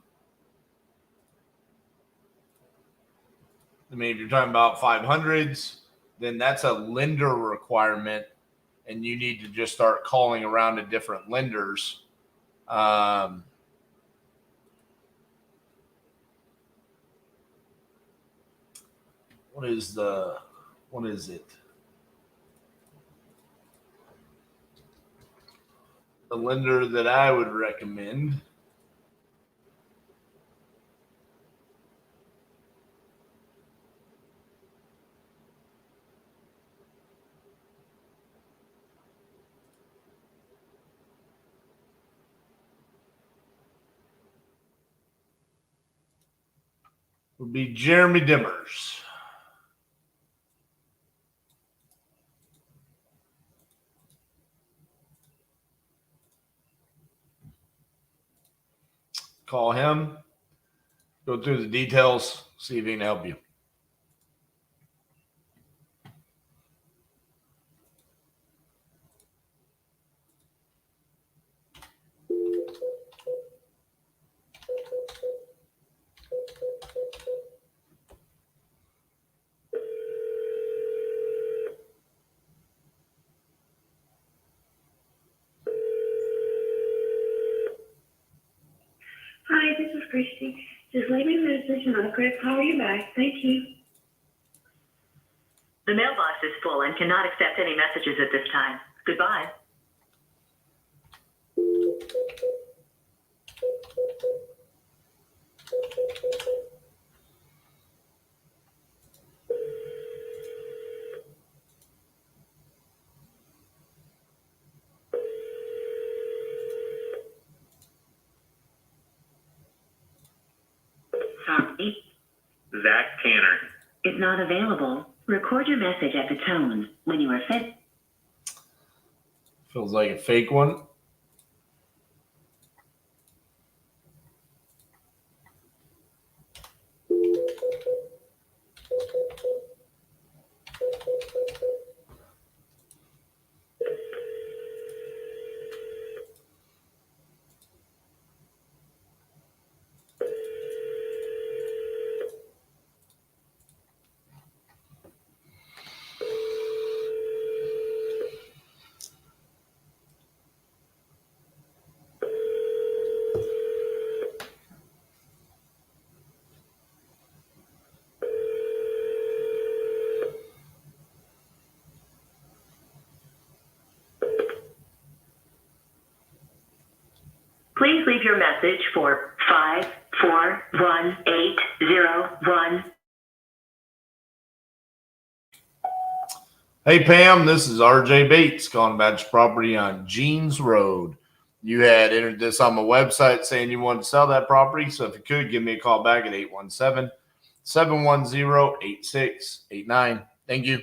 mean, if you're talking about 500s, then that's a lender requirement, and you need to just start calling around to different lenders. What is it? The lender that I would recommend. Would be Jeremy Dimmers. Call him, go through the details, see if he can help you. Hi, this is Christy. Just leave me a message and I'll call you back. Thank you. The mailbox is full and cannot accept any messages at this time. Goodbye. Sorry, Zach Tanner. is not available. Record your message at the tone. When you are finished. Feels like a fake one. Please leave your message for 541801. Hey, Pam, this is RJ Bates calling about your property on Jeans Road. You had entered this on my website saying you wanted to sell that property. So if you could, give me a call back at 817-710-8689. Thank you.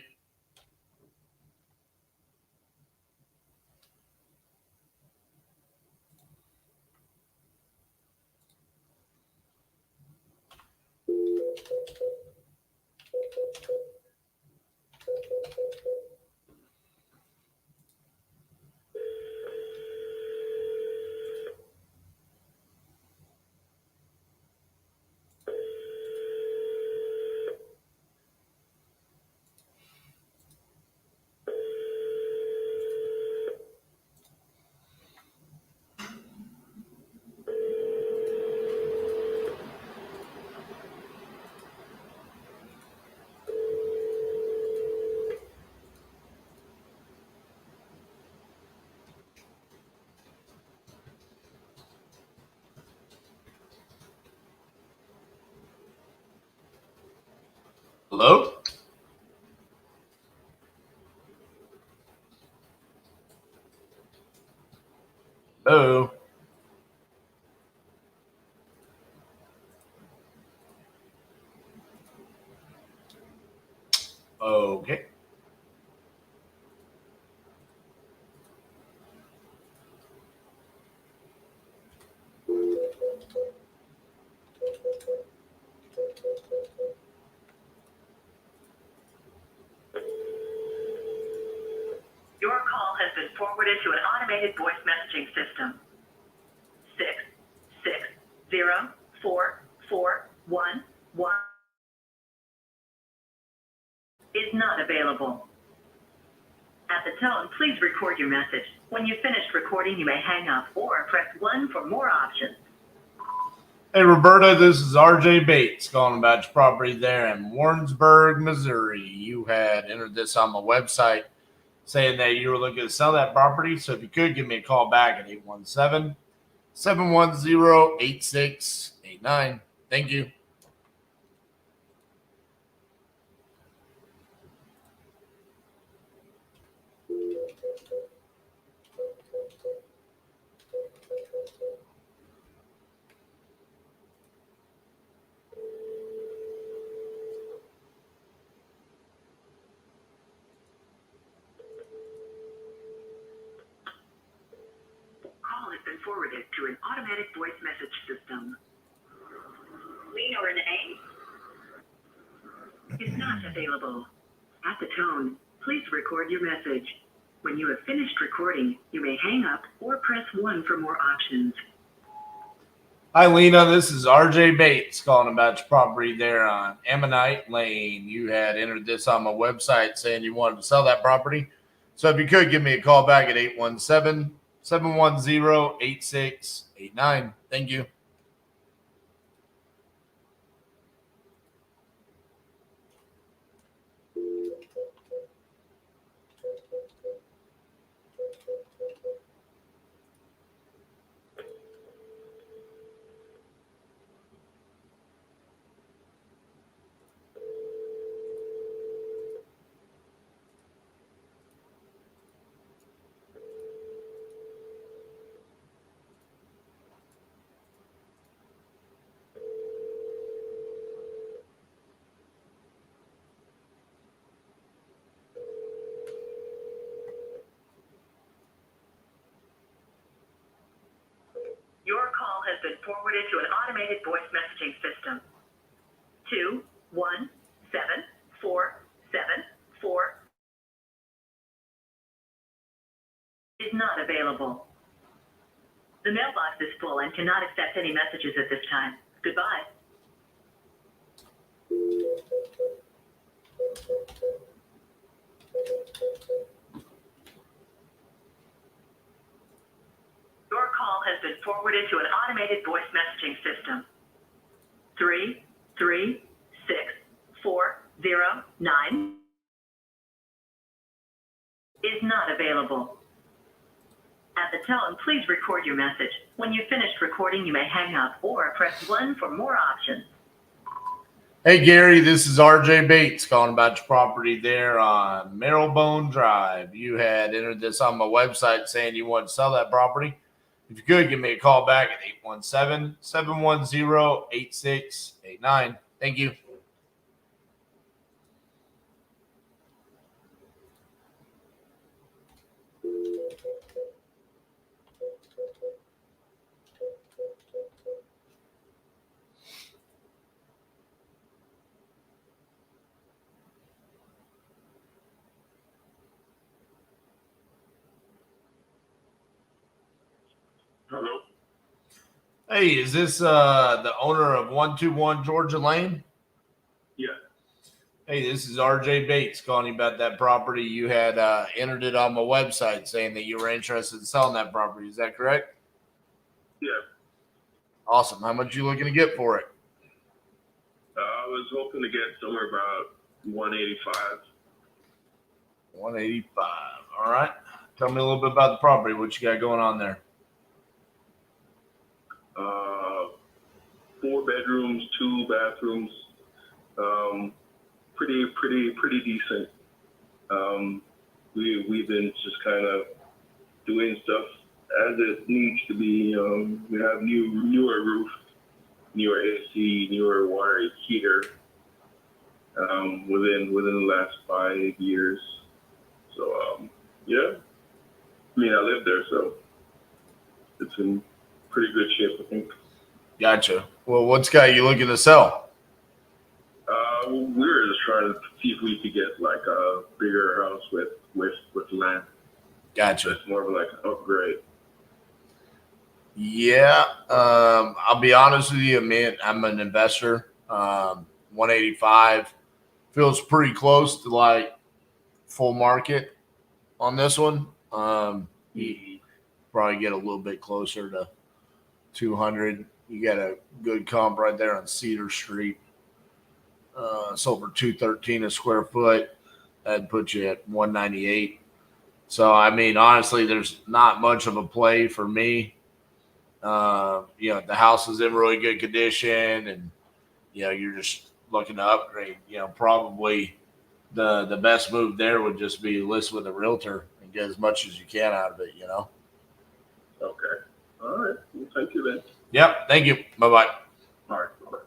Hello? Hello? Okay. Your call has been forwarded to an automated voice messaging system. 666 04411 is not available. At the tone, please record your message. When you've finished recording, you may hang up or press 1 for more options. Hey, Roberta, this is RJ Bates calling about your property there in Warrensburg, Missouri. You had entered this on my website saying that you were looking to sell that property. So if you could, give me a call back at 817-710-8689. Thank you. Call has been forwarded to an automatic voice message system. Lena Renee is not available. At the tone, please record your message. When you have finished recording, you may hang up or press 1 for more options. Hi, Lena. This is RJ Bates calling about your property there on Ammonite Lane. You had entered this on my website saying you wanted to sell that property. So if you could, give me a call back at 817-710-8689. Thank you. Your call has been forwarded to an automated voice messaging system. 217474 is not available. The mailbox is full and cannot accept any messages at this time. Goodbye. Your call has been forwarded to an automated voice messaging system. 336409 is not available. At the tone, please record your message. When you've finished recording, you may hang up or press 1 for more options. Hey, Gary, this is RJ Bates calling about your property there on Marylebone Drive. You had entered this on my website saying you wanted to sell that property. If you could, give me a call back at 817-710-8689. Thank you. Hello. Hey, is this the owner of 121 Georgia Lane? Yeah. Hey, this is RJ Bates calling you about that property. You had entered it on my website saying that you were interested in selling that property. Is that correct? Yeah. Awesome. How much you looking to get for it? I was hoping to get somewhere about 185. 185. All right. Tell me a little bit about the property. What you got going on there? 4 bedrooms, 2 bathrooms. Pretty decent. We've been just kind of doing stuff as it needs to be. We have newer roof, newer AC, newer water heater. Within the last 5 years. So yeah. I mean, I live there, so it's in pretty good shape, I think. Gotcha. Well, what's got you looking to sell? We were just trying to see if we could get like a bigger house with land. Gotcha. It's more of like an upgrade. Yeah, I'll be honest with you, man. I'm an investor. 185 feels pretty close to like full market on this one. You probably get a little bit closer to 200. You got a good comp right there on Cedar Street. It's over 213 a square foot. That'd put you at 198. So I mean, honestly, there's not much of a play for me. The house is in really good condition, and you're just looking to upgrade. Probably the best move there would just be list with a realtor and get as much as you can out of it. Okay. All right. Well, thank you then. Yep. Thank you. Bye bye. All right. Bye-bye.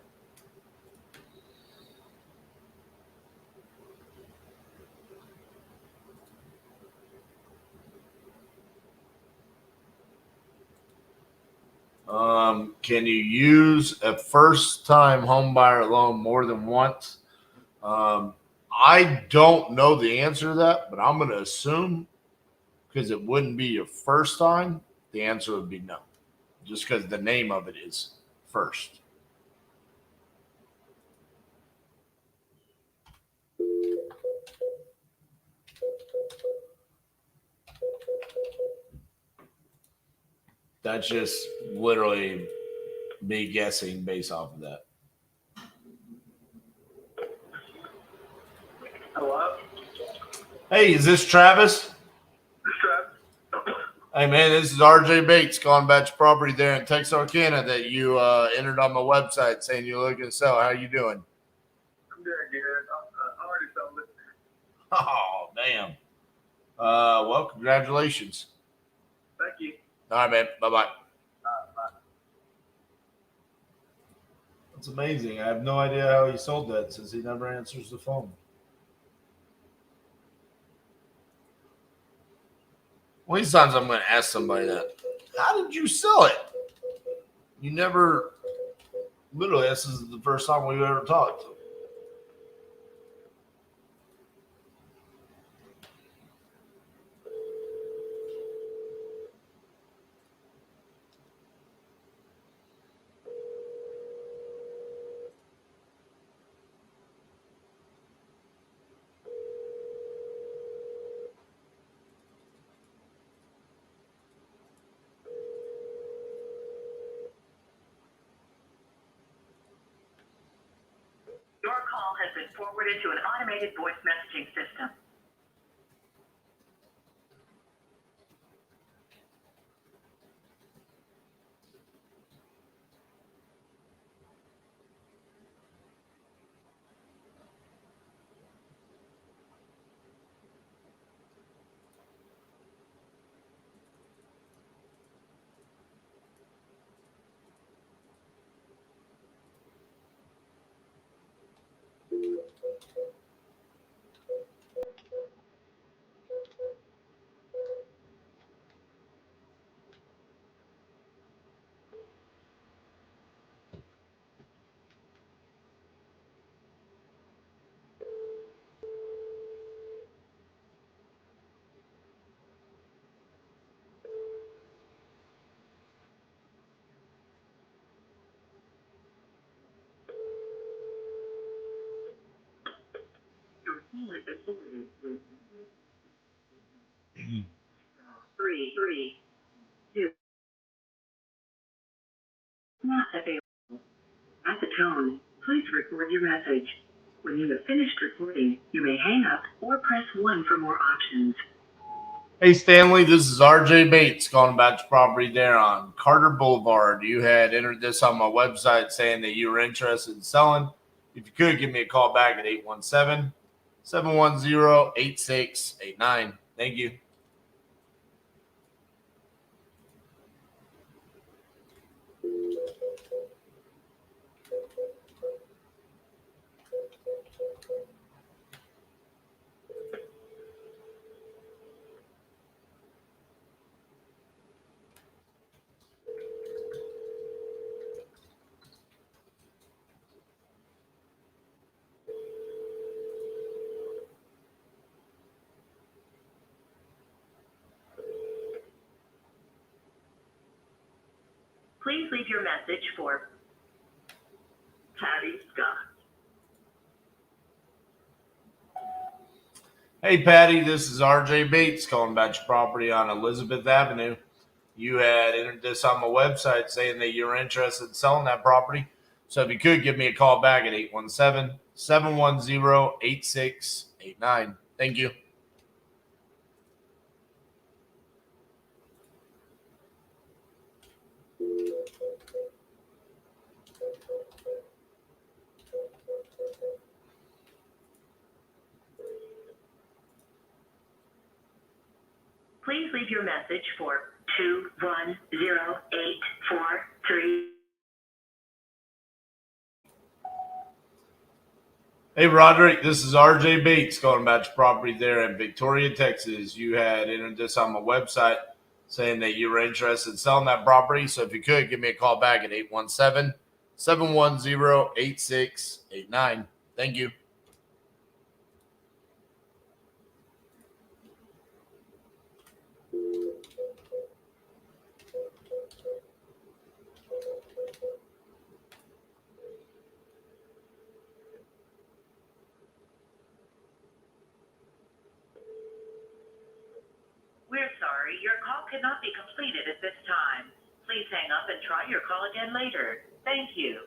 Can you use a first-time home buyer loan more than once? I don't know the answer to that, but I'm going to assume because it wouldn't be your first time, the answer would be no, just because the name of it is first. That's just literally me guessing based off of that. Hello? Hey, is this Travis? Travis? Hey, man, this is RJ Bates, calling about your property there in Texarkana that you entered on my website saying you're looking to sell. How you doing? I'm doing good. I already sold it. Oh, damn. Well, congratulations. Thank you. All right, man. Bye-bye. Bye. That's amazing. I have no idea how he sold that since he never answers the phone. One of these times I'm going to ask somebody that. How did you sell it? You never, literally, this is the first time we've ever talked. Your call has been forwarded to an automated voice messaging system. Three, two, not available. At the tone, please record your message. When you have finished recording, you may hang up or press 1 for more options. Hey, Stanley, this is RJ Bates calling about your property there on Carter Boulevard. You had entered this on my website saying that you were interested in selling. If you could, give me a call back at 817-710-8689. Thank you. Please leave your message for Patty Scott. Hey, Patty, this is RJ Bates calling about your property on Elizabeth Avenue. You had entered this on my website saying that you're interested in selling that property. So if you could give me a call back at 817-710-8689. Thank you. Please leave your message for 210843. Hey, Roderick, this is RJ Bates calling about your property there in Victoria, Texas. You had entered this on my website saying that you were interested in selling that property. So if you could, give me a call back at 817-710-8689. Thank you. We're sorry, your call cannot be completed at this time. Please hang up and try your call again later. Thank you.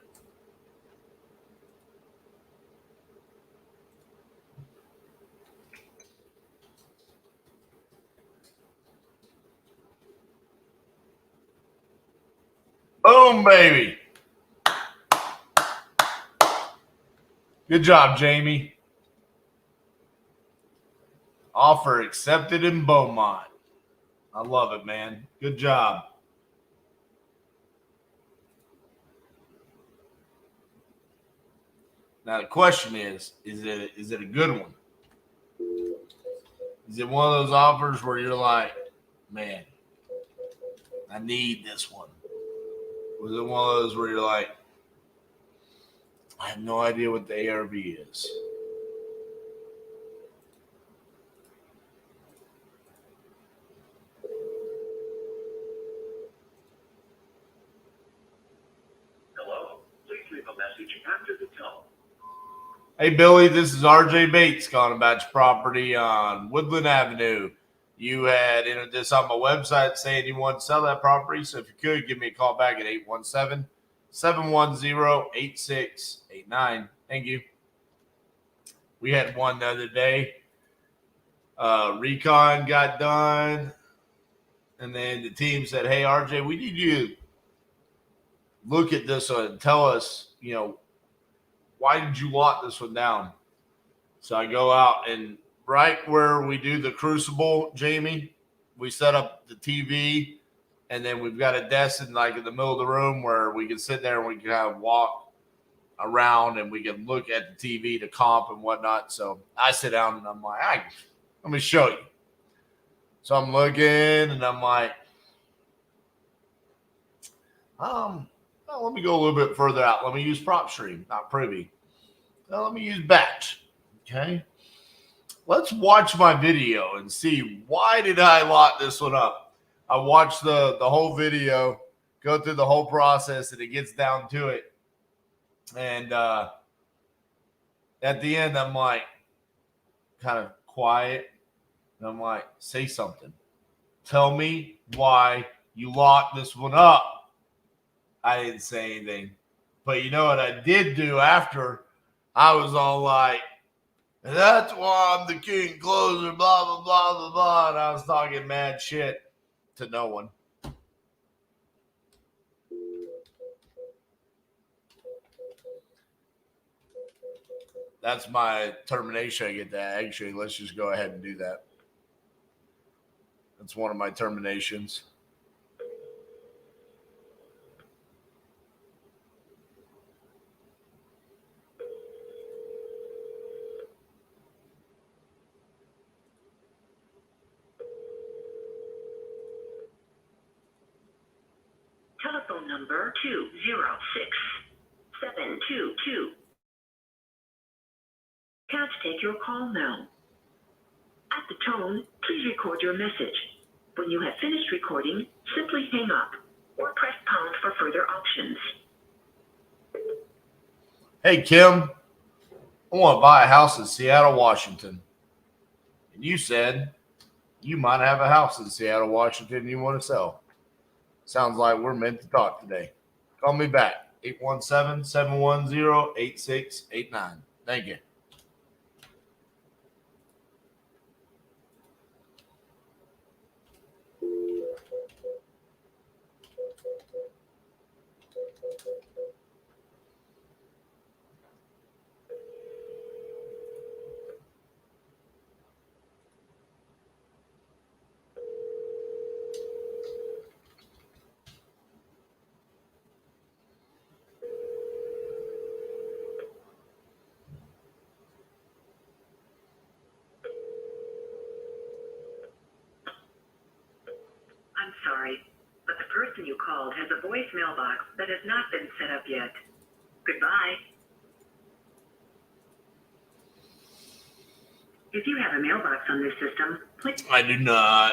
Boom, baby. Good job, Jamie. Offer accepted in Beaumont. I love it, man. Good job. Now the question is it a good one? Is it one of those offers where you're like, man, I need this one? Was it one of those where you're like, I have no idea what the ARV is? Hello, please leave a message after the tone. Hey, Billy, this is RJ Bates calling about your property on Woodland Avenue. You had entered this on my website saying you want to sell that property. So if you could, give me a call back at 817-710-8689. Thank you. We had one the other day. Recon got done. And then the team said, hey, RJ, we need you to look at this one and tell us, why did you lock this one down? So I go out and right where we do the crucible, Jamie, we set up the TV, and then we've got a desk in the middle of the room where we can sit there and we can kind of walk around and we can look at the TV to comp and whatnot. So I sit down and I'm like, let me show you. So I'm looking and I'm like, let me go a little bit further out. Let me use prop stream, not privy. Now let me use batch. Okay. Let's watch my video and see why did I lock this one up. I watched the whole video, go through the whole process, and it gets down to it. And at the end, I'm like, kind of quiet. And I'm like, say something. Tell me why you locked this one up. I didn't say anything. But you know what I did do after? I was all like, that's why I'm the king closer, blah, blah, blah, blah, blah. And I was talking mad shit to no one. That's my termination. I get that. Actually, let's just go ahead and do that. That's one of my terminations. Telephone number 206722. Can't take your call now. At the tone, please record your message. When you have finished recording, simply hang up or press pound for further Hey, Kim, I want to buy a house in Seattle, Washington. And you said you might have a house in Seattle, Washington you want to sell. Sounds like we're meant to talk today. Call me back, 817-710-8689. Thank you. I'm sorry, but the person you called has a voicemail box that has not been set up yet. Goodbye. If you have a mailbox on this system, please. I do not.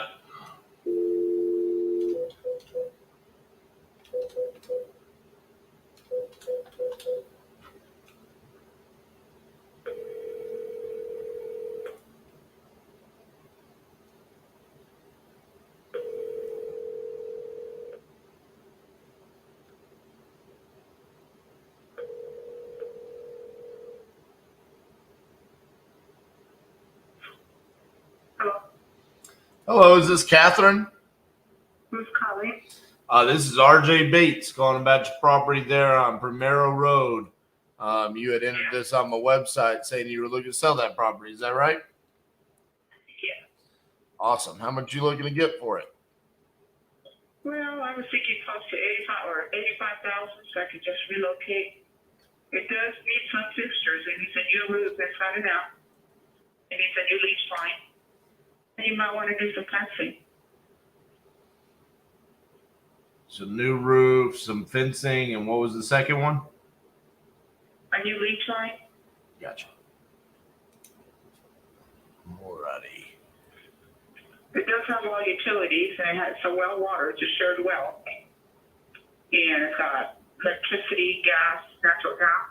Hello, is this Catherine? Who's calling? This is RJ Bates calling about your property there on Primero Road. You had entered this on my website saying you were looking to sell that property. Is that right? Yeah. Awesome. How much you looking to get for it? Well, I was thinking close to 85 or 85,000, so I could just relocate. It does need some fixtures. It needs a new roof inside and out. It needs a new leach line. And you might want to do some fencing. Some new roof, some fencing, and what was the second one? A new leach line. Gotcha. Alrighty. It does have all utilities, and it has a well water. It's a shared well. And it's got electricity, gas, natural gas.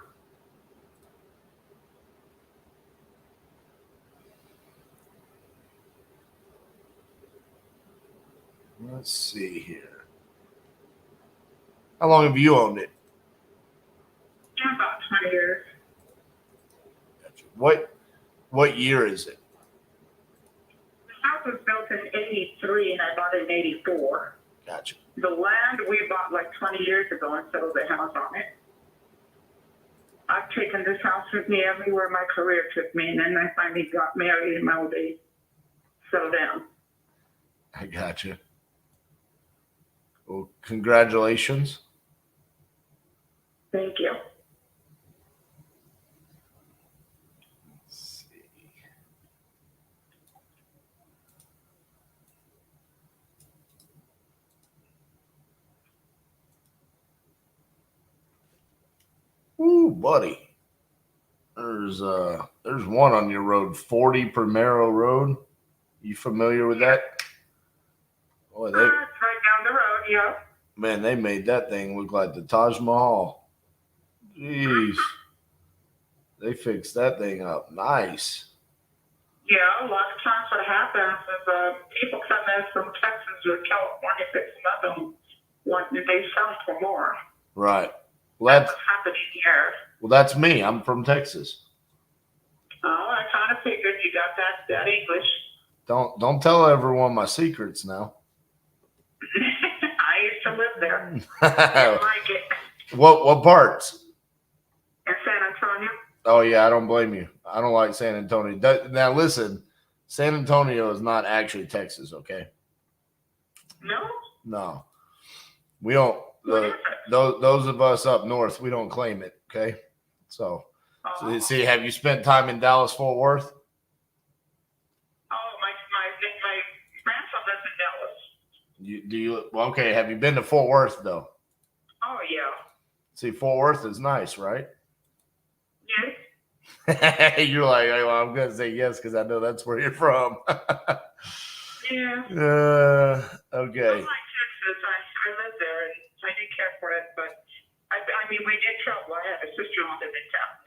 Let's see here. How long have you owned it? Yeah, about 20 years. Gotcha. What year is it? The house was built in 83, and I bought it in 84. Gotcha. The land we bought like 20 years ago and settled the house on it. I've taken this house with me everywhere my career took me, and then I finally got married in my old age. Settled down. I gotcha. Well, congratulations. Thank you. Let's see. Ooh, buddy. There's one on your road, 40 Primero Road. You familiar with that? Boy, It's right down the road, yeah. man, they made that thing look like the Taj Mahal. Jeez. They fixed that thing up. Nice. Yeah, a lot of times what happens is people come in from Texas or California fixing up and they sell for more. Right. Well, That's what's happening here. well, that's me. I'm from Texas. Oh, I kind of figured you got that English. Don't tell everyone my secrets now. I used to live there. Didn't like it. What parts? In San Antonio. Oh yeah, I don't blame you. I don't like San Antonio. Now listen, San Antonio is not actually Texas, okay? No. No, we don't. Those of us up north, we don't claim it, okay? So see, have you spent time in Dallas Fort Worth? Oh, my grandson lives in Dallas. Do you? Well, okay. Have you been to Fort Worth though? Oh yeah. See, Fort Worth is nice, right? Yes. You're like, well, I'm gonna say yes because I know that's where you're from. Yeah. Okay. I like Texas. I lived there and I did care for it, but I mean, we did travel. I had a sister-in-law lived in town.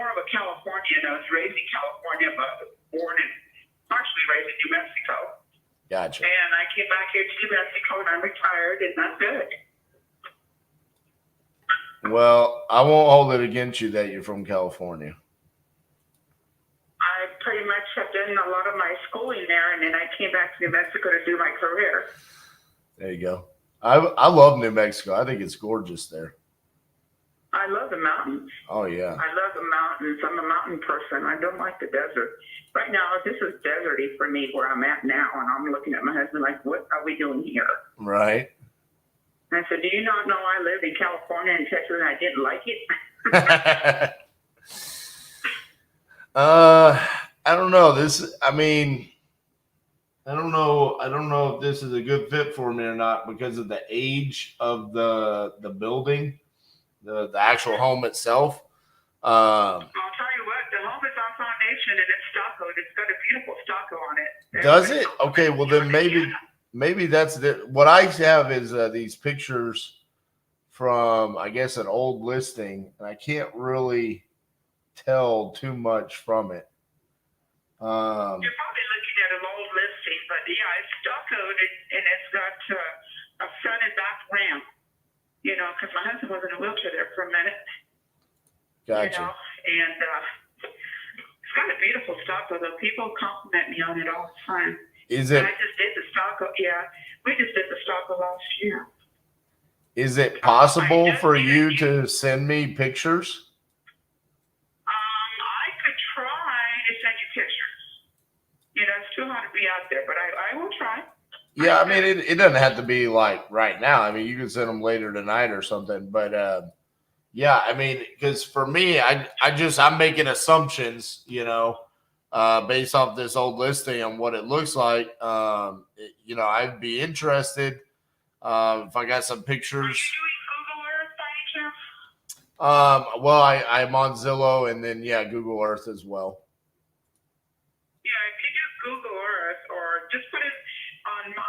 more of a Californian. I was raised in California, but born and partially raised in New Mexico. Gotcha. And I came back here to New Mexico and I'm retired, and I'm good. Well, I won't hold it against you that you're from California. I pretty much have done a lot of my schooling there, and then I came back to New Mexico to do my career. There you go. I love New Mexico. I think it's gorgeous there. I love the mountains. Oh, yeah. I love the mountains. I'm a mountain person. I don't like the desert. Right now, this is deserty for me where I'm at now, and I'm looking at my husband like, what are we doing here? Right. And I said, do you not know I lived in California and Texas and I didn't like it? I don't know. I don't know if this is a good fit for me or not because of the age of the building, the actual home itself. I'll tell you what, the home is on foundation and it's stucco. It's got a beautiful stucco on it. Does it? Okay, well then maybe that's it. What I have is these pictures from, I guess, an old listing, and I can't really tell too much from it. You're probably looking at an old listing, but yeah, it's stuccoed and it's got a front and back ramp. You know, because my husband was in a wheelchair there for a minute. Gotcha. You know, and it's got a beautiful stucco, though. People compliment me on it all the time. Is it? And I just did the stucco. Yeah, we just did the stucco last year. Is it possible for you to send me pictures? I could try to send you pictures. You know, it's too hot to be out there, but I will try. Yeah, I mean, it doesn't have to be like right now. I mean, you can send them later tonight or something. But yeah, I mean, because for me, I'm making assumptions, you know, based off this old listing and what it looks like. You know, I'd be interested if I got some pictures. Are you doing Google Earth by any chance? Well, I'm on Zillow and then Google Earth as well. Yeah, if you do Google Earth or just put it on my,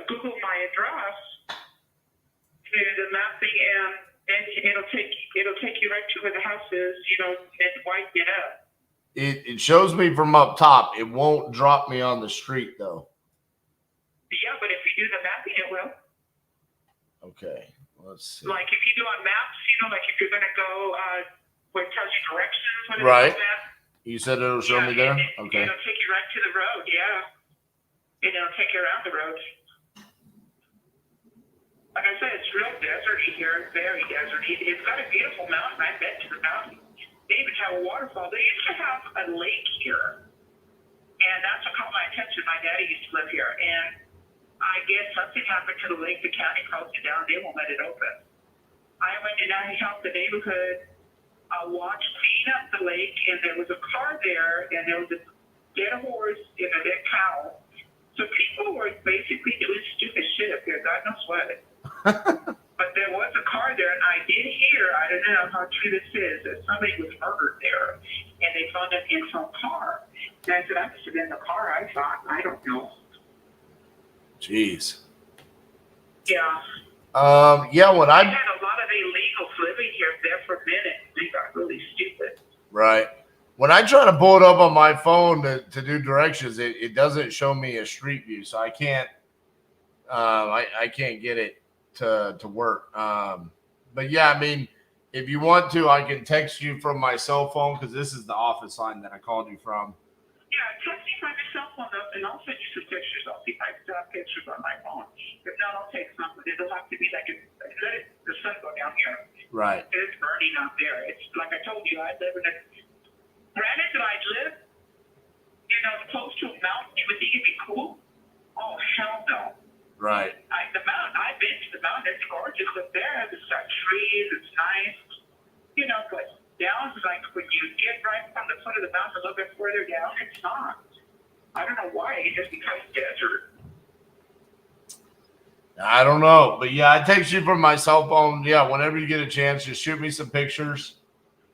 Google my address, the mapping, and it'll take you right to where the house is, you know, and wipe it up. It shows me from up top. It won't drop me on the street though. Yeah, but if you do the mapping, it will. Okay, let's see. Like if you do on maps, you know, like if you're gonna go where it tells you directions, what Right. it does that. You said it'll show me there? Okay. It'll take you right to the road, yeah. And it'll take you around the road. Like I said, it's real deserty here, very deserty. It's got a beautiful mountain. I've been to the mountain. They even have a waterfall. They used to have a lake here. And that's what caught my attention. My daddy used to live here. And I guess something happened to the lake. The county closed it down. They won't let it open. I went and I helped the neighborhood watch clean up the lake, and there was a car there, and there was a dead horse and a dead cow. So people were basically doing stupid shit up here. God knows what. But there was a car there, and I did hear, I don't know how true this is, that somebody was murdered there, and they found an infant car. And I said, I must have been in the car, I thought. I don't know. Jeez. Yeah. When I had a lot of illegals living here there for a minute. They got really stupid. Right. When I try to pull it up on my phone to do directions, it doesn't show me a street view, so I can't I can't get it to work. But yeah, I mean, if you want to, I can text you from my cell phone because this is the office line that I called you from. Yeah, text me from your cell phone up, and I'll send you some pictures. I'll see if I can have pictures on my phone. If not, I'll take some, but it'll have to be like the sun go down here. Right. It's burning out there. It's like I told you, I live in a. Granted, that I live, close to a mountain, you would think it'd be cool. Oh hell no. Right. The mountain. I've been to the mountain. It's gorgeous up there. It's got trees. It's nice. But down, like when you get right from the foot of the mountain a little bit further down, it's not. I don't know why. It just becomes desert. I don't know, but yeah, I text you from my cell phone. Yeah, whenever you get a chance, just shoot me some pictures.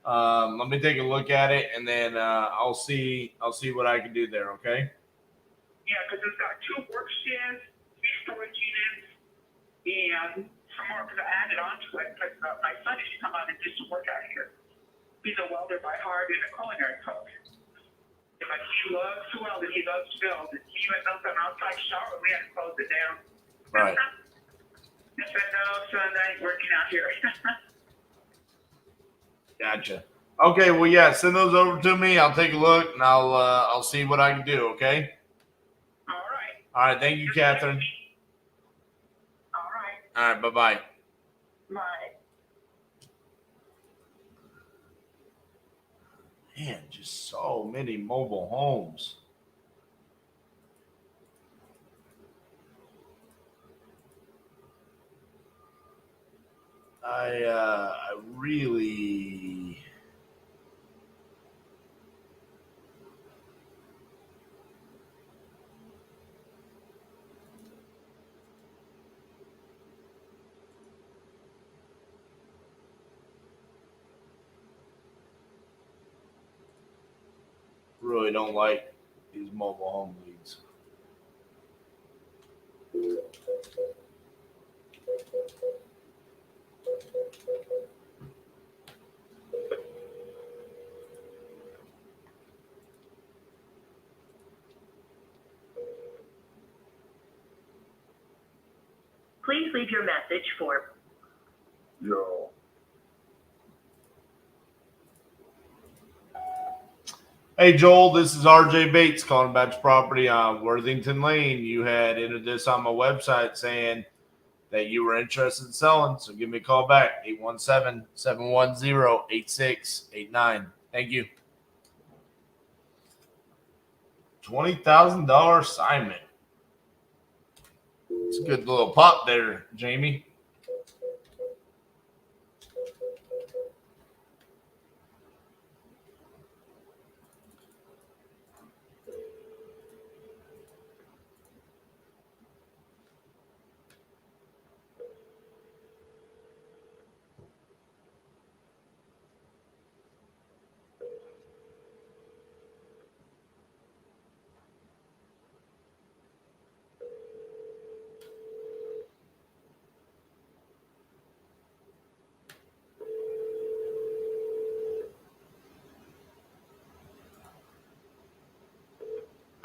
Let me take a look at it, and then I'll see what I can do there. Okay. Yeah, because it's got 2 work sheds, 3 storage units, and some more because I added on to it because my son used to come out and do some work out here. He's a welder by heart and a culinary cook. But he loves to weld and he loves to build. He even built an outside shop and we had to close it down. Right. I said, no, son, I ain't working out here. Gotcha. Okay, well, yeah, send those over to me. I'll take a look and I'll see what I can do. Okay. All right. Thank you, Catherine. All right. Bye-bye. Bye. Man, just so many mobile homes. I really. Really don't like these mobile home leads. Please leave your message for No. Hey, Joel, this is RJ Bates calling about your property on Worthington Lane. You had entered this on my website saying that you were interested in selling, so give me a call back, 817-710-8689. Thank you. $20,000 assignment. It's a good little pop there, Jamie.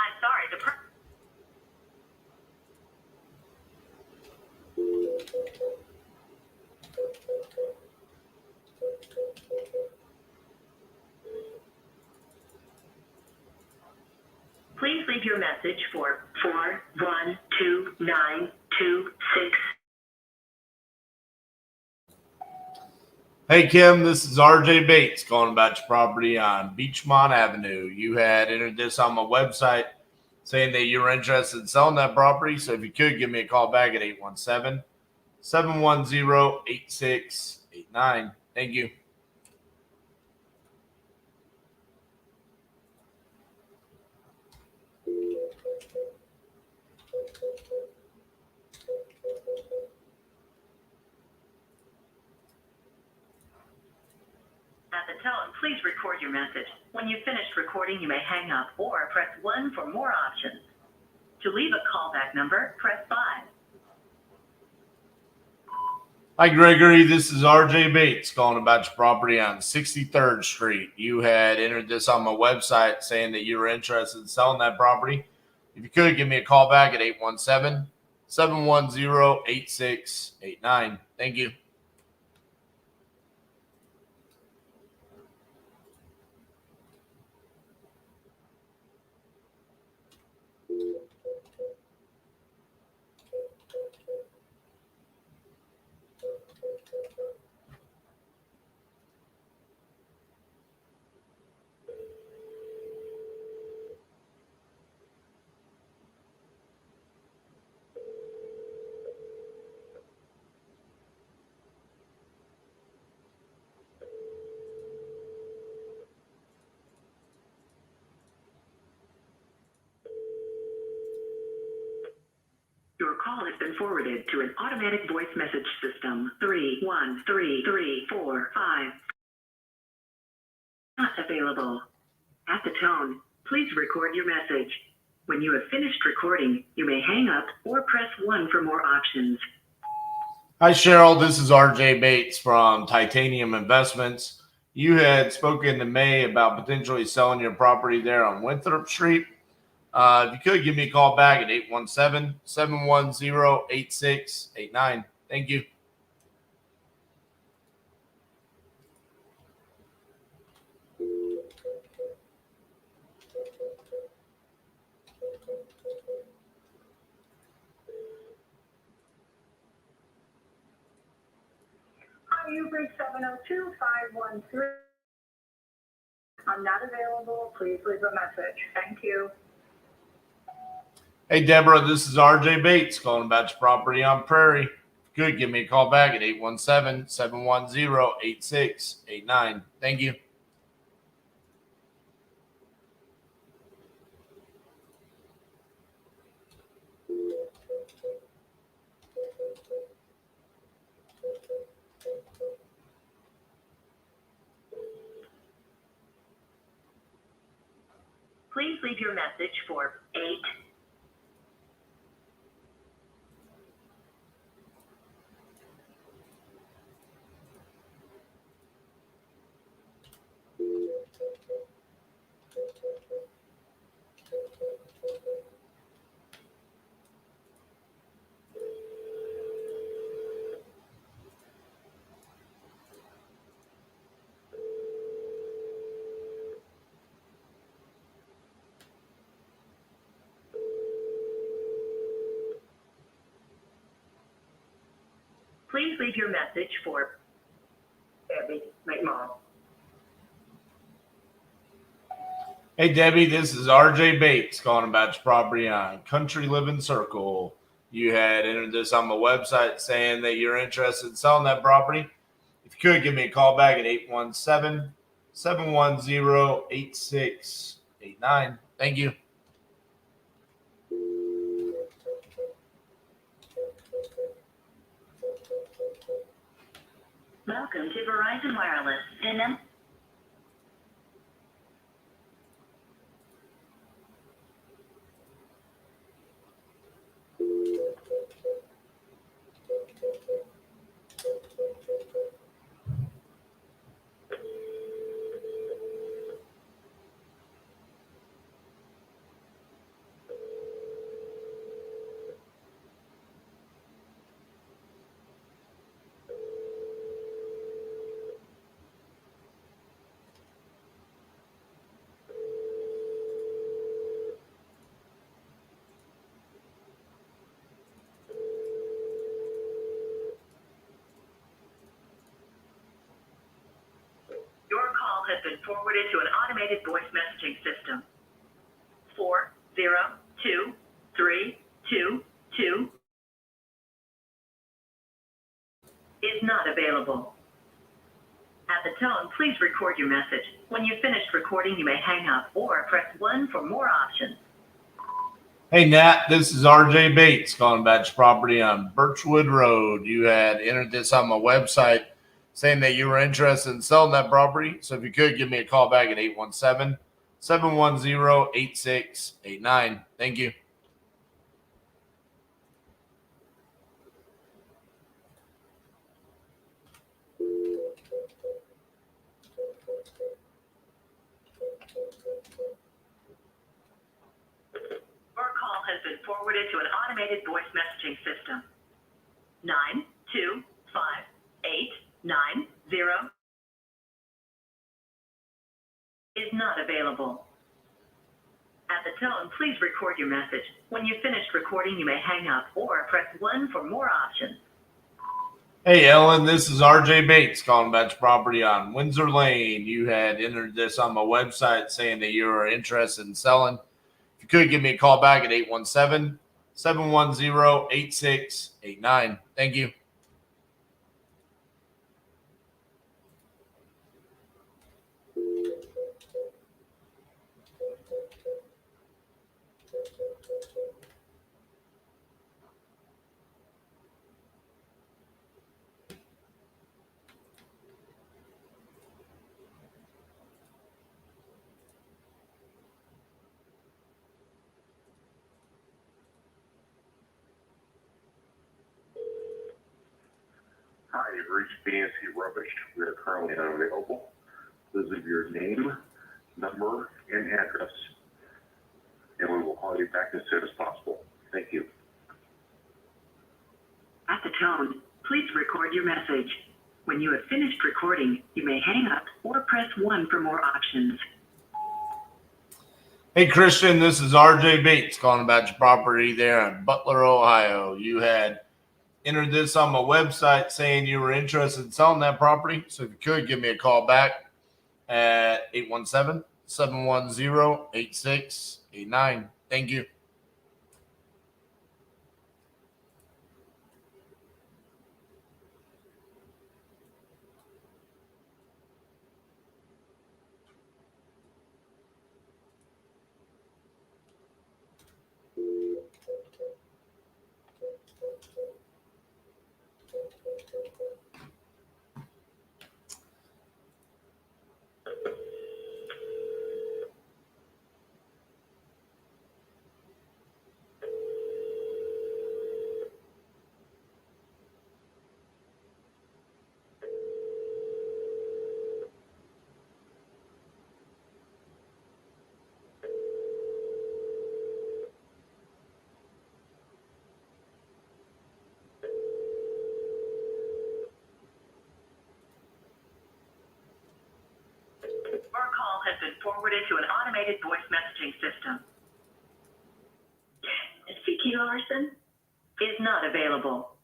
I'm sorry, the Please leave your message for 412-926. Hey, Kim, this is RJ Bates calling about your property on Beachmont Avenue. You had entered this on my website saying that you were interested in selling that property. So if you could, give me a call back at 817-710-8689. Thank you. At the tone, please record your message. When you've finished recording, you may hang up or press 1 for more options. To leave a callback number, press 5. Hi, Gregory. This is RJ Bates calling about your property on 63rd Street. You had entered this on my website saying that you were interested in selling that property. If you could, give me a call back at 817-710-8689. Thank you. Your call has been forwarded to an automatic voice message system. 313345. Not available. At the tone, please record your message. When you have finished recording, you may hang up or press 1 for more options. Hi, Cheryl. This is RJ Bates from Titanium Investments. You had spoken to May about potentially selling your property there on Winthrop Street. If you could give me a call back at 817-710-8689. Thank you. Hi, you've reached 702-513. I'm not available. Please leave a message. Thank you. Hey, Deborah, this is RJ Bates calling about your property on Prairie. If you could give me a call back at 817-710-8689. Thank you. Please leave your message for 8. Please leave your message for Debbie McMahon. Hey, Debbie, this is RJ Bates calling about your property on Country Living Circle. You had entered this on my website saying that you're interested in selling that property. If you could give me a call back at 817-710-8689. Thank you. Welcome to Verizon Wireless. Your call has been forwarded to an automated voice messaging system. 402322 is not available. At the tone, please record your message. When you've finished recording, you may hang up or press 1 for more options. Hey, Nat, this is RJ Bates calling about your property on Birchwood Road. You had entered this on my website saying that you were interested in selling that property. So if you could give me a call back at 817-710-8689. Thank you. Your call has been forwarded to an automated voice messaging system. 925-890 is not available. At the tone, please record your message. When you've finished recording, you may hang up or press 1 for more options. Hey, Ellen, this is RJ Bates calling about your property on Windsor Lane. You had entered this on my website saying that you were interested in selling. If you could give me a call back at 817-710-8689. Thank you. Hi, you've reached BNC Rubbish. We are currently unavailable. Please leave your name, number, and address, and we will call you back as soon as possible. Thank you. At the tone, please record your message. When you have finished recording, you may hang up or press 1 for more options. Hey, Christian, this is RJ Bates calling about your property there in Butler, Ohio. You had entered this on my website saying you were interested in selling that property. So if you could, give me a call back at 817-710-8689. Thank you. Your call has been forwarded to an automated voice messaging system. CQ Larson is not available.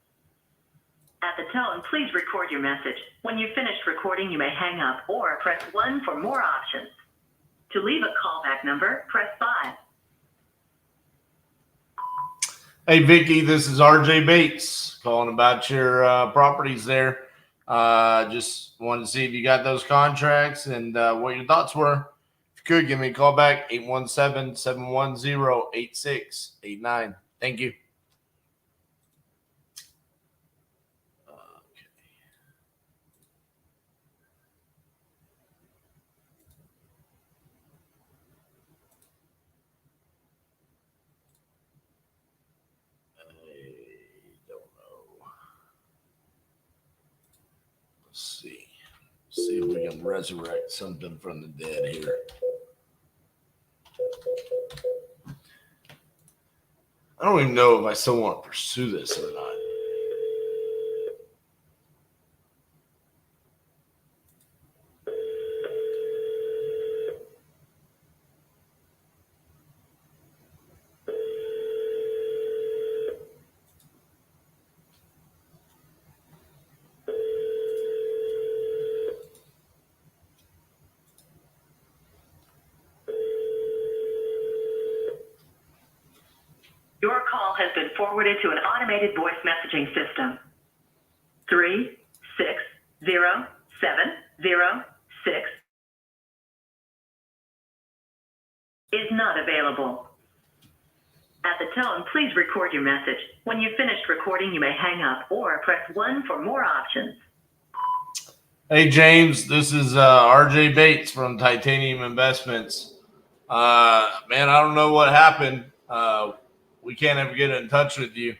At the tone, please record your message. When you've finished recording, you may hang up or press 1 for more options. To leave a callback number, press 5. Hey, Vicky, this is RJ Bates calling about your properties there. Just wanted to see if you got those contracts and what your thoughts were. If you could, give me a call back, 817-710-8689. Thank you. See if we can resurrect something from the dead here. I don't even know if I still want to pursue this or not. Your call has been forwarded to an automated voice messaging system. 360-706 is not available. At the tone, please record your message. When you've finished recording, you may hang up or press 1 for more options. Hey, James, this is RJ Bates from Titanium Investments. Man, I don't know what happened. We can't ever get in touch with you.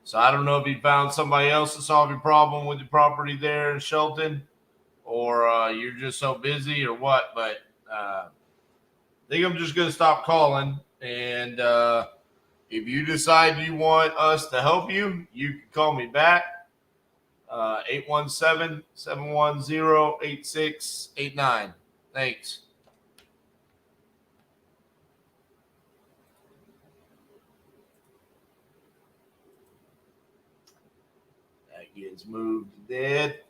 So I don't know if you found somebody else to solve your problem with your property there in Shelton, or you're just so busy or what. But I think I'm just going to stop calling. And if you decide you want us to help you, you can call me back. 817-710-8689. Thanks. That gets moved to dead.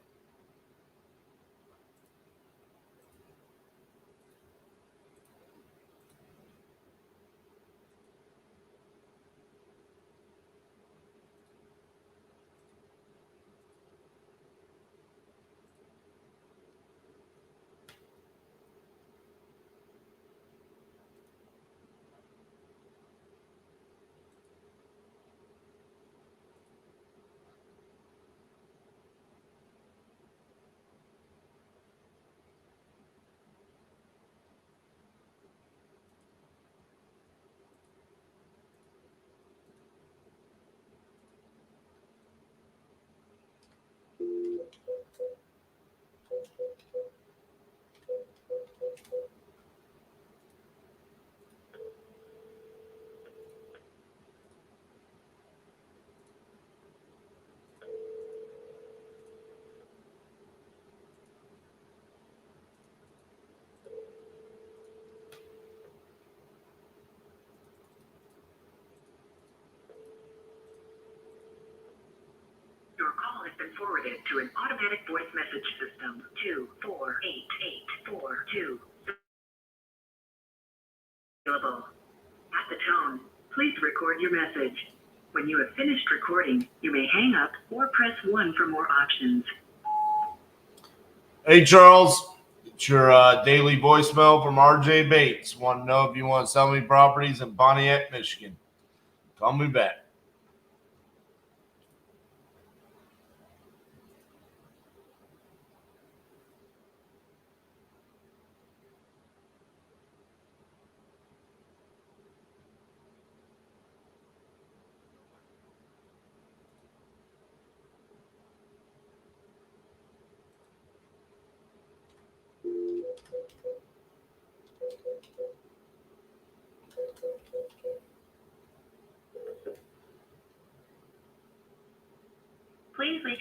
been forwarded to an automatic voice message system. 2488442. Available. At the tone, please record your message. When you have finished recording, you may hang up or press 1 for more options. Hey, Charles. It's your daily voicemail from RJ Bates. Want to know if you want to sell me properties in Pontiac, Michigan. Call me back. Please leave.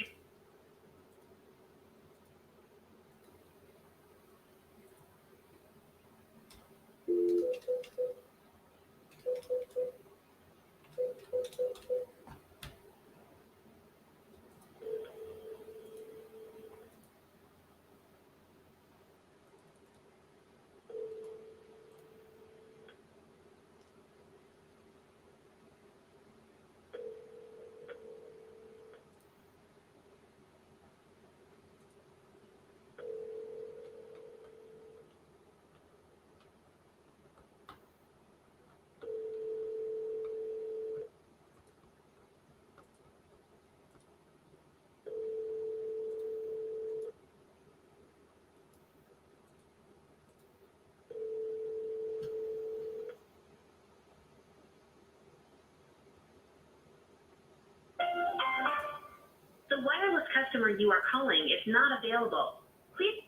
The wireless customer you are calling is not available. Please.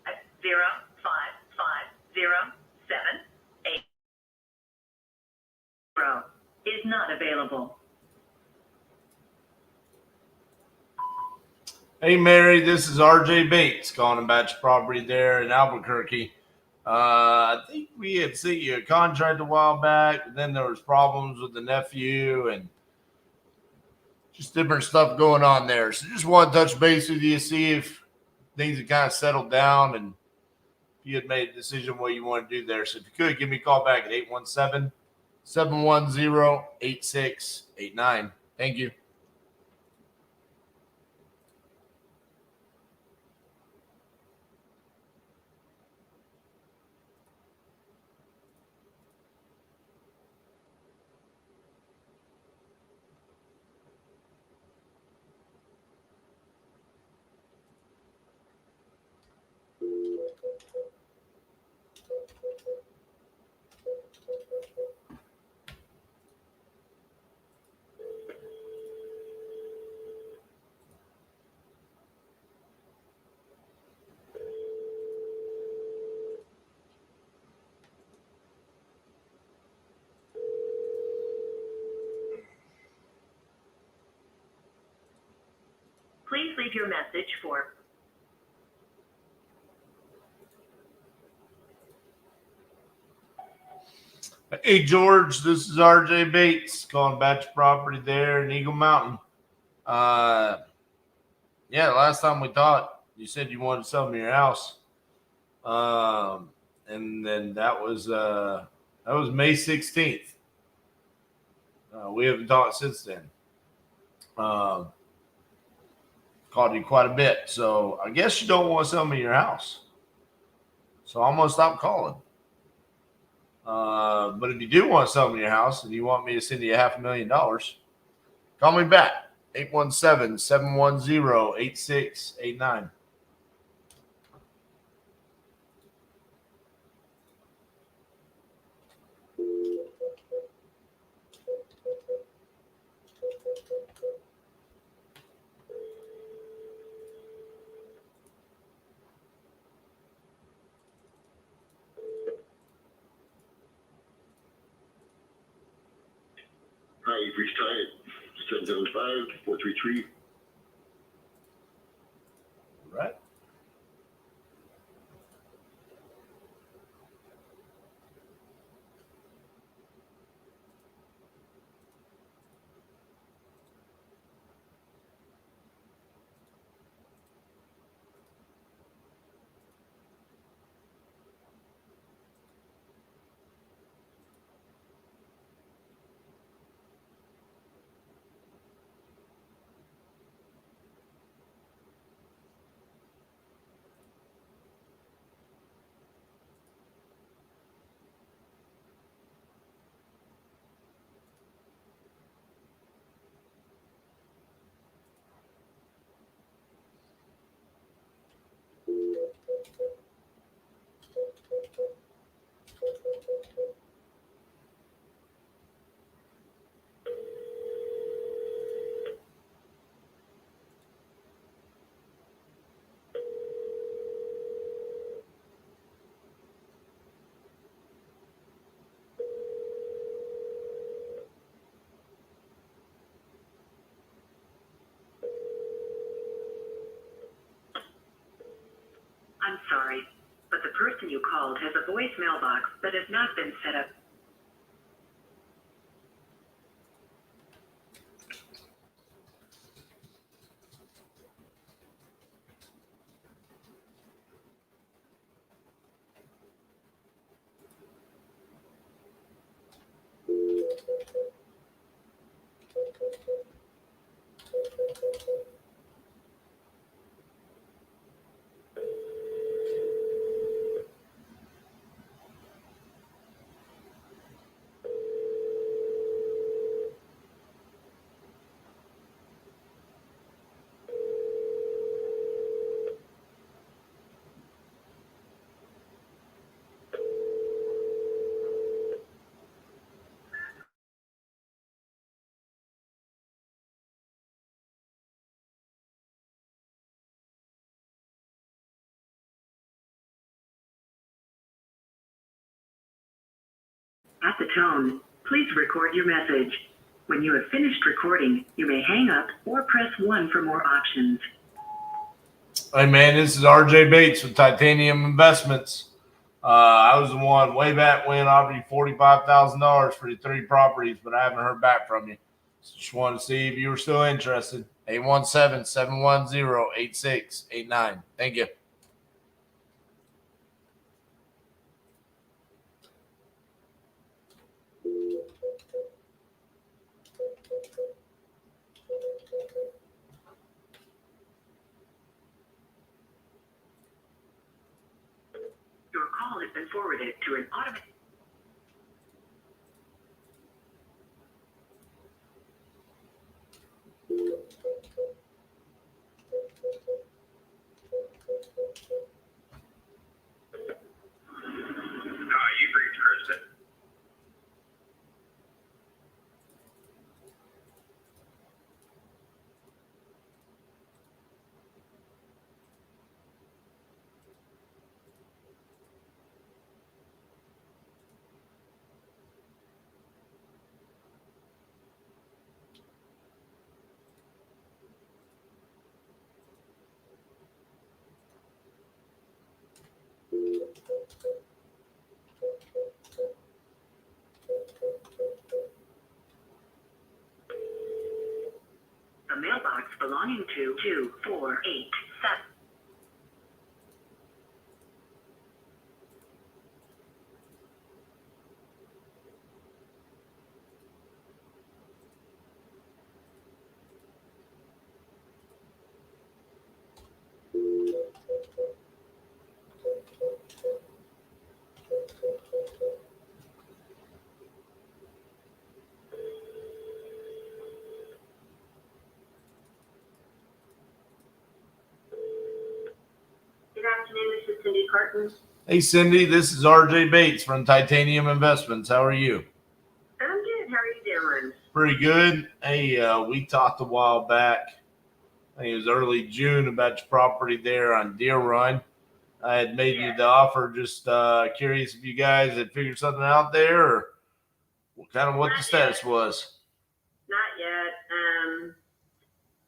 At 0550780 is not available. Hey, Mary, this is RJ Bates calling about your property there in Albuquerque. I think we had sent you a contract a while back, but then there was problems with the nephew and just different stuff going on there. So just want to touch base with you, see if things had kind of settled down and if you had made a decision what you want to do there. So if you could, give me a call back at 817-710-8689. Thank you. Please leave your message for Hey, George, this is RJ Bates calling about your property there in Eagle Mountain. Yeah, last time we talked, you said you wanted to sell me your house. And then that was May 16th. We haven't talked since then. Called you quite a bit. So I guess you don't want to sell me your house. So I'm going to stop calling. But if you do want to sell me your house and you want me to send you $500,000, call me back. 817-710-8689. you've reached high at 775-433. Right. I'm sorry, but the person you called has a voice mailbox that has not been set up. At the tone, please record your message. When you have finished recording, you may hang up or press 1 for more options. Hey man, this is RJ Bates with Titanium Investments. I was the one way back when offered you $45,000 for the 3 properties, but I haven't heard back from you. So just wanted to see if you were still interested. 817-710-8689. Thank you. Your call has been forwarded to an automated. Hi, you've reached Kristen. A mailbox belonging to 2487. Good afternoon, this is Cindy Carton. Hey Cindy, this is RJ Bates from Titanium Investments. How are you? I'm good. How are you doing? Pretty good. Hey, we talked a while back. I think it was early June about your property there on Deer Run. I had made you the offer. Just curious if you guys had figured something out there, or what the status was.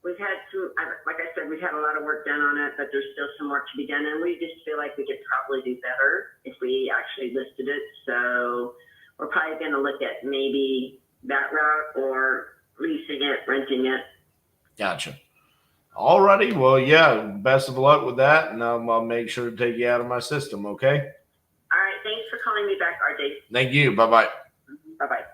we've had some, like I said, we've had a lot of work done on it, but there's still some work to be done, and we just feel like we could probably do better if we actually listed it. So we're probably going to look at maybe that route or leasing it, renting it. Gotcha. Alrighty. Well, yeah. Best of luck with that, and I'll make sure to take you out of my system. Okay. All right. Thanks for calling me back, RJ. Thank you. Bye bye. Bye-bye.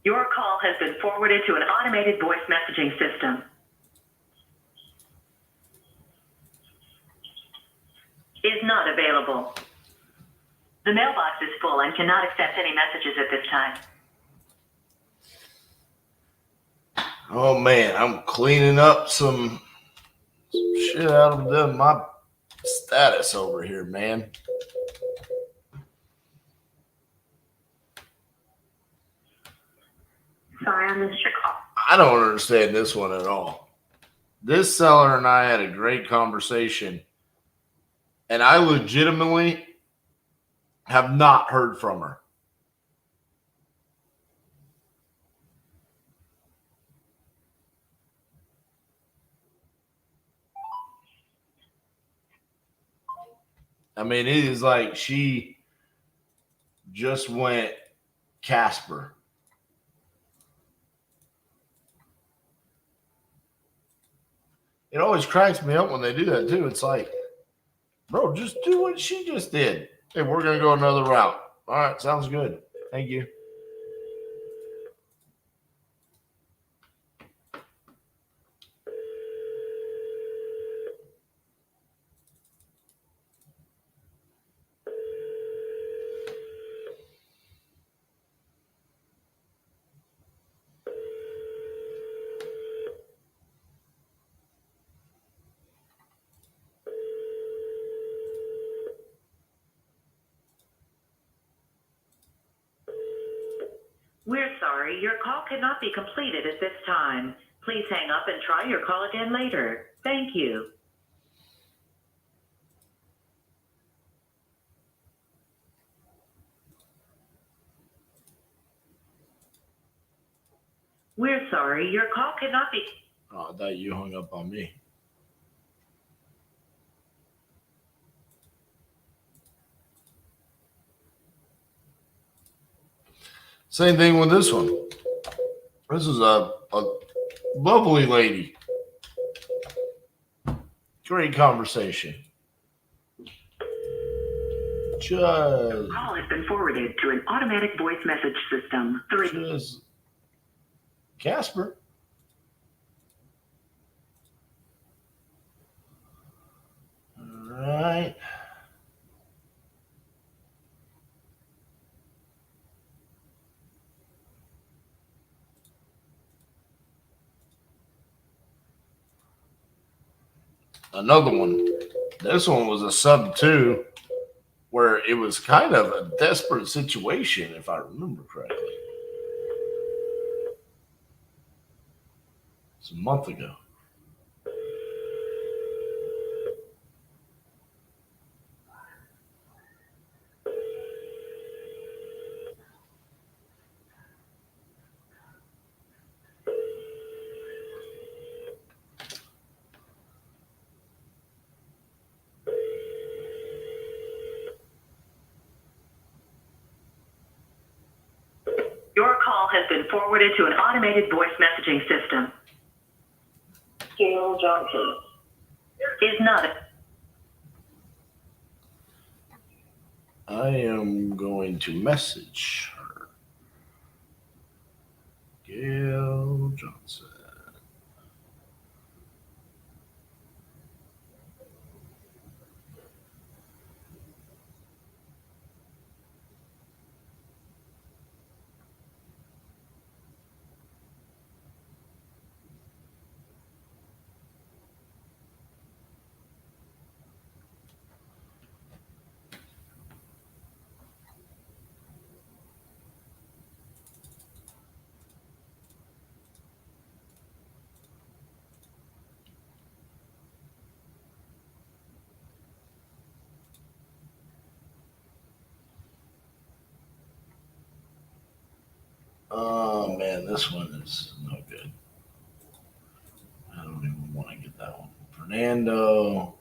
Your call has been forwarded to an automated voice messaging system. Is not available. The mailbox is full and cannot accept any messages at this time. Oh man, I'm cleaning up some shit out of my status over here, man. Sorry, I missed your call. I don't understand this one at all. This seller and I had a great conversation, and I legitimately have not heard from her. I mean, it is like she just went Casper. It always cracks me up when they do that too. It's like, bro, just do what she just did. Hey, we're going to go another route. All right, sounds good. Thank you. We're sorry, your call cannot be completed at this time. Please hang up and try your call again later. Thank you. We're sorry, your call cannot be... Oh, I thought you hung up on me. Same thing with this one. This is a lovely lady. Great conversation. The call has been forwarded to an automatic voice message system. Just Casper. All right. Another one. This one was a sub 2 where it was kind of a desperate situation, if I remember correctly. It's a month ago. Your call has been forwarded to an automated voice messaging system. Gail Johnson. Is not. I am going to message her. Gail Johnson. Oh man, this one is no good. I don't even want to get that one. Fernando.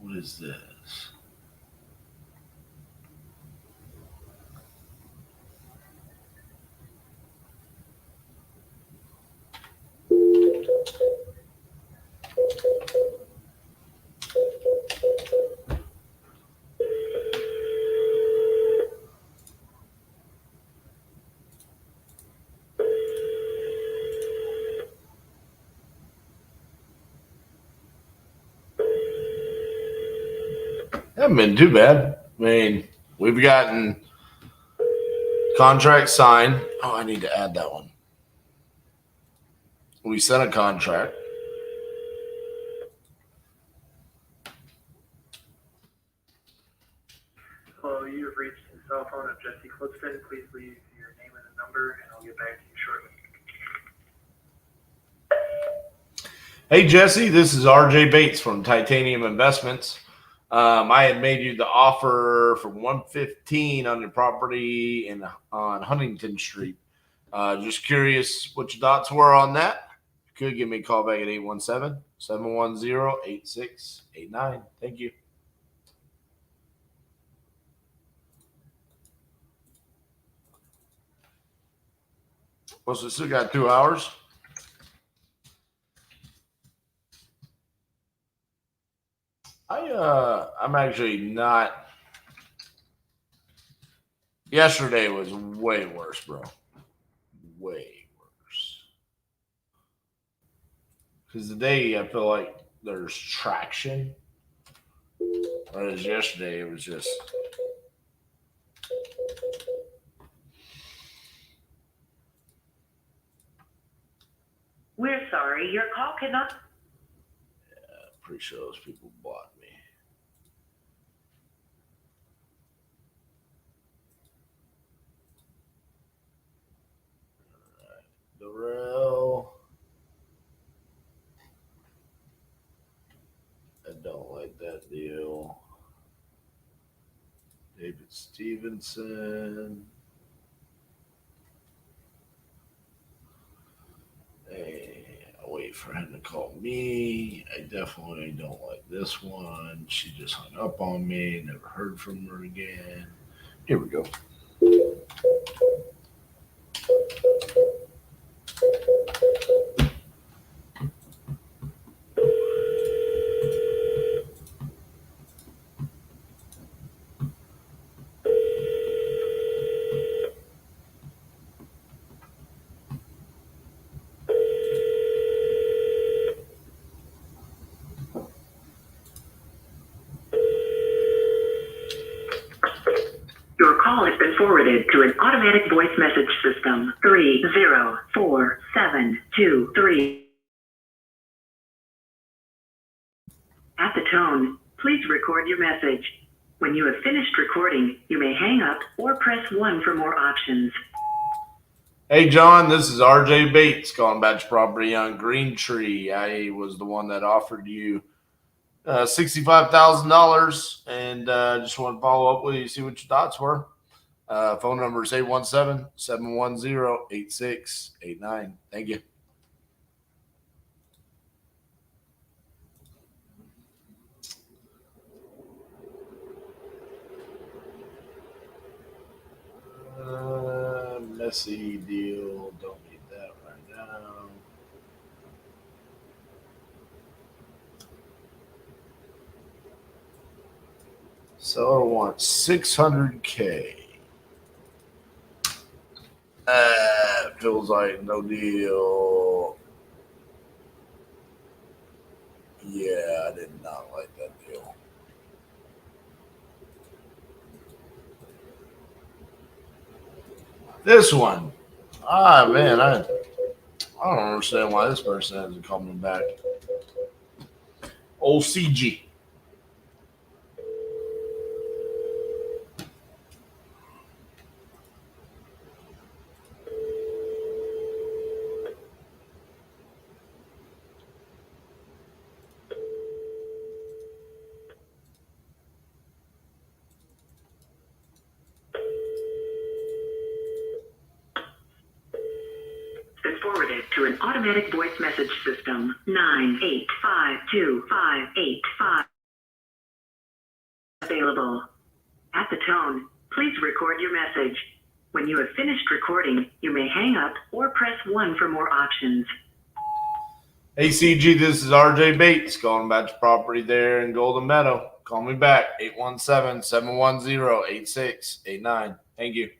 What is this? Haven't been too bad. I mean, we've gotten contract signed. Oh, I need to add that one. We sent a contract. Hello, you have reached the cell phone of Jesse Clipston. Please leave your name and a number, and I'll get back to you shortly. Hey, Jesse, this is RJ Bates from Titanium Investments. I had made you the offer for $115 on your property on Huntington Street. Just curious what your thoughts were on that. You could give me a call back at 817-710-8689. Thank you. Well, so still got 2 hours. I'm actually not. Yesterday was way worse, bro. Way worse. Because today I feel like there's traction. Whereas yesterday it was just. We're sorry, your call cannot. Yeah, pretty sure those people bought me. Darrell. I don't like that deal. David Stevenson. Hey, I'll wait for him to call me. I definitely don't like this one. She just hung up on me. Never heard from her again. Here we go. Your call has been forwarded to an automatic voice message system. 304723. At the tone, please record your message. When you have finished recording, you may hang up or press 1 for more options. Hey, John, this is RJ Bates, calling about your property on Green Tree. I was the one that offered you $65,000, and just want to follow up with you, see what your thoughts were. Phone number is 817-710-8689. Thank you. Messy deal. Don't need that right now. Seller wants $600K. Feels like no deal. Yeah, I did not like that deal. This one. Man, I don't understand why this person hasn't called me back. Old CG. Been forwarded to an automatic voice message system. 9852585 available. At the tone, please record your message. When you have finished recording, you may hang up or press 1 for more options. Hey CG, this is RJ Bates calling about your property there in Golden Meadow. Call me back, 817-710-8689. Thank you.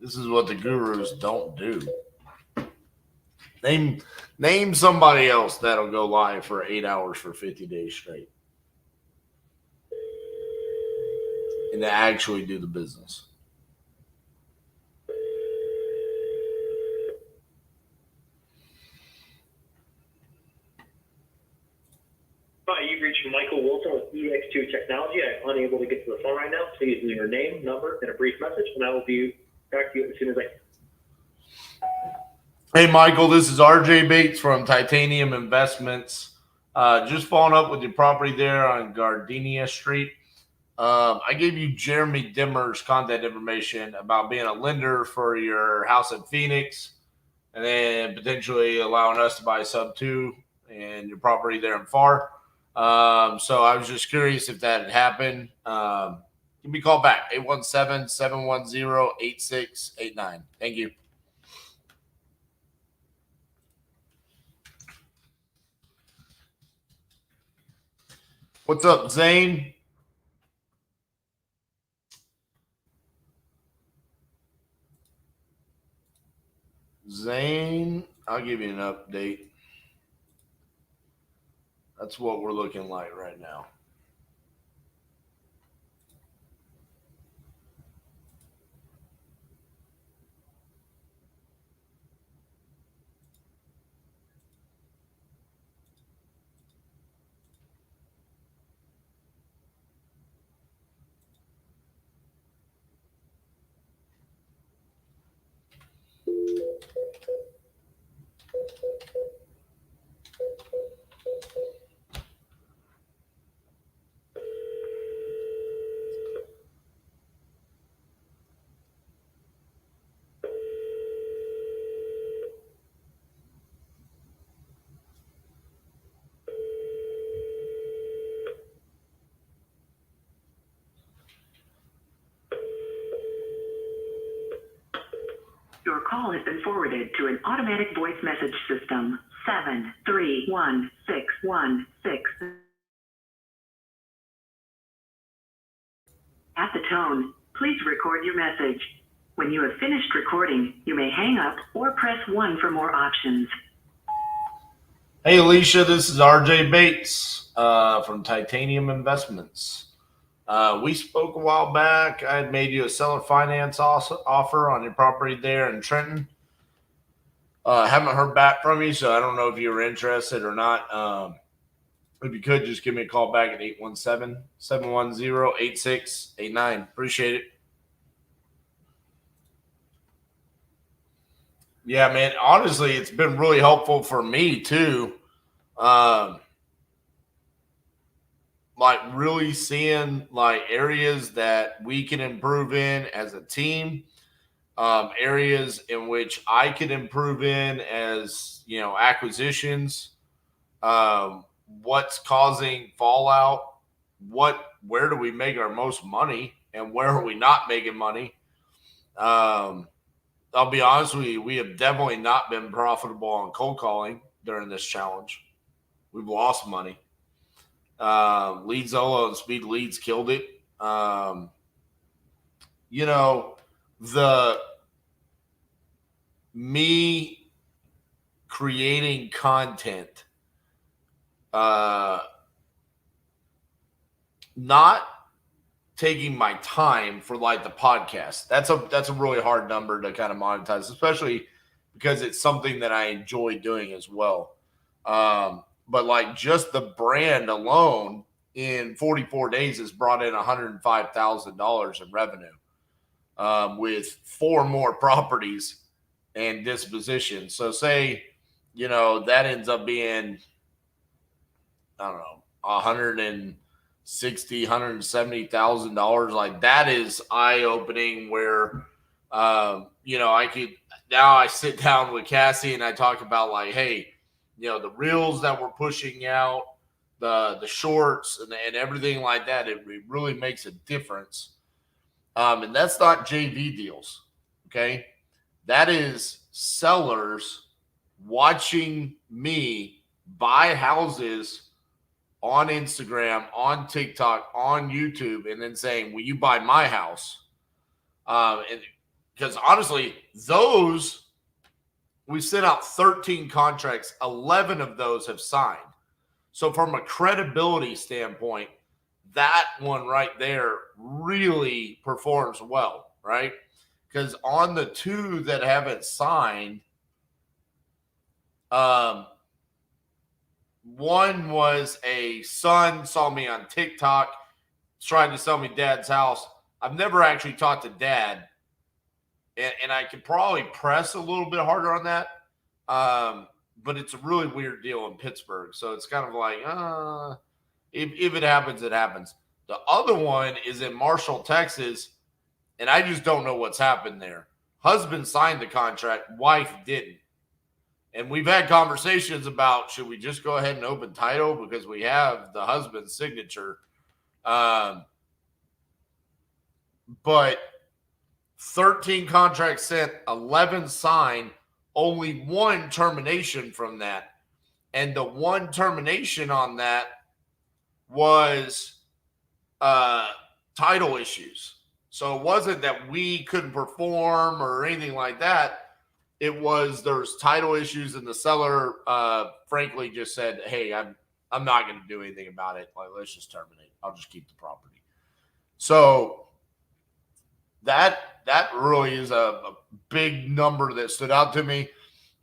This is what the gurus don't do. Name somebody else that'll go live for 8 hours for 50 days straight. And to actually do the business. Hi, you've reached Michael Wilson with EX2 Technology. I'm unable to get to the phone right now. Please leave your name, number, and a brief message, and I will be back to you as soon as I can. Hey, Michael, this is RJ Bates from Titanium Investments. Just following up with your property there on Gardenia Street. I gave you Jeremy Dimmer's contact information about being a lender for your house in Phoenix and then potentially allowing us to buy sub 2 and your property there in FAR. So I was just curious if that had happened. Give me a call back, 817-710-8689. Thank you. What's up, Zane? Zane, I'll give you an update. That's what we're looking like right now. Your call has been forwarded to an automatic voice message system. 731616. At the tone, please record your message. When you have finished recording, you may hang up or press 1 for more options. Hey, Alicia, this is RJ Bates from Titanium Investments. We spoke a while back. I had made you a seller finance offer on your property there in Trenton. Haven't heard back from you, so I don't know if you were interested or not. If you could, just give me a call back at 817-710-8689. Appreciate it. Yeah, man. Honestly, it's been really helpful for me too. Like really seeing like areas that we can improve in as a team, areas in which I could improve in as, you know, acquisitions, what's causing fallout, where do we make our most money, and where are we not making money. I'll be honest with you, we have definitely not been profitable on cold calling during this challenge. We've lost money. Lead Zolo and Speed Leads killed it. Me creating content, not taking my time for like the podcast. That's a really hard number to kind of monetize, especially because it's something that I enjoy doing as well. But like just the brand alone in 44 days has brought in $105,000 in revenue, with 4 more properties and disposition. So say, that ends up being, I don't know, $170,000. Like that is eye opening where, I sit down with Cassie and I talk about like, hey, the reels that we're pushing out, the shorts and everything like that, it really makes a difference. And that's not JV deals. Okay. That is sellers watching me buy houses on Instagram, on TikTok, on YouTube, and then saying, will you buy my house? And because honestly, we sent out 13 contracts, 11 of those have signed. So from a credibility standpoint, that one right there really performs well, right? Because on the 2 that haven't signed, one was a son saw me on TikTok, trying to sell me dad's house. I've never actually talked to dad, and I could probably press a little bit harder on that. But it's a really weird deal in Pittsburgh. So it's kind of like, if it happens, it happens. The other one is in Marshall, Texas, and I just don't know what's happened there. Husband signed the contract, wife didn't. And we've had conversations about, should we just go ahead and open title because we have the husband's signature. But 13 contracts sent, 11 signed, only 1 termination from that. And the 1 termination on that was title issues. So it wasn't that we couldn't perform or anything like that. It was there's title issues, and the seller frankly just said, hey, I'm not going to do anything about it. Like, let's just terminate. I'll just keep the property. So that really is a big number that stood out to me.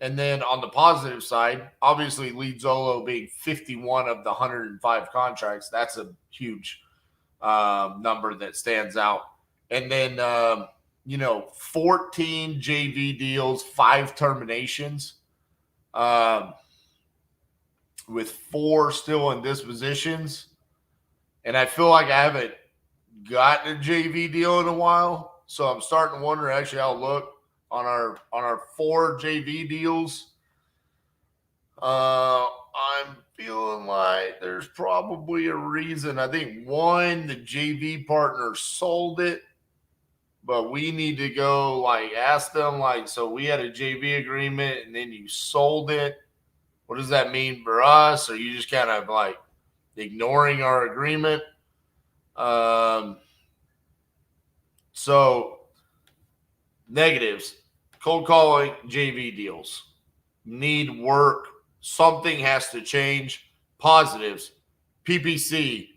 And then on the positive side, obviously Lead Zolo being 51 of the 105 contracts, that's a huge number that stands out. And then 14 JV deals, 5 terminations, with 4 still in dispositions. And I feel like I haven't gotten a JV deal in a while. So I'm starting to wonder actually how it'll look on our 4 JV deals. I'm feeling like there's probably a reason. I think one, the JV partner sold it, but we need to go like ask them like, so we had a JV agreement and then you sold it. What does that mean for us? Or you just kind of like ignoring our agreement? So negatives, cold calling, JV deals need work. Something has to change. Positives, PPC,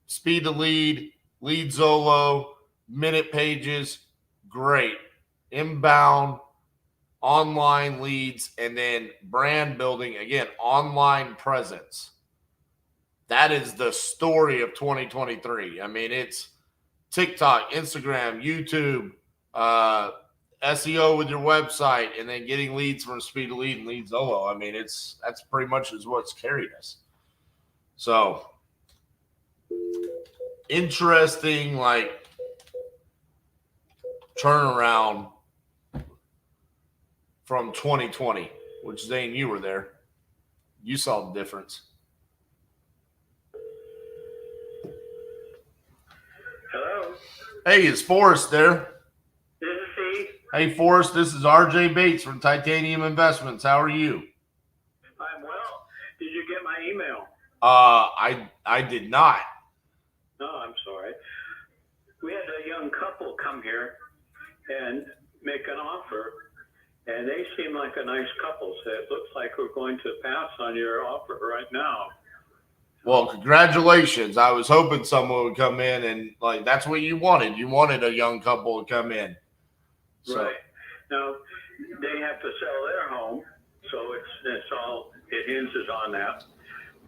speed to lead, Lead Zolo, minute pages, great. Inbound, online leads, and then brand building, again, online presence. That is the story of 2023. I mean, it's TikTok, Instagram, YouTube, SEO with your website, and then getting leads from Speed to Lead and Lead Zolo. I mean, that's pretty much is what's carried us. So interesting, like turnaround from 2020, which Zane, you were there. You saw the difference. Hey, is Forrest there? This is Steve. Hey, Forrest, this is RJ Bates from Titanium Investments. How are you? I'm well. Did you get my email? I did not. No, I'm sorry. We had a young couple come here and make an offer, and they seem like a nice couple. So it looks like we're going to pass on your offer right now. Well, congratulations. I was hoping someone would come in and like that's what you wanted. You wanted a young couple to come in. So, Right. Now, they have to sell their home, so it hinges on that.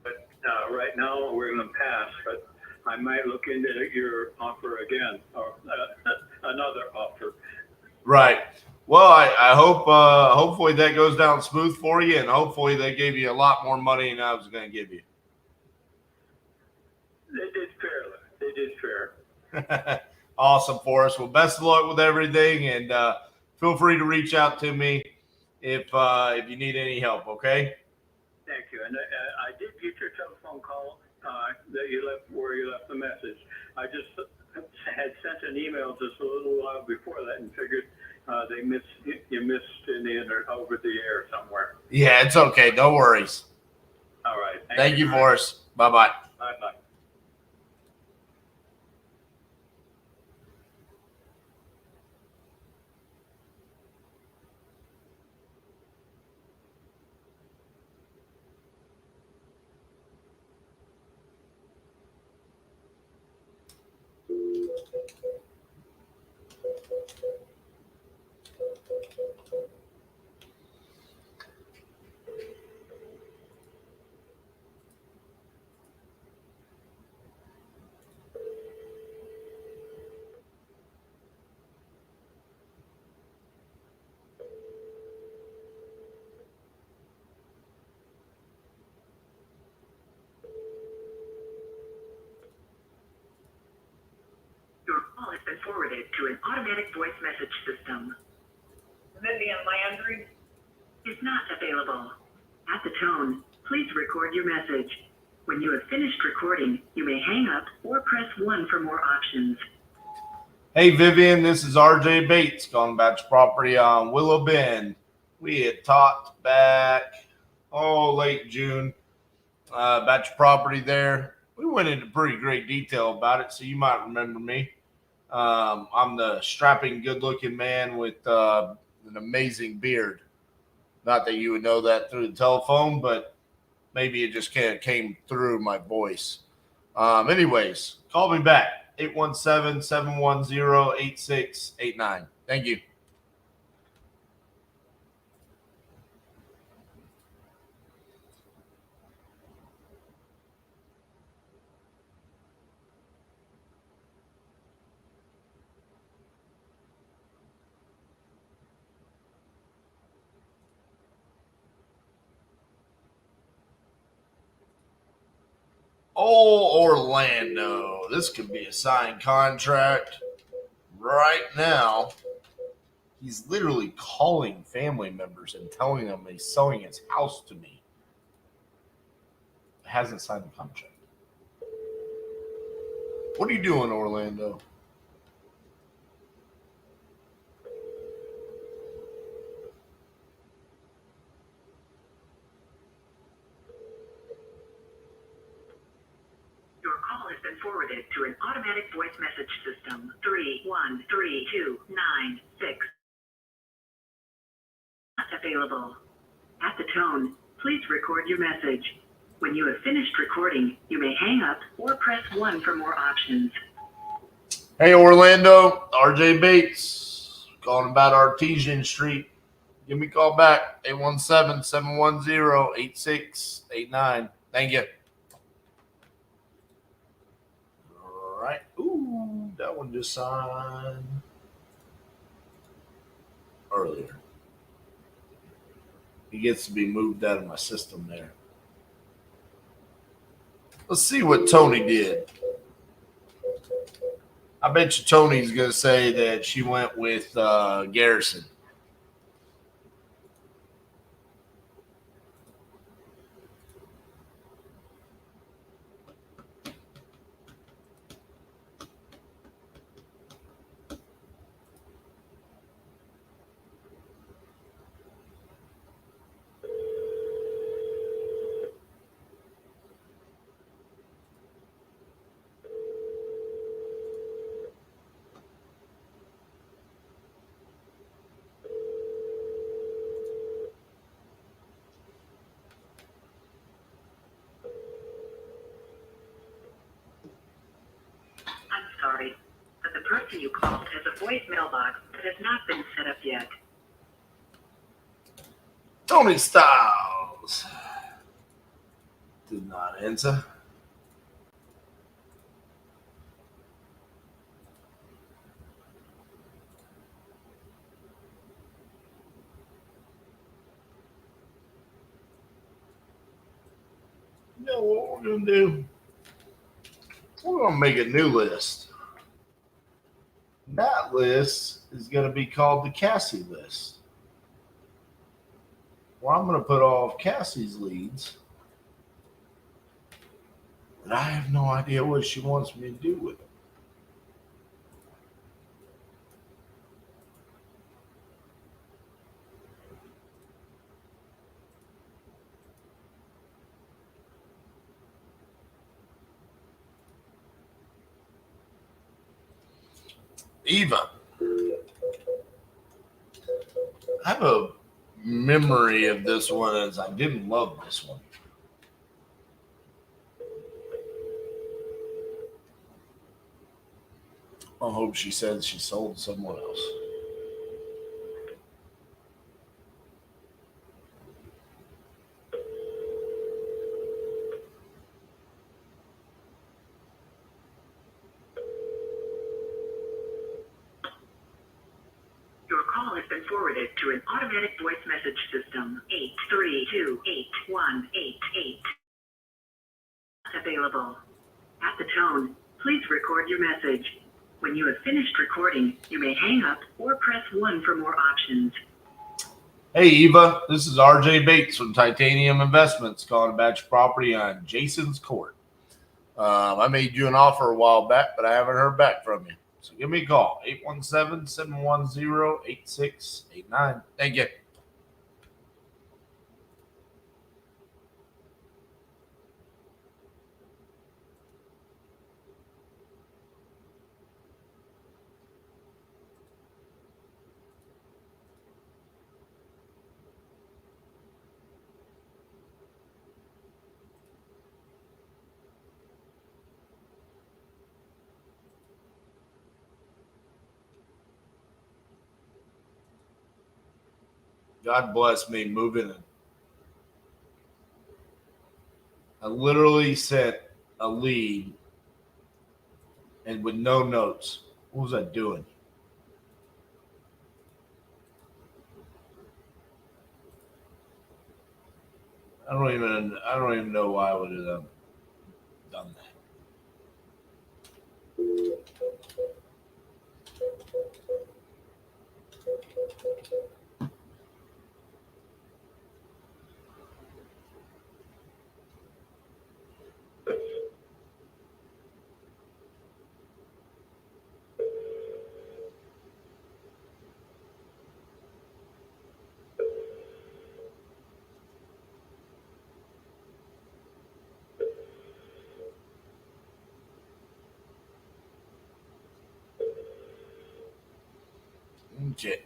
But right now, we're going to pass, but I might look into your offer again, or another offer. right. Well, I hope hopefully that goes down smooth for you, and hopefully they gave you a lot more money than I was going to give you. They did fair. They did fair. Awesome, Forrest. Well, best of luck with everything, and feel free to reach out to me if you need any help. Okay. Thank you. And I did get your telephone call that you left, where you left the message. I just had sent an email just a little while before that and figured you missed in the over the air somewhere. Yeah, it's okay. No worries. All right. Thank you, Forrest. Bye-bye. Bye-bye. Your call has been forwarded to an automatic voice message system. Vivian Landry. Is not available. At the tone, please record your message. When you have finished recording, you may hang up or press 1 for more options. Hey, Vivian, this is RJ Bates calling about your property on Willow Bend. We had talked back, late June, about your property there. We went into pretty great detail about it, so you might remember me. I'm the strapping, good-looking man with an amazing beard. Not that you would know that through the telephone, but maybe it just kind of came through my voice. Anyways, call me back, 817-710-8689. Thank you. Oh, Orlando. This could be a signed contract right now. He's literally calling family members and telling them he's selling his house to me. Hasn't signed the contract. What are you doing, Orlando? Your call has been forwarded to an automatic voice message system. 3132996. Not available. At the tone, please record your message. When you have finished recording, you may hang up or press 1 for more options. Hey, Orlando. RJ Bates calling about Artesian Street. Give me a call back, 817-710-8689. Thank you. All right. Ooh, that one just signed earlier. He gets to be moved out of my system there. Let's see what Tony did. I bet you Tony's going to say that she went with Garrison. person you called has a voice mailbox that has not been set up yet. Tony Styles did not answer. You know what we're gonna do? We're gonna make a new list. That list is gonna be called the Cassi list. Well, I'm gonna put all of Cassie's leads, but I have no idea what she wants me to do with them. Eva. I have a memory of this one as I didn't love this one. I hope she says she sold someone else. Your call has been forwarded to an automatic voice message system. 832-8188. Available. At the tone, please record your message. When you have finished recording, you may hang up or press 1 for more options. Hey, Eva, this is RJ Bates from Titanium Investments calling about your property on Jason's Court. I made you an offer a while back, but I haven't heard back from you. So give me a call, 817-710-8689. Thank you. God bless me moving in. I literally sent a lead and with no notes. What was I doing? I don't even know why I would have done that. Okay.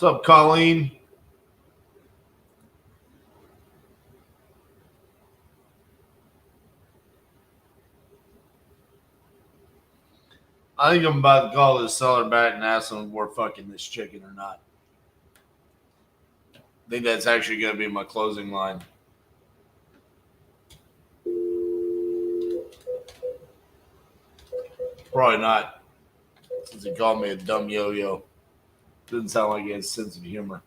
What's up, Colleen? I think I'm about to call this seller back and ask them if we're fucking this chicken or not. I think that's actually going to be my closing line. Probably not, since he called me a dumb yo-yo. Didn't sound like he had a sense of humor.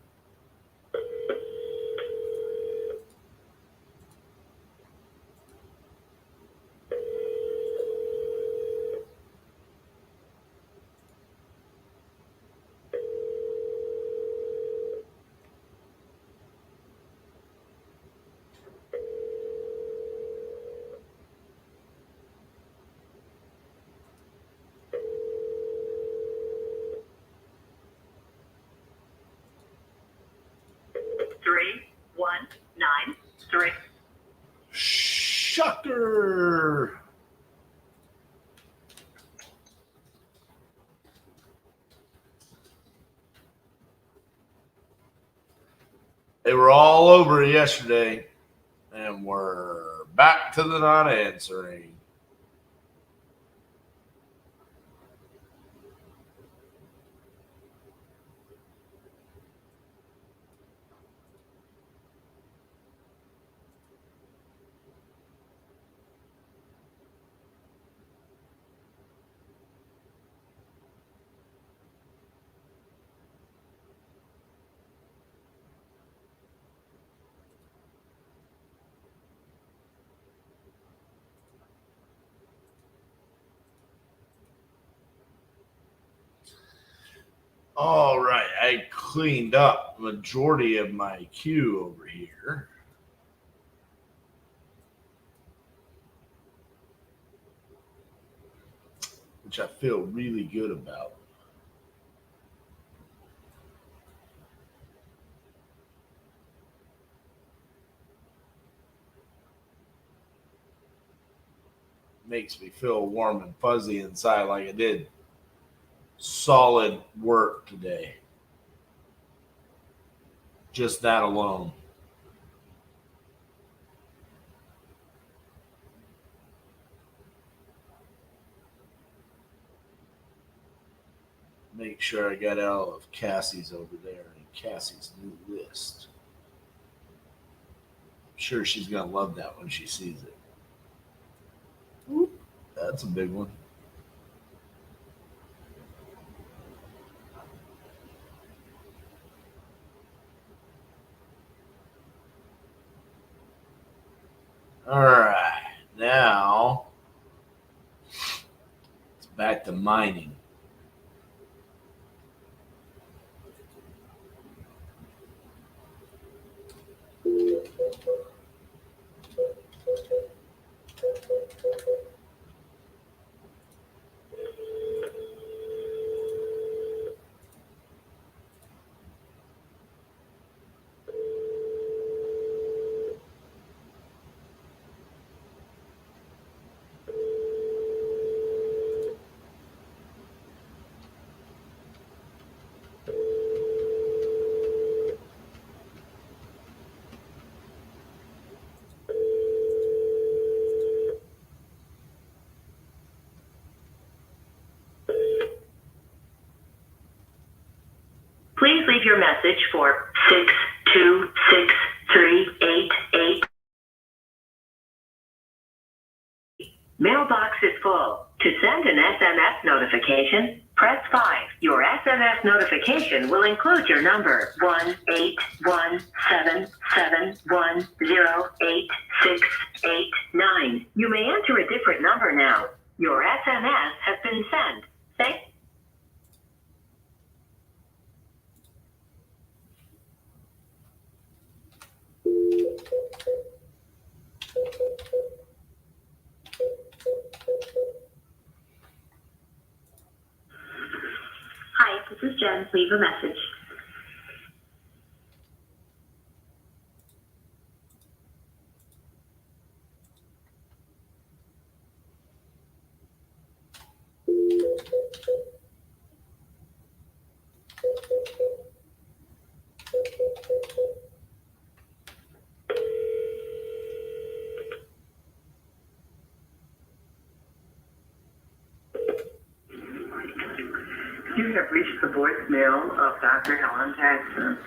Three, 1, 9, 3. Shucker. They were all over yesterday, and we're back to the not answering. All right, I cleaned up majority of my queue over here. Which I feel really good about. Makes me feel warm and fuzzy inside like I did solid work today. Just that alone. Make sure I got all of Cassie's over there in Cassie's new list. I'm sure she's going to love that when she sees it. Ooh, that's a big one. All right, now it's back to mining. Please leave your message for 6263888. Mailbox is full. To send an SMS notification, press 5. Your SMS notification will include your number 18177108689. You may enter a different number now. Your SMS has been sent. Thank Hi, this is Jen. Leave a message. You have reached the voicemail of Dr. Helen Jackson.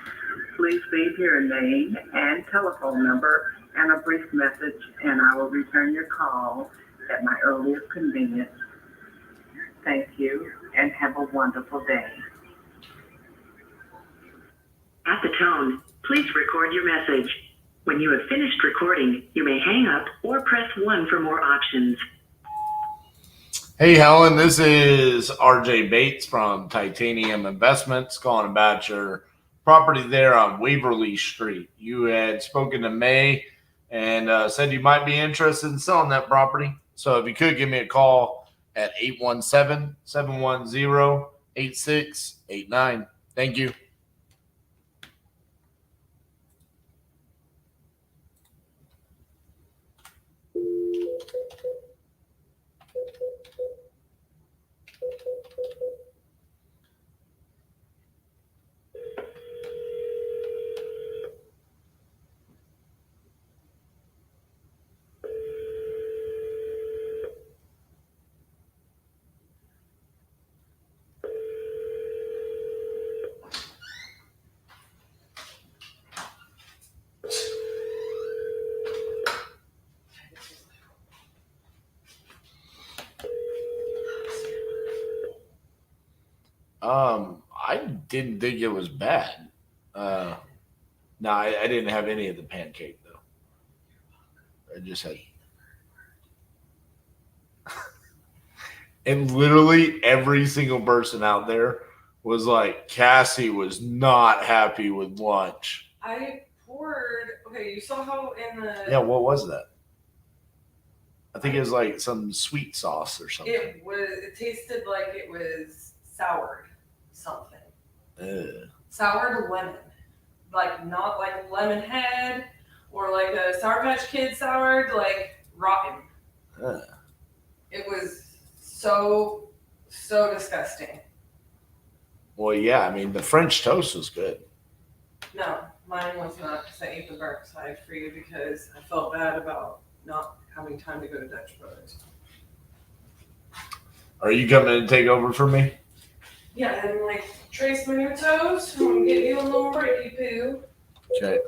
Please leave your name and telephone number and a brief message, and I will return your call at my earliest convenience. Thank you, and have a wonderful day. At the tone, please record your message. When you have finished recording, you may hang up or press 1 for more options. Hey, Helen, this is RJ Bates from Titanium Investments calling about your property there on Waverly Street. You had spoken to May and said you might be interested in selling that property. So if you could give me a call at 817-710-8689. Thank you. I didn't think it was bad. No, I didn't have any of the pancake though. I just had, and literally every single person out there was like, Cassie was not happy with lunch. I poured. Okay, you saw how in the. Yeah, what was that? I think it was like some sweet sauce or something. It tasted like it was soured something. Ugh. Soured lemon, like not like lemon head or like a Sour Patch Kid soured, like rotten. It was so disgusting. Well, yeah, I mean the French toast was good. No, mine was not, because I ate the dark side for you because I felt bad about not having time to go to Dutch Brothers. Are you coming to take over for me? Yeah, and like trace my new toes. I'm gonna give you a little breaky poo. Okay.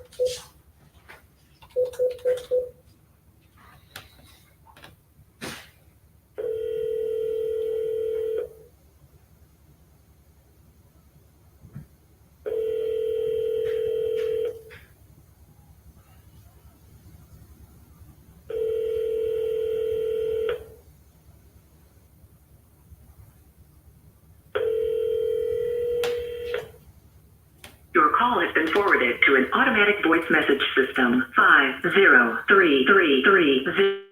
Your call has been forwarded to an automatic voice message system. 5033330.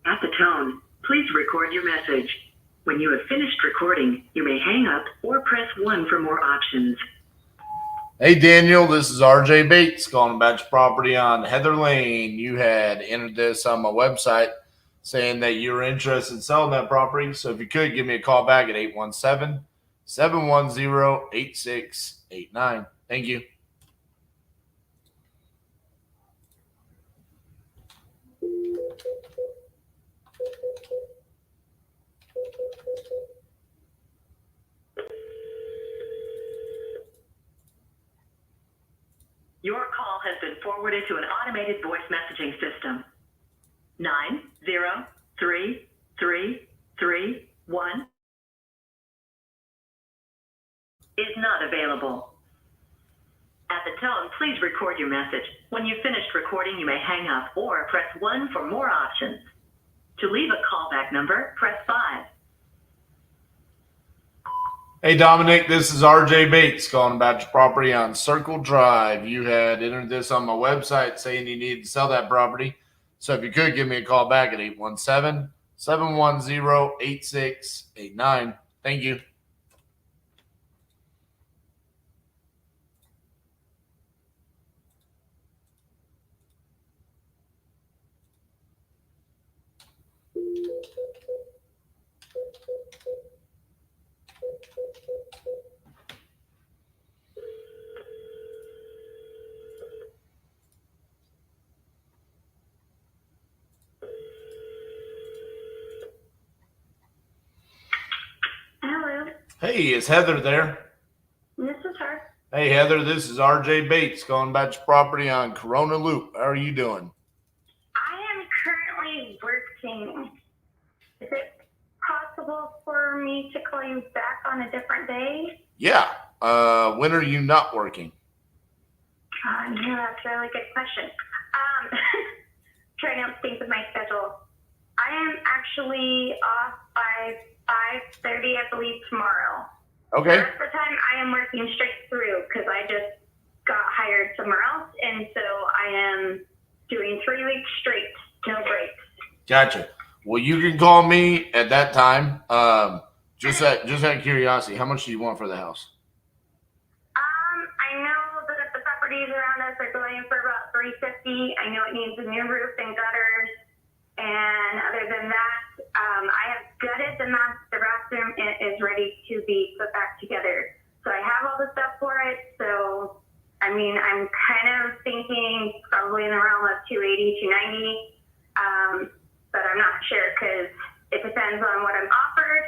At the tone, please record your message. When you have finished recording, you may hang up or press 1 for more options. Hey, Daniel, this is RJ Bates calling about your property on Heather Lane. You had entered this on my website saying that you're interested in selling that property. So if you could, give me a call back at 817-710-8689. Thank you. Your call has been forwarded to an automated voice messaging system. 9033331 is not available. At the tone, please record your message. When you've finished recording, you may hang up or press 1 for more options. To leave a callback number, press 5. Hey, Dominic, this is RJ Bates calling about your property on Circle Drive. You had entered this on my website saying you needed to sell that property. So if you could, give me a call back at 817-710-8689. Thank you. Hello, Hey, is Heather there? this is her. Hey, Heather, this is RJ Bates calling about your property on Corona Loop. How are you doing? I am currently working. Is it possible possible for me to call you back on a different day? Yeah. When are you not working? Yeah, that's a really good question. Trying to think of my schedule. I am actually off by 5:30, I believe, tomorrow. Okay. The rest of the time, I am working straight through because I just got hired somewhere else, and so I am doing 3 weeks straight, no breaks. Gotcha. Well, you can call me at that time. Just out of curiosity, how much do you want for the house? I know that the properties around us are going for about $350. I know it needs a new roof and gutters, and other than that, I have gutted the bathroom and it is ready to be put back together. So I have all the stuff for it. So, I mean, I'm kind of thinking probably in the realm of 280, 290. But I'm not sure because it depends on what I'm offered,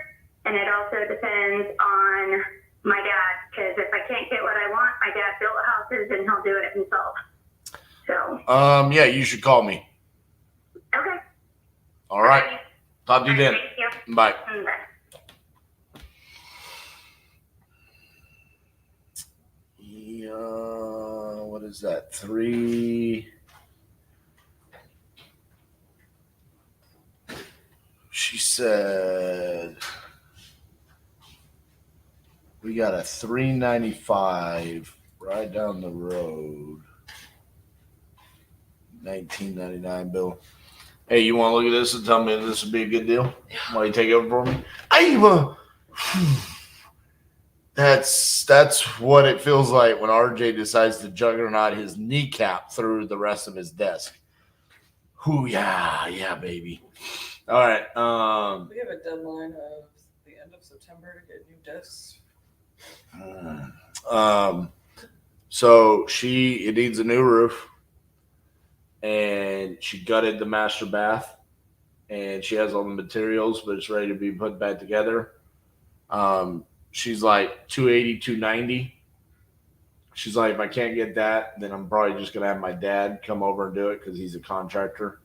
and it also depends on my dad. Because if I can't get what I want, my dad built houses and he'll do it himself. So. Yeah, you should call me. Okay. All right. Talk to you then. Thank you. Bye. Bye. Yeah, what is that? 3. She said we got a 395 right down the road. 1999 bill. Hey, you want to look at this and tell me this would be a good deal? Why you take over for me? That's what it feels like when RJ decides to juggernaut his kneecap through the rest of his desk. Whoo, yeah, baby. All right. We have a deadline of the end of September to get new desks. So it needs a new roof, and she gutted the master bath, and she has all the materials, but it's ready to be put back together. She's like 280, 290. She's like, if I can't get that, then I'm probably just gonna have my dad come over and do it because he's a contractor.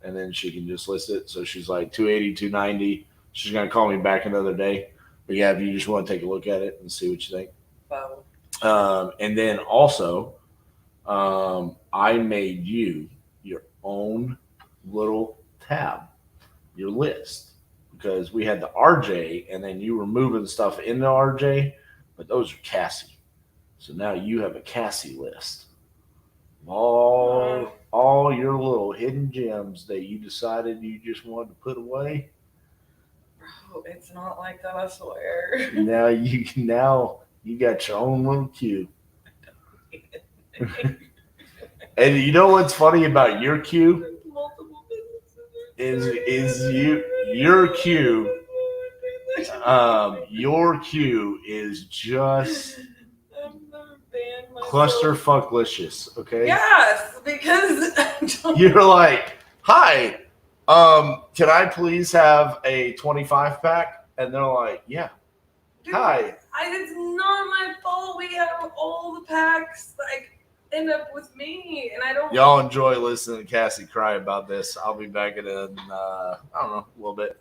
And then she can just list it. So she's like 280, 290. She's going to call me back another day. But yeah, if you just want to take a look at it and see what you think. Wow. And then also, I made you your own little tab, your list. Because we had the RJ, and then you were moving stuff into RJ. But those are Cassi. So now you have a Cassi list. All your little hidden gems that you decided you just wanted to put away. Bro, it's not like that, I swear. Now you got your own little queue. And you know what's funny about your queue? Is your queue is just clusterfucklicious, okay? Yes, because you're like, hi, can I please have a 25 pack? And they're like, yeah. Dude, Hi. It's not my fault. We have all the packs like end up with me, and I don't. Y'all enjoy listening to Cassie cry about this. I'll be back in I don't know, a little bit.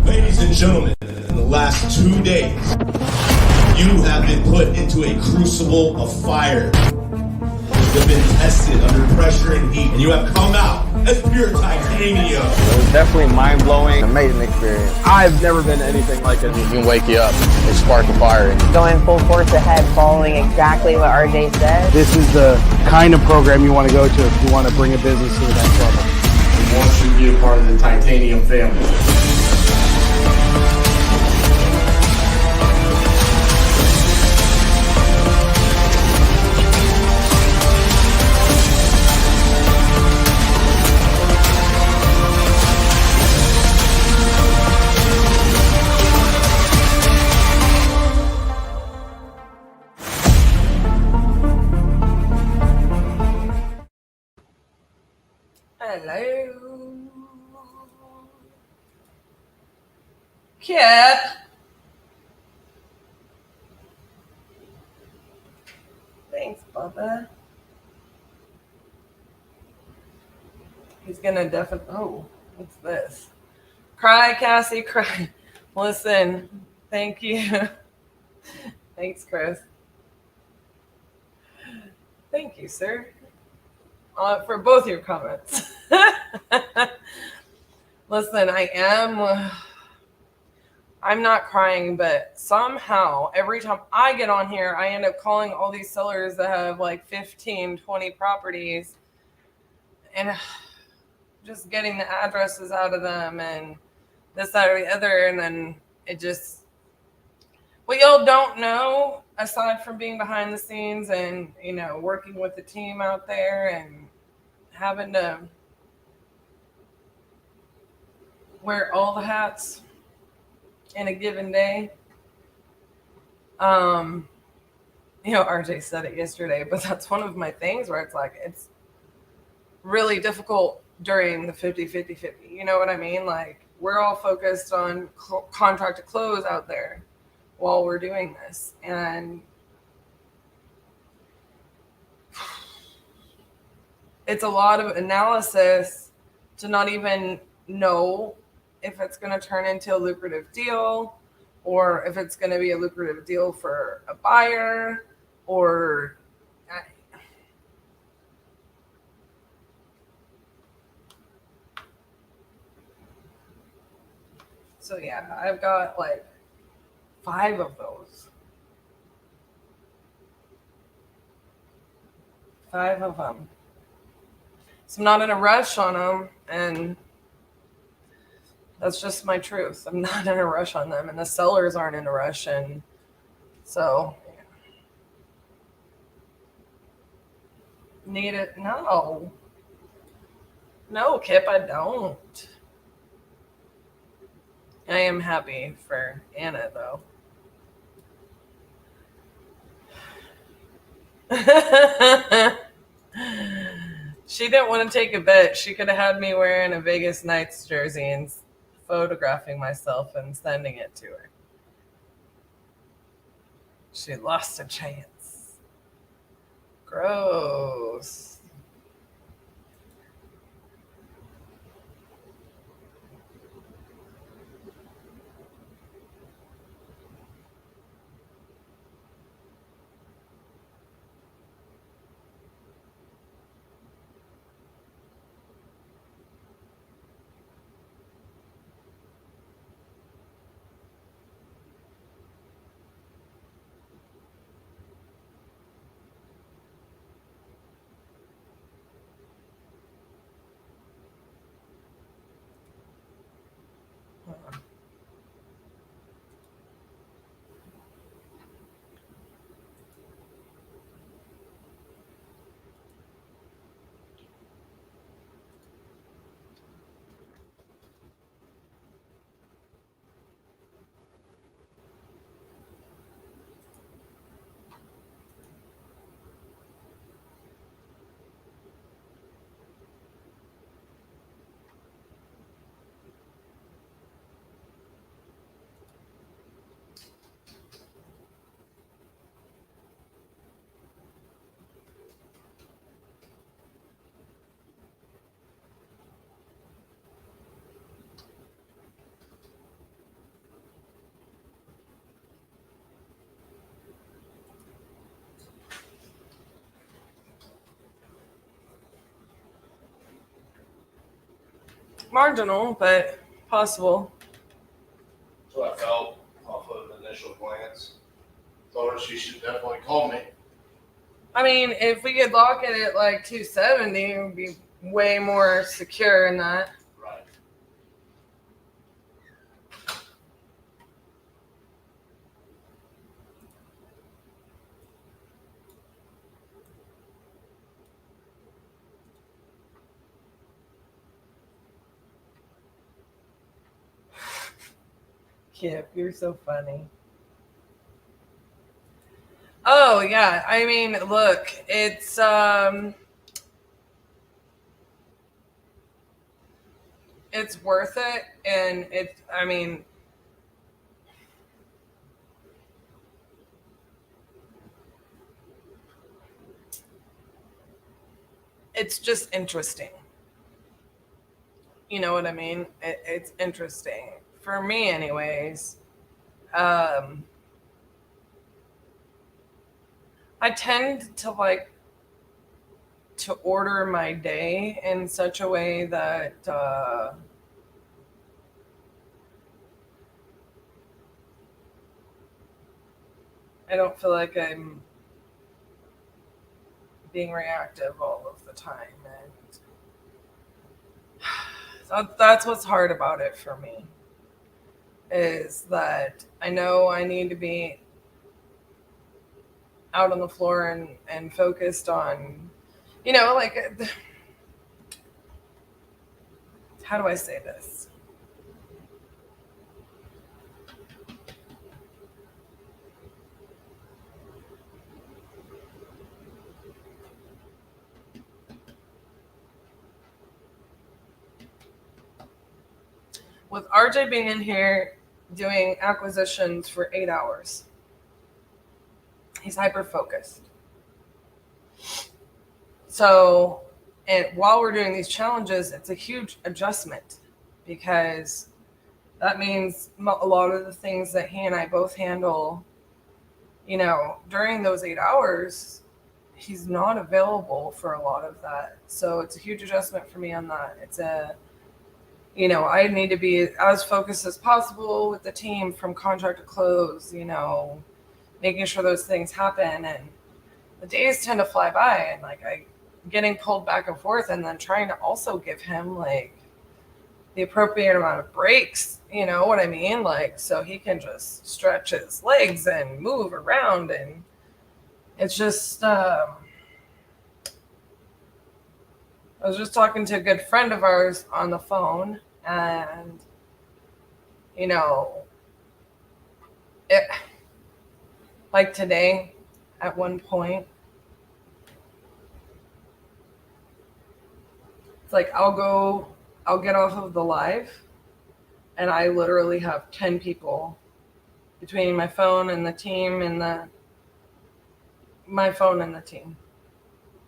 Ladies and gentlemen, in the last 2 days, you have been put into a crucible of fire. You have been tested under pressure and heat, and you have come out as pure titanium. It was definitely mind-blowing, amazing experience. I've never been to anything like it. It can wake you up and spark a fire. Going full force ahead, following exactly what RJ said. This is the kind of program you want to go to if you want to bring a business to the next level. We want you to be a part of the titanium family. Hello. Kip. Thanks, Bubba. He's gonna definitely. Oh, what's this? Cry, Cassie, cry. Listen, thank you. Thanks, Chris. Thank you, sir, for both your comments. Listen, I'm not crying, but somehow every time I get on here, I end up calling all these sellers that have like 15, 20 properties and just getting the addresses out of them and this, that, or the other. And then it just, what y'all don't know, aside from being behind the scenes and, you know, working with the team out there and having to wear all the hats in a given day. You know, RJ said it yesterday, but that's one of my things where it's like, it's really difficult during the 50-50-50. You know what I mean? Like, we're all focused on contract to close out there while we're doing this. And it's a lot of analysis to not even know if it's going to turn into a lucrative deal or if it's going to be a lucrative deal for a buyer or so yeah, I've got like 5 of those. 5 of them. So I'm not in a rush on them, and that's just my truth. I'm not in a rush on them, and the sellers aren't in a rush, and so need it? No, Kip, I don't. I am happy for Anna, though. She didn't want to take a bet. She could have had me wearing a Vegas Knights jersey and photographing myself and sending it to her. She lost a chance. Gross. Marginal, but possible. That's what I felt off of the initial glance. Told her she should definitely call me. I mean, if we could lock it at like 270, it would be way more secure in that. Right. Kip, you're so funny. Oh yeah, I mean, look, it's worth it, and I mean, it's just interesting. You know what I mean? It's interesting for me, anyways. I tend to like to order my day in such a way that I don't feel like I'm being reactive all of the time, and that's what's hard about it for me, is that I know I need to be out on the floor and focused on, like, how do I say this? With RJ being in here doing acquisitions for 8 hours, he's hyper focused. So, and while we're doing these challenges, it's a huge adjustment, because that means a lot of the things that he and I both handle, during those 8 hours, he's not available for a lot of that. So it's a huge adjustment for me on that. It's I need to be as focused as possible with the team from contract to close, making sure those things happen. And the days tend to fly by, and like I getting pulled back and forth, and then trying to also give him like the appropriate amount of breaks, you know what I mean? Like, so he can just stretch his legs and move around. And it's just, I was just talking to a good friend of ours on the phone, and it, like today, at one point, it's like I'll get off of the live, and I literally have 10 people between my phone and the team and my phone and the team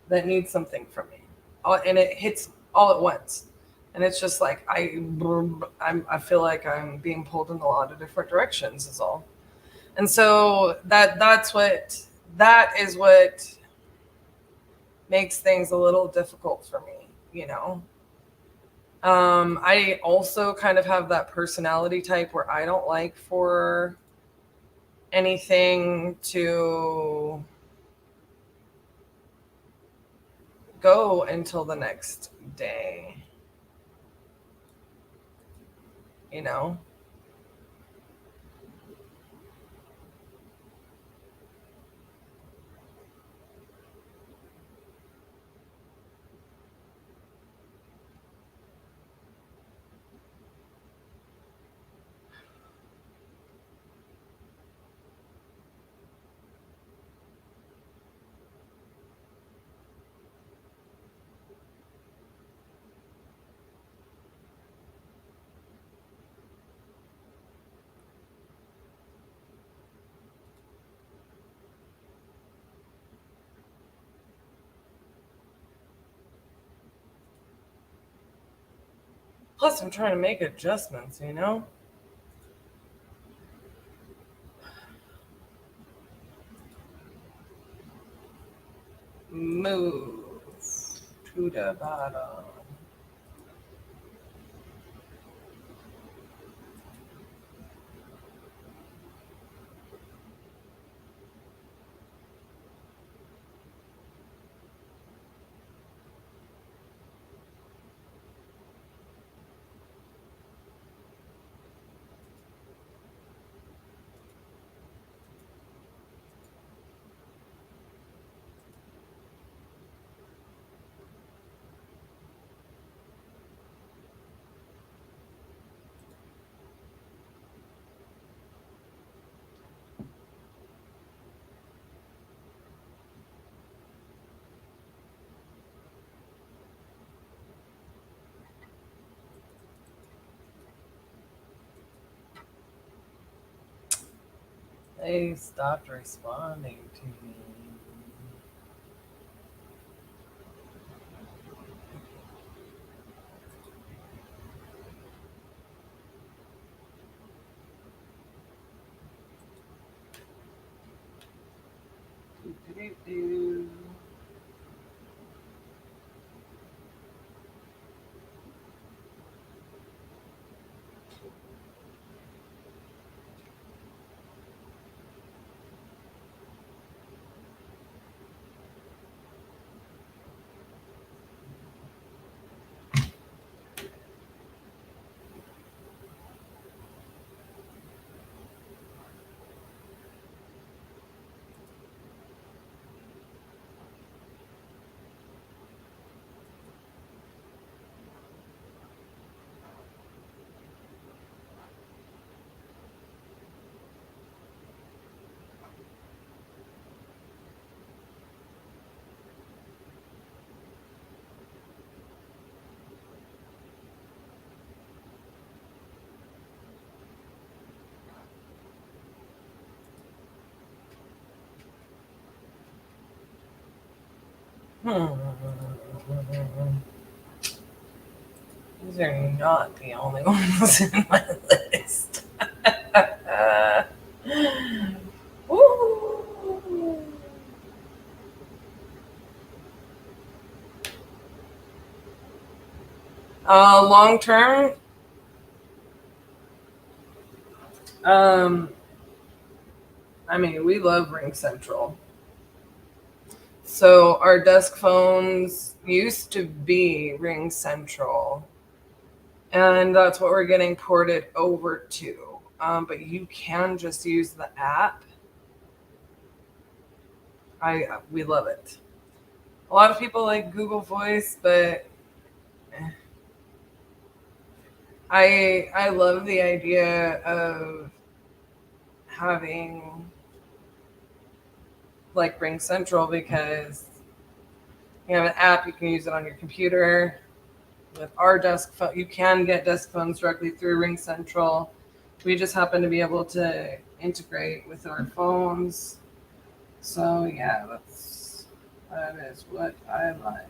that need something from me. And it hits all at once. And it's just like, I feel like I'm being pulled in a lot of different directions is all. And so that is what makes things a little difficult for me, I also kind of have that personality type where I don't like for anything to go until the next day, Plus, I'm trying to make adjustments, Move to the bottom. They stopped responding to me. These are not the only ones in my list. Woo. Long term, I mean, we love Ring Central. So our desk phones used to be Ring Central, and that's what we're getting ported over to. But you can just use the app. We love it. A lot of people like Google Voice, but I love the idea of having like Ring Central because you have an app, you can use it on your computer. With our desk phone, you can get desk phones directly through Ring Central. We just happen to be able to integrate with our phones. So yeah, that is what I like.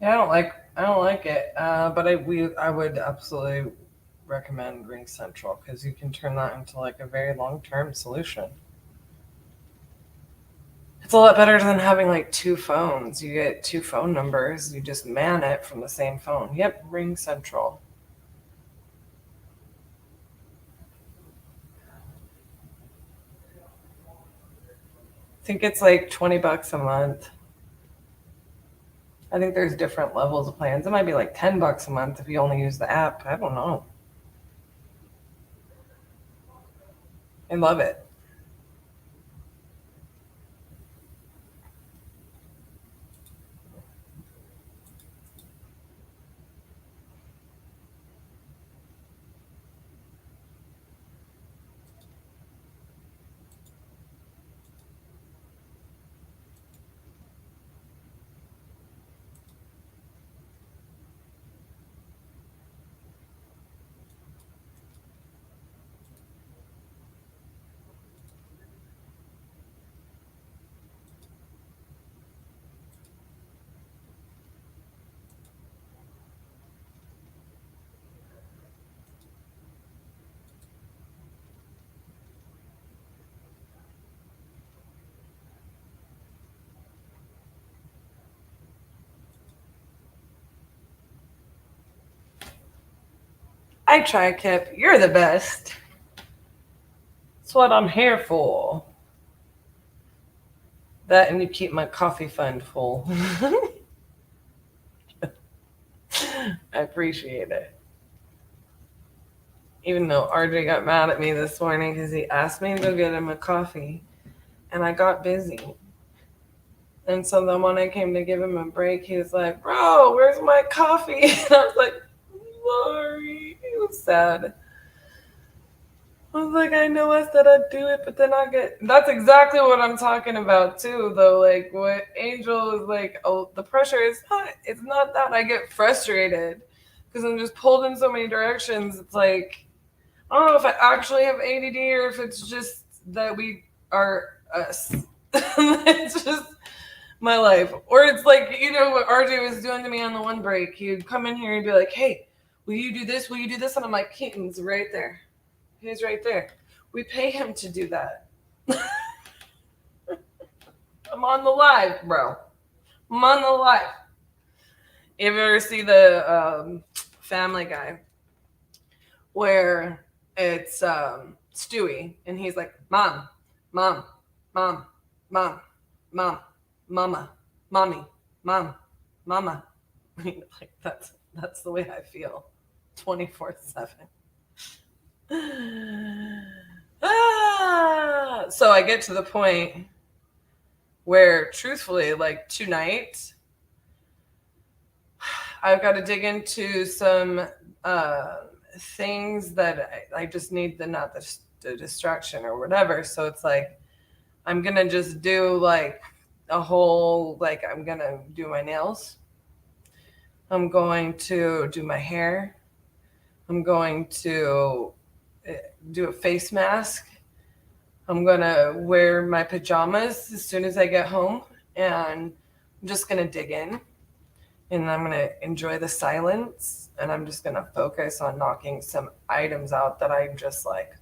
Yeah, I don't like it, but I would absolutely recommend Ring Central because you can turn that into like a very long-term solution. It's a lot better than having like two phones. You get two phone numbers, you just man it from the same phone. Yep, Ring Central. I think it's like $20 a month. I think there's different levels of plans. It might be like $10 a month if you only use the app. I don't know. I love it. I try, Kip. You're the best. That's what I'm here for. That and you keep my coffee fund full. I appreciate it. Even though RJ got mad at me this morning because he asked me to go get him a coffee and I got busy. And so then when I came to give him a break, he was like, bro, where's my coffee? And I was like, sorry. He was sad. I was like, I know I said I'd do it, but then I get... That's exactly what I'm talking about too, though. Like what Angel is like, oh, the pressure is not, it's not that. I get frustrated because I'm just pulled in so many directions. It's like, I don't know if I actually have ADD or if it's just that we are us. It's just my life. Or it's like, you know, what RJ was doing to me on the one break. He'd come in here and be like, hey, will you do this? Will you do this? And I'm like, Keaton's right there. He's right there. We pay him to do that. I'm on the live, bro. I'm on the live. You ever see the Family Guy where it's Stewie and he's like, mom, mom, mom, mom, mom, mama, mommy, mom, mama. Like that's the way I feel 24/7. So I get to the point where truthfully, like tonight, I've got to dig into some things that I just need the distraction or whatever. So it's like, I'm going to just do like a whole, like I'm going to do my nails. I'm going to do my hair. I'm going to do a face mask. I'm going to wear my pajamas as soon as I get home. And I'm just going to dig in. And I'm going to enjoy the silence. And I'm just going to focus on knocking some items out that I'm just like,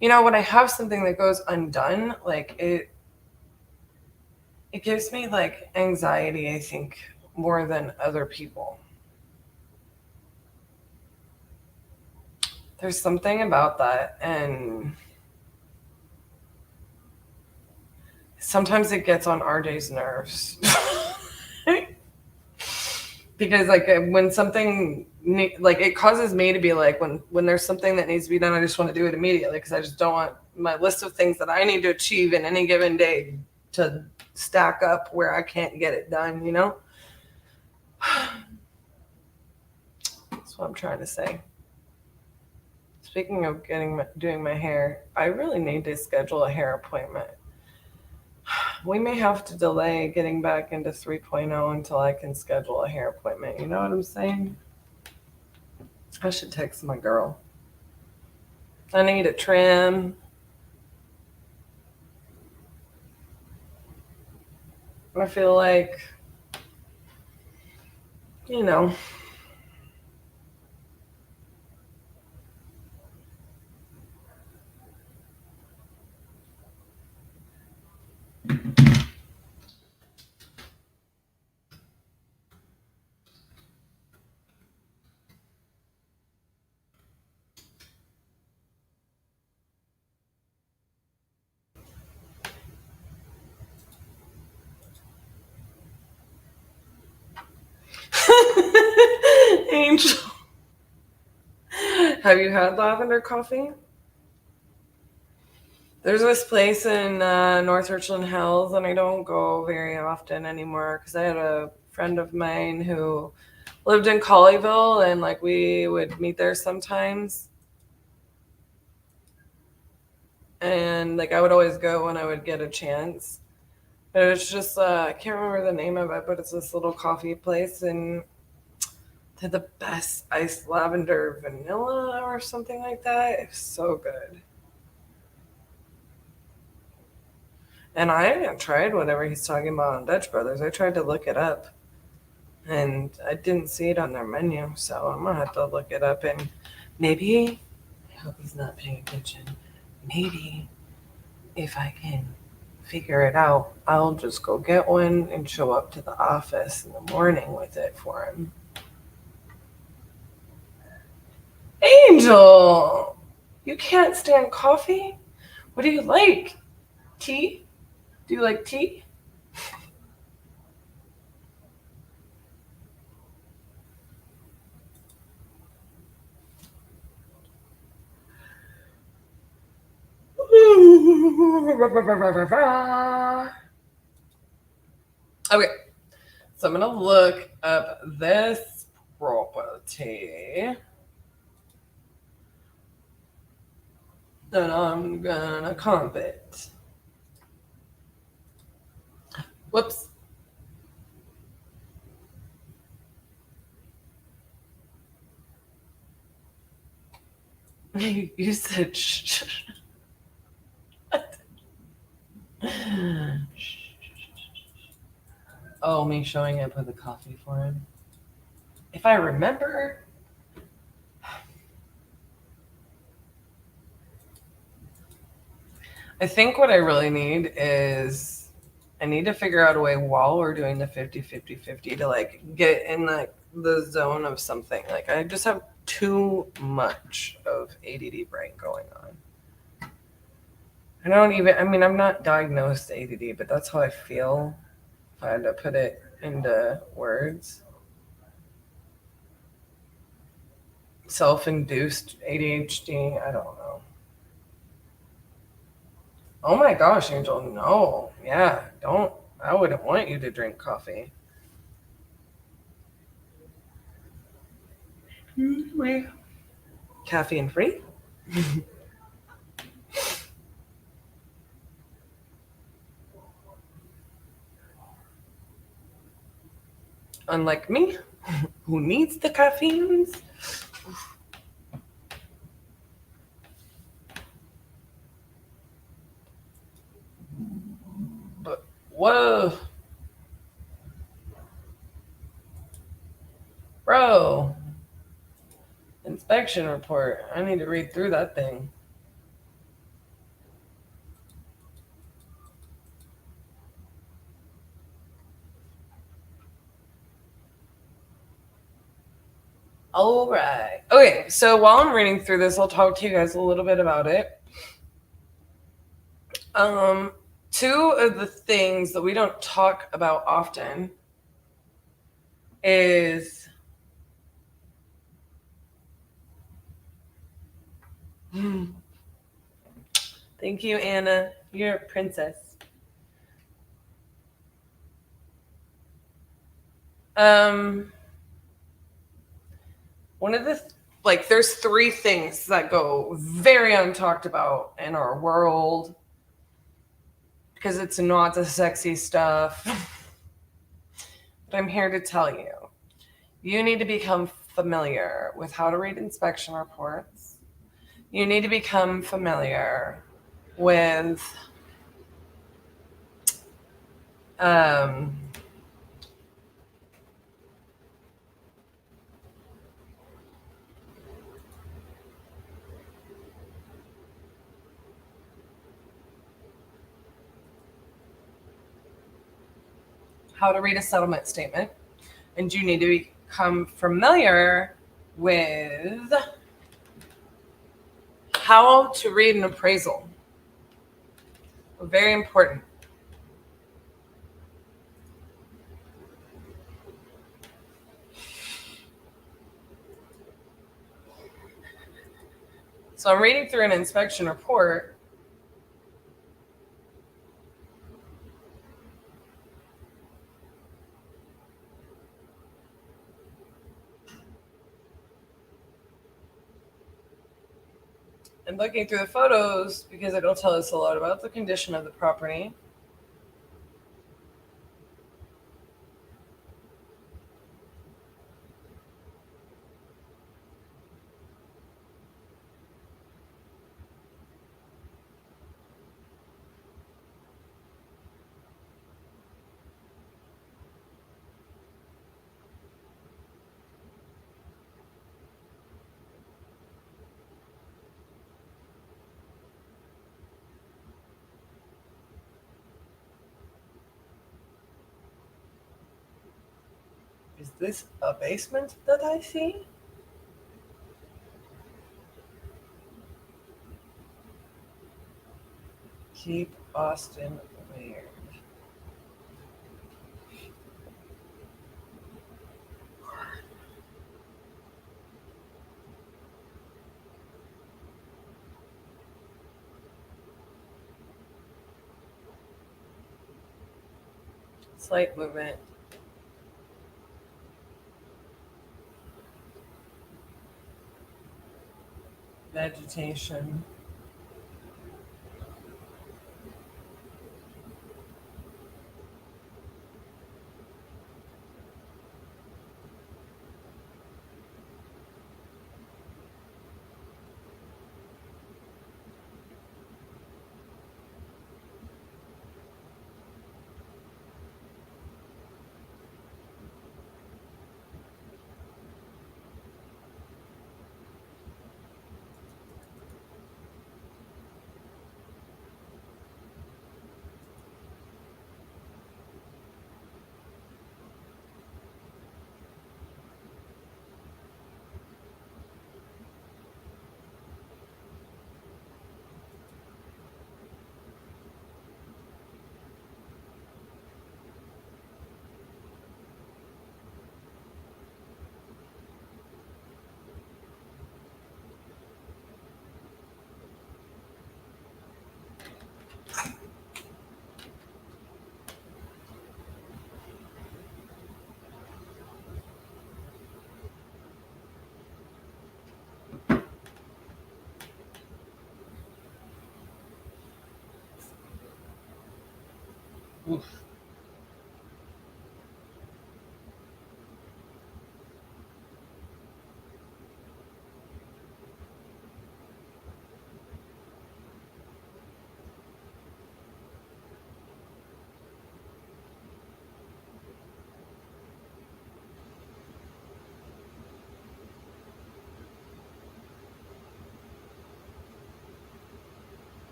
you know, when I have something that goes undone, like it gives me like anxiety, I think, more than other people. There's something about that. And sometimes it gets on RJ's nerves. Because like when something like it causes me to be like when there's something that needs to be done, I just want to do it immediately because I just don't want my list of things that I need to achieve in any given day to stack up where I can't get it done, you know? That's what I'm trying to say. Speaking of doing my hair, I really need to schedule a hair appointment. We may have to delay getting back into 3.0 until I can schedule a hair appointment. You know what I'm saying? I should text my girl. I need a trim. I feel like, you know, Angel. Have you had lavender coffee? There's this place in North Richland Hills, and I don't go very often anymore because I had a friend of mine who lived in Colleyville, and like we would meet there sometimes. And like I would always go when I would get a chance. But it's just I can't remember the name of it, but it's this little coffee place, and they had the best iced lavender vanilla or something like that. It's so good. And I haven't tried whatever he's talking about on Dutch Brothers. I tried to look it up, and I didn't see it on their menu, so I'm gonna have to look it up. And maybe, I hope he's not paying attention, maybe if I can figure it out, I'll just go get one and show up to the office in the morning with it for him. Angel, you can't stand coffee? What do you like? Tea? Do you like tea? Okay, so I'm gonna look up this property. Then I'm gonna comp it. Whoops. You said shh. Oh, me showing up with a coffee for him. If I remember. I think what I really need is I need to figure out a way while we're doing the 50-50-50 to like get in like the zone of something. Like I just have too much of ADD brain going on. I'm not diagnosed ADD, but that's how I feel if I had to put it into words. Self-induced ADHD, I don't know. Oh my gosh, Angel, no. Yeah, don't. I wouldn't want you to drink coffee. Wait. Caffeine free? Unlike me, who needs the caffeines? But whoa. Bro. Inspection report. I need to read through that thing. All right. Okay, so while I'm reading through this, I'll talk to you guys a little bit about it. Two of the things that we don't talk about often is thank you, Anna. You're a princess. One of the there's three things that go very untalked about in our world because it's not the sexy stuff. But I'm here to tell you, you need to become familiar with how to read inspection reports. You need to become familiar with how to read a settlement statement, and you need to become familiar with how to read an appraisal. Very important. So I'm reading through an inspection report. And looking through the photos because it'll tell us a lot about the condition of the property. Is this a basement that I see? Keep Austin weird. Slight movement. Vegetation. Oof.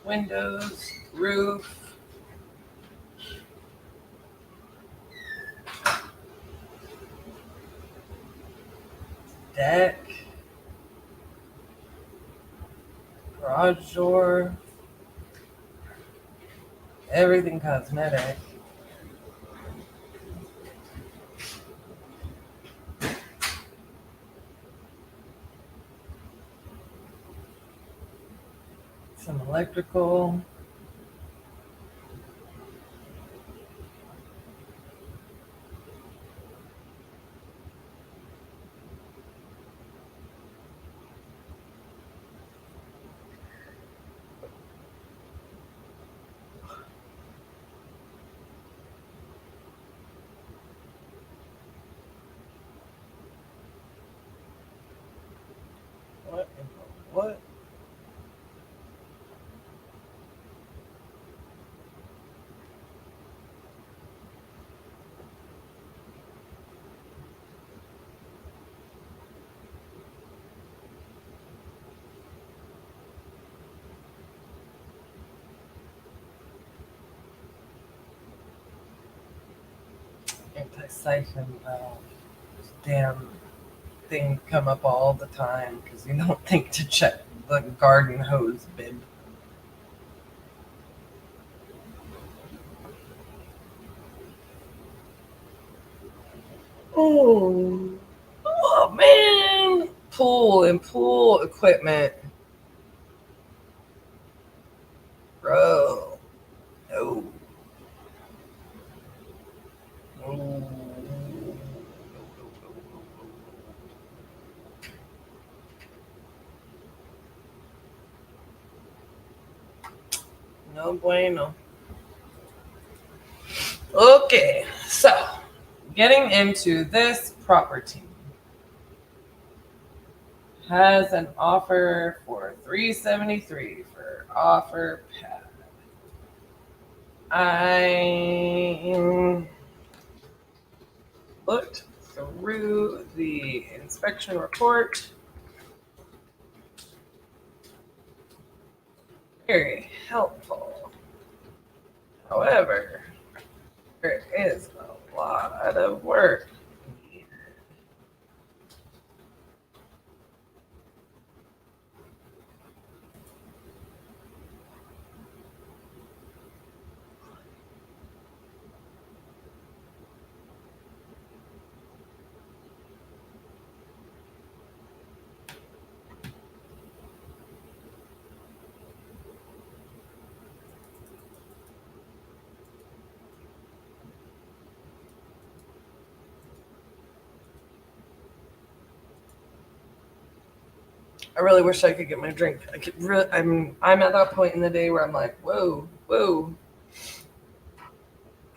Windows, roof, deck, garage door, everything cosmetic. Some electrical. What in the what? Anti-siphon valve. Damn thing come up all the time because you don't think to check the garden hose bib. Oh man! Pool and pool equipment. Bro. No. No. No bueno. Okay, so getting into this property has an offer for $373 for offer pad. I looked through the inspection report. Very helpful. However, there is a lot of work. I really wish I could get my drink. I could really. I'm at that point in the day where I'm like, whoa,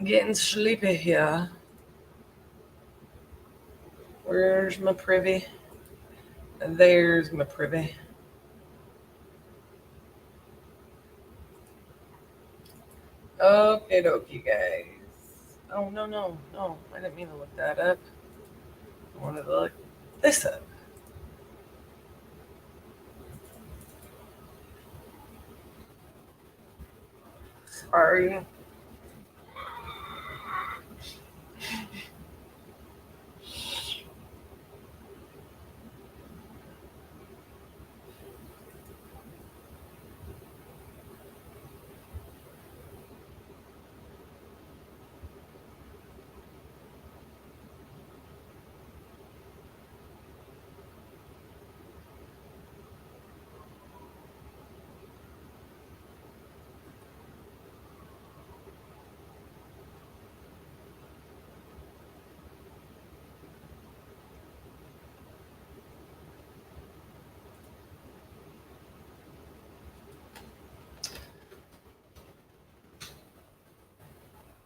getting sleepy here. Where's my privy? There's my privy. Okay, dokie, guys. Oh, no. I didn't mean to look that up. I wanted to look this up. Sorry.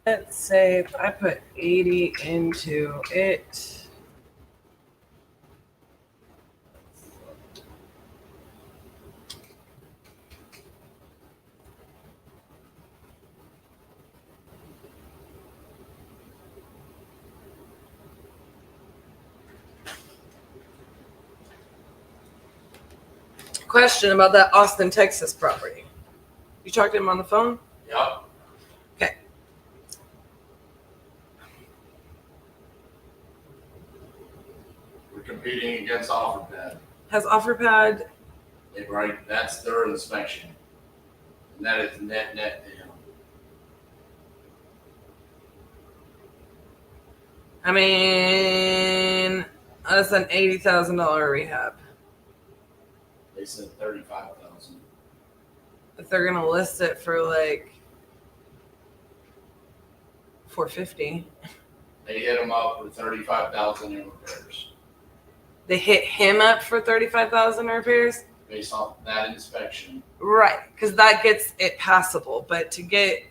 Let's say if I put 80 into it. Question about that Austin, Texas property. You talked to him on the phone? Yep. Okay. We're competing against OfferPad. Has OfferPad? Right, that's their inspection. And that is net to him. I mean, that's an $80,000 rehab. They said 35,000. If they're gonna list it for like $450, They hit him up for 35,000 in repairs. they hit him up for $35,000 in repairs. Based off that inspection. Right, because that gets it passable. But to get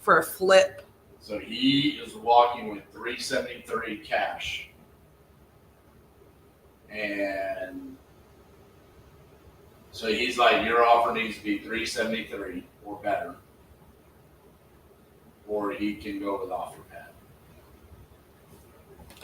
for a flip, So he is walking with 373 cash. And so he's like, your offer needs to be 373 or better. Or he can go with OfferPad.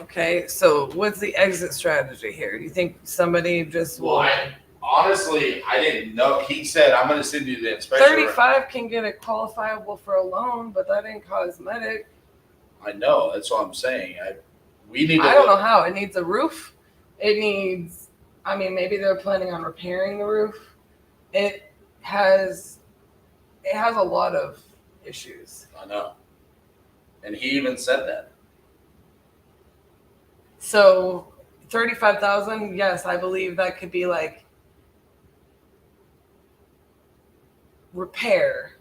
okay. So what's the exit strategy here? Do you think somebody just will? Well, honestly, I didn't know. He said, I'm going to send you the inspection. 35 can get it qualifiable for a loan, but that ain't cosmetic. I know. That's what I'm saying. We need to I don't know how. It needs a roof. It needs, I mean, maybe they're planning on repairing the roof. It has a lot of issues. I know. And he even said that. So 35,000, yes, I believe that could be like repair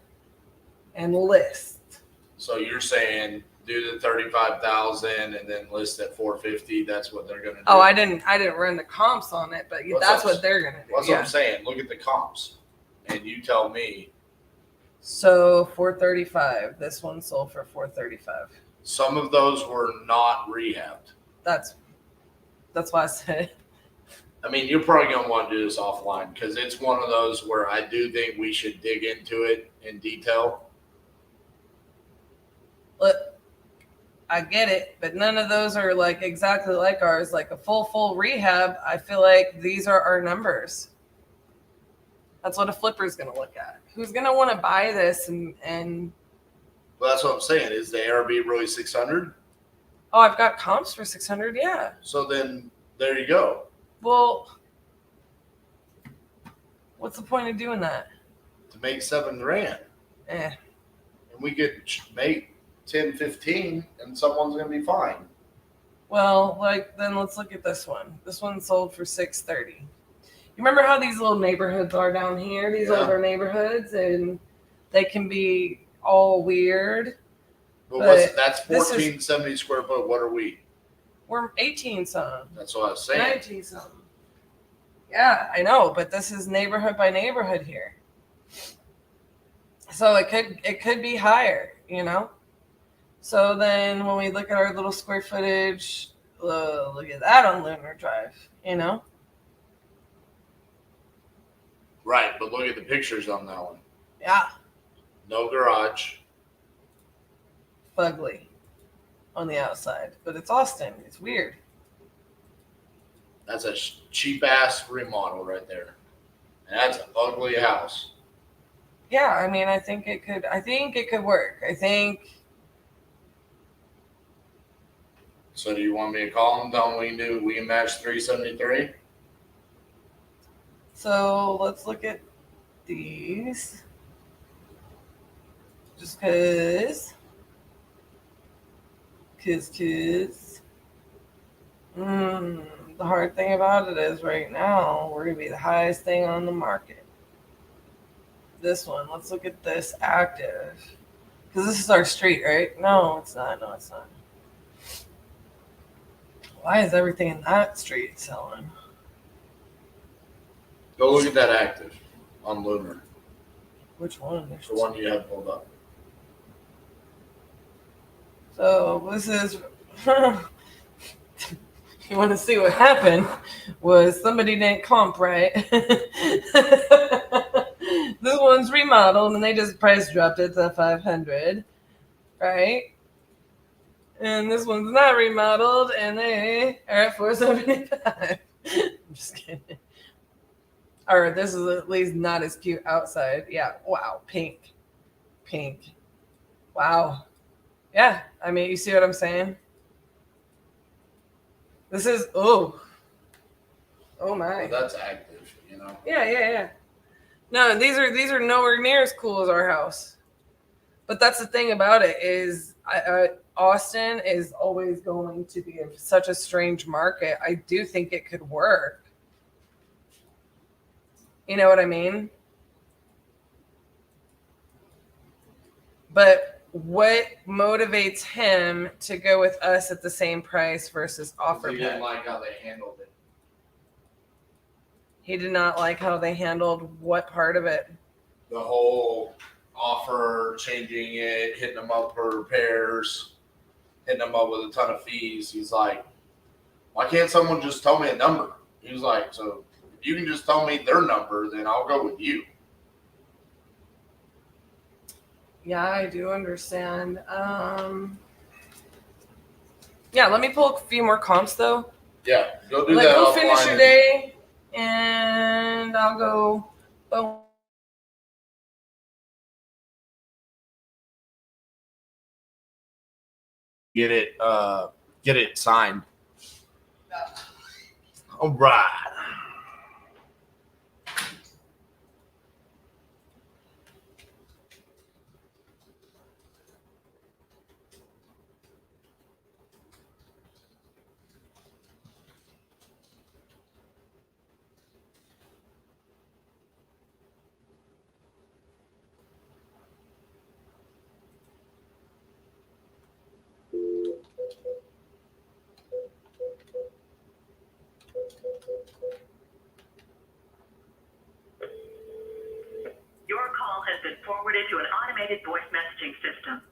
and list. So you're saying do the 35,000 and then list at 450. That's what they're going to do. Oh, I didn't run the comps on it, but that's what they're going to do. That's what I'm saying. Look at the comps, and you tell me. So 435. This one sold for 435. Some of those were not rehabbed. That's why I said. I mean, you're probably going to want to do this offline because it's one of those where I do think we should dig into it in detail. Look, I get it, but none of those are like exactly like ours. Like a full rehab, I feel like these are our numbers. That's what a flipper is going to look at. Who's going to want to buy this and? Well, that's what I'm saying. Is the ARB really 600? Oh, I've got comps for 600. Yeah. So then there you go. Well, what's the point of doing that? To make $7,000. Eh. And we could make 10, 15, and someone's going to be fine. Well, like, then let's look at this one. This one sold for 630. You remember how these little neighborhoods are down here? These older neighborhoods, and they can be all weird. But that's 1470 square foot. What are we? We're 18 something. That's what I was saying. 19 something. Yeah, I know, but this is neighborhood by neighborhood here. So it could be higher, you know? So then when we look at our little square footage, look at that on Lunar Drive, you know? Right, but look at the pictures on that one. Yeah. No garage. Fugly on the outside. But it's Austin. It's weird. That's a cheap ass remodel right there. And that's an ugly house. Yeah, I mean, I think it could work. I think. So do you want me to call them? Tell them we can match 373? So let's look at these. Just cause. The hard thing about it is right now we're gonna be the highest thing on the market. This one, let's look at this active. Because this is our street, right? No, it's not. No, it's not. Why is everything in that street selling? Go look at that active on Lunar. Which one? The one you have pulled up. So this is. You want to see what happened? Was somebody didn't comp right. This one's remodeled and they just price dropped it to 500, right? And this one's not remodeled and they are at 475. I'm just kidding. Or this is at least not as cute outside. Yeah. Wow. Pink. Wow. Yeah. I mean, you see what I'm saying? This is oh my. Well, that's active, you know. Yeah. No, these are nowhere near as cool as our house. But that's the thing about it is Austin is always going to be such a strange market. I do think it could work. You know what I mean? But what motivates him to go with us at the same price versus offer? He didn't like how they handled it. He did not like how they handled what part of it? The whole offer, changing it, hitting them up for repairs, hitting them up with a ton of fees. He's like, why can't someone just tell me a number? He was like, so if you can just tell me their number, then I'll go with you. Yeah, I do understand. Yeah, let me pull a few more comps though. Yeah, go do that. Go finish your day, and I'll go. Boom. Get it signed. All right. Your call has been forwarded to an automated voice messaging system.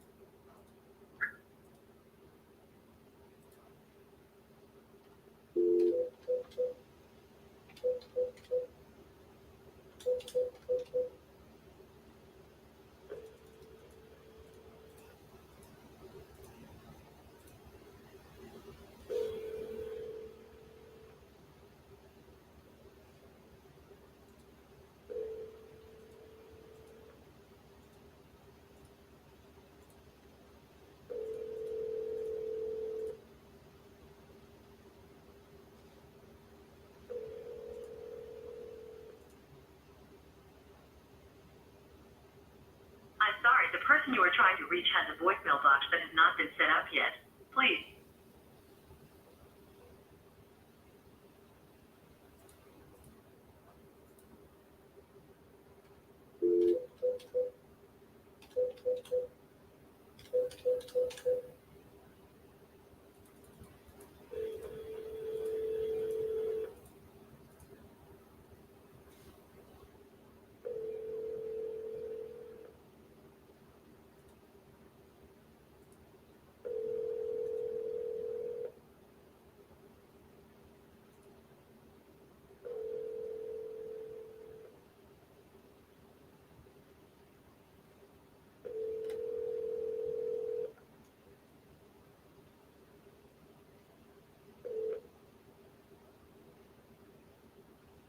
I'm sorry, the person you are trying to reach has a voicemail box that has not been set up yet. Please.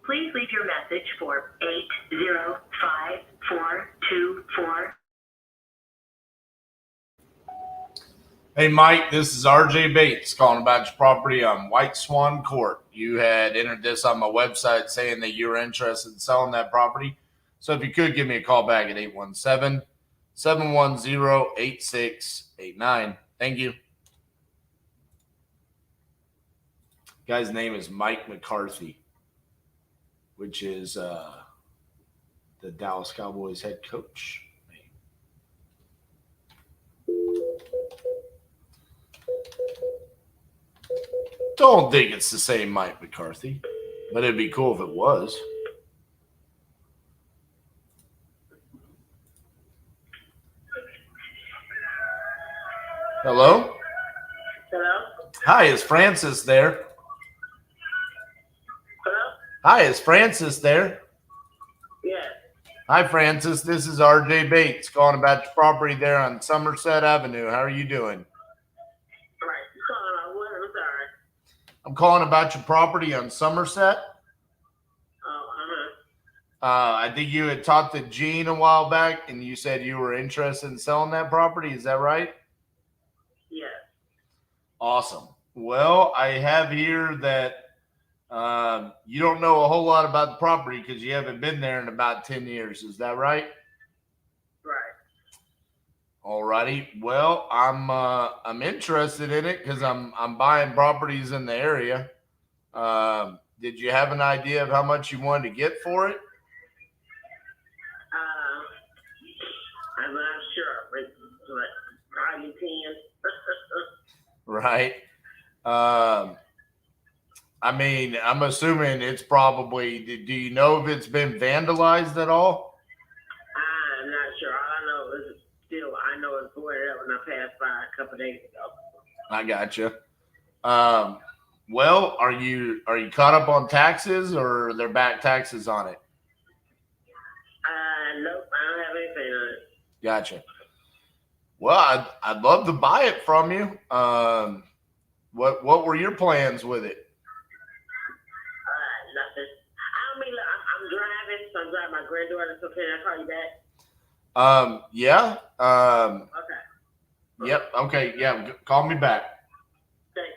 Please leave your message for 805424. Hey, Mike, this is RJ Bates calling about your property on White Swan Court. You had entered this on my website saying that you were interested in selling that property. So if you could give me a call back at 817-710-8689. Thank you. Guy's name is Mike McCarthy, which is the Dallas Cowboys head coach. Don't think it's the same Mike McCarthy, but it'd be cool if it was. Hello? Hello? Hi, is Francis there? Hello? Hi, is Francis there? Yes. Hi, Francis. This is RJ Bates calling about your property there on Somerset Avenue. How are you doing? I'm calling about your property on Somerset. I think you had talked to Gene a while back, and you said you were interested in selling that property. Is that right? Yes. Awesome. Well, I have here that you don't know a whole lot about the property because you haven't been there in about 10 years. Is that right? Right. All righty. Well, I'm interested in it because I'm buying properties in the area. Did you have an idea of how much you wanted to get for it? I'm not sure, but probably 10. Right. I mean, I'm assuming it's probably, do you know if it's been vandalized at all? I'm not sure. All I know is I know it's boarded up when I passed by a couple days ago. I gotcha. Well, are you caught up on taxes or are there back taxes on it? Nope, I don't have anything on it. Gotcha. Well, I'd love to buy it from you. What were your plans with it? Nothing. I don't mean, I'm driving, so I'm driving my granddaughter, so can I call you back? Yeah. Okay. Yep. Okay. Yeah. Call me back. Thank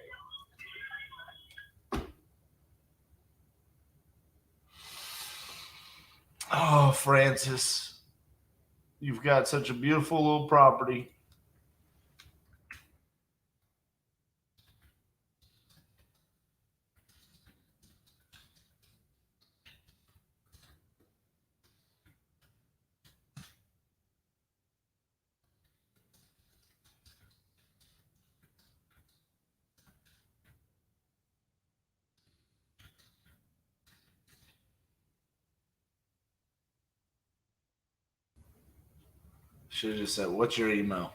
you. Oh, Francis, you've got such a beautiful little property. Should have just said, what's your email?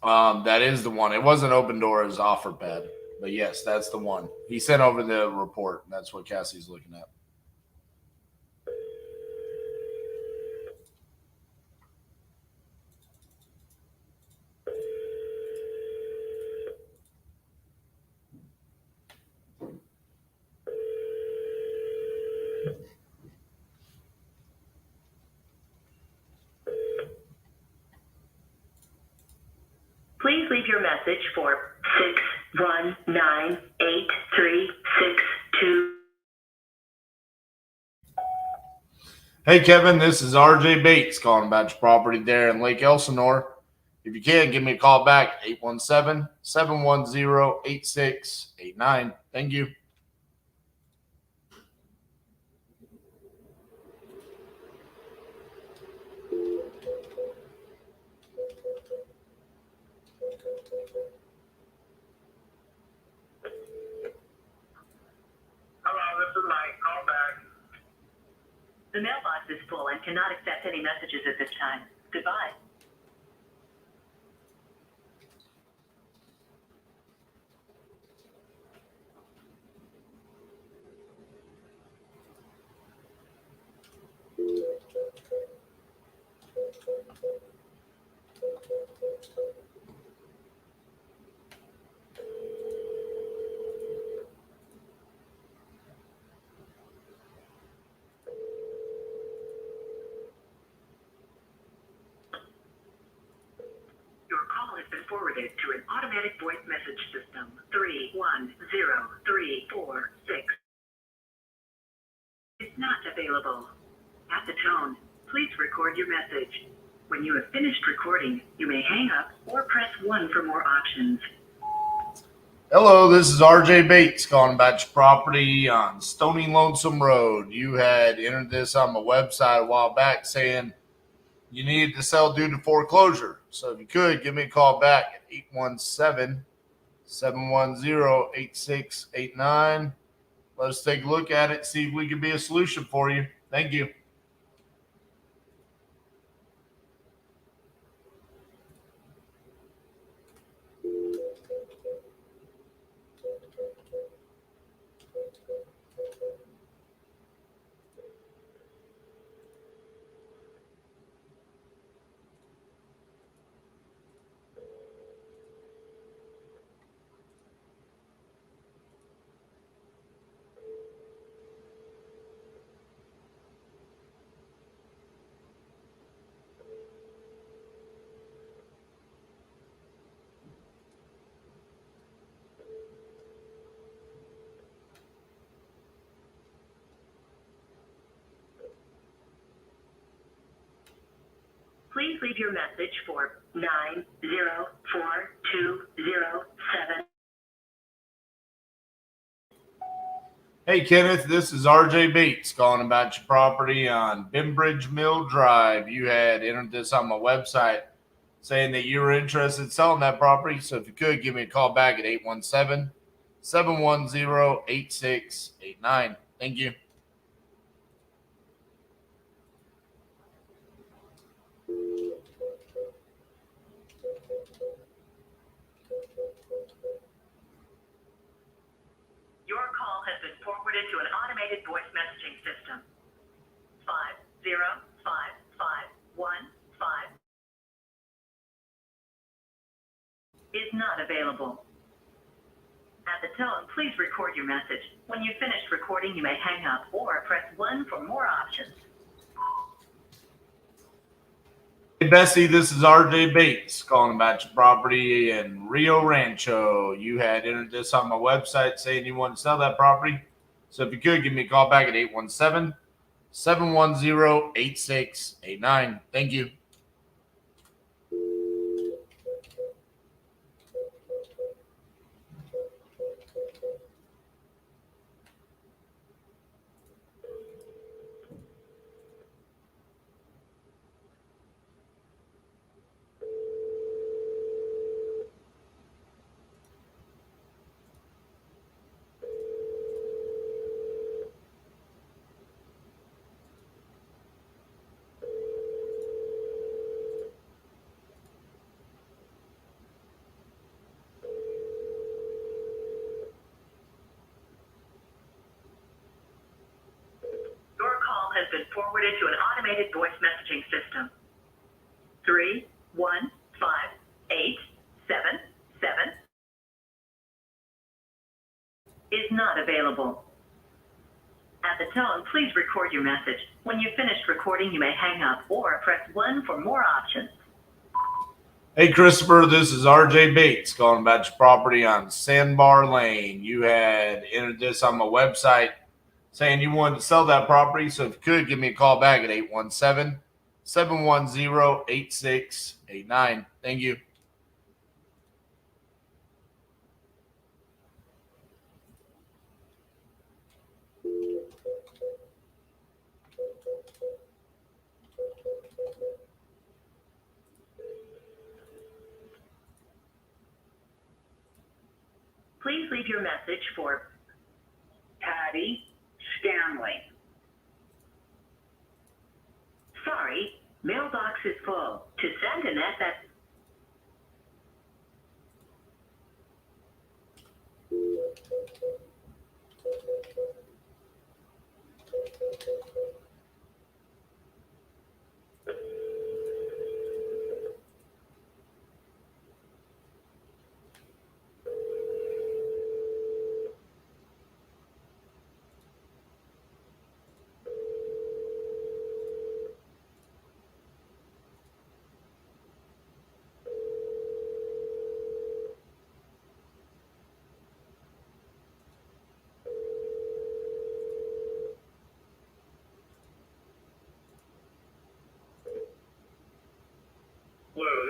That is the one. It wasn't Open Door, it was OfferPad. But yes, that's the one. He sent over the report. That's what Cassie's looking at. Please leave your message for 619-8362. Hey, Kevin, this is RJ Bates calling about your property there in Lake Elsinore. If you can, give me a call back, 817-710-8689. Thank you. Hello, this is Mike. Call back. The mailbox is full and cannot accept any messages at this time. Goodbye. forwarded to an automatic voice message system. 310346 is not available. At the tone, please record your message. When you have finished recording, you may hang up or press 1 for more options. Hello, this is RJ Bates calling about your property on Stony Lonesome Road. You had entered this on my website a while back saying you needed to sell due to foreclosure. So if you could, give me a call back at 817-710-8689. Let us take a look at it, see if we can be a solution for you. Thank you. Please leave your message for 904207. Hey, Kenneth, this is RJ Bates calling about your property on Bembridge Mill Drive. You had entered this on my website saying that you were interested in selling that property. So if you could, give me a call back at 817-710-8689. Thank you. Your call has been forwarded to an automated voice messaging system. 5055115 is not available. At the tone, please record your message. When you've finished recording, you may hang up or press 1 for more options. Hey, Bessie, this is RJ Bates calling about your property in Rio Rancho. You had entered this on my website saying you want to sell that property. So if you could, give me a call back at 817-710-8689. Thank you. Your call has been forwarded to an automated voice messaging system. 315877 is not available. At the tone, please record your message. When you've finished recording, you may hang up or press 1 for more options. Hey, Christopher, this is RJ Bates calling about your property on Sandbar Lane. You had entered this on my website saying you wanted to sell that property. So if you could, give me a call back at 817-710-8689. Thank you. Please leave your message for Patty Stanley. Sorry, mailbox is full. To send an SMS.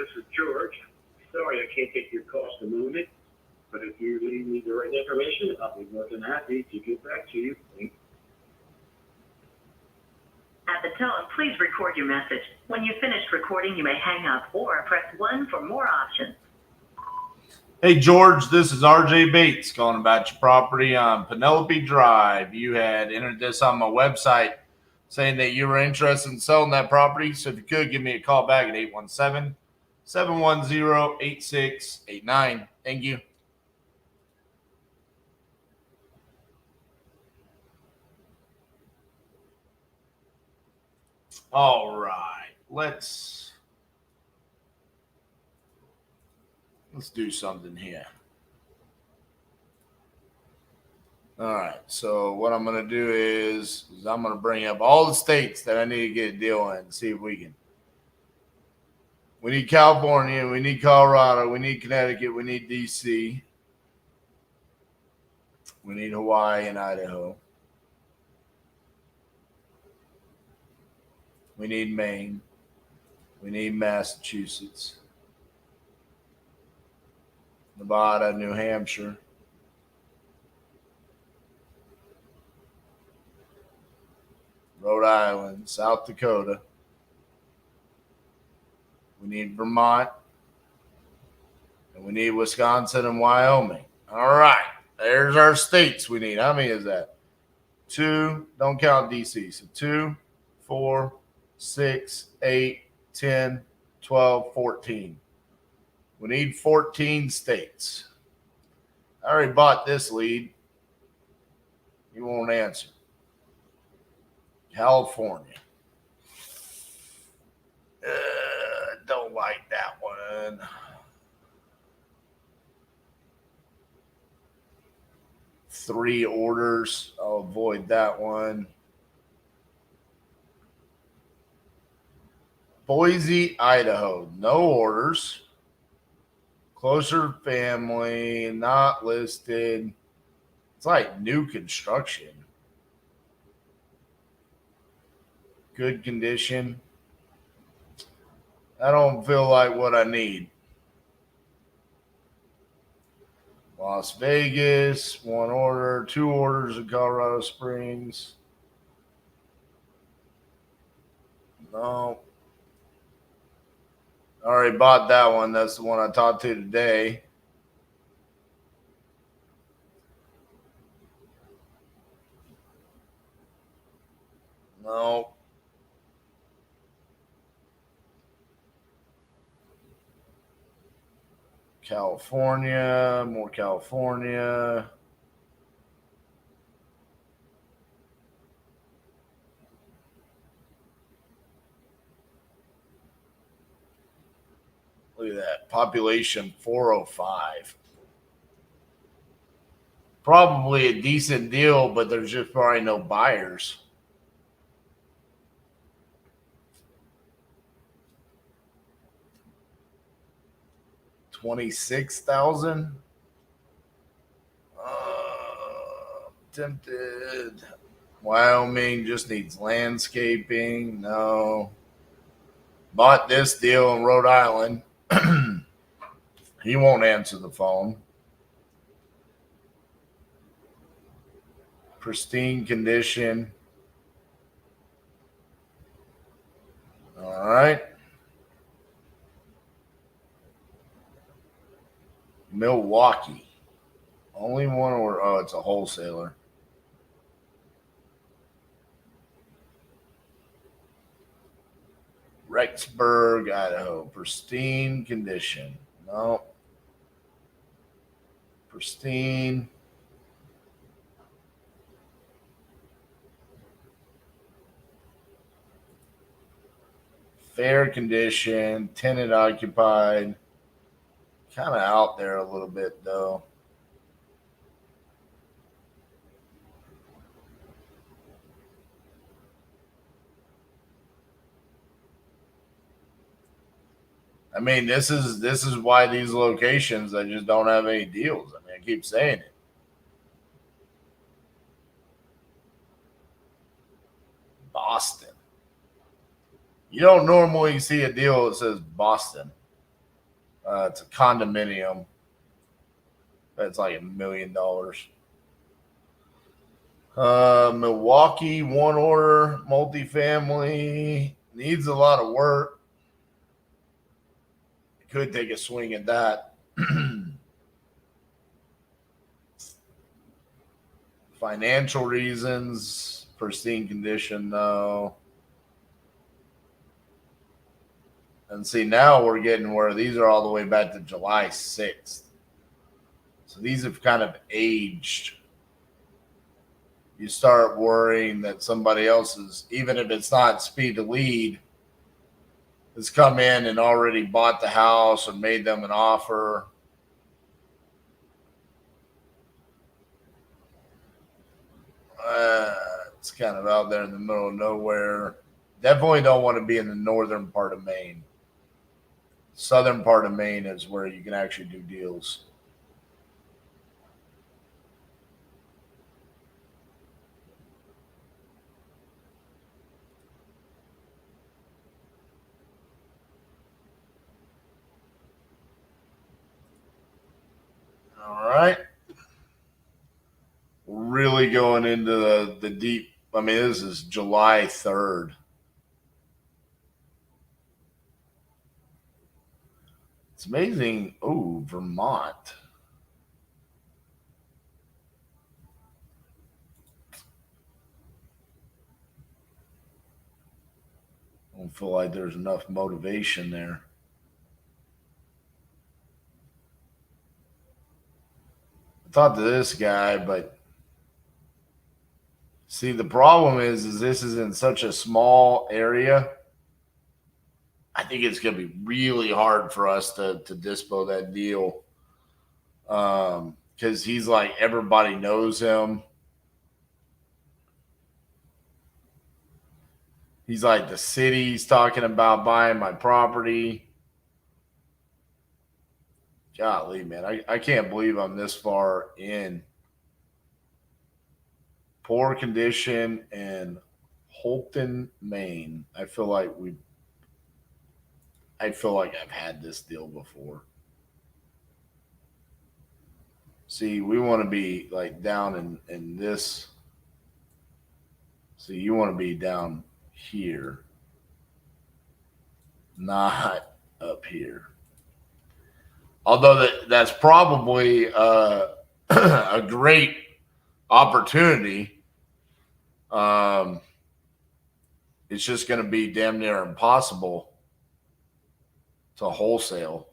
this is George. Sorry I can't take your cost of movement, but if you leave me the right information, I'll be more than happy to get back to you. At the tone, please record your message. When you've finished recording, you may hang up or press 1 for more options. Hey, George, this is RJ Bates calling about your property on Penelope Drive. You had entered this on my website saying that you were interested in selling that property. So if you could, give me a call back at 817-710-8689. Thank you. All right, let's do something here. All right, so what I'm going to do is I'm going to bring up all the states that I need to get a deal in and see if we can. We need California, we need Colorado, we need Connecticut, we need DC, we need Hawaii and Idaho. We need Maine. We need Massachusetts, Nevada, New Hampshire, Rhode Island, South Dakota. We need Vermont. And we need Wisconsin and Wyoming. All right. There's our states we need. How many is that? 2. Don't count DC. So 2, 4, 6, 8, 10, 12, 14. We need 14 states. I already bought this lead. You won't answer. California. Don't like that one. Three orders. I'll avoid that one. Boise, Idaho. No orders. Closer family. Not listed. It's like new construction. Good condition. I don't feel like what I need. Las Vegas, 1 order, 2 orders in Colorado Springs. No. I already bought that one. That's the one I talked to today. No. California, more California. Look at that. Population 405. Probably a decent deal, but there's just probably no buyers. $26,000. Tempted. Wyoming just needs landscaping. No. Bought this deal in Rhode Island. He won't answer the phone. Pristine condition. All right. Milwaukee. Only one order. Oh, it's a wholesaler. Rexburg, Idaho. Pristine condition. No. Pristine. Fair condition. Tenant occupied. Kind of out there a little bit, though. I mean, this is why these locations, I just don't have any deals. I mean, I keep saying it. Boston. You don't normally see a deal that says Boston. It's a condominium. That's like $1 million. Milwaukee, one order, multifamily, needs a lot of work. Could take a swing at that. Financial reasons, pristine condition, no. And see, now we're getting where these are all the way back to July 6th. So these have kind of aged. You start worrying that somebody else is, even if it's not speed to lead, has come in and already bought the house and made them an offer. It's kind of out there in the middle of nowhere. Definitely don't want to be in the northern part of Maine. Southern part of Maine is where you can actually do deals. All right. Really going into the deep. I mean, this is July 3rd. It's amazing. Oh, Vermont. I don't feel like there's enough motivation there. I thought to this guy, but see, the problem is this is in such a small area. I think it's going to be really hard for us to dispo that deal. Because he's like, everybody knows him. He's like, the city's talking about buying my property. Golly, man, I can't believe I'm this far in. Poor condition in Holton, Maine. I feel like I've had this deal before. See, we want to be like down in this. See, you want to be down here, not up here. Although that's probably a great opportunity. It's just going to be damn near impossible to wholesale.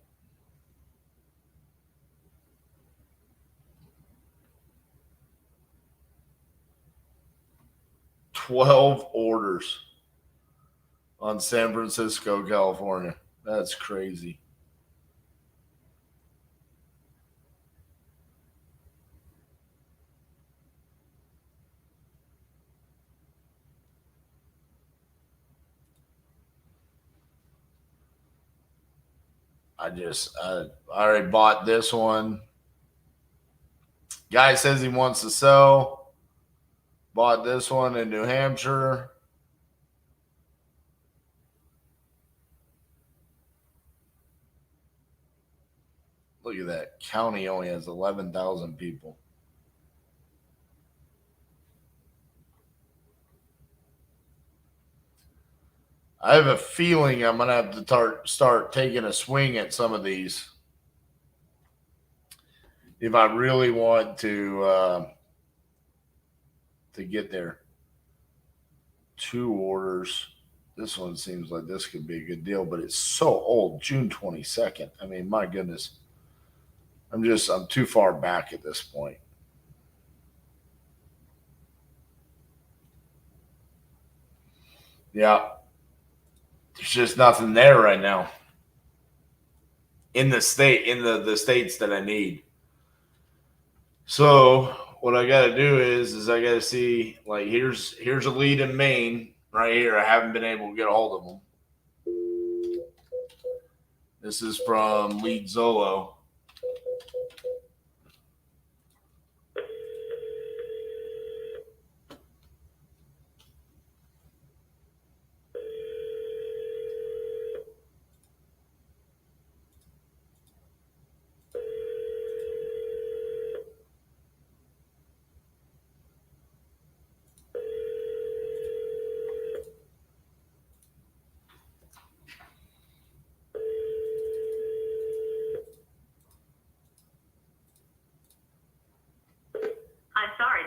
$12 orders on San Francisco, California. That's crazy. I already bought this one. Guy says he wants to sell. Bought this one in New Hampshire. Look at that. County only has 11,000 people. I have a feeling I'm going to have to start taking a swing at some of these if I really want to get there. 2 orders. This one seems like this could be a good deal, but it's so old. June 22nd. I mean, my goodness. I'm too far back at this point. Yeah. There's just nothing there right now. In the states that I need. So what I got to do is I got to see, like, here's a lead in Maine right here. I haven't been able to get a hold of them. This is from Lead Zolo.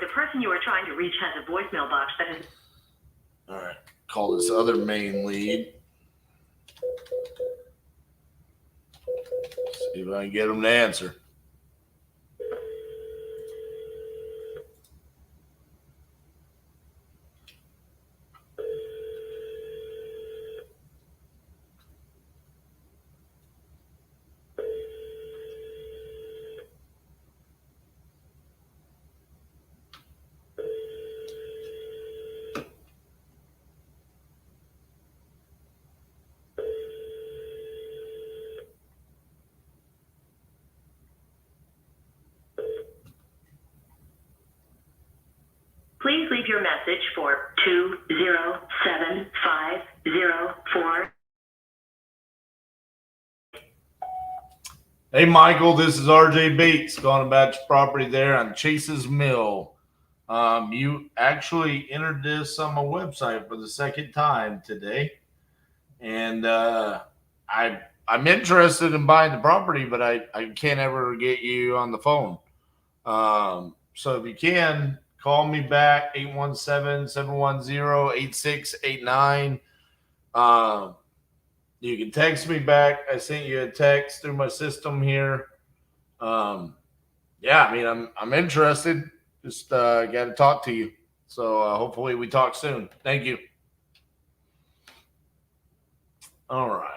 the person you are trying to reach has a voicemail box that is. All right. Call this other main lead. See if I can get them to answer. Please leave your message for 207504. Hey, Michael, this is RJ Bates calling about your property there on Chase's Mill. You actually entered this on my website for the second time today, and I'm interested in buying the property, but I can't ever get you on the phone. So if you can, call me back, 817-710-8689. You can text me back. I sent you a text through my system here. Yeah, I mean, I'm interested. Just got to talk to you. So hopefully we talk soon. Thank you. All right.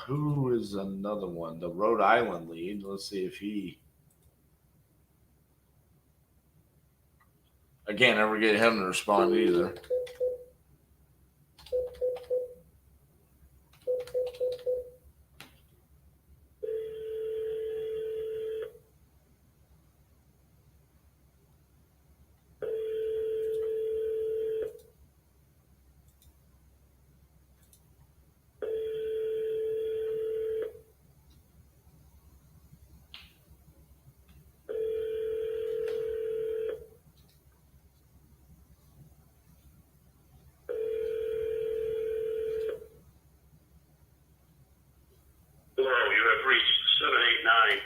Who is another one? The Rhode Island lead. Let's see if he. I can't ever get him to respond either. Hello, you have reached 789.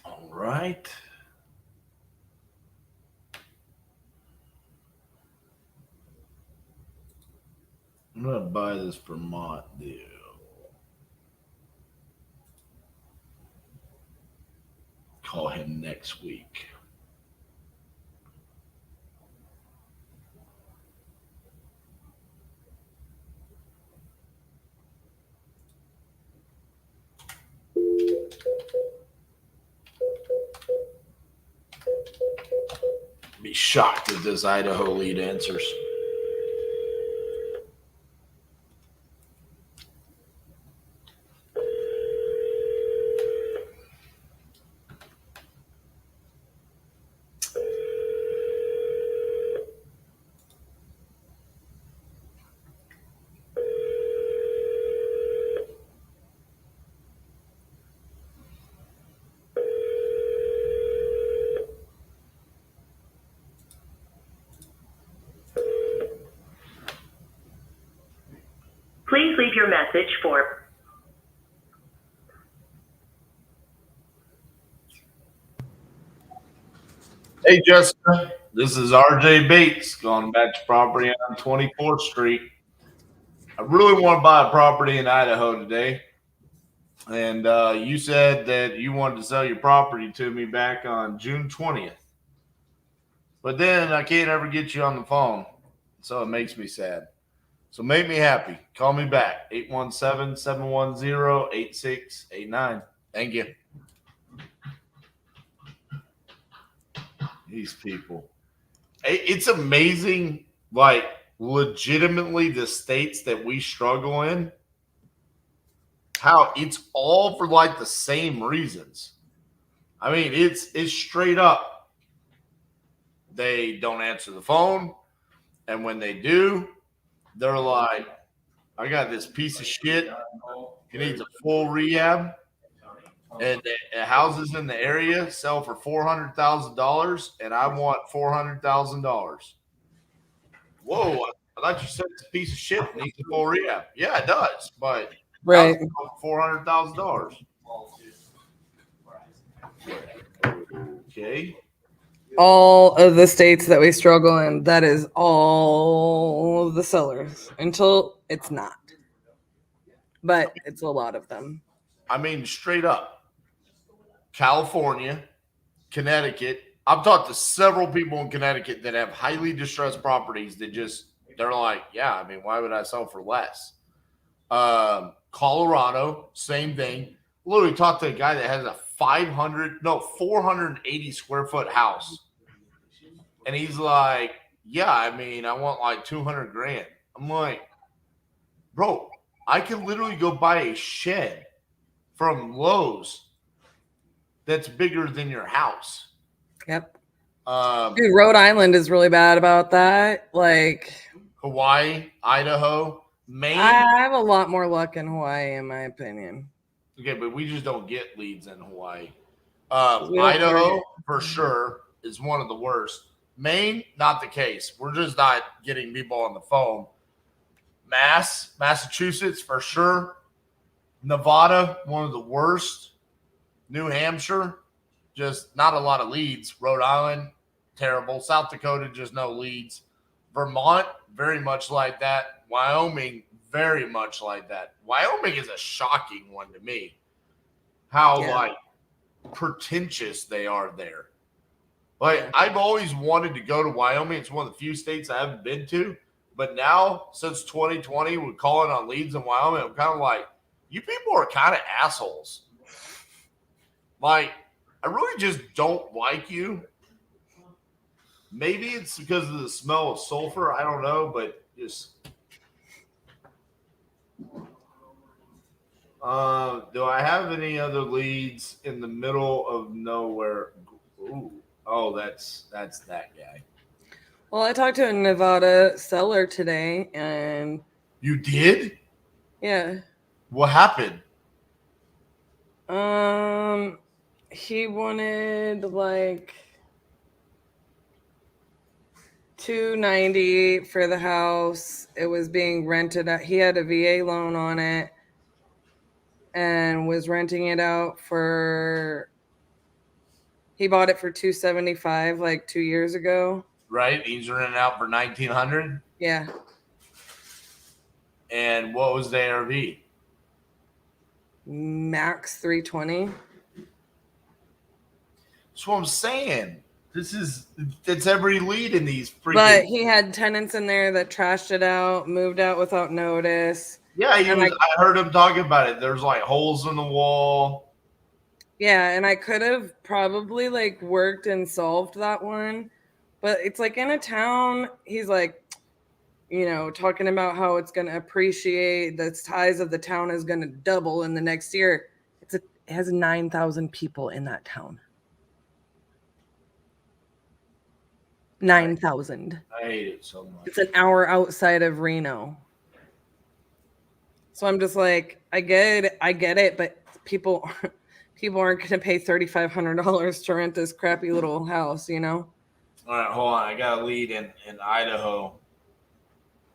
All right. I'm going to buy this Vermont deal. Call him next week. Be shocked if this Idaho lead answers. Please leave your message for. Hey, Jessica, this is RJ Bates going back to property on 24th Street. I really want to buy a property in Idaho today. And you said that you wanted to sell your property to me back on June 20th. But then I can't ever get you on the phone. So it makes me sad. So make me happy. Call me back, 817-710-8689. Thank you. These people. It's amazing, like, legitimately the states that we struggle in, how it's all for, like, the same reasons. I mean, it's straight up. They don't answer the phone, and when they do, they're like, I got this piece of shit. He needs a full rehab. And the houses in the area sell for $400,000, and I want $400,000. Whoa! I thought you said it's a piece of shit that needs a full rehab. Yeah, it does, but right, $400,000. Okay. All of the states that we struggle in, that is all of the sellers until it's not. But it's a lot of them. I mean, straight up. California, Connecticut. I've talked to several people in Connecticut that have highly distressed properties that they're like, yeah, I mean, why would I sell for less? Colorado, same thing. Literally talked to a guy that has a 480 square foot house. And he's like, yeah, I mean, I want like 200 grand. I'm like, bro, I could literally go buy a shed from Lowe's that's bigger than your house. Yep. Dude, Rhode Island is really bad about that. Like Hawaii, Idaho, Maine. I have a lot more luck in Hawaii, in my opinion. Okay, but we just don't get leads in Hawaii. We don't Idaho, for sure, is one of the worst. Maine, not the case. We're just not getting people on the phone. Massachusetts, for sure. Nevada, one of the worst. New Hampshire, just not a lot of leads. Rhode Island, terrible. South Dakota, just no leads. Vermont, very much like that. Wyoming, very much like that. Wyoming is a shocking one to me. How like pretentious they are there. Like I've always wanted to go to Wyoming. It's one of the few states I haven't been to. But now, since 2020, we're calling on leads in Wyoming. I'm kind of like, you people are kind of assholes. Like, I really just don't like you. Maybe it's because of the smell of sulfur. I don't know, but just. Do I have any other leads in the middle of nowhere? Ooh. Oh, that's that guy. Well, I talked to a Nevada seller today, and you did? Yeah. What happened? He wanted like $290 for the house. It was being rented out. He had a VA loan on it and was renting it out for. He bought it for $275 like 2 years ago. Right, he's renting out for $1,900. Yeah. And what was the ARV? Max 320. That's what I'm saying. It's every lead in these freaking. But he had tenants in there that trashed it out, moved out without notice. Yeah, I heard him talking about it. There's like holes in the wall. Yeah, and I could have probably like worked and solved that one. But it's like in a town, he's like, talking about how it's going to appreciate, the size of the town is going to double in the next year. It has 9,000 people in that town. 9,000. I hate it so much. It's an hour outside of Reno. So I'm just like, I get it, but people aren't going to pay $3,500 to rent this crappy little house, All right, hold on. I got a lead in Idaho.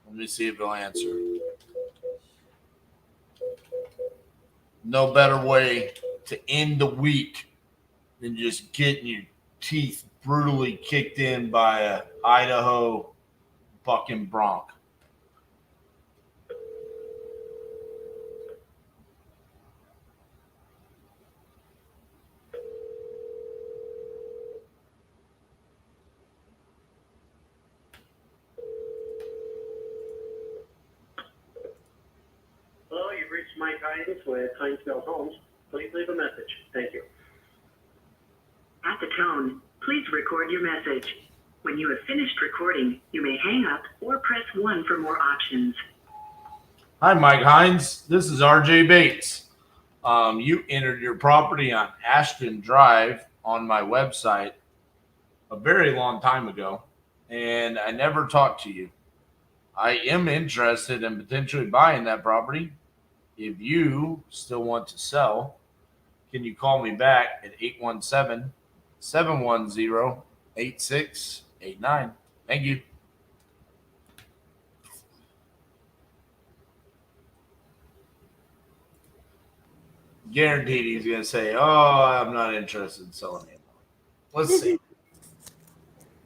Let me see if he'll answer. No better way to end the week than just getting your teeth brutally kicked in by a Idaho fucking bronc. Hello, you've reached Mike Hines with Hinesville Homes. Please leave a message. Thank you. At the tone, please record your message. When you have finished recording, you may hang up or press 1 for more options. Hi, Mike Hines. This is RJ Bates. You entered your property on Ashton Drive on my website a very long time ago, and I never talked to you. I am interested in potentially buying that property. If you still want to sell, can you call me back at 817-710-8689? Thank you. Guaranteed he's going to say, oh, I'm not interested in selling anymore. Let's see.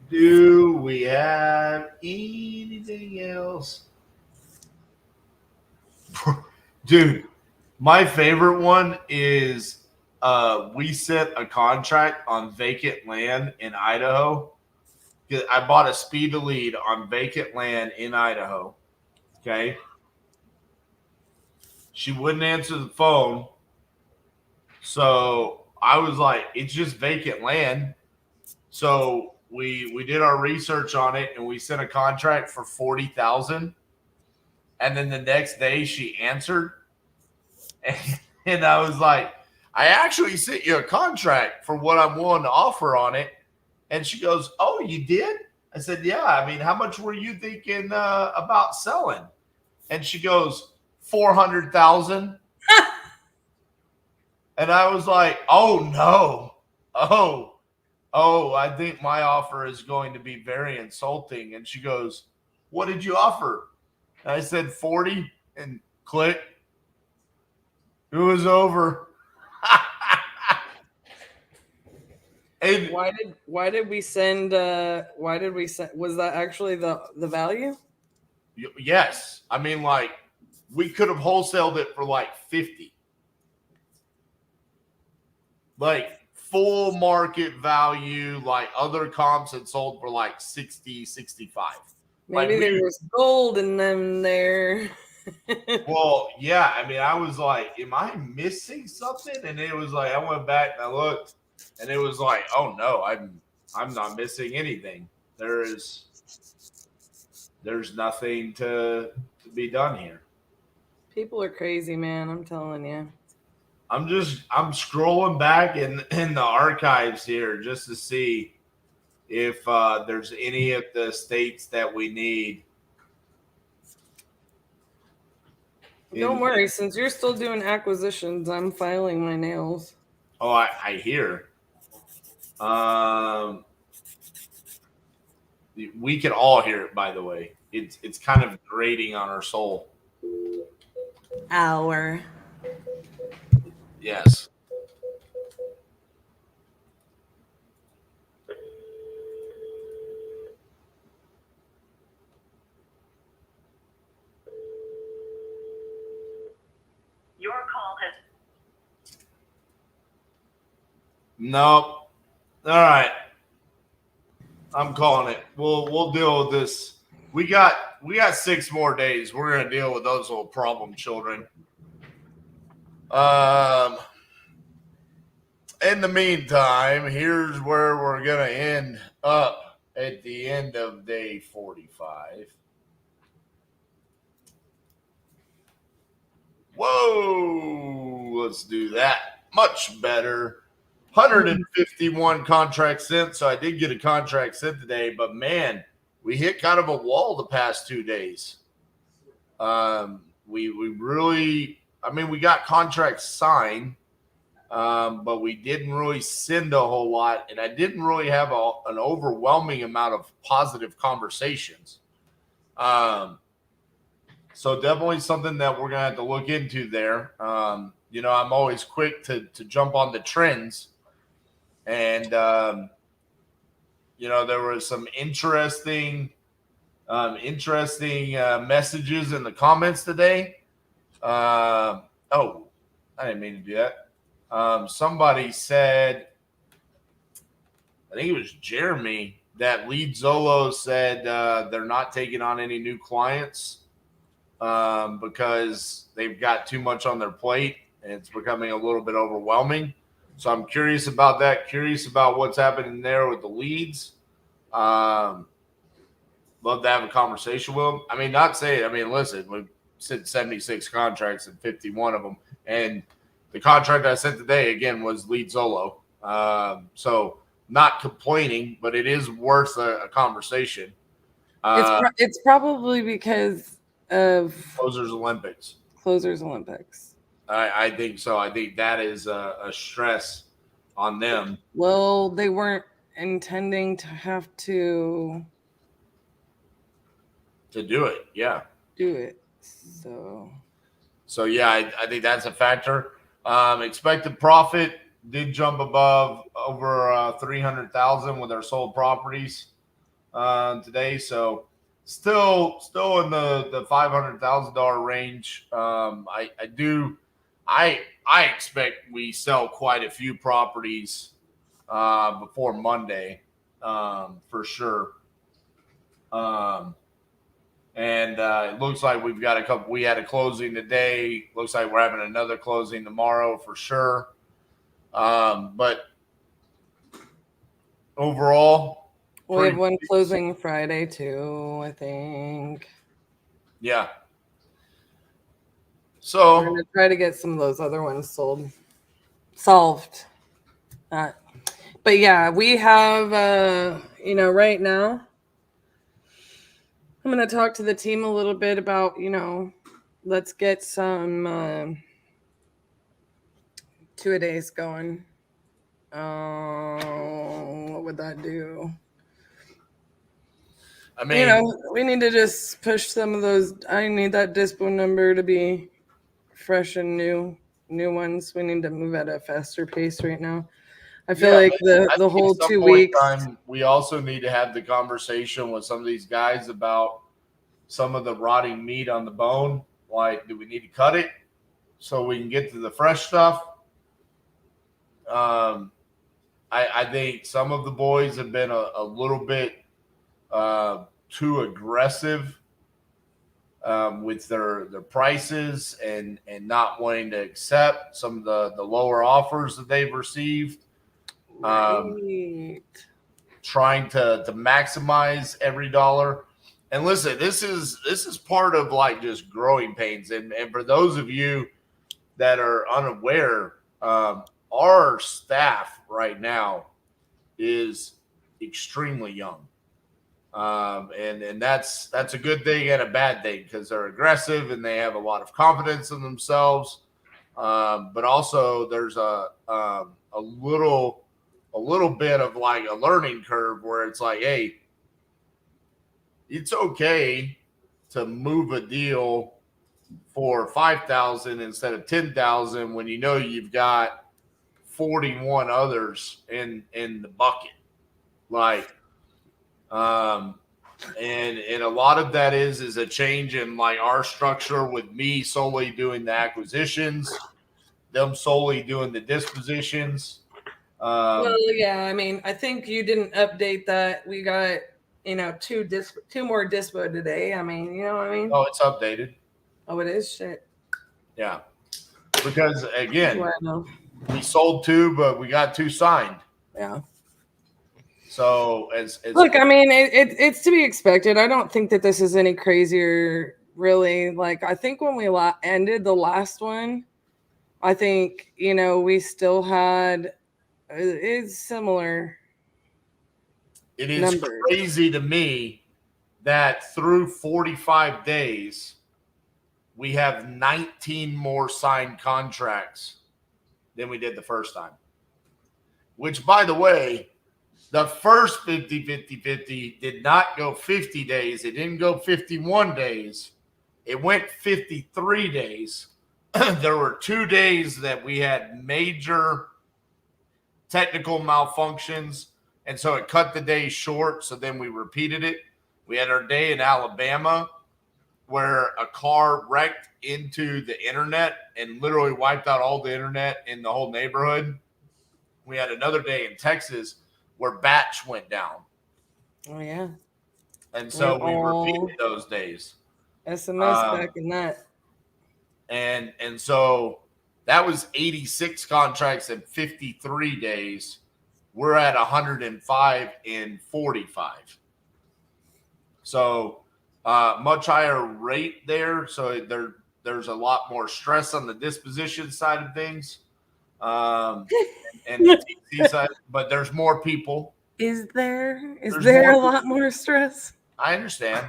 Do we have anything else? Dude, my favorite one is we sent a contract on vacant land in Idaho. I bought a speed to lead on vacant land in Idaho. Okay. She wouldn't answer the phone. So I was like, it's just vacant land. So we did our research on it and we sent a contract for $40,000. And then the next day she answered. And I was like, I actually sent you a contract for what I'm willing to offer on it. And she goes, oh, you did? I said, yeah. I mean, how much were you thinking about selling? And she goes, 400,000. And I was like, oh no. Oh, I think my offer is going to be very insulting. And she goes, what did you offer? And I said 40 and click. It was over. And why did we send was that actually the value? Yes. I mean, like, we could have wholesaled it for like 50. Like full market value, like other comps had sold for like 60, 65. Maybe like there was gold in them there. Well, yeah. I mean, I was like, am I missing something? And it was like, I went back and I looked and it was like, oh no, I'm not missing anything. There's nothing to be done here. People are crazy, man. I'm telling you. I'm scrolling back in the archives here just to see if there's any of the states that we need. Don't worry, since you're still doing acquisitions, I'm filing my nails. Oh, I hear. We can all hear it, by the way. It's kind of grating on our soul. Yes. Your call has. Nope. All right. I'm calling it. We'll deal with this. We got 6 more days. We're gonna deal with those little problem children. In the meantime, here's where we're gonna end up at the end of day 45. Whoa, let's do that. Much better. 151 contracts sent. So I did get a contract sent today, but man, we hit kind of a wall the past 2 days. We really, I mean, we got contracts signed, but we didn't really send a whole lot, and I didn't really have an overwhelming amount of positive conversations. So definitely something that we're gonna have to look into there. You know, I'm always quick to jump on the trends, and you know, there was some interesting messages in the comments today. Oh, I didn't mean to do that. Somebody said, I think it was Jeremy, that Lead Zolo said they're not taking on any new clients because they've got too much on their plate and it's becoming a little bit overwhelming. So I'm curious about that, curious about what's happening there with the leads. Love to have a conversation with them. I mean, not saying, I mean, listen, we sent 76 contracts and 51 of them. And the contract I sent today, again, was Lead Zolo. So not complaining, but it is worth a conversation. It's probably because of Closers Olympics. I think so. I think that is a stress on them. Well, they weren't intending to have to do it. Yeah. Do it. So yeah, I think that's a factor. Expected profit did jump above over 300,000 with our sold properties today. So still in the $500,000 range. I expect we sell quite a few properties before Monday, for sure. And it looks like we've got a couple. We had a closing today. Looks like we're having another closing tomorrow for sure. But overall, we have one closing Friday too, I think. Yeah. So we're gonna try to get some of those other ones solved. But yeah, we have right now I'm going to talk to the team a little bit about, let's get some 2-a-days going. What would that do? I mean, we need to just push some of those. I need that Dispo number to be fresh and new ones. We need to move at a faster pace right now. I feel like the whole 2 weeks. We also need to have the conversation with some of these guys about some of the rotting meat on the bone. Like, do we need to cut it so we can get to the fresh stuff? I think some of the boys have been a little bit too aggressive with their prices and not wanting to accept some of the lower offers that they've received. Right. Trying to maximize every dollar. And listen, this is part of like just growing pains. And for those of you that are unaware, our staff right now is extremely young. And that's a good thing and a bad thing because they're aggressive and they have a lot of confidence in themselves. But also there's a little bit of like a learning curve where it's like, hey, it's okay to move a deal for 5,000 instead of 10,000 when you know you've got 41 others in the bucket. Like, and a lot of that is a change in like our structure with me solely doing the acquisitions, them solely doing the dispositions. Well, yeah, I mean, I think you didn't update that. We got, two more Dispo today. I mean, you know what I mean? Oh, it's updated. Oh, it is? Shit. Yeah. Because, again, we sold 2, but we got 2 signed. Yeah. So, look, I mean, it's to be expected. I don't think that this is any crazier, really. Like, I think when we ended the last one, I think, we still had... It's similar. It is crazy to me that through 45 days, we have 19 more signed contracts than we did the first time. Which, by the way, the first 50-50-50 did not go 50 days. It didn't go 51 days. It went 53 days. There were 2 days that we had major technical malfunctions, and so it cut the day short. So then we repeated it. We had our day in Alabama where a car wrecked into the internet and literally wiped out all the internet in the whole neighborhood. We had another day in Texas where batch went down. Oh yeah. And so we repeated those days. SMS back in that. And so that was 86 contracts in 53 days. We're at 105 in 45. So much higher rate there. So there's a lot more stress on the disposition side of things. And the TC side, but there's more people. Is there a lot more stress? I understand.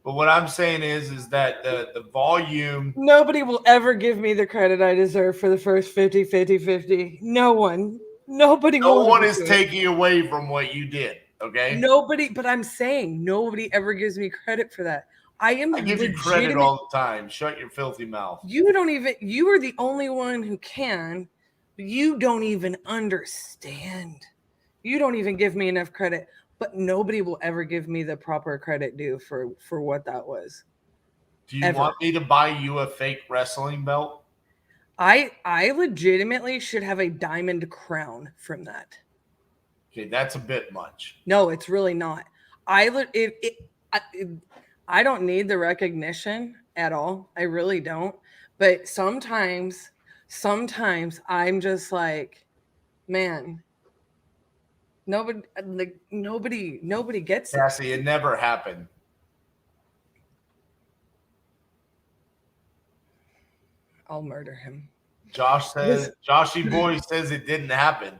But what I'm saying is that the volume. Nobody will ever give me the credit I deserve for the first 50-50-50. No one. Nobody will. No one is taking away from what you did. Okay. Nobody, but I'm saying nobody ever gives me credit for that. I give you credit all the time. Shut your filthy mouth. You don't even. You are the only one who can, You don't even understand. You don't even give me enough credit, but nobody will ever give me the proper credit due for what that was. Do you want me to buy you a fake wrestling belt? I legitimately should have a diamond crown from that. Okay, that's a bit much. No, it's really not. I don't need the recognition at all. I really don't. But sometimes I'm just like, man, nobody gets it. Cassie, it never happened. I'll murder him. Joshy boy says it didn't happen.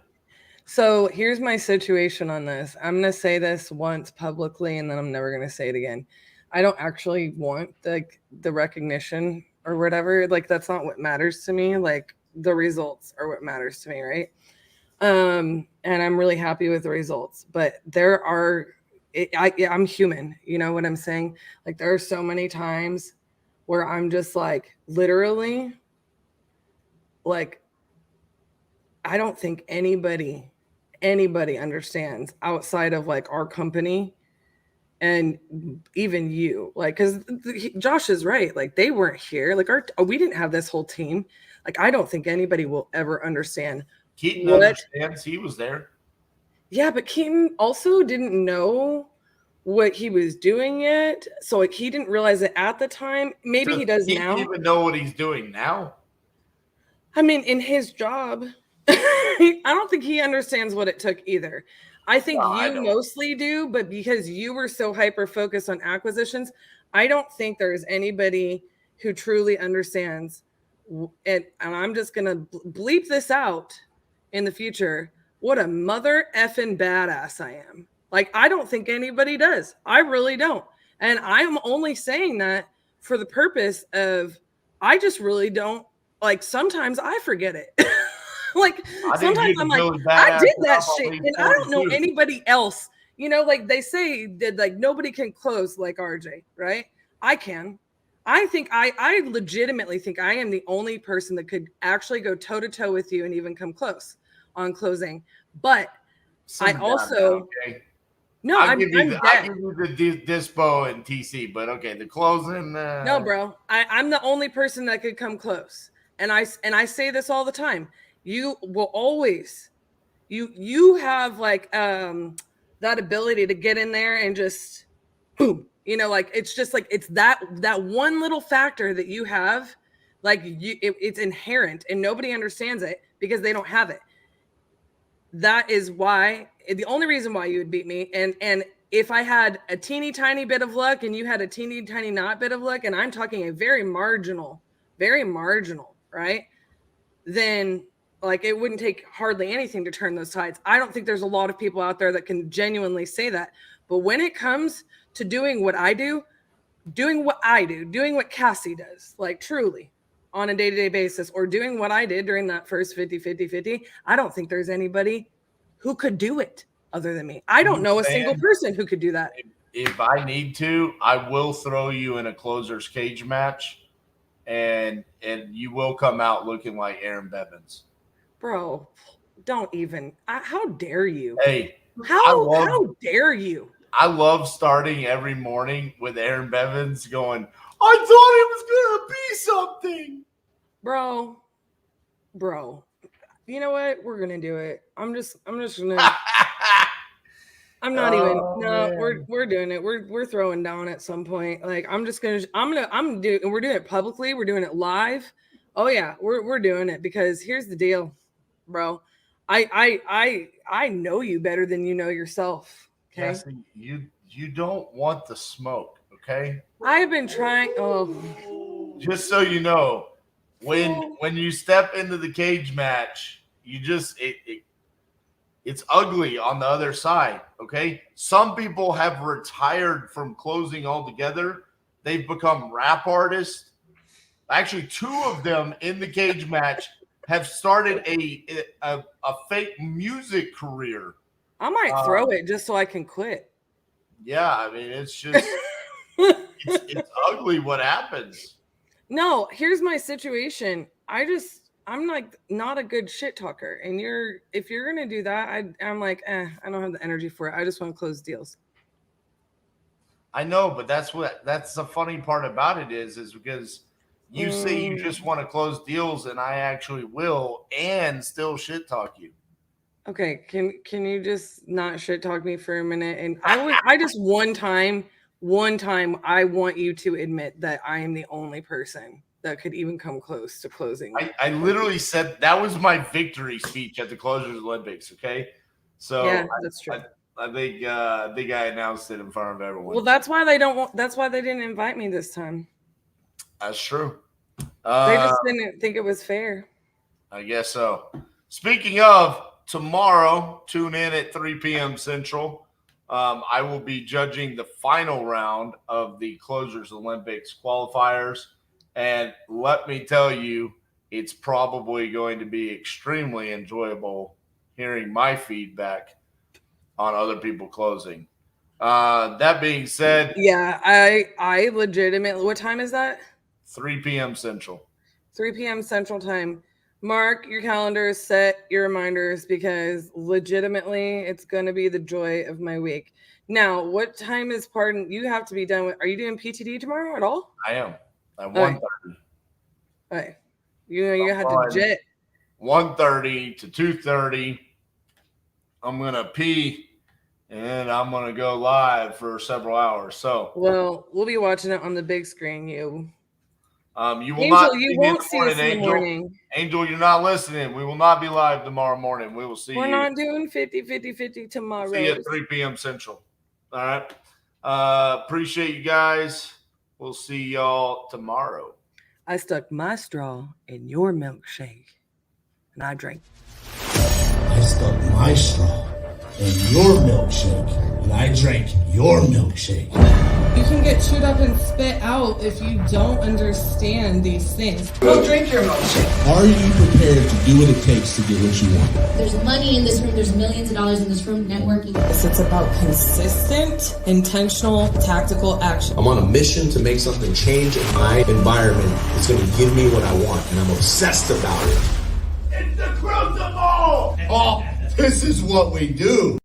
So here's my situation on this. I'm going to say this once publicly and then I'm never going to say it again. I don't actually want the recognition or whatever. Like, that's not what matters to me. Like, the results are what matters to me, right? And I'm really happy with the results. But I'm human. You know what I'm saying? Like, there are so many times where I'm just like, literally, like, I don't think anybody understands outside of like our company and even you, like, because Josh is right. Like, they weren't here. Like, we didn't have this whole team. Like, I don't think anybody will ever understand. Keaton understands. He was there. Yeah, but Keaton also didn't know what he was doing yet. So like, he didn't realize it at the time. Maybe he does now. He doesn't even know what he's doing now. I mean, in his job, I don't think he understands what it took either. I think you mostly do, but because you were so hyper focused on acquisitions, I don't think there's anybody who truly understands. And I'm just going to bleep this out in the future. What a mother effing badass I am. Like, I don't think anybody does. I really don't. And I'm only saying that for the purpose of, I just really don't. Like, sometimes I forget it. Like, sometimes I'm like, I did that shit, and I don't know anybody else. You know, like they say that like nobody can close like RJ, right? I can. I think I legitimately think I am the only person that could actually go toe to toe with you and even come close on closing. But I also no, I'll give you the Dispo and TC, but okay, the closing. No, bro, I'm the only person that could come close, and I say this all the time. You will always, you have like that ability to get in there and just boom, you know, like it's just like it's that one little factor that you have, like it's inherent and nobody understands it because they don't have it. That is why the only reason why you would beat me, and if I had a teeny tiny bit of luck and you had a teeny tiny not bit of luck, and I'm talking a very marginal, right? Then like it wouldn't take hardly anything to turn those tides. I don't think there's a lot of people out there that can genuinely say that. But when it comes to doing what I do, doing what Cassie does, like truly on a day-to-day basis, or doing what I did during that first 50, I don't think there's anybody who could do it other than me. I don't know a single person who could do that. If I need to, I will throw you in a closer's cage match, and you will come out looking like Aaron Bevins. Bro, don't even. How dare you? Hey, how dare you? I love starting every morning with Aaron Bevins going, I thought it was gonna be something. Bro. You know what? We're gonna do it. I'm just gonna I'm not even we're doing it. We're throwing down at some point. Like we're doing it publicly, we're doing it live. Oh yeah, we're doing it because here's the deal, bro. I know you better than you know yourself. Okay. Cassie, you don't want the smoke, okay? I've been trying. Just so you know, when you step into the cage match, you just it's ugly on the other side, okay? Some people have retired from closing altogether. They've become rap artists. Actually, 2 of them in the cage match have started a fake music career. I might throw it just so I can quit. Yeah, I mean, it's just it's ugly what happens. No, here's my situation. I just I'm like not a good shit talker, and if you're gonna do that, I'm like, I don't have the energy for it. I just want to close deals. I know, but that's the funny part about it is because you say you just want to close deals, and I actually will, and still shit talk you. Okay, can you just not shit talk me for a minute? And I just one time, I want you to admit that I am the only person that could even come close to closing. I literally said that was my victory speech at the Closers Olympics. Okay, so yeah, that's true. I think I announced it in front of everyone. Well, that's why they don't. That's why they didn't invite me this time. That's true. They just didn't think it was fair. I guess so. Speaking of tomorrow, tune in at 3 p.m. Central. I will be judging the final round of the Closers Olympics qualifiers. And let me tell you, it's probably going to be extremely enjoyable hearing my feedback on other people closing. That being said, yeah, I legitimately. What time is that? 3 p.m. Central. 3 p.m. Central Time. Mark your calendars, set your reminders, because legitimately it's going to be the joy of my week. Now, what time is pardon? You have to be done with. Are you doing PTD tomorrow at all? I am. At 1:30. All right. You have to jet. 1:30 to 2:30. I'm going to pee, and I'm going to go live for several hours. So, well, we'll be watching it on the big screen. You will Angel, not. You won't see us in the morning. Angel, you're not listening. We will not be live tomorrow morning. We will see you. We're not doing 50 tomorrow. See you at 3 p.m. Central. All right. Appreciate you guys. We'll see y'all tomorrow. I stuck my straw in your milkshake, and I drank. I stuck my straw in your milkshake, and I drank your milkshake. You can get chewed up and spit out if you don't understand these things. Go drink your milkshake. Are you prepared to do what it takes to get what you want? There's money in this room. There's millions of dollars in this room networking. It's about consistent, intentional, tactical action. I'm on a mission to make something change in my environment. It's going to give me what I want, and I'm obsessed about it. It's the crucible! Oh, this is what we do.